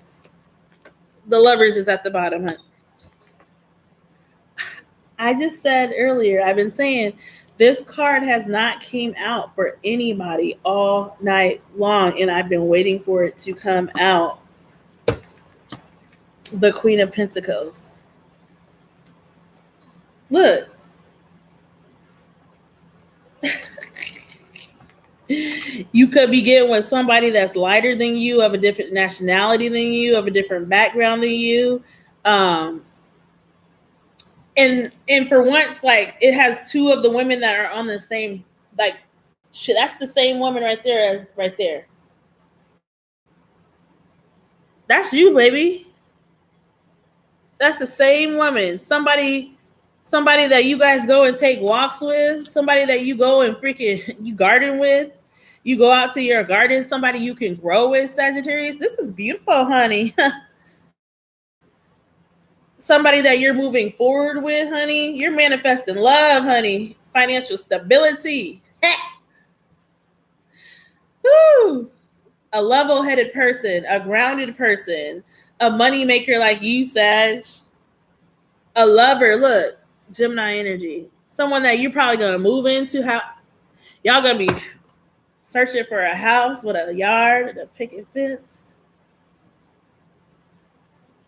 The Lovers is at the bottom, honey. I just said earlier, I've been saying this card has not came out for anybody all night long, and I've been waiting for it to come out. The Queen of Pentacles. Look. You could be getting with somebody that's lighter than you, of a different nationality than you, of a different background than you. And for once, like, it has 2 of the women that are on the same, like, shit, that's the same woman right there as right there. That's you, baby. That's the same woman. Somebody that you guys go and take walks with, somebody that you go and freaking you garden with. You go out to your garden, somebody you can grow with, Sagittarius. This is beautiful, honey. somebody that you're moving forward with, honey. You're manifesting love, honey. Financial stability. Woo! A level-headed person, a grounded person, a money maker like you, Sag. A lover, look, Gemini energy. Someone that you're probably gonna move into. How y'all gonna be searching for a house with a yard and a picket fence.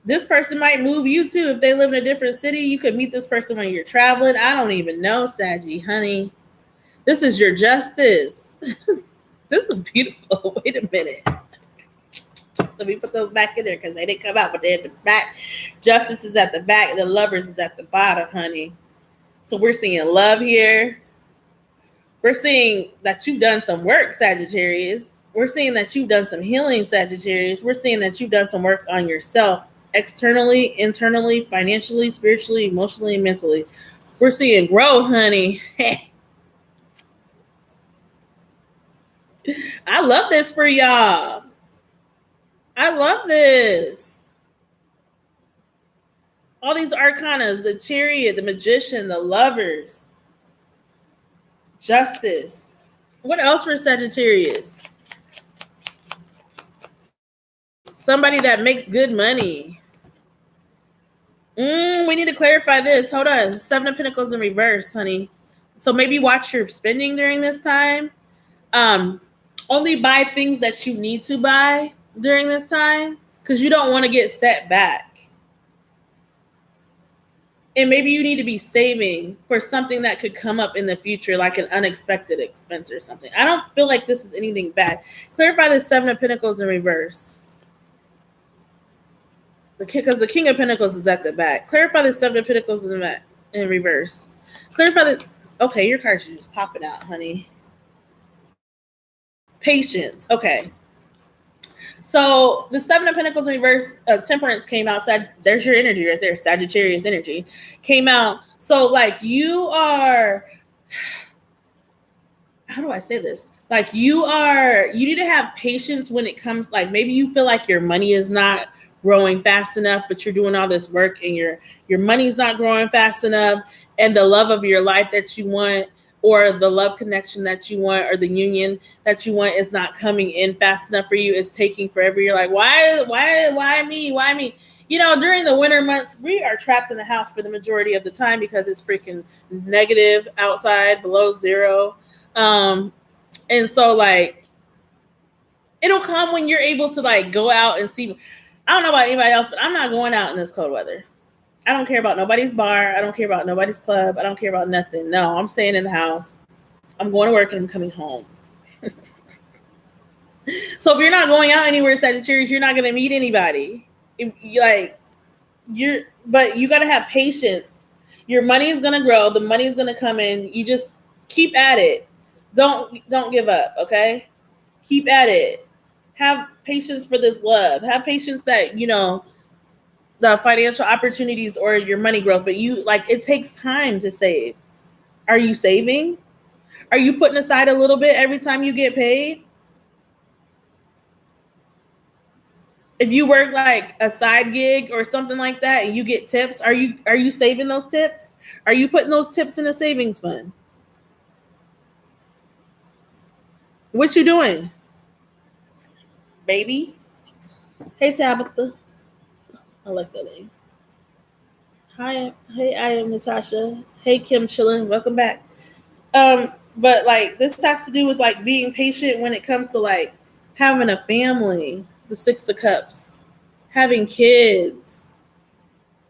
This person might move you too. If they live in a different city, you could meet this person when you're traveling. I don't even know, Saggy, honey. This is your justice. This is beautiful. Wait a minute. Let me put those back in there because they didn't come out, but they're at the back. Justice is at the back. The lovers is at the bottom, honey. So we're seeing love here. We're seeing that you've done some work, Sagittarius. We're seeing that you've done some healing, Sagittarius. We're seeing that you've done some work on yourself, externally, internally, financially, spiritually, emotionally, mentally. We're seeing growth, honey. I love this for y'all. I love this. All these arcanas, the chariot, the magician, the lovers, justice. What else for Sagittarius? Somebody that makes good money. We need to clarify this. Hold on. 7 of Pentacles in reverse, honey. So maybe watch your spending during this time. Only buy things that you need to buy during this time because you don't want to get set back. And maybe you need to be saving for something that could come up in the future, like an unexpected expense or something. I don't feel like this is anything bad. Clarify the 7 of Pentacles in reverse. Because the King of Pentacles is at the back. Clarify the 7 of Pentacles in reverse. Clarify the... Okay, your cards are just popping out, honey. Patience. Okay. So the 7 of Pentacles in reverse, Temperance came out. There's your energy right there. Sagittarius energy came out. So like you are, how do I say this? Like you need to have patience when it comes, like maybe you feel like your money is not growing fast enough, but you're doing all this work and your money's not growing fast enough. And the love of your life that you want, or the love connection that you want, or the union that you want is not coming in fast enough for you. It's taking forever. You're like, why me? Why me? You know, during the winter months, we are trapped in the house for the majority of the time because it's freaking negative outside, below zero. And so like, it'll come when you're able to like go out and see. I don't know about anybody else, but I'm not going out in this cold weather. I don't care about nobody's bar. I don't care about nobody's club. I don't care about nothing. No, I'm staying in the house. I'm going to work and I'm coming home. So if you're not going out anywhere, Sagittarius, you're not going to meet anybody. But you got to have patience. Your money is going to grow. The money is going to come in. You just keep at it. Don't give up, okay? Keep at it. Have patience for this love. Have patience that, you know, the financial opportunities or your money growth, but it takes time to save. Are you saving? Are you putting aside a little bit every time you get paid? If you work like a side gig or something like that and you get tips, are you saving those tips? Are you putting those tips in a savings fund? What you doing? Baby? Hey, Tabitha. I like that name. Hi, hey, I am Natasha. Hey, Kim Chillin. Welcome back. But like this has to do with like being patient when it comes to like having a family, the 6 of Cups, having kids,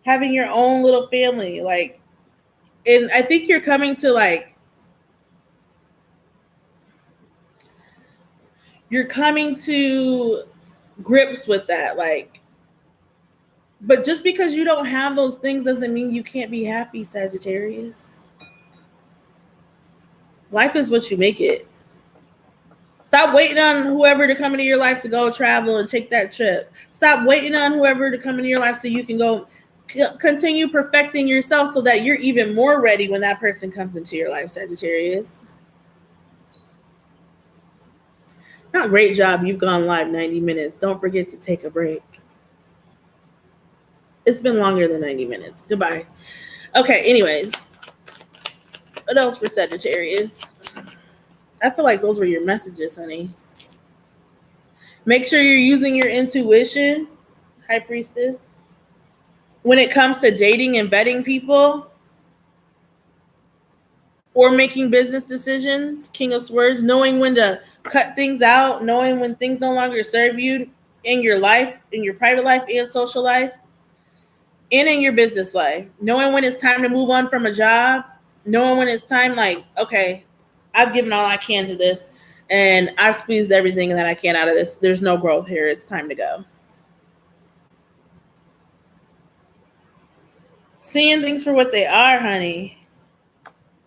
having your own little family, like, and I think you're coming to like, you're coming to grips with that, like, but just because you don't have those things doesn't mean you can't be happy, Sagittarius. Life is what you make it. Stop waiting on whoever to come into your life to go travel and take that trip. Stop waiting on whoever to come into your life so you can go continue perfecting yourself so that you're even more ready when that person comes into your life, Sagittarius. Not great job. You've gone live 90 minutes. Don't forget to take a break. It's been longer than 90 minutes. Goodbye. Okay, anyways. What else for Sagittarius? I feel like those were your messages, honey. Make sure you're using your intuition, High Priestess. When it comes to dating and vetting people or making business decisions, King of Swords, knowing when to cut things out, knowing when things no longer serve you in your life, in your private life and social life, and in your business life. Knowing when it's time to move on from a job, knowing when it's time, like, okay, I've given all I can to this and I've squeezed everything that I can out of this. There's no growth here. It's time to go. Seeing things for what they are, honey.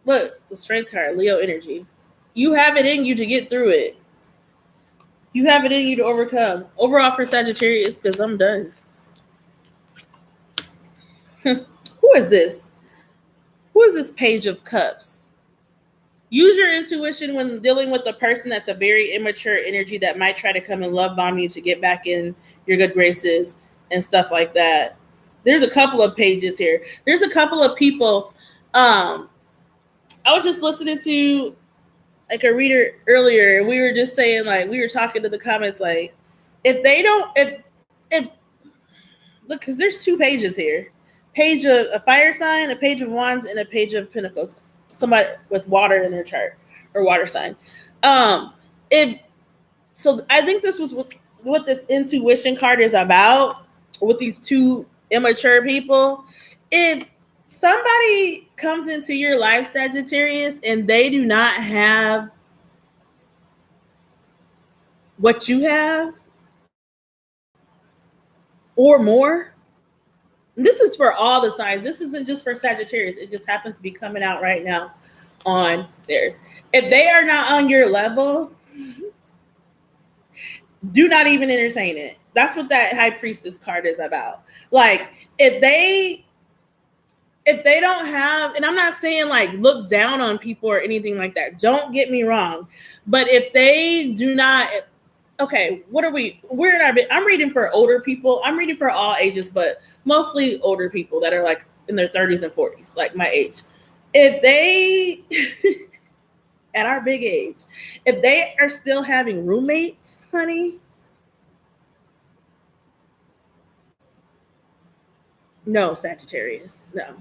Look, the Strength card, Leo energy. You have it in you to get through it. You have it in you to overcome. Overall for Sagittarius, because I'm done. Who is this? Who is this Page of Cups? Use your intuition when dealing with a person that's a very immature energy that might try to come and love bomb you to get back in your good graces and stuff like that. There's a couple of pages here. There's a couple of people. I was just listening to like a reader earlier, and we were just saying, like, we were talking to the comments, like, if they don't, if look, because there's two pages here. Page of a fire sign, a page of wands, and a page of pentacles. Somebody with water in their chart or water sign. So I think this was what this intuition card is about with these two immature people. If somebody comes into your life, Sagittarius, and they do not have what you have or more, this is for all the signs. This isn't just for Sagittarius. It just happens to be coming out right now on theirs. If they are not on your level, do not even entertain it. That's what that High Priestess card is about. Like, if they don't have, and I'm not saying like look down on people or anything like that. Don't get me wrong. But if they do not, okay, what are we? We're in our. I'm reading for older people. I'm reading for all ages, but mostly older people that are like in their 30s and 40s, like my age. If they, at our big age, if they are still having roommates, honey, no, Sagittarius, no.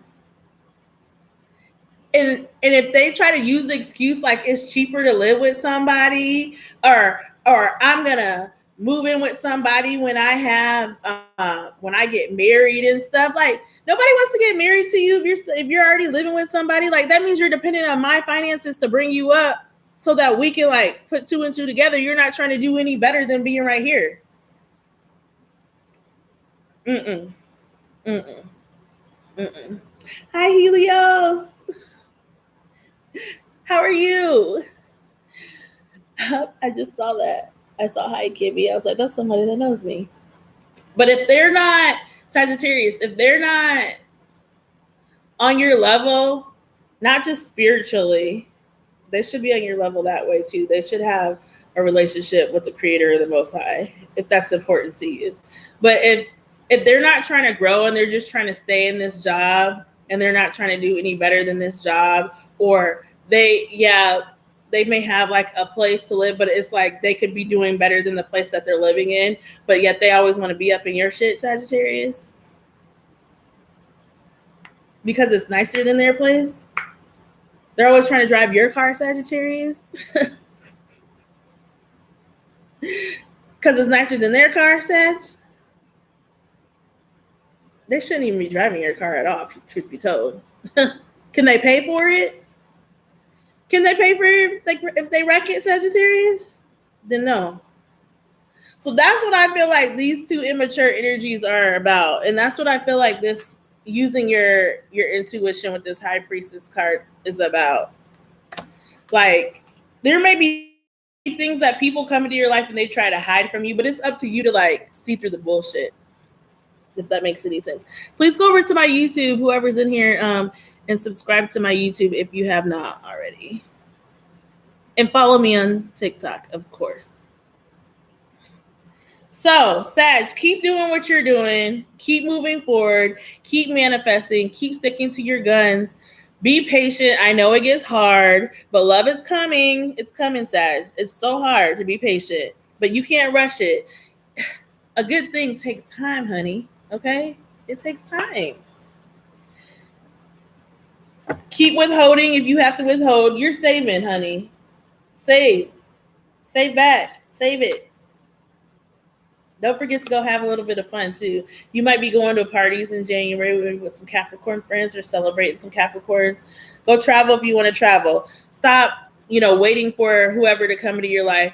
And if they try to use the excuse like it's cheaper to live with somebody, or I'm gonna move in with somebody when I have when I get married and stuff, like nobody wants to get married to you if you're already living with somebody. Like that means you're dependent on my finances to bring you up so that we can like put two and two together. You're not trying to do any better than being right here. Mm-mm. Mm-mm. Mm-mm. Hi, Helios. How are you? I just saw that. I saw Hi Kimmy. I was like, that's somebody that knows me. But if they're not Sagittarius, if they're not on your level, not just spiritually, they should be on your level that way too. They should have a relationship with the Creator or the Most High, if that's important to you. But if they're not trying to grow and they're just trying to stay in this job and they're not trying to do any better than this job, or they may have like a place to live, but it's like they could be doing better than the place that they're living in, but yet they always want to be up in your shit, Sagittarius, because it's nicer than their place. They're always trying to drive your car, Sagittarius, because it's nicer than their car, Sag. They shouldn't even be driving your car at all, truth be told. Can they pay for it? Can they pay for it if they wreck it, Sagittarius? Then no. So that's what I feel like these two immature energies are about. And that's what I feel like this using your intuition with this High Priestess card is about. Like, there may be things that people come into your life and they try to hide from you, but it's up to you to like see through the bullshit, if that makes any sense. Please go over to my YouTube, whoever's in here, and subscribe to my YouTube if you have not already. And follow me on TikTok, of course. So, Sag, keep doing what you're doing. Keep moving forward. Keep manifesting. Keep sticking to your guns. Be patient. I know it gets hard, but love is coming. It's coming, Sag. It's so hard to be patient, but you can't rush it. A good thing takes time, honey. Okay? It takes time. Keep withholding if you have to withhold. You're saving, honey. Save. Save back. Save it. Don't forget to go have a little bit of fun too. You might be going to parties in January with some Capricorn friends or celebrating some Capricorns. Go travel if you want to travel. Stop, waiting for whoever to come into your life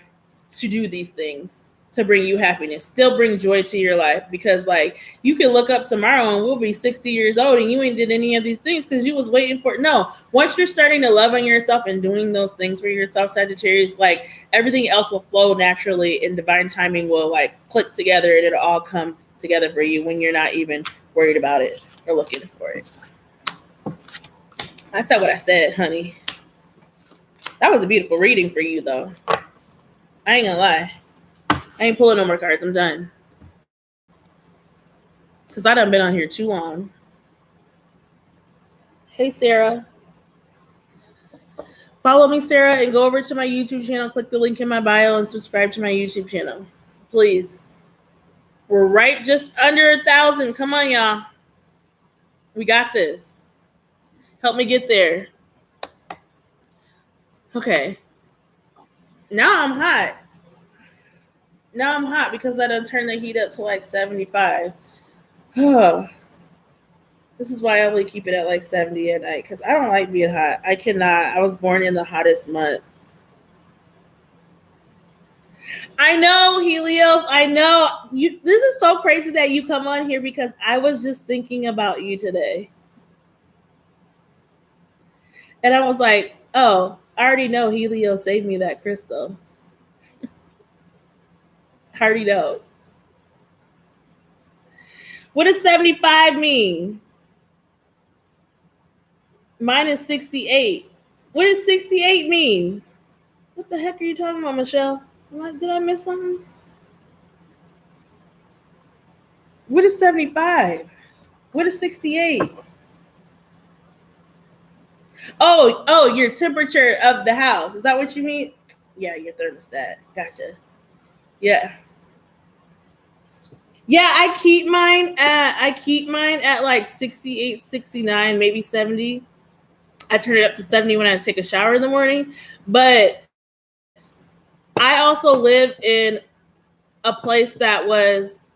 to do these things to bring you happiness. Still bring joy to your life, because like you can look up tomorrow and we'll be 60 years old and you ain't did any of these things because you was waiting for it. No, once you're starting to love on yourself and doing those things for yourself, Sagittarius, like everything else will flow naturally and divine timing will like click together and it'll all come together for you when you're not even worried about it or looking for it. I said what I said, honey. That was a beautiful reading for you though. I ain't gonna lie. I ain't pulling no more cards. I'm done. Because I done been on here too long. Hey, Sarah. Follow me, Sarah, and go over to my YouTube channel. Click the link in my bio and subscribe to my YouTube channel. Please. We're right just under 1,000. Come on, y'all. We got this. Help me get there. Okay. Now I'm hot. Because I done turned the heat up to like 75. This is why I only keep it at like 70 at night, because I don't like being hot. I cannot. I was born in the hottest month. I know, Helios. I know. This is so crazy that you come on here because I was just thinking about you today. And I was like, oh, I already know Helios saved me that crystal. I already know. What does 75 mean? Mine is 68. What does 68 mean? What the heck are you talking about, Michelle? Did I miss something? What is 75? What is 68? Oh, your temperature of the house. Is that what you mean? Yeah, your thermostat. Gotcha. Yeah. Yeah, I keep mine at like 68, 69, maybe 70. I turn it up to 70 when I take a shower in the morning. But I also live in a place that was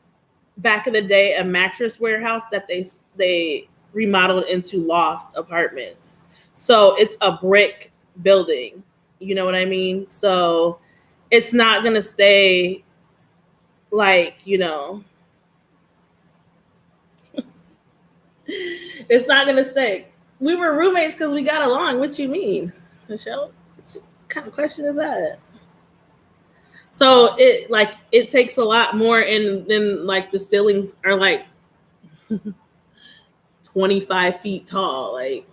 back in the day a mattress warehouse that they remodeled into loft apartments. So it's a brick building. You know what I mean? So it's not going to stay like, it's not going to stay. We were roommates because we got along. What you mean, Michelle? What kind of question is that? So it takes a lot more, and then like the ceilings are like 25 feet tall. Like,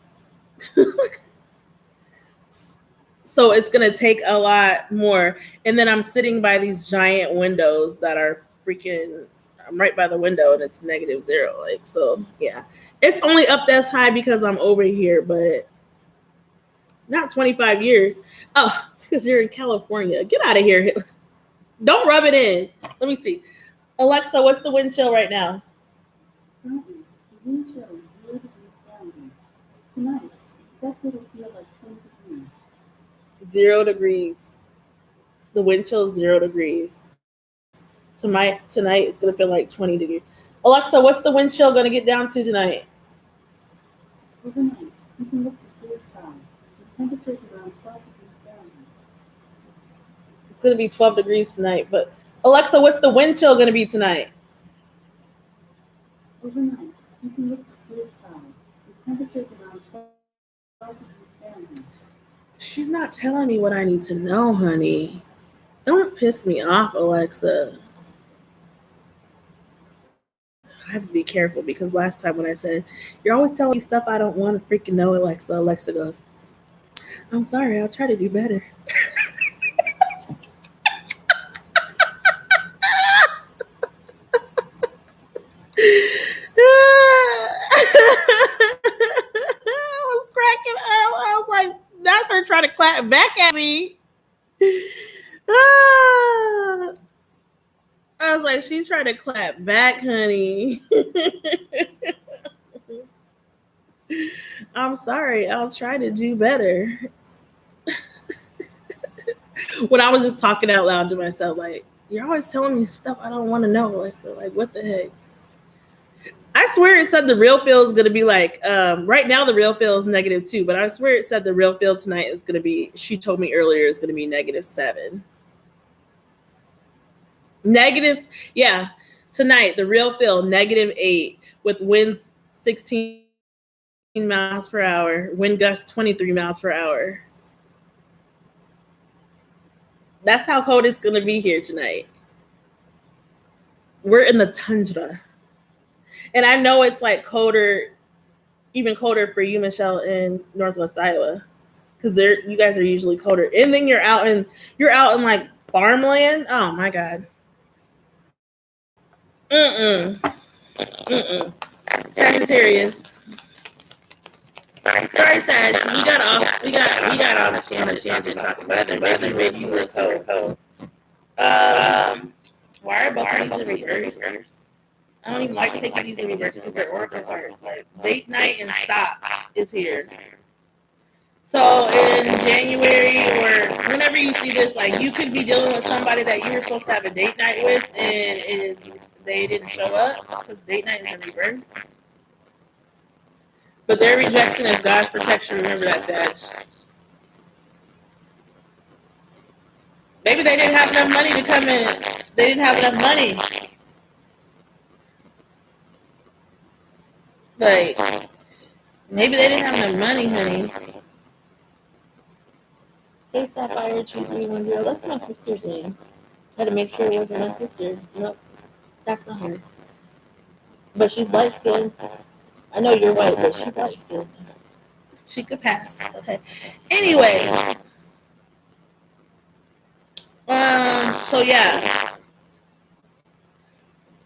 so it's going to take a lot more. And then I'm sitting by these giant windows that are freaking, I'm right by the window and it's -0. Like, so yeah, it's only up this high because I'm over here, but not 25 years. Oh, because you're in California. Get out of here. Don't rub it in. Let me see. Alexa, what's the wind chill right now? Currently, the wind chill is 0 degrees Fahrenheit. Tonight, expect it to feel like 20 degrees. 0 degrees. The wind chill is 0 degrees. Tonight it's going to feel like 20 degrees. Alexa, what's the wind chill going to get down to tonight? Overnight, you can look for clear skies, with temperatures around 12 degrees Fahrenheit. It's going to be 12 degrees tonight. But Alexa, what's the wind chill going to be tonight? Overnight, you can look for clear skies, with temperatures around 12 degrees Fahrenheit. She's not telling me what I need to know, honey. Don't piss me off, Alexa. I have to be careful because last time when I said, you're always telling me stuff I don't want to freaking know, Alexa goes, I'm sorry, I'll try to do better. clap back at me. Ah. I was like, she's trying to clap back, honey. I'm sorry. I'll try to do better. When I was just talking out loud to myself, like, you're always telling me stuff I don't want to know. Like, so, like, what the heck? I swear it said the real feel is going to be like, right now the real feel is -2, but I swear it said the real feel tonight is going to be, she told me earlier, is going to be -7. Negatives, yeah. Tonight, the real feel, -8, with winds 16 miles per hour, wind gusts 23 miles per hour. That's how cold it's going to be here tonight. We're in the tundra. And I know it's like colder, even colder for you, Michelle, in Northwest Iowa, because you guys are usually colder. And then you're out in like farmland. Oh my God. Sagittarius. Sorry, Sag. We got on a tangent talking about the weather makes you look so cold. Why are both these in reverse? I don't even like taking these in reverse because they're oracle cards. Like date night and stop is here. So in January or whenever you see this, like you could be dealing with somebody that you were supposed to have a date night with and they didn't show up because date night is in reverse. But their rejection is God's protection. Remember that, Sag. Maybe they didn't have enough money to come in. They didn't have enough money. Like, maybe they didn't have enough money, honey. Hey, Sapphire 2310. That's my sister's name. I had to make sure it wasn't my sister. Nope, that's not her. But she's light skinned. I know you're white, but she's light skinned. She could pass. Okay. Anyway. So yeah.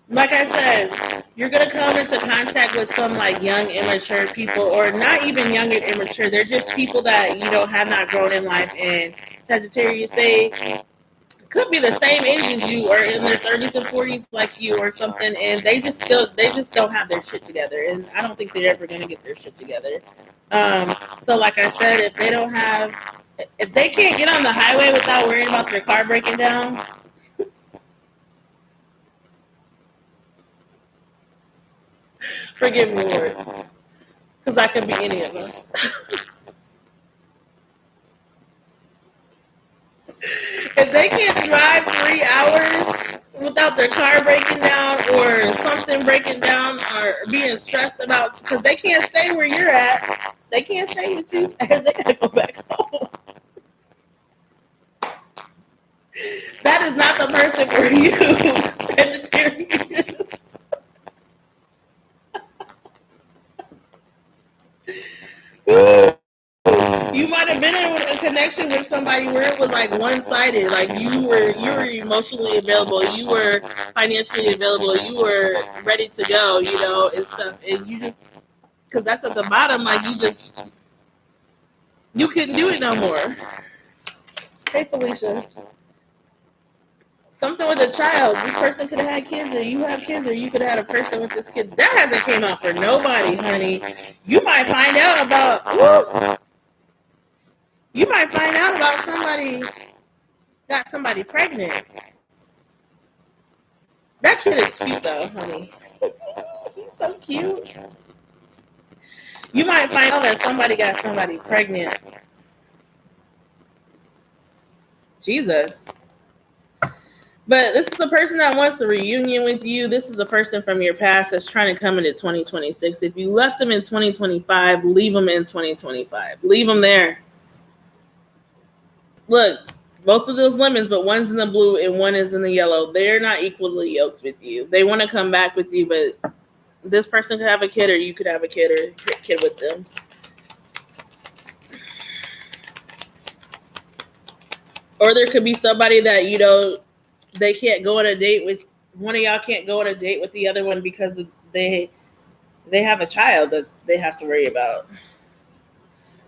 Like I said, you're gonna come into contact with some like young, immature people, or not even young and immature. They're just people that have not grown in life. And Sagittarius, they could be the same age as you, or in their 30s and 40s like you, or something. And they just don't have their shit together. And I don't think they're ever gonna get their shit together. So like I said, if they can't get on the highway without worrying about their car breaking down. Forgive me, Lord, because I could be any of us. If they can't drive 3 hours without their car breaking down or something breaking down or being stressed about, because they can't stay where you're at. They can't stay with you. They gotta go back home. That is not the person for you, Sagittarius. You might have been in a connection with somebody where it was like one-sided. Like you were emotionally available, you were financially available, you were ready to go, and stuff. And you just, because that's at the bottom, like you couldn't do it no more. Hey, Felicia. Something with a child. This person could have had kids, or you have kids, or you could have had a person with this kid. That hasn't came out for nobody, honey. You might find out about. You might find out about somebody got somebody pregnant. That kid is cute though, honey. He's so cute. You might find out that somebody got somebody pregnant. Jesus. But this is a person that wants a reunion with you. This is a person from your past that's trying to come into 2026. If you left them in 2025, leave them in 2025. Leave them there. Look, both of those lemons, but one's in the blue and one is in the yellow. They're not equally yoked with you. They want to come back with you, but this person could have a kid, or you could have a kid, or a kid with them. Or there could be somebody that, they can't go on a date with. One of y'all can't go on a date with the other one because they have a child that they have to worry about.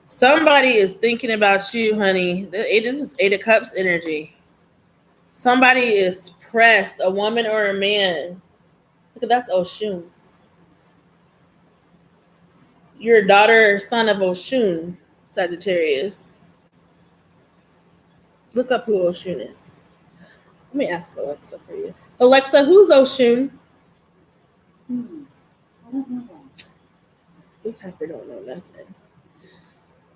Somebody is thinking about you, honey. This is Eight of Cups energy. Somebody is pressed, a woman or a man. Look at that's Oshun. You're a daughter or son of Oshun, Sagittarius. Look up who Oshun is. Let me ask Alexa for you. Alexa, who's Oshun? I don't know that. This heifer don't know nothing.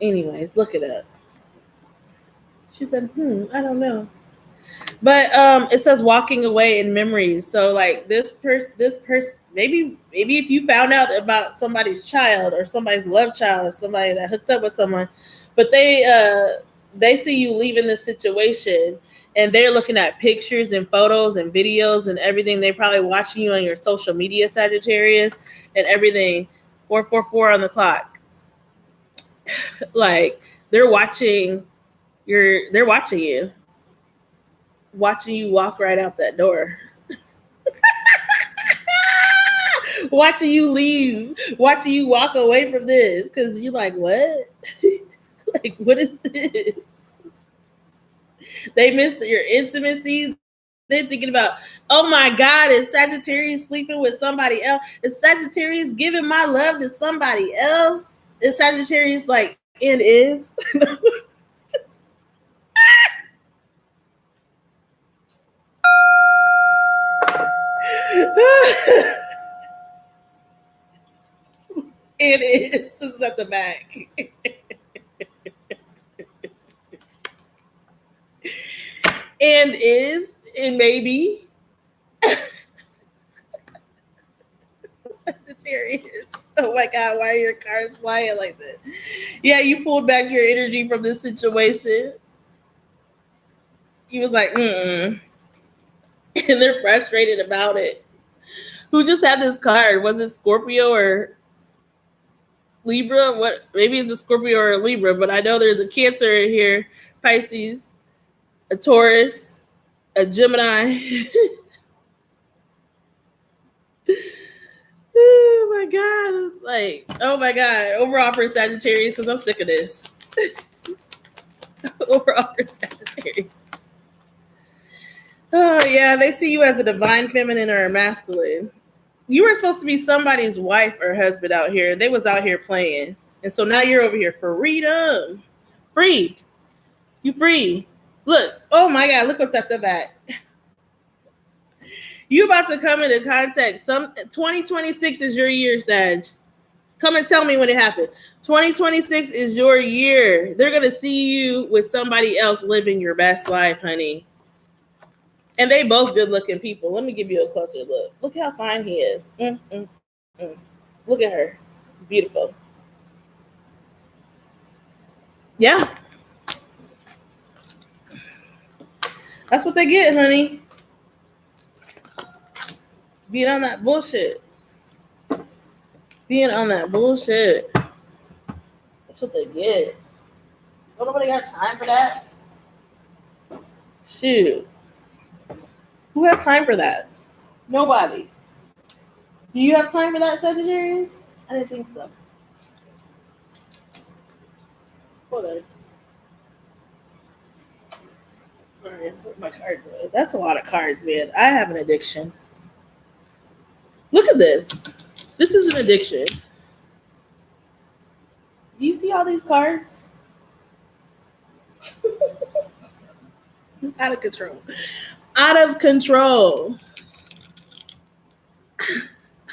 Anyways, look it up. She said, I don't know. But it says walking away in memories. So like this person, maybe if you found out about somebody's child or somebody's love child or somebody that hooked up with someone, but they see you leaving this situation and they're looking at pictures and photos and videos and everything. They're probably watching you on your social media, Sagittarius, and everything. 444 on the clock. Like they're watching you. Watching you walk right out that door. Watching you leave. Watching you walk away from this. Because you're like, what? Like, what is this? They missed your intimacy. They're thinking about, oh my God, is Sagittarius sleeping with somebody else? Is Sagittarius giving my love to somebody else? Is Sagittarius like, and is? It is. This is at the back. And is, and maybe. Sagittarius. Oh my God, why are your cards flying like that? Yeah, you pulled back your energy from this situation. He was like, And they're frustrated about it. Who just had this card? Was it Scorpio or Libra? What? Maybe it's a Scorpio or a Libra, but I know there's a Cancer in here, Pisces, a Taurus, a Gemini. Oh my God. Like, oh my God. Overall for Sagittarius, because I'm sick of this. Overall for Sagittarius. Oh yeah, they see you as a divine feminine or a masculine. You were supposed to be somebody's wife or husband out here. They was out here playing. And so now you're over here for freedom. Free. You free. Look. Oh my God, look what's at the back. You about to come into contact. 2026 is your year, Sag. Come and tell me when it happened. 2026 is your year. They're going to see you with somebody else living your best life, honey. And they both good looking people. Let me give you a closer look. Look how fine he is. Look at her. Beautiful. Yeah. That's what they get, honey. Being on that bullshit. Being on that bullshit. That's what they get. Don't nobody got time for that? Shoot. Who has time for that? Nobody. Do you have time for that, Sagittarius? I didn't think so. Hold on. Sorry, I put my cards away. That's a lot of cards, man. I have an addiction. Look at this. This is an addiction. Do you see all these cards? It's out of control. Out of control.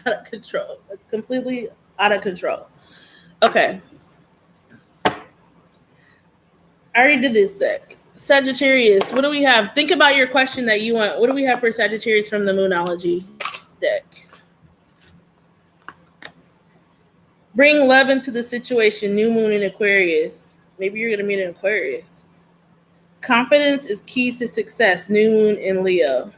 Out of control. It's completely out of control. Okay. I already did this deck. Sagittarius, what do we have? Think about your question that you want. What do we have for Sagittarius from the Moonology deck? Bring love into the situation. New moon in Aquarius. Maybe you're going to meet an Aquarius. Confidence is key to success. New moon in Leo.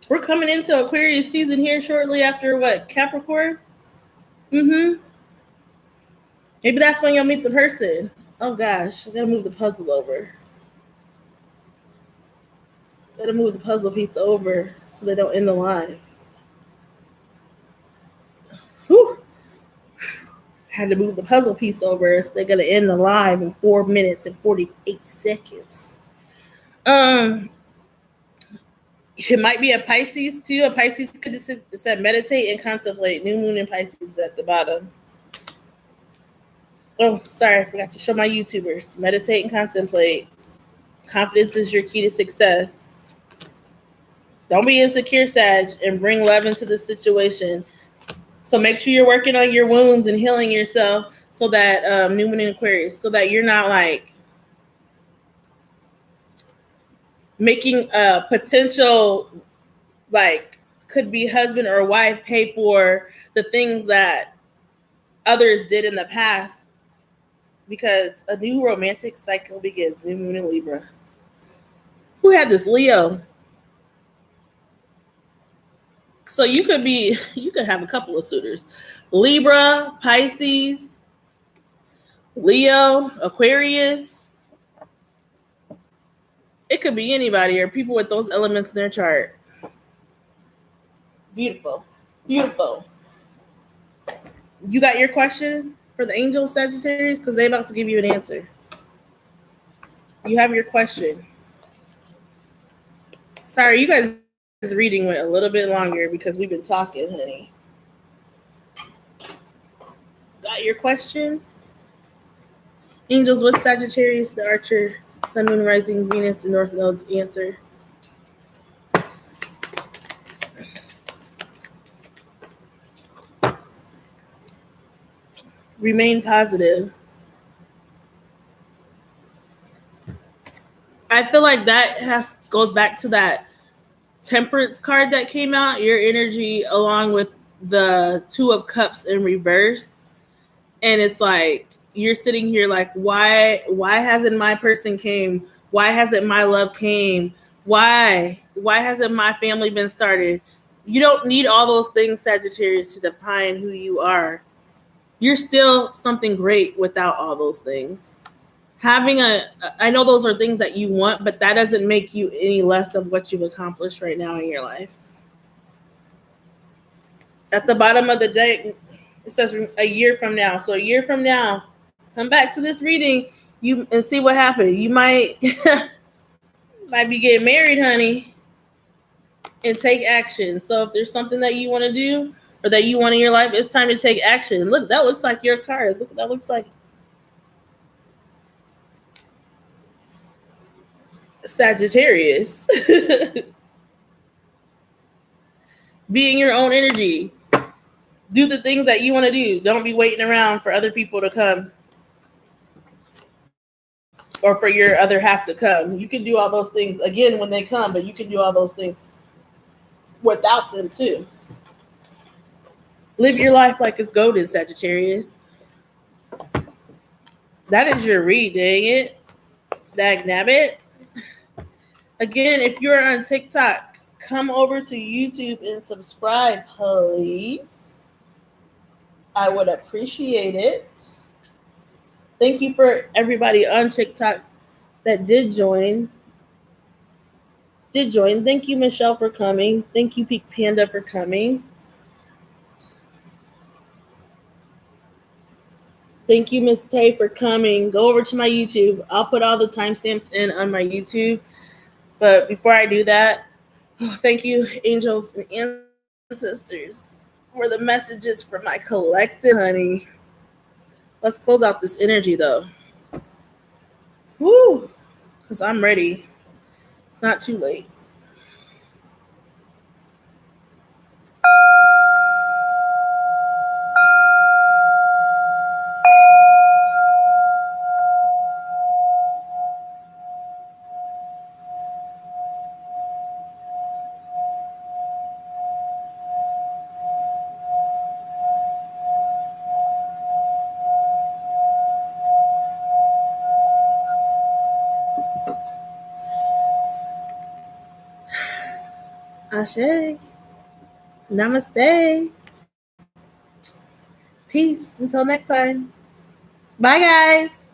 We're coming into Aquarius season here shortly after what? Capricorn? Mm-hmm. Maybe that's when you'll meet the person. Oh gosh, I gotta move the puzzle over. Gotta move the puzzle piece over so they don't end the line. had to move the puzzle piece over, so they're gonna end the live in 4 minutes and 48 seconds. It might be a Pisces too. A Pisces could just said meditate and contemplate. New moon in Pisces at the bottom. Oh, sorry, I forgot to show my YouTubers. Meditate and contemplate. Confidence is your key to success. Don't be insecure, Sag, and bring love into the situation. So make sure you're working on your wounds and healing yourself, so that new moon in Aquarius, so that you're not like making a potential, like, could be husband or wife pay for the things that others did in the past, because a new romantic cycle begins. New moon in Libra. Who had this? Leo. So you could have a couple of suitors. Libra, Pisces, Leo, Aquarius. It could be anybody or people with those elements in their chart. Beautiful. Beautiful. You got your question for the angel Sagittarius? Because they're about to give you an answer. You have your question. Sorry, you guys' reading went a little bit longer because we've been talking, honey. Got your question? Angels, what's Sagittarius, the Archer, Sun, Moon, Rising, Venus, and North Node's answer? Remain positive. I feel like that goes back to that Temperance card that came out. Your energy, along with the Two of Cups in reverse, and it's like you're sitting here like, why hasn't my person came? Why hasn't my love came? Why hasn't my family been started? You don't need all those things, Sagittarius, to define who you are. You're still something great without all those things. I know those are things that you want, but that doesn't make you any less of what you've accomplished right now in your life. At the bottom of the deck, it says a year from now. So a year from now, come back to this reading and see what happened. You might be getting married, honey, and take action. So if there's something that you want to do or that you want in your life, it's time to take action. Look, that looks like your card. Look, that looks like Sagittarius. Be in your own energy. Do the things that you want to do. Don't be waiting around for other people to come or for your other half to come. You can do all those things again when they come, but you can do all those things without them too. Live your life like it's golden, Sagittarius. That is your read, dang it. Dag nabbit. Again, if you're on TikTok, come over to YouTube and subscribe, please. I would appreciate it. Thank you for everybody on TikTok that did join. Thank you, Michelle, for coming. Thank you, Peak Panda, for coming. Thank you, Miss Tay, for coming. Go over to my YouTube. I'll put all the timestamps in on my YouTube. But before I do that, thank you, angels and ancestors, for the messages for my collective, honey. Let's close out this energy, though. Woo! Because I'm ready. It's not too late. Ashe. Namaste. Peace. Until next time. Bye, guys.